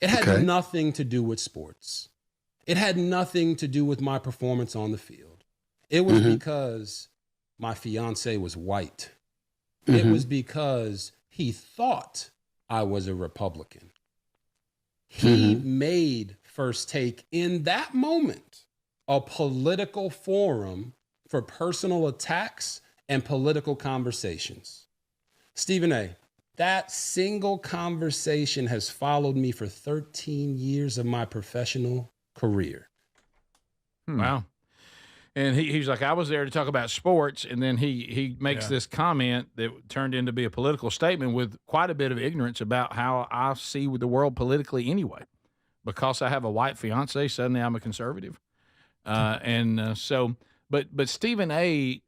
It had nothing to do with sports. It had nothing to do with my performance on the field. It was because my fiance was white. It was because he thought I was a Republican. He made First Take in that moment a political forum for personal attacks and political conversations. Stephen A., that single conversation has followed me for 13 years of my professional career. Wow. And he's like, I was there to talk about sports, and then he makes this comment that turned into be a political statement with quite a bit of ignorance about how I see the world politically anyway. Because I have a white fiance, suddenly I'm a conservative. But Stephen A.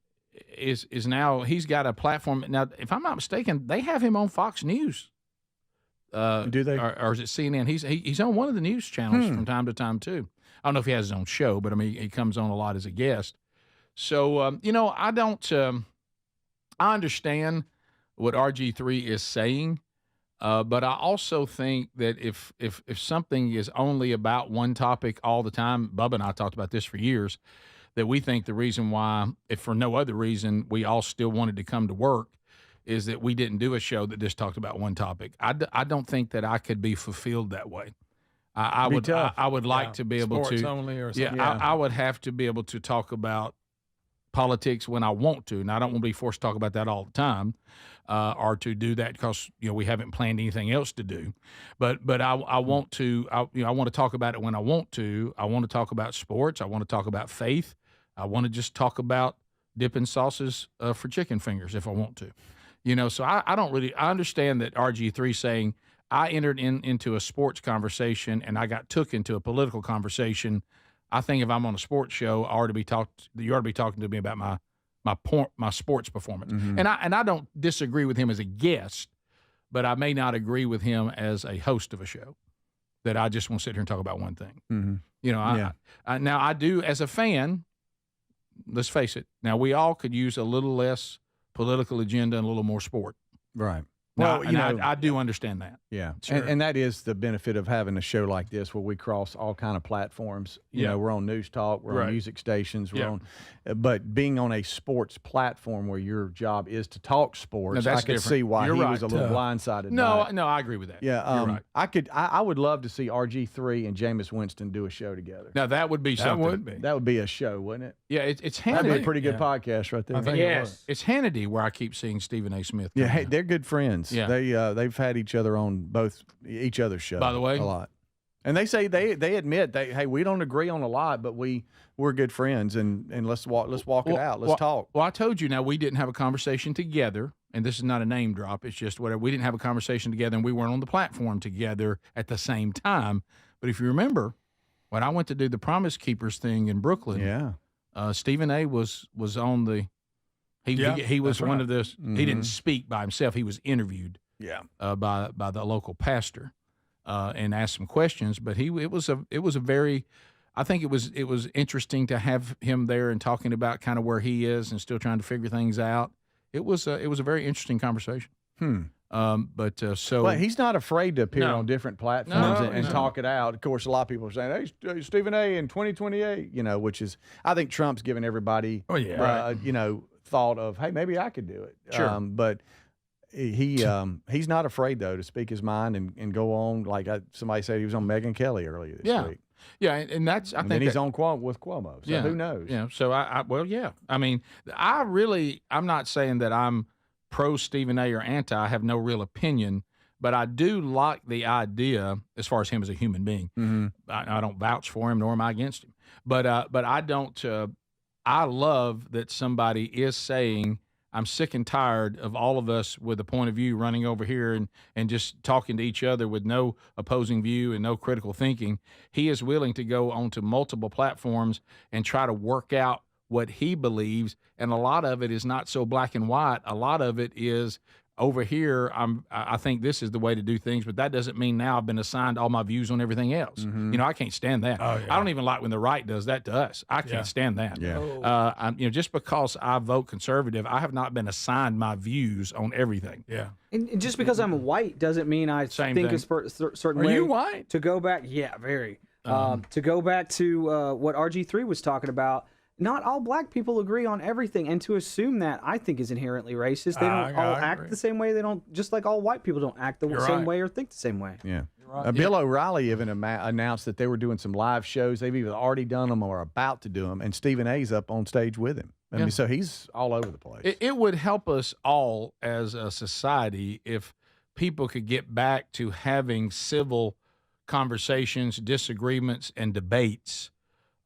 is now, he's got a platform. Now, if I'm not mistaken, they have him on Fox News. Do they? Or is it CNN? He's on one of the news channels from time to time, too. I don't know if he has his own show, but I mean, he comes on a lot as a guest. So, I understand what RG3 is saying, but I also think that if something is only about one topic all the time, Bubba and I talked about this for years, that we think the reason why, if for no other reason, we all still wanted to come to work is that we didn't do a show that just talked about one topic. I don't think that I could be fulfilled that way. I would like to be able sports to only or something. I would have to be able to talk about politics when I want to, and I don't want to be forced to talk about that all the time, or to do that because we haven't planned anything else to do. But I want to I want to talk about it when I want to. I want to talk about sports. I want to talk about faith. I want to just talk about dipping sauces for chicken fingers if I want to. So I don't really. I understand that RG3 saying, I entered into a sports conversation and I got took into a political conversation. I think if I'm on a sports show, you ought to be talking to me about my sports performance. And I don't disagree with him as a guest, but I may not agree with him as a host of a show. That I just want to sit here and talk about one thing. Now I do as a fan. Let's face it. Now we all could use a little less political agenda and a little more sport. Right. Well, I do understand that. Yeah, sure. and that is the benefit of having a show like this where we cross all kind of platforms. We're on News Talk, we're on music stations, we're on, but being on a sports platform where your job is to talk sports, I could see why he was a little blindsided. No, I agree with that. Yeah, you're right. I would love to see RG3 and Jameis Winston do a show together. Now that would be something. That would be a show, wouldn't it? Yeah, it's Hannity. That'd be a pretty good podcast right there. I think it's Hannity where I keep seeing Stephen A. Smith. Yeah, hey, they're good friends. Yeah. They've had each other on both each other's show. By the way, a lot, and they say they admit hey, we don't agree on a lot, but we're good friends, and let's walk it out. Let's talk. Well, I told you now we didn't have a conversation together, and this is not a name drop. It's just whatever. We didn't have a conversation together, and we weren't on the platform together at the same time. But if you remember, when I went to do the Promise Keepers thing in Brooklyn, Stephen A. was on the. He was one of those. He didn't speak by himself. He was interviewed. By the local pastor, and asked some questions. But it was a very, I think it was interesting to have him there and talking about kind of where he is and still trying to figure things out. It was a very interesting conversation. But he's not afraid to appear on different platforms and talk it out. Of course, a lot of people are saying, "Hey, Stephen A. in 2028," which is, I think Trump's giving everybody, thought of, "Hey, maybe I could do it." Sure, but. He's not afraid though to speak his mind and go on. Like somebody said, he was on Megyn Kelly earlier this week. Yeah, and that's I and think then he's on with Cuomo. So who knows? Yeah. So well, yeah. I mean, I'm not saying that I'm pro Stephen A. or anti. I have no real opinion, but I do like the idea as far as him as a human being. Mm-hmm. I don't vouch for him, nor am I against him. But I don't. I love that somebody is saying, I'm sick and tired of all of us with a point of view running over here and just talking to each other with no opposing view and no critical thinking. He is willing to go onto multiple platforms and try to work out what he believes. And a lot of it is not so black and white. A lot of it is over here, I think this is the way to do things, but that doesn't mean now I've been assigned all my views on everything else. Mm-hmm. You know, I can't stand that. Oh, yeah. I don't even like when the right does that to us. I can't stand that. Yeah. Just because I vote conservative, I have not been assigned my views on everything. Yeah. And just because I'm white doesn't mean I Same think thing. a certain Are way. you white? To go back, yeah, very. To go back to what RG3 was talking about, not all black people agree on everything, and to assume that, I think, is inherently racist. They don't all act the same way. They don't, just like all white people don't act the same way or think the same way. Yeah. Bill O'Reilly even announced that they were doing some live shows. They've either already done them or are about to do them, and Stephen A's up on stage with him. I mean, so he's all over the place. It would help us all as a society if people could get back to having civil conversations, disagreements, and debates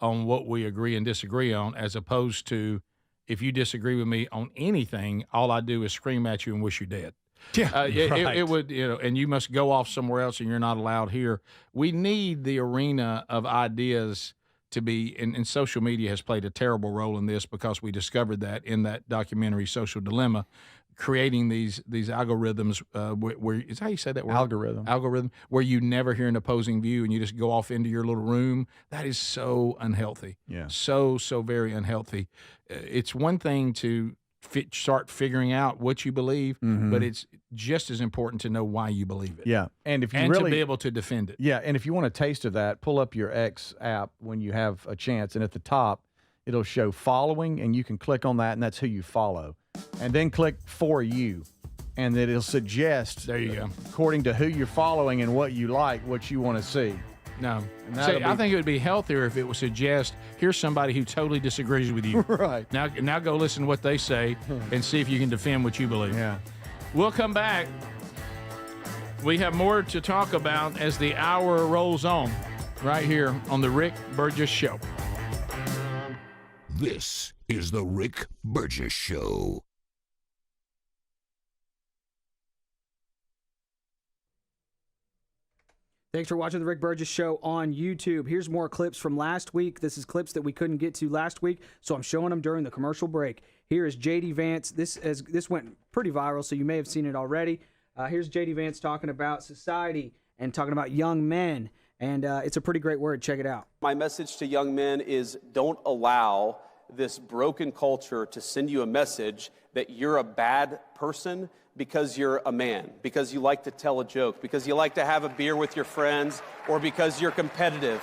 on what we agree and disagree on, as opposed to, if you disagree with me on anything, all I do is scream at you and wish you dead. Yeah, it would, and you must go off somewhere else and you're not allowed here. We need the arena of ideas to be, and social media has played a terrible role in this, because we discovered that in that documentary Social Dilemma, creating these algorithms where is how you say that word? Algorithm, where you never hear an opposing view and you just go off into your little room. That is so unhealthy. Yeah. So very unhealthy. It's one thing to start figuring out what you believe, but it's just as important to know why you believe it. Yeah. And if you to be able to defend it. Yeah, and if you want a taste of that, pull up your X app when you have a chance, and at the top it'll show following, and you can click on that, and that's who you follow. And then click For You, and it'll suggest, there you go, according to who you're following and what you like, what you want to see. No. See, I think it would be healthier if it would suggest, here's somebody who totally disagrees with you. Right. Now go listen to what they say and see if you can defend what you believe. Yeah. We'll come back. We have more to talk about as the hour rolls on, right here on the Rick Burgess Show. This is the Rick Burgess Show. Thanks for watching the Rick Burgess Show on YouTube. Here's more clips from last week. This is clips that we couldn't get to last week, so I'm showing them during the commercial break. Here is J.D. Vance. This went pretty viral, so you may have seen it already. Here's J.D. Vance talking about society and talking about young men, and it's a pretty great word. Check it out. My message to young men is, don't allow this broken culture to send you a message that you're a bad person because you're a man, because you like to tell a joke, because you like to have a beer with your friends, or because you're competitive.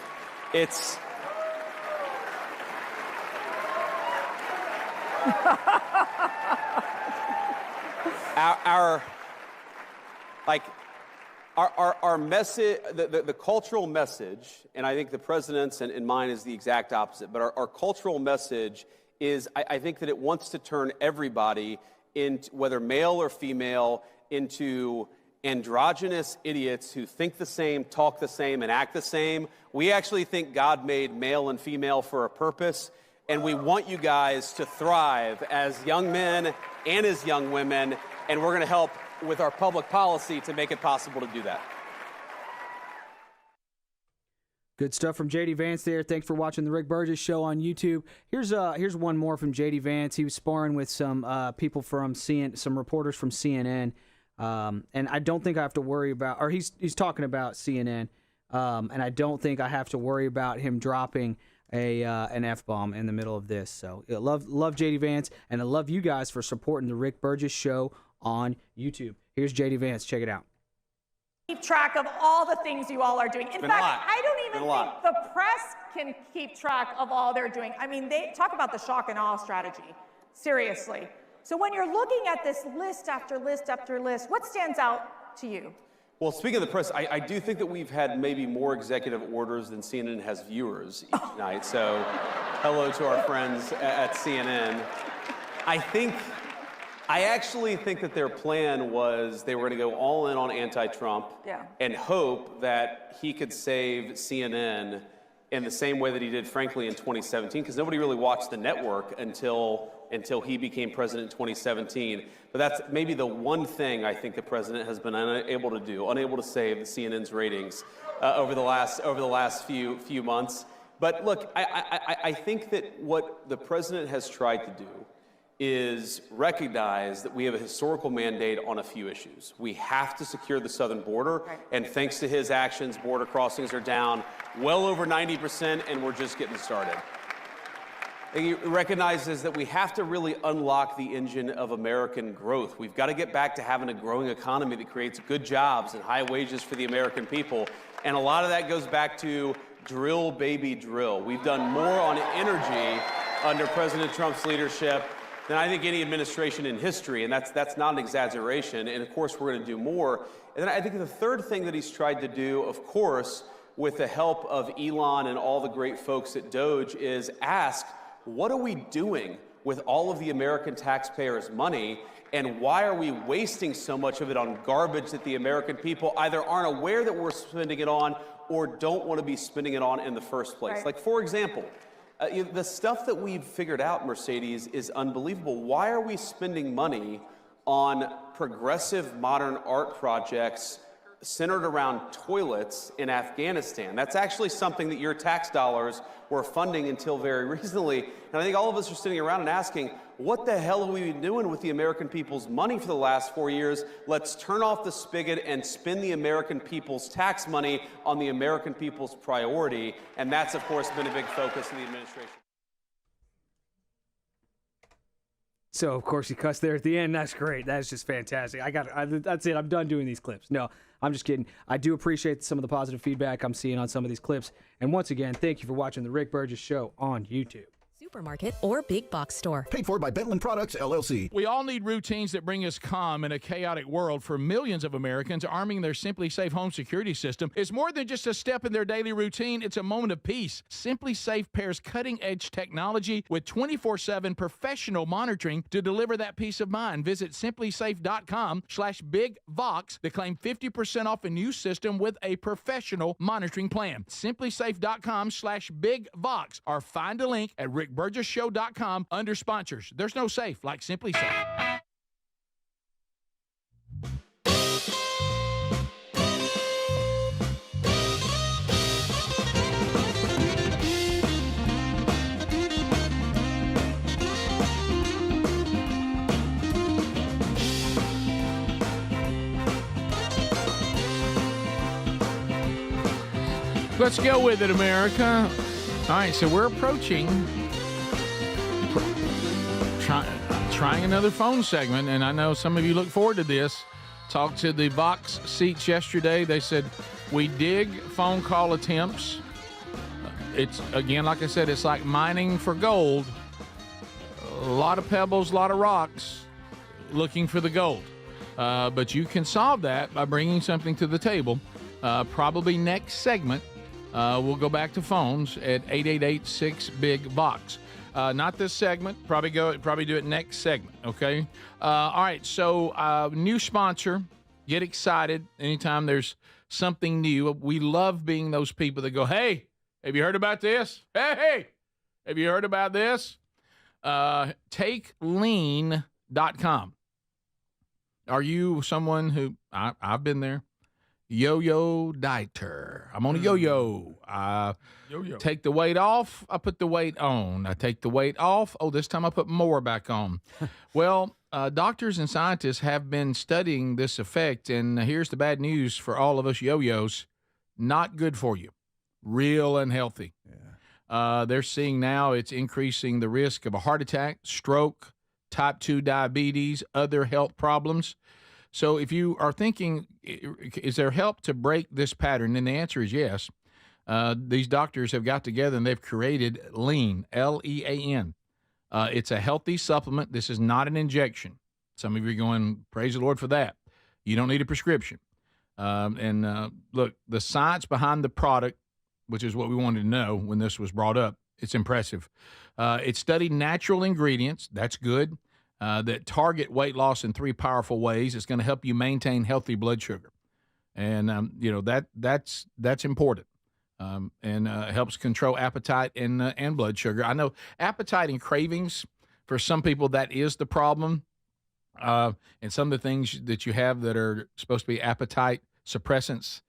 It's our message, the cultural message, and I think the president's and mine is the exact opposite, but our cultural message is, I think that it wants to turn everybody, whether male or female, into androgynous idiots who think the same, talk the same, and act the same. We actually think God made male and female for a purpose, and we want you guys to thrive as young men and as young women, and we're going to help with our public policy to make it possible to do that. Good stuff from J.D. Vance there. Thanks for watching the Rick Burgess Show on YouTube. Here's one more from J.D. Vance. He was sparring with some people from some reporters from CNN, and I don't think I have to worry about, or he's talking about CNN, and I don't think I have to worry about him dropping an F-bomb in the middle of this. So love J.D. Vance, and I love you guys for supporting the Rick Burgess Show on YouTube. Here's J.D. Vance. Check it out. Keep track of all the things you all are doing. In fact, I don't even think the press can keep track of all they're doing. I mean, they talk about the shock and awe strategy. Seriously. So when you're looking at this list after list after list, what stands out to you? Well, speaking of the press, I do think that we've had maybe more executive orders than CNN has viewers each night. So hello to our friends at CNN. I actually think that their plan was they were going to go all in on anti-Trump and hope that he could save CNN in the same way that he did, frankly, in 2017, because nobody really watched the network until he became president in 2017. But that's maybe the one thing I think the president has been unable to save the CNN's ratings over the last few months. But look, I think that what the president has tried to do is recognize that we have a historical mandate on a few issues. We have to secure the southern border, and thanks to his actions, border crossings are down well over 90%, and we're just getting started. He recognizes that we have to really unlock the engine of American growth. We've got to get back to having a growing economy that creates good jobs and high wages for the American people. And a lot of that goes back to drill, baby, drill. We've done more on energy under President Trump's leadership than I think any administration in history, and that's not an exaggeration. And of course, we're going to do more. And then I think the third thing that he's tried to do, of course, with the help of Elon and all the great folks at Doge, is ask, what are we doing with all of the American taxpayers' money, and why are we wasting so much of it on garbage that the American people either aren't aware that we're spending it on or don't want to be spending it on in the first place? Right. Like, for example, the stuff that we've figured out, Mercedes, is unbelievable. Why are we spending money on progressive modern art projects centered around toilets in Afghanistan? That's actually something that your tax dollars were funding until very recently. And I think all of us are sitting around and asking, what the hell have we been doing with the American people's money for the last 4 years? Let's turn off the spigot and spend the American people's tax money on the American people's priority. And that's, of course, been a big focus of the administration. So, of course, he cussed there at the end. That's great. That's just fantastic. That's it. I'm done doing these clips. No, I'm just kidding. I do appreciate some of the positive feedback I'm seeing on some of these clips. And once again, thank you for watching The Rick Burgess Show on YouTube. Supermarket or big box store. Paid for by Bentland Products, LLC. We all need routines that bring us calm in a chaotic world. For millions of Americans, arming their Simply Safe home security system is more than just a step in their daily routine. It's a moment of peace. Simply Safe pairs cutting-edge technology with 24/7 professional monitoring to deliver that peace of mind. Visit simplysafe.com/bigvox to claim 50% off a new system with a professional monitoring plan. simplysafe.com/bigvox, or find a link at rickburgessshow.com under sponsors. There's no safe like Simply Safe. Let's go with it, America. All right, so we're approaching trying another phone segment, and I know some of you look forward to this. Talked to the Vox seats yesterday. They said, we dig phone call attempts. It's, again, like I said, it's like mining for gold. A lot of pebbles, a lot of rocks, looking for the gold. But you can solve that by bringing something to the table. Probably next segment, we'll go back to phones at 888-6-BIG-VOX. Not this segment. Probably do it next segment. Okay. All right. So new sponsor. Get excited anytime there's something new. We love being those people that go, "Hey, have you heard about this? Hey, have you heard about this?" TakeLean.com. Are you someone who I've been there? Yo-yo dieter. I'm on a yo-yo. Yo-yo. Take the weight off. I put the weight on. I take the weight off. Oh, this time I put more back on. Well, doctors and scientists have been studying this effect, and here's the bad news for all of us yo-yos. Not good for you. Real unhealthy. Yeah. They're seeing now it's increasing the risk of a heart attack, stroke, type 2 diabetes, other health problems. So if you are thinking, is there help to break this pattern? And the answer is yes. These doctors have got together and they've created Lean, L-E-A-N. It's a healthy supplement. This is not an injection. Some of you are going, praise the Lord for that. You don't need a prescription. Look, the science behind the product, which is what we wanted to know when this was brought up, it's impressive. It studied natural ingredients. That's good. That target weight loss in 3 powerful ways. It's going to help you maintain healthy blood sugar. And, that's important. And helps control appetite and blood sugar. I know appetite and cravings, for some people, that is the problem. And some of the things that you have that are supposed to be appetite suppressants,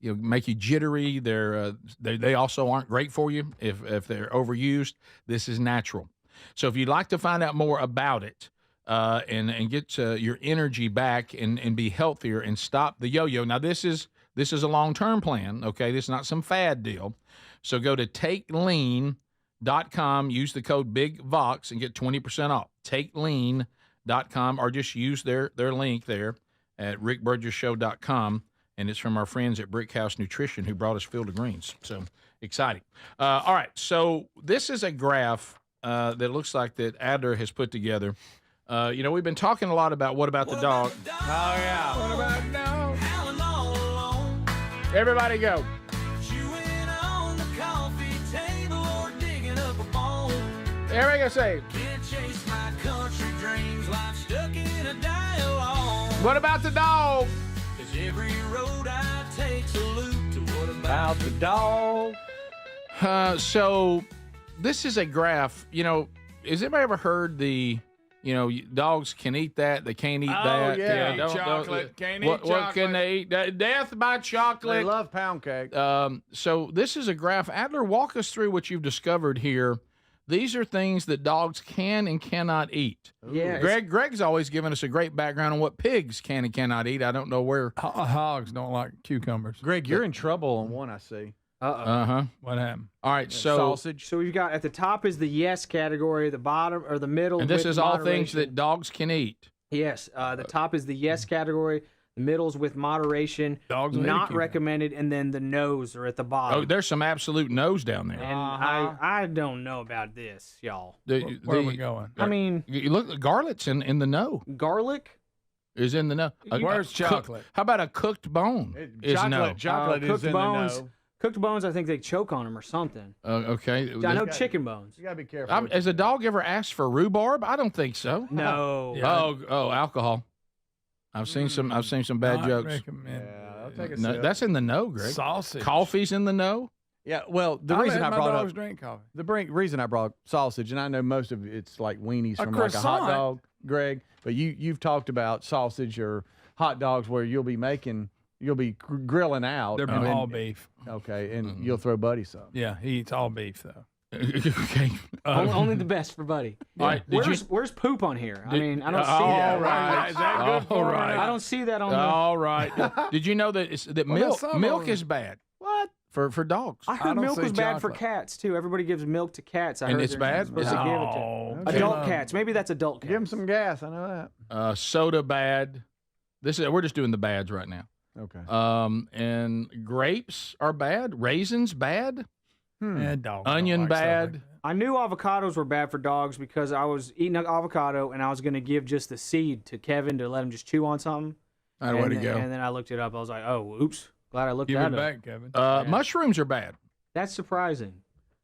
make you jittery. They also aren't great for you if they're overused. This is natural. So if you'd like to find out more about it and get your energy back and be healthier and stop the yo-yo. Now, this is a long-term plan, okay? This is not some fad deal. So go to takelean.com, use the code BIGVOX, and get 20% off. Takelean.com, or just use their link there at rickburgesshow.com. And it's from our friends at Brickhouse Nutrition who brought us Field of Greens. So exciting. All right, so this is a graph that looks like that Adler has put together. We've been talking a lot about what about the dog. Oh, yeah. What about the dog? Everybody go. Everybody go say. What about the dog? Every road I take's a loop to what About the dog. So this is a graph. Has anybody ever heard dogs can eat that, they can't eat that. Yeah, chocolate. Can't eat chocolate. What can they eat? Death by chocolate. They love pound cake. So this is a graph. Adler, walk us through what you've discovered here. These are things that dogs can and cannot eat. Yeah. Greg's always given us a great background on what pigs can and cannot eat. I don't know where. Hogs don't like cucumbers. Greg, you're in trouble on one, I see. Uh-huh. What happened? All right, so sausage. So we've got at the top is the yes category, the bottom or the middle. And this with is all moderation. things that dogs can eat. Yes, the top is the yes category, the middle's with moderation, Dogs will eat not you. recommended, and then the no's are at the bottom. Oh, there's some absolute no's down there. And I don't know about this, y'all. Where are we going? I mean, You look, garlic's in the no. garlic. Is in the no. Where's chocolate? How about a cooked bone? Is no. Chocolate is cooked in bones. the no. Cooked bones, I think they choke on them or something. Okay. I know chicken bones. You gotta be careful. Has a dog ever asked for rhubarb? I don't think so. No. Oh, alcohol. I've seen some bad Not jokes. recommended. Yeah, I'll take a No, sip. that's in the no, Greg. Sausage. Coffee's in the no. Yeah, well, the I reason let I my brought dogs up drink coffee. reason I brought sausage, and I know most of it's like weenies A from like a hot croissant. dog, Greg. But you've talked about sausage or hot dogs where you'll be grilling out. They're and then- all beef. Okay, and you'll throw Buddy some. Yeah, he eats all beef though. Okay. Only the best for Buddy. All right. Where's poop on here? I mean, I don't see All that. right. Is that good for All right. I don't see that on All right. Did you know that Well, milk there's some milk of them. is bad? What? For dogs. I heard don't milk see was bad for chocolate. cats too. Everybody gives milk to cats. I And heard it's they're bad? supposed to give it No. to adult cats. Maybe that's adult cats. Give him some gas. I know that. Soda bad. We're just doing the bads right now. Okay. And grapes are bad. Raisins bad. Yeah, dogs don't Onion like stuff bad. like I knew avocados were bad for dogs because I was eating an avocado and I was going to give just the seed to Kevin to let him just chew on something. All right, way to go. And then I looked it up. I was like, oh, oops. Glad I looked Give that it up. back, Kevin. Mushrooms are bad That's surprising.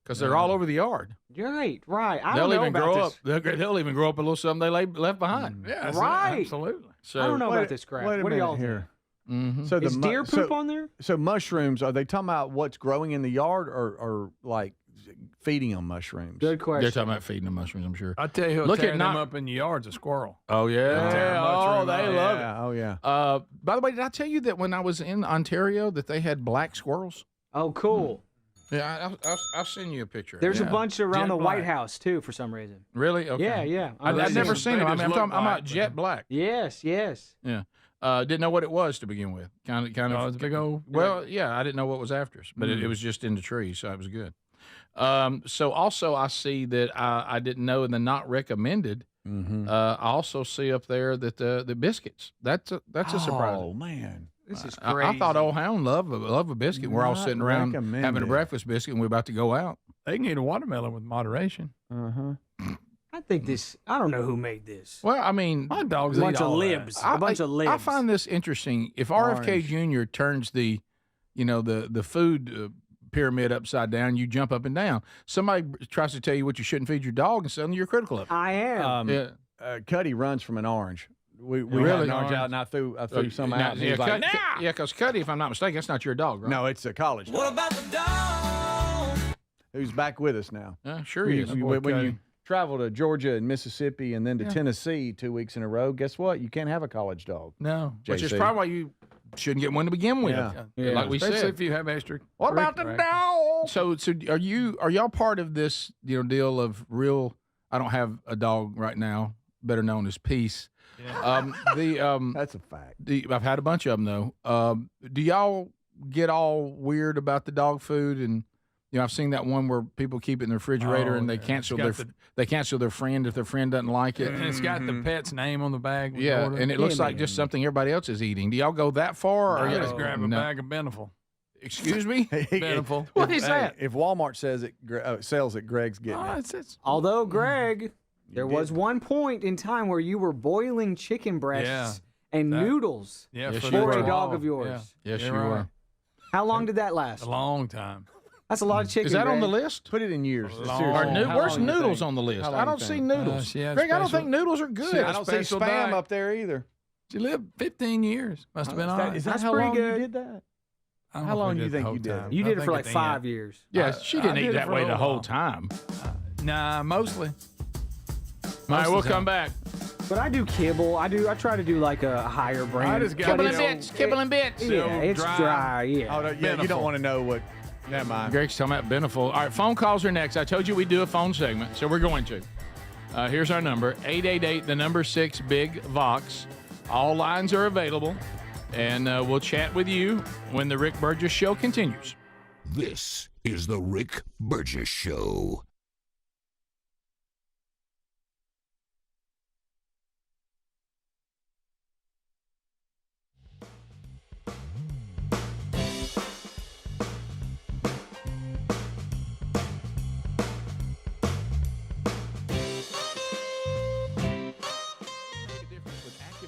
because they're all over the yard. You're right. I They'll don't know even about grow this. up. They'll even grow up a little something they left behind. Yeah, Right. absolutely. So I don't know Wait- about this crap. Wait a What do minute y'all here. Mhm. So Is deer poop on there? So mushrooms, are they talking about what's growing in the yard or like feeding on mushrooms? Good question. They're talking about feeding the mushrooms, I'm sure. I tell you, Look tear at them not- up in the yard's a squirrel. Oh yeah. Tear a Oh, mushroom they out. love it. Yeah, oh yeah. By the way, did I tell you that when I was in Ontario that they had black squirrels? Oh, cool. Yeah, I'll send you a picture. There's Yeah. a bunch around Jet the White black. House too, for some reason. Really? Okay. Yeah, yeah. I've never just- seen they them. I just mean, look I'm black, about but- jet black. Yes, yes. Yeah. Didn't know what it was to begin with. Kind of. Oh, it's a big old. Well, yeah, I didn't know what was after us, but it was just in the trees, so it was good. So also I see that I didn't know in the not recommended. I also see up there that the biscuits. That's a surprise. Oh man. This is I crazy. thought Old Hound loved a biscuit. We're all Not sitting around having a recommended. breakfast biscuit, and we're about to go out. They can eat a watermelon with moderation. Uh-huh. I don't know who made this. Well, I mean, My dogs A bunch eat of all that. libs. A bunch of libs. I find this interesting. If RFK Jr. turns the food pyramid upside down, you jump up and down. Somebody tries to tell you what you shouldn't feed your dog, and suddenly you're critical of it. I am. Cuddy runs from an orange. We Really? had an orange out, and I threw some out. And he was like, Yeah, because Cuddy, if I'm not mistaken, that's not your dog, right? no, it's a college What dog about the dog? who's back with us now. Sure he is. When you travel to Georgia and Mississippi and then to Tennessee 2 weeks in a row, guess what? You can't have a college dog. No, which is JC. probably why you shouldn't get one to begin with. Yeah. Like we Especially said. if you have extra. What about the curricular dog? So are y'all part of this deal of real? I don't have a dog right now, better known as Peace. That's a fact. I've had a bunch of them though. Do y'all get all weird about the dog food? And I've seen that one where people keep it in the refrigerator and they cancel their friend if their friend doesn't like it. And it's got the pet's name on the bag. when you Yeah, order. and it looks like just something everybody else is eating. Do y'all go that far? Or I just grab a No. bag of Beneful. Excuse me? Beneful. What is that? If Walmart says it sells it, Greg's getting it. Although, Greg, there was one point in time where you were boiling chicken breasts and noodles for a dog of yours. Yes, you were. How long did that last? A long time. That's a lot of chicken. Is that on the Greg. list? Put it in years. Where's noodles on the list? I don't see noodles. Greg, I don't think noodles are good. I don't see Spam up there either. She lived 15 years. Must have been all right. Is that That's how pretty long good. you did that? I don't How know if long we do you the think whole you did? time. You I did it think for at like the 5 end. years. Yeah, she didn't I eat did it that for a way the little whole while. time. Nah, mostly. All right, we'll come back. But I do kibble. I try to do like a higher brand. I just got Kibble and bits, kibble and bits. Yeah, it's dry. Yeah. Oh, no, yeah, you don't want to know what. Never mind. Greg's talking about Beneful. All right, phone calls are next. I told you we'd do a phone segment, so we're going to. Here's our number, 888-6-BIG-VOX. All lines are available, and we'll chat with you when the Rick Burgess Show continues. This is the Rick Burgess Show.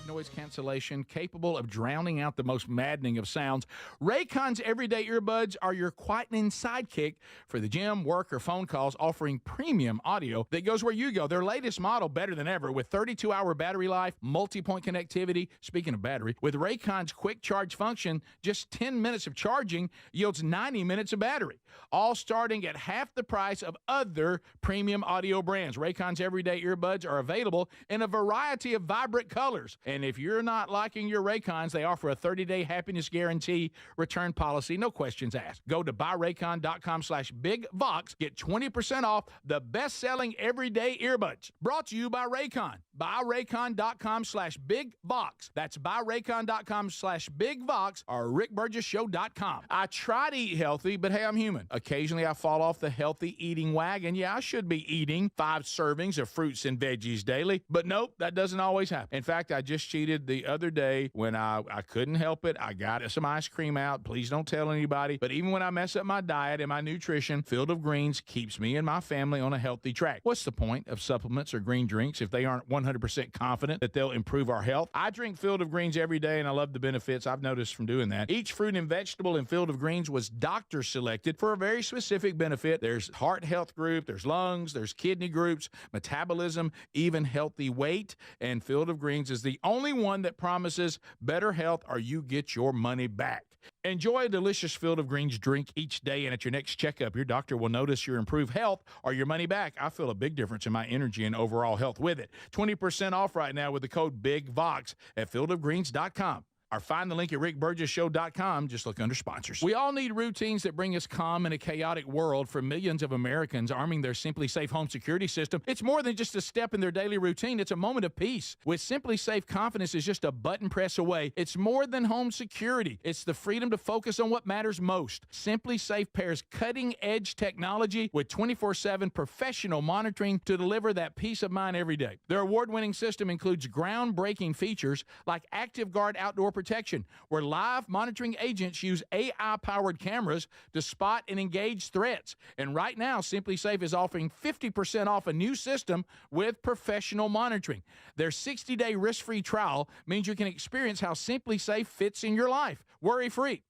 Noise cancellation capable of drowning out the most maddening of sounds. Raycon's everyday earbuds are your quietening sidekick for the gym, work, or phone calls, offering premium audio that goes where you go. Their latest model, better than ever, with 32-hour battery life, multi-point connectivity. Speaking of battery, with Raycon's quick charge function, just 10 minutes of charging yields 90 minutes of battery, all starting at half the price of other premium audio brands. Raycon's everyday earbuds are available in a variety of vibrant colors. And if you're not liking your Raycons, they offer a 30-day happiness guarantee return policy. No questions asked. Go to buyraycon.com/BigVox. Get 20% off the best-selling everyday earbuds. Brought to you by Raycon. Buyraycon.com/BigVox. That's buyraycon.com/BigVox or rickburgessshow.com. I try to eat healthy, but hey, I'm human. Occasionally, I fall off the healthy eating wagon. Yeah, I should be eating 5 servings of fruits and veggies daily, but nope, that doesn't always happen. In fact, I just cheated the other day when I couldn't help it. I got some ice cream out. Please don't tell anybody. But even when I mess up my diet and my nutrition, Field of Greens keeps me and my family on a healthy track. What's the point of supplements or green drinks if they aren't 100% confident that they'll improve our health? I drink Field of Greens every day, and I love the benefits I've noticed from doing that. Each fruit and vegetable in Field of Greens was doctor selected for a very specific benefit. There's heart health group, there's lungs, there's kidney groups, metabolism, even healthy weight. And Field of Greens is the only one that promises better health or you get your money back. Enjoy a delicious Field of Greens drink each day, and at your next checkup, your doctor will notice your improved health or your money back. I feel a big difference in my energy and overall health with it. 20% off right now with the code BIGVOX at fieldofgreens.com. Or find the link at rickburgessshow.com. Just look under sponsors. We all need routines that bring us calm in a chaotic world. For millions of Americans, arming their Simply Safe home security system, it's more than just a step in their daily routine. It's a moment of peace. With Simply Safe, confidence is just a button press away. It's more than home security. It's the freedom to focus on what matters most. Simply Safe pairs cutting-edge technology with 24/7 professional monitoring to deliver that peace of mind every day. Their award-winning system includes groundbreaking features like Active Guard outdoor protection, where live monitoring agents use AI-powered cameras to spot and engage threats. And right now, SimpliSafe is offering 50% off a new system with professional monitoring. Their 60-day risk-free trial means you can experience how SimpliSafe fits in your life, worry-free.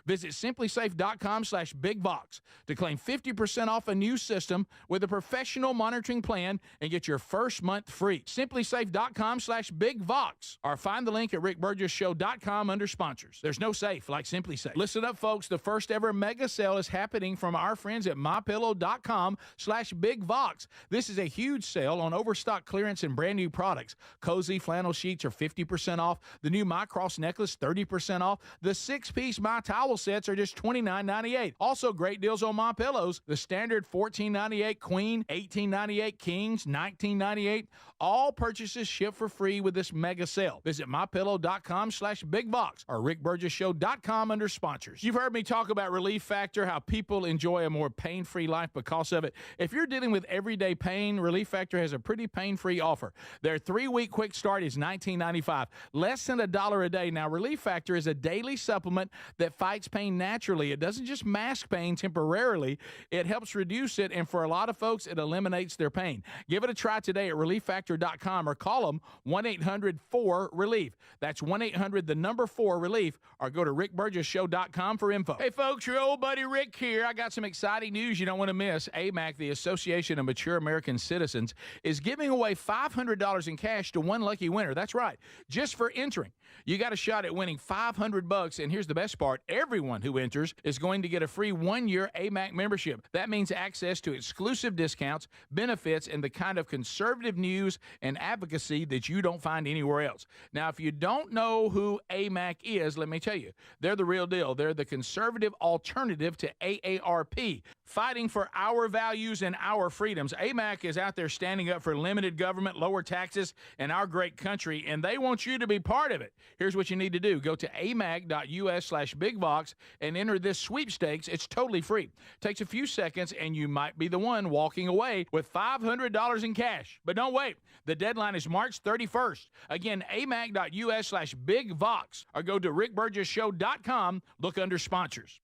Visit simplysafe.com/bigvox to claim 50% off a new system with a professional monitoring plan and get your first month free. simplysafe.com/bigvox, or find the link at rickburgessshow.com under sponsors. There's no safe like SimpliSafe. Listen up, folks. The first ever mega sale is happening from our friends at mypillow.com/bigvox. This is a huge sale on overstock clearance and brand new products. Cozy flannel sheets are 50% off. The new My Cross necklace, 30% off. The 6-piece My Towel sets are just $29.98. Also great deals on My Pillows. The standard $14.98 queen, $18.98 kings, $19.98. All purchases ship for free with this mega sale. Visit mypillow.com/bigbox or rickburgessshow.com under sponsors. You've heard me talk about Relief Factor, how people enjoy a more pain-free life because of it. If you're dealing with everyday pain, Relief Factor has a pretty pain-free offer. Their 3-week quick start is $19.95, less than $1 a day. Now, Relief Factor is a daily supplement that fights pain naturally. It doesn't just mask pain temporarily. It helps reduce it, and for a lot of folks, it eliminates their pain. Give it a try today at relieffactor.com or call them 1-800-4-RELIEF. That's 1-800-4-RELIEF, or go to rickburgessshow.com for info. Hey, folks, your old buddy Rick here. I got some exciting news you don't want to miss. AMAC, the Association of Mature American Citizens, is giving away $500 in cash to one lucky winner. That's right, just for entering. You got a shot at winning $500, and here's the best part. Everyone who enters is going to get a free 1-year AMAC membership. That means access to exclusive discounts, benefits, and the kind of conservative news and advocacy that you don't find anywhere else. Now, if you don't know who AMAC is, let me tell you, they're the real deal. They're the conservative alternative to AARP, fighting for our values and our freedoms. AMAC is out there standing up for limited government, lower taxes, and our great country, and they want you to be part of it. Here's what you need to do. Go to amac.us/bigbox and enter this sweepstakes. It's totally free. Takes a few seconds, and you might be the one walking away with $500 in cash. But don't wait. The deadline is March 31st. Again, amac.us/bigvox, or go to rickburgessshow.com. Look under sponsors.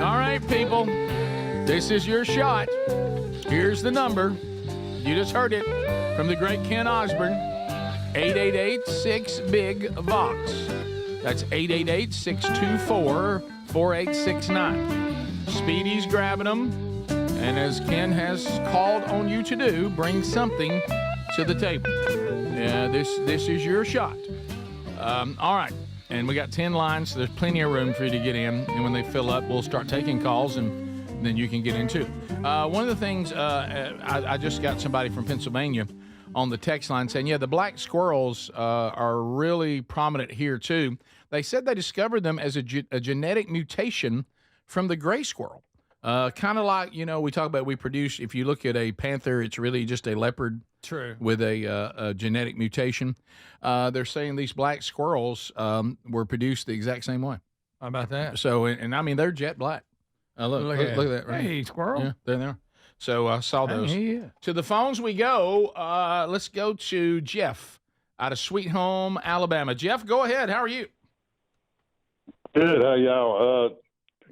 All right, people. This is your shot. Here's the number. You just heard it from the great Ken Osborne. 888-6-BIG-VOX. That's 888-624-4869. Speedy's grabbing them. And as Ken has called on you to do, bring something to the table. This is your shot. All right. And we got 10 lines, so there's plenty of room for you to get in. And when they fill up, we'll start taking calls, and then you can get in too. One of the things, I just got somebody from Pennsylvania on the text line saying, yeah, the black squirrels are really prominent here too. They said they discovered them as a genetic mutation from the gray squirrel. Kind of like, we talk about if you look at a panther, it's really just a leopard. True. With a genetic mutation. They're saying these black squirrels were produced the exact same way. How about that? So, and I mean, they're jet black. Look at that. Right? Hey, squirrel. Yeah, there they are. So I saw those. To the phones we go. Let's go to Jeff out of Sweet Home, Alabama. Jeff, go ahead. How are you? Good. How y'all?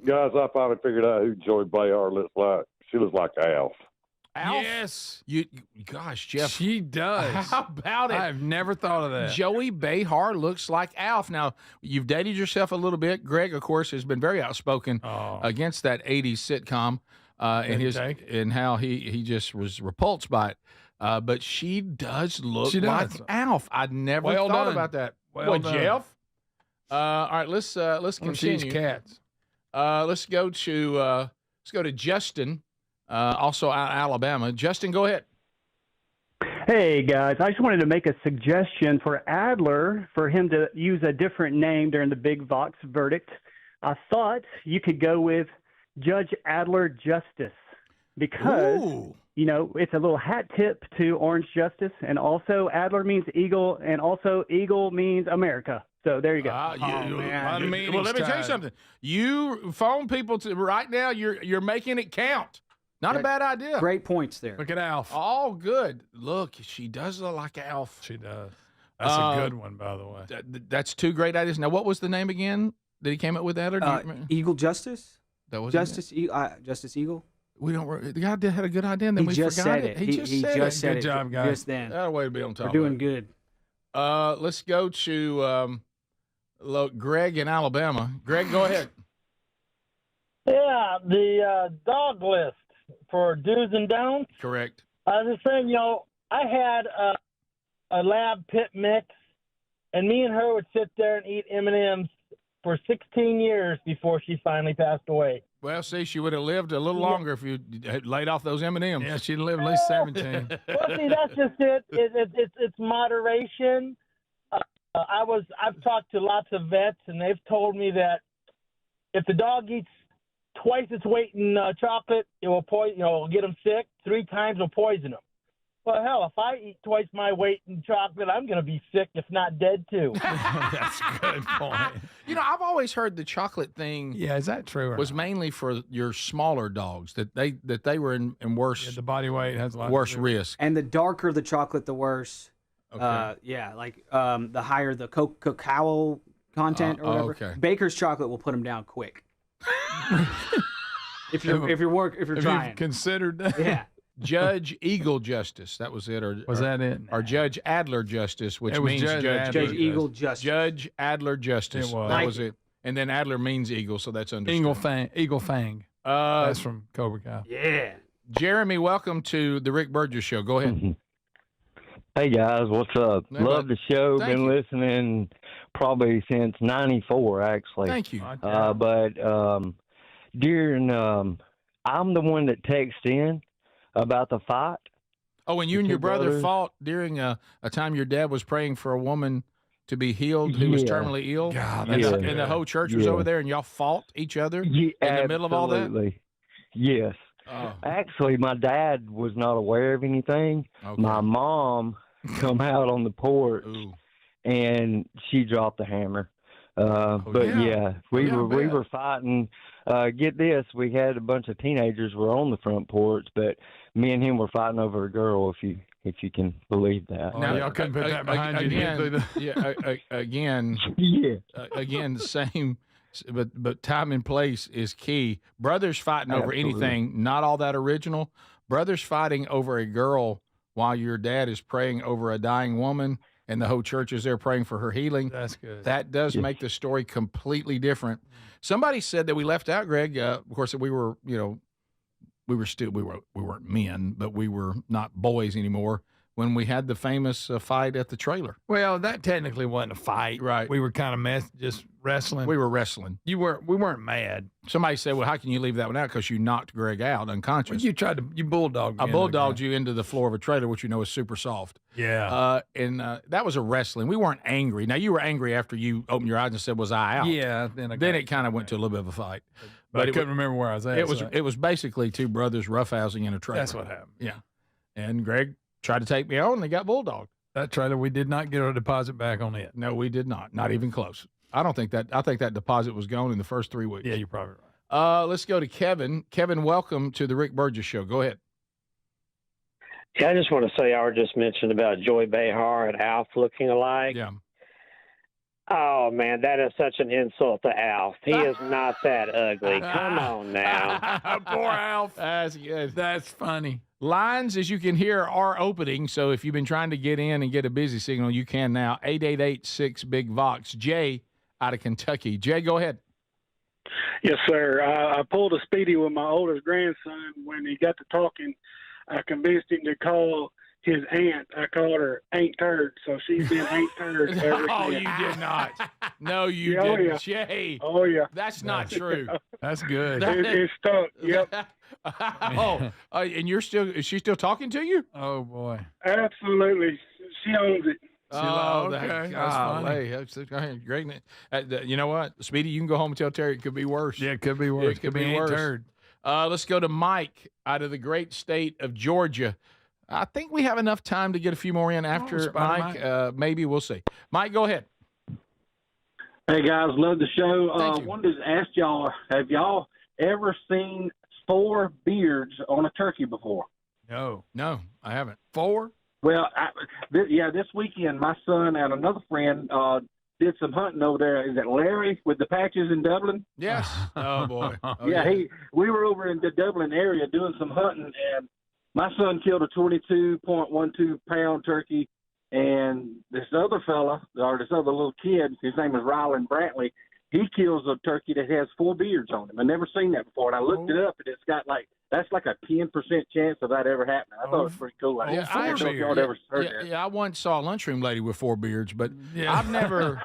Guys, I finally figured out who Joy Behar looks like. She looks like Alf. Alf? Yes. Gosh, Jeff. She does. How about it? I've never thought of that. Joey Behar looks like Alf. Now, you've dated yourself a little bit. Greg, of course, has been very outspoken against that 80s sitcom and how he just was repulsed by it. But she does look like Alf. I'd never thought about that. Well done. Jeff? All right, let's continue. She's cats. Let's go to Justin. Also out of Alabama. Justin, go ahead. Hey, guys. I just wanted to make a suggestion for Adler for him to use a different name during the Big Vox verdict. I thought you could go with Judge Adler Justice, because it's a little hat tip to Orange Justice, and also Adler means eagle, and also eagle means America. So there you go. Well, let me tell you something. You phone people right now. You're making it count. Not a bad idea. Great points there. Look at Alf. All good. Look, she does look like Alf. She does. That's a good one, by the way. That's two great ideas. Now, what was the name again that he came up with, Adler? Eagle Justice. That was Justice. Justice Eagle. We don't. The guy had a good idea, and then we just forgot said it. He just said it. Good job, guys. Just then. That way to be on top. We're doing good. Let's go to Greg in Alabama. Greg, go ahead. Yeah, the dog list for do's and don'ts. Correct. I was just saying, I had a lab pit mix, and me and her would sit there and eat M&Ms for 16 years before she finally passed away. Well, see, she would have lived a little longer if you had laid off those M&Ms. Yeah, she'd live at least 17. Well, see, that's just it. It's moderation. I've talked to lots of vets, and they've told me that if the dog eats twice its weight in chocolate, it will it'll get them sick. 3 times will poison them. Well, hell, if I eat twice my weight in chocolate, I'm going to be sick, if not dead, too. That's a good point. I've always heard the chocolate thing. Yeah, is that true? Was mainly for your smaller dogs that they were in worse. Yeah, the body weight has a lot worse risk. And the darker the chocolate, the worse. Okay. The higher the cacao content or whatever. Okay. Baker's chocolate will put them down quick. if you're trying. You've considered that. Yeah. Judge Eagle Justice, that was it, or was that it? Or Judge Adler Justice, which It was means Judge Eagle Justice. Judge Adler Justice. It was. That was it. And then Adler means eagle, so that's understood. Eagle Fang. That's from Cobra Kai. Yeah. Jeremy, welcome to the Rick Burgess Show. Go ahead. Hey guys, what's up? Love the show. Been listening probably since '94, actually. Thank you. But during, I'm the one that texted in about the fight. Oh, and you and your brother fought during a time your dad was praying for a woman to be healed who was terminally ill. God, and the whole church was over there, and y'all fought each other in the middle of all that? Yes. Oh. Actually, my dad was not aware of anything. Okay. My mom come out on the porch, and she dropped the hammer. We were fighting. Get this, we had a bunch of teenagers were on the front porch, but me and him were fighting over a girl. If you can believe that. Now y'all couldn't put that behind you. Again, the same. But time and place is key. Brothers fighting over anything, not all that original. Brothers fighting over a girl while your dad is praying over a dying woman and the whole church is there praying for her healing. That's good. That does make the story completely different. Somebody said that we left out, Greg. Of course, we were, we weren't men, but we were not boys anymore when we had the famous fight at the trailer. Well, that technically wasn't a fight. Right. We were kind of just wrestling. We were wrestling. We weren't mad. Somebody said, well, how can you leave that one out? Because you knocked Greg out unconscious. Well, you bulldogged me. I bulldogged you into the floor of a trailer, which is super soft. Yeah. And that was a wrestling. We weren't angry. Now, you were angry after you opened your eyes and said, was I out? Yeah. Then it kind of went to a little bit of a fight. But I couldn't remember where I was at. It was basically two brothers roughhousing in a trailer. That's what happened. Yeah. And Greg tried to take me on, and they got bulldogged. That trailer, we did not get our deposit back on it. No, we did not. Not even close. I think that deposit was gone in the first 3 weeks. Yeah, you're probably right. Let's go to Kevin. Kevin, welcome to the Rick Burgess Show. Go ahead. Yeah, I just want to say I just mentioned about Joy Behar and Alf looking alike. Yeah. Oh, man, that is such an insult to Alf. He is not that ugly. Come on now. Poor Alf. That's good. That's funny. Lines, as you can hear, are opening. So if you've been trying to get in and get a busy signal, you can now. 888-6-BIG-VOX. Jay out of Kentucky. Jay, go ahead. Yes, sir. I pulled a speedy with my oldest grandson. When he got to talking, I convinced him to call his aunt. I called her Ain't Turd, so she's been Ain't Turd ever Oh, since. you did not. No, you Yeah, oh, didn't. yeah. Jay. Oh, yeah. That's not true. That's good. It's stuck. Yep. And is she still talking to you? Oh, boy. Absolutely. She owns it. Okay. That's funny. That's great. You know what, Speedy? You can go home and tell Terry it could be worse. Yeah, it could be worse. It could be worse. Turd. Let's go to Mike out of the great state of Georgia. I think we have enough time to get a few more in after Mike. Maybe we'll see. Mike, go ahead. Hey, guys, love the show. Thank you. Wanted to ask y'all, have y'all ever seen 4 beards on a turkey before? No, I haven't. 4? Well, this weekend, my son and another friend did some hunting over there. Is it Larry with the patches in Dublin? Yes. Oh, boy. We were over in the Dublin area doing some hunting, and my son killed a 22.12-pound turkey, and this other fella, or this other little kid, his name is Ryland Brantley, he kills a turkey that has 4 beards on him. I've never seen that before, and I looked it up, and it's got that's like a 10% chance of that ever happening. I thought it was pretty cool. I don't know if y'all ever heard that. Yeah, I once saw a lunchroom lady with 4 beards, but I've never.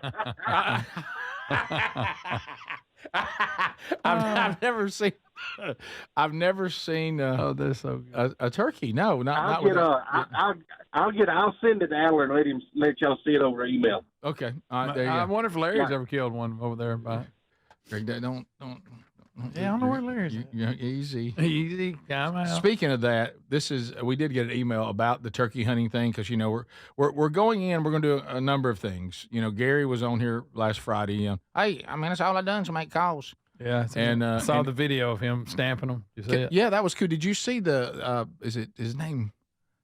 I've never seen. I've never seen. They're so good. A turkey. No, not. I'll send it to Adler and let y'all see it over email. Okay. All right, there you go. I wonder if Larry's ever killed one over there. Don't. Yeah, I don't know where Larry's at. Easy. Come out. Speaking of that, we did get an email about the turkey hunting thing because we're going in. We're going to do a number of things. Gary was on here last Friday. Hey, I mean that's all I've done is make calls. Yeah, I saw the video of him stamping them. You see it? Yeah, that was cool. Did you see is it his name?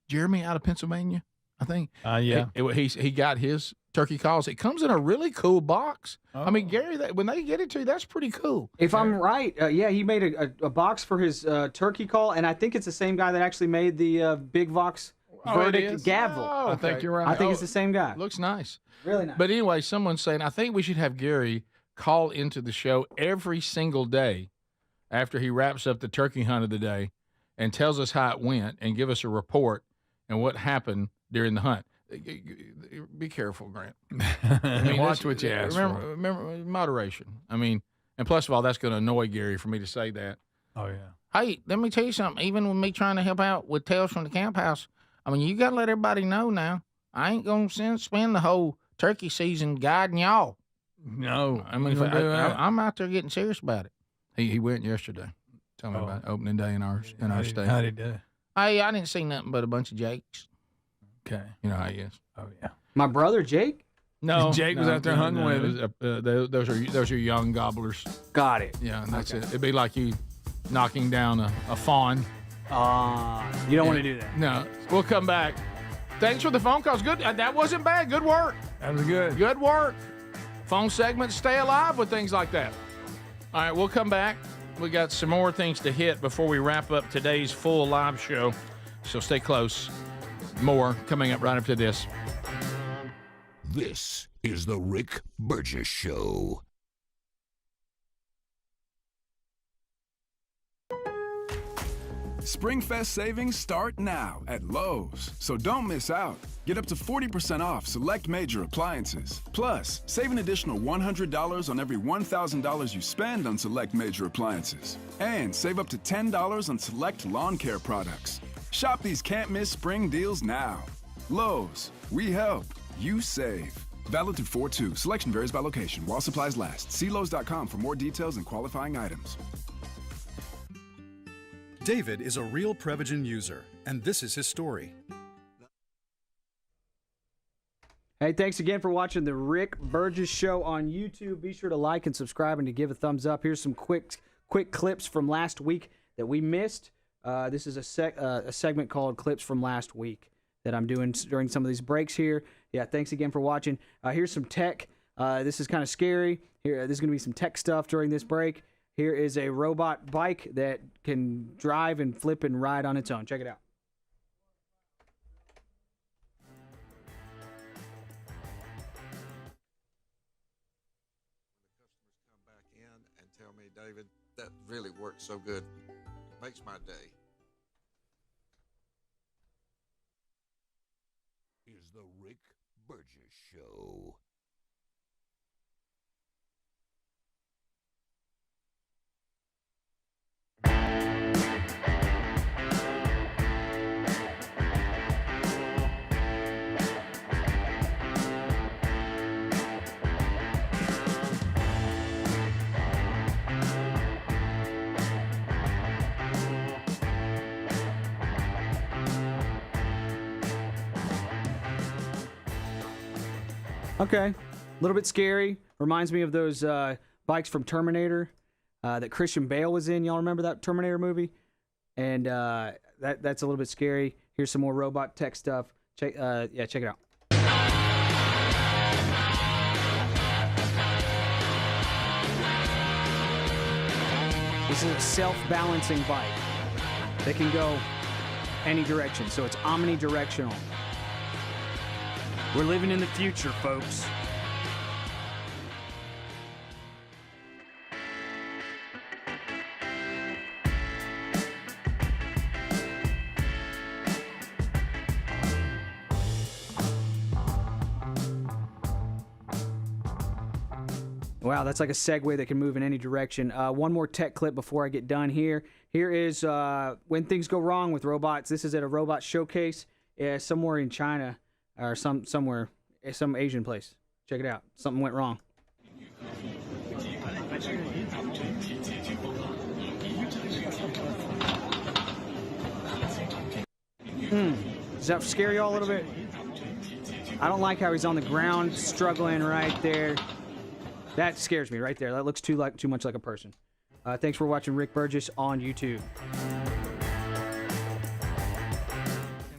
Jeremy out of Pennsylvania, I think. Yeah. He got his turkey calls. It comes in a really cool box. I mean, Gary, when they get it to you, that's pretty cool. If I'm right, he made a box for his turkey call, and I think it's the same guy that actually made the Big Vox verdict gavel. Oh, okay. I think you're right. I think it's the same guy. Looks nice. Really nice. But anyway, someone's saying, I think we should have Gary call into the show every single day after he wraps up the turkey hunt of the day and tells us how it went and give us a report and what happened during the hunt. Be careful, Grant. Watch what you ask for. Remember, moderation. I mean, and plus of all, that's going to annoy Gary for me to say that. Oh, yeah. Hey, let me tell you something. Even with me trying to help out with Tales from the Camp House, I mean, you got to let everybody know now. I ain't going to spend the whole turkey season guiding y'all. No. I mean, I'm out there getting serious about it. He went yesterday. Tell me about opening day in our state. How'd he do? Hey, I didn't see nothing but a bunch of Jakes. Okay. You know how he is. Oh, yeah. My brother, Jake? No. Jake was out there hunting with him. Those are young gobblers. Got it. Yeah, and that's it. It'd be like you knocking down a fawn. You don't want to do that. No. We'll come back. Thanks for the phone calls. Good. That wasn't bad. Good work. That was good. Good work. Phone segments stay alive with things like that. All right, we'll come back. We got some more things to hit before we wrap up today's full live show. So stay close. More coming up right after this. This is the Rick Burgess Show. SpringFest savings start now at Lowe's, so don't miss out. Get up to 40% off select major appliances. Plus, save an additional $100 on every $1,000 you spend on select major appliances. And save up to $10 on select lawn care products. Shop these can't-miss spring deals now. Lowe's, we help, you save. Valid through 4/2. Selection varies by location while supplies last. See Lowe's.com for more details and qualifying items. David is a real Prevagen user, and this is his story. Hey, thanks again for watching the Rick Burgess Show on YouTube. Be sure to like and subscribe and to give a thumbs up. Here's some quick clips from last week that we missed. This is a segment called Clips from Last Week that I'm doing during some of these breaks here. Yeah, thanks again for watching. Here's some tech. This is kind of scary. This is going to be some tech stuff during this break. Here is a robot bike that can drive and flip and ride on its own. Check it out. Come back in and tell me, David, that really worked so good. Makes my day. Is the Rick Burgess Show. Okay. A little bit scary. Reminds me of those bikes from Terminator that Christian Bale was in. Y'all remember that Terminator movie? And that's a little bit scary. Here's some more robot tech stuff. Check it out. This is a self-balancing bike that can go any direction, so it's omnidirectional. We're living in the future, folks. Wow, that's like a Segway that can move in any direction. One more tech clip before I get done here. Here is when things go wrong with robots. This is at a robot showcase somewhere in China or some Asian place. Check it out. Something went wrong. Does that scare y'all a little bit? I don't like how he's on the ground struggling right there. That scares me right there. That looks too much like a person. Thanks for watching Rick Burgess on YouTube.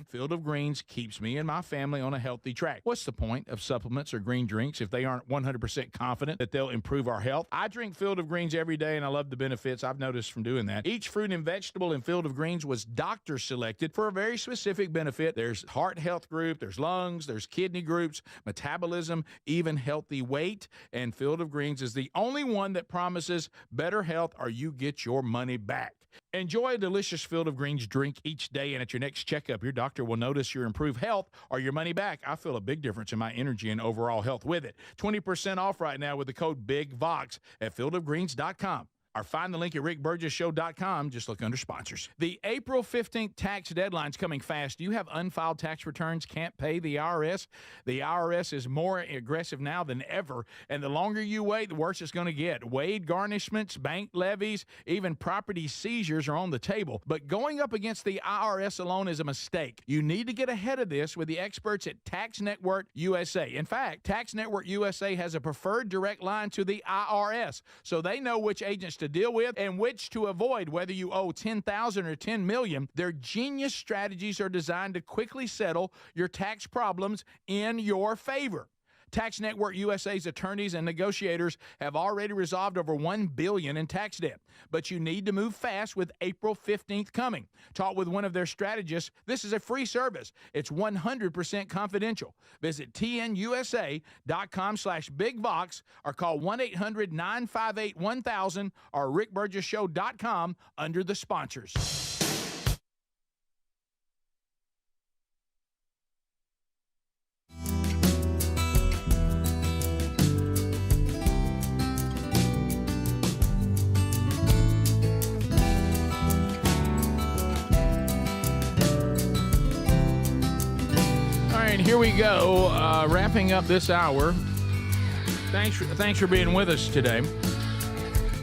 Field of Greens keeps me and my family on a healthy track. What's the point of supplements or green drinks if they aren't 100% confident that they'll improve our health? I drink Field of Greens every day, and I love the benefits I've noticed from doing that. Each fruit and vegetable in Field of Greens was doctor selected for a very specific benefit. There's heart health group, there's lungs, there's kidney groups, metabolism, even healthy weight. And Field of Greens is the only one that promises better health or you get your money back. Enjoy a delicious Field of Greens drink each day, and at your next checkup, your doctor will notice your improved health or your money back. I feel a big difference in my energy and overall health with it. 20% off right now with the code BIGVOX at fieldofgreens.com. Or find the link at rickburgessshow.com. Just look under sponsors. The April 15th tax deadline's coming fast. Do you have unfiled tax returns, can't pay the IRS? The IRS is more aggressive now than ever, and the longer you wait, the worse it's going to get. Wage garnishments, bank levies, even property seizures are on the table. But going up against the IRS alone is a mistake. You need to get ahead of this with the experts at Tax Network USA. In fact, Tax Network USA has a preferred direct line to the IRS, so they know which agents to deal with and which to avoid, whether you owe $10,000 or $10 million. Their genius strategies are designed to quickly settle your tax problems in your favor. Tax Network USA's attorneys and negotiators have already resolved over $1 billion in tax debt. But you need to move fast with April 15th coming. Talk with one of their strategists. This is a free service. It's 100% confidential. Visit tnusa.com/bigvox or call 1-800-958-1000 or rickburgessshow.com under the sponsors. And here we go, wrapping up this hour. Thanks for being with us today.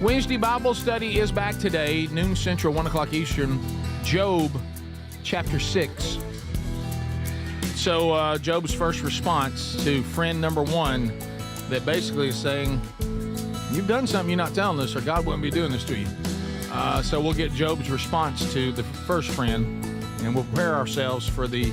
Wednesday Bible study is back today, noon Central, 1 o'clock Eastern. Job, chapter 6. So Job's first response to friend number one that basically is saying, you've done something you're not telling us, or God wouldn't be doing this to you. So we'll get Job's response to the first friend, and we'll prepare ourselves for the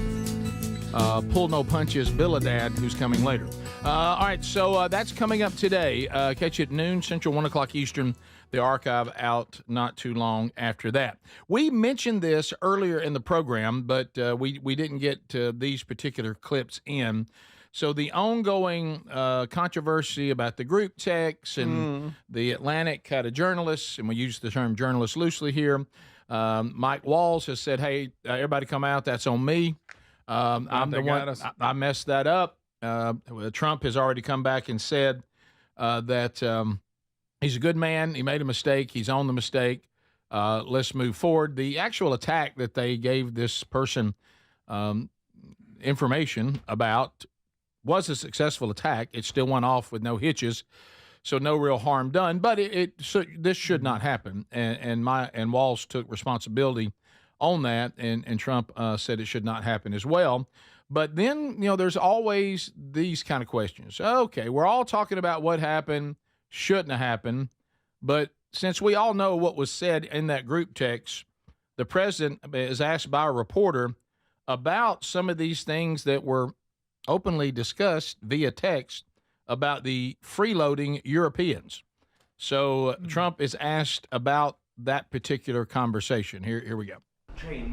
pull no punches Billadad, who's coming later. All right, so that's coming up today. Catch it noon Central, 1 o'clock Eastern. The archive out not too long after that. We mentioned this earlier in the program, but we didn't get these particular clips in. So the ongoing controversy about the group text and the Atlantic had a journalist, and we use the term journalist loosely here. Mike Walls has said, hey, everybody come out, that's on me. I'm the one. I messed that up. Trump has already come back and said that he's a good man. He made a mistake. He's on the mistake. Let's move forward. The actual attack that they gave this person information about was a successful attack. It still went off with no hitches, so no real harm done. But this should not happen. And Walls took responsibility on that, and Trump said it should not happen as well. But then, there's always these kind of questions. Okay, we're all talking about what happened, shouldn't have happened. But since we all know what was said in that group text, the president is asked by a reporter about some of these things that were openly discussed via text about the freeloading Europeans. So Trump is asked about that particular conversation. Here we go.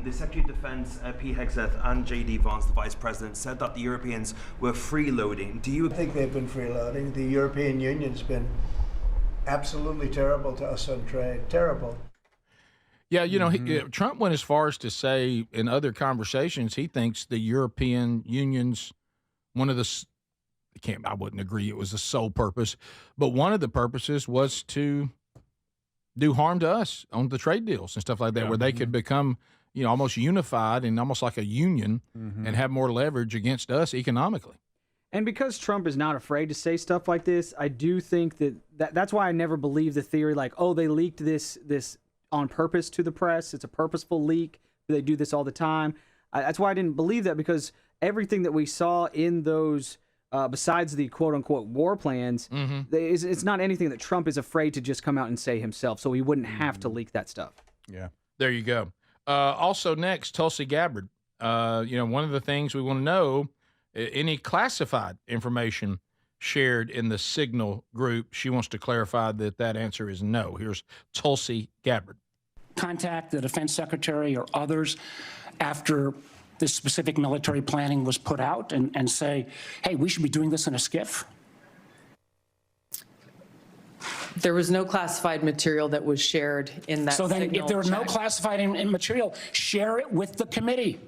The Secretary of Defense, Pete Hegseth, and J.D. Vance, the Vice President, said that the Europeans were freeloading. Do you think they've been freeloading? The European Union's been absolutely terrible to us on trade. Terrible. Yeah, Trump went as far as to say in other conversations he thinks the European Union's one of the I wouldn't agree it was the sole purpose, but one of the purposes was to do harm to us on the trade deals and stuff like that, where they could become, almost unified and almost like a union and have more leverage against us economically. And because Trump is not afraid to say stuff like this, I do think that's why I never believe the theory like, oh, they leaked this on purpose to the press. It's a purposeful leak. They do this all the time. That's why I didn't believe that, because everything that we saw in those, besides the quote-unquote war plans, it's not anything that Trump is afraid to just come out and say himself, so he wouldn't have to leak that stuff. Yeah. There you go. Also next, Tulsi Gabbard. One of the things we want to know, any classified information shared in the Signal group, she wants to clarify that answer is no. Here's Tulsi Gabbard. Contact the defense secretary or others after this specific military planning was put out and say, hey, we should be doing this in a skiff? There was no classified material that was shared in that. So then Signal if there was no check. classified material, share it with the committee.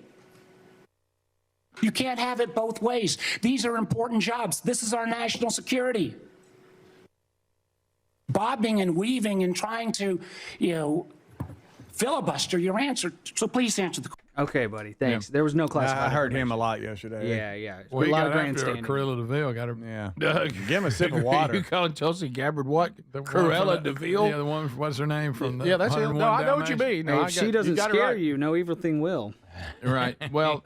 You can't have it both ways. These are important jobs. This is our national security. Bobbing and weaving and trying to, filibuster your answer. So please answer the question. Okay, buddy. Thanks. There was no classified. I heard him a lot yesterday. Yeah. Well, a lot of grandstanding. grandstanding. Cruella DeVille got her. Yeah. Give him a sip of water. You calling Tulsi Gabbard what? Cruella DeVille? Yeah, the one. What's her name from? Yeah, that's it. No, I know what you mean. No, If she doesn't scare you, no evil thing will. Right. Well,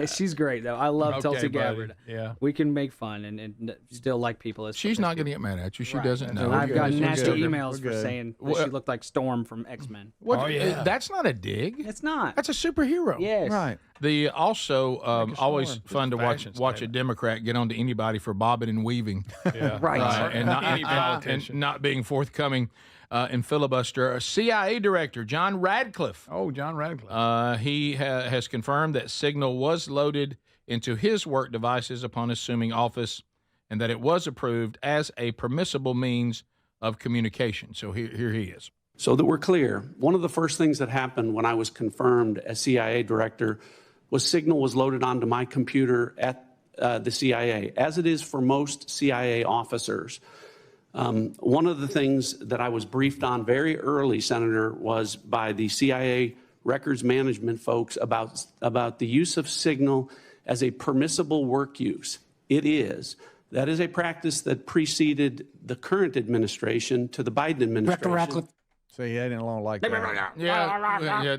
she's great though. I love Tulsi Gabbard. Yeah. We can make fun and still like people. She's not going to get mad at you. She doesn't know. I've got nasty We're emails for good. saying that she looked like Storm from X-Men. What? That's not a dig. It's not. That's a superhero. Yes. Right. The also always fun to fashion watch a Democrat get onto anybody for bobbing and weaving. Yeah. Right. And Any politician. and not being forthcoming in filibuster. CIA Director John Radcliffe. Oh, John Radcliffe. He has confirmed that Signal was loaded into his work devices upon assuming office, and that it was approved as a permissible means of communication. So here he is. So that we're clear, one of the first things that happened when I was confirmed as CIA director was Signal was loaded onto my computer at the CIA, as it is for most CIA officers. One of the things that I was briefed on very early, Senator, was by the CIA records management folks about the use of Signal as a permissible work use. It is. That is a practice that preceded the current administration to the Biden administration. Director Radcliffe. So he ain't alone like that. Yeah,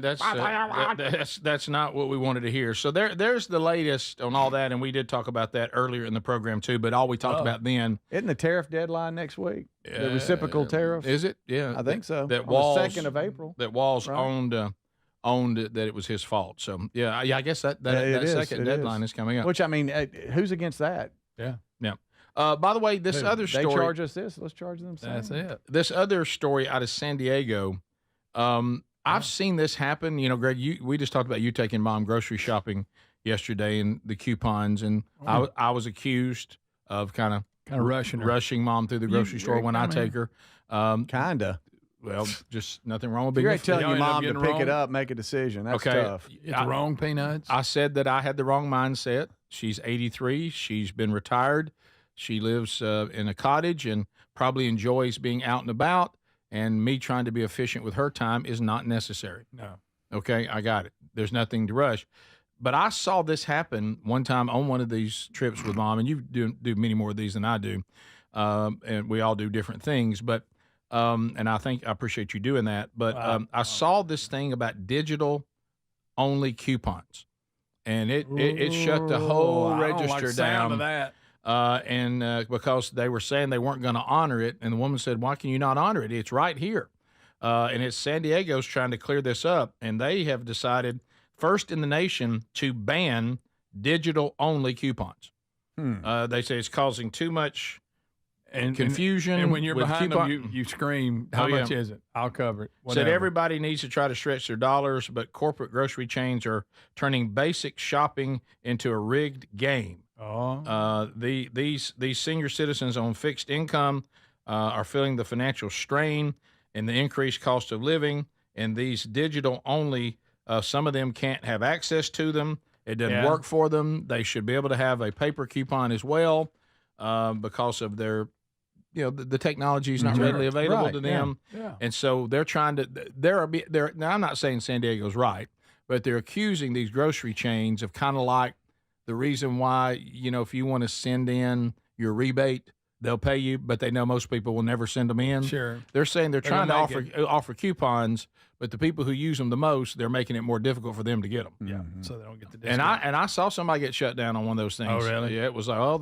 that's not what we wanted to hear. So there's the latest on all that, and we did talk about that earlier in the program too. But all we talked about then, isn't the tariff deadline next week? The reciprocal tariffs. Is it? Yeah, I think so. That on Walls, the 2nd of April. That Walls owned it, that it was his fault. So yeah, I guess that second deadline is coming up. Which I mean, who's against that? Yeah. By the way, this other story. They charge us this. Let's charge them. That's it. This other story out of San Diego. I've seen this happen. Greg, we just talked about you taking Mom grocery shopping yesterday and the coupons, and I was accused of kind of rushing Mom through the grocery store when I take her. Kinda. Well, just nothing wrong with being. You're telling your mom to pick it up, make a decision. That's tough. It's wrong peanuts. I said that I had the wrong mindset. She's 83. She's been retired. She lives in a cottage and probably enjoys being out and about. And me trying to be efficient with her time is not necessary. No. Okay, I got it. There's nothing to rush. But I saw this happen one time on one of these trips with Mom, and you do many more of these than I do, and we all do different things. But and I appreciate you doing that. But I saw this thing about digital-only coupons. and it shut the whole register I don't like the down. sound of that. And because they were saying they weren't going to honor it, and the woman said, "Why can you not honor it? It's right here." And it's San Diego's trying to clear this up, and they have decided first in the nation to ban digital-only coupons. They say it's causing too much confusion. And when you're with behind them, you scream, "How much is it? I'll cover it." Whatever. Said everybody needs to try to stretch their dollars, but corporate grocery chains are turning basic shopping into a rigged game. These senior citizens on fixed income are feeling the financial strain and the increased cost of living, and these digital only, some of them can't have access to them. It doesn't work for them. They should be able to have a paper coupon as well because of their, the technology is not readily available to them. Yeah. And so they're trying to, now I'm not saying San Diego's right, but they're accusing these grocery chains of kind of like the reason why, if you want to send in your rebate, they'll pay you, but they know most people will never send them in. Sure. They're saying they're trying to offer coupons, but the people who use them the most, they're making it more difficult for them to get them. Yeah, so they don't get the discount. And I saw somebody get shut down on one of those things. Oh, really? Yeah, it was like,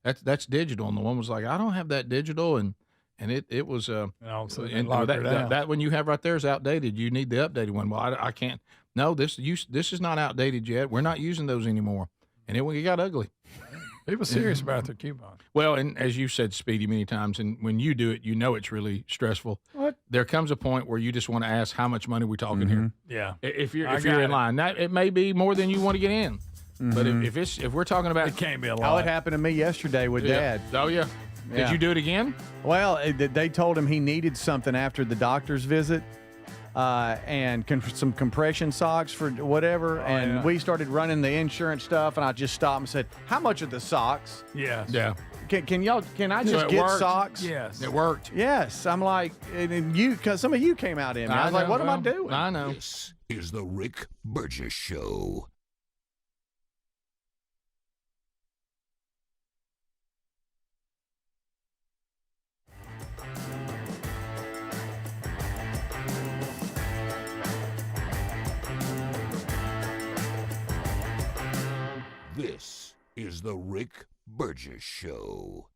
that's digital, and the one was like, I don't have that digital, and it was that one you have right there is outdated. You need the updated one. Well, I can't. No, this is not outdated yet. We're not using those anymore, and it got ugly. People serious about their coupon. Well, and as you said, Speedy, many times, and when you do it, it's really stressful. What? There comes a point where you just want to ask, how much money are we talking here? Yeah. If you're in line, it may be more than you want to get in. But if we're talking about, it can't be a lot. How it happened to me yesterday with Dad. Oh yeah. Did you do it again? Well, they told him he needed something after the doctor's visit. And some compression socks for whatever. We started running the insurance stuff, and I just stopped and said, "How much are the socks?" Yes. Yeah. Can I just get socks? Yes. It worked. Yes. I'm like, and because some of you came out in me. I was like, what am I doing? I know. This is the Rick Burgess Show. This is the Rick Burgess Show.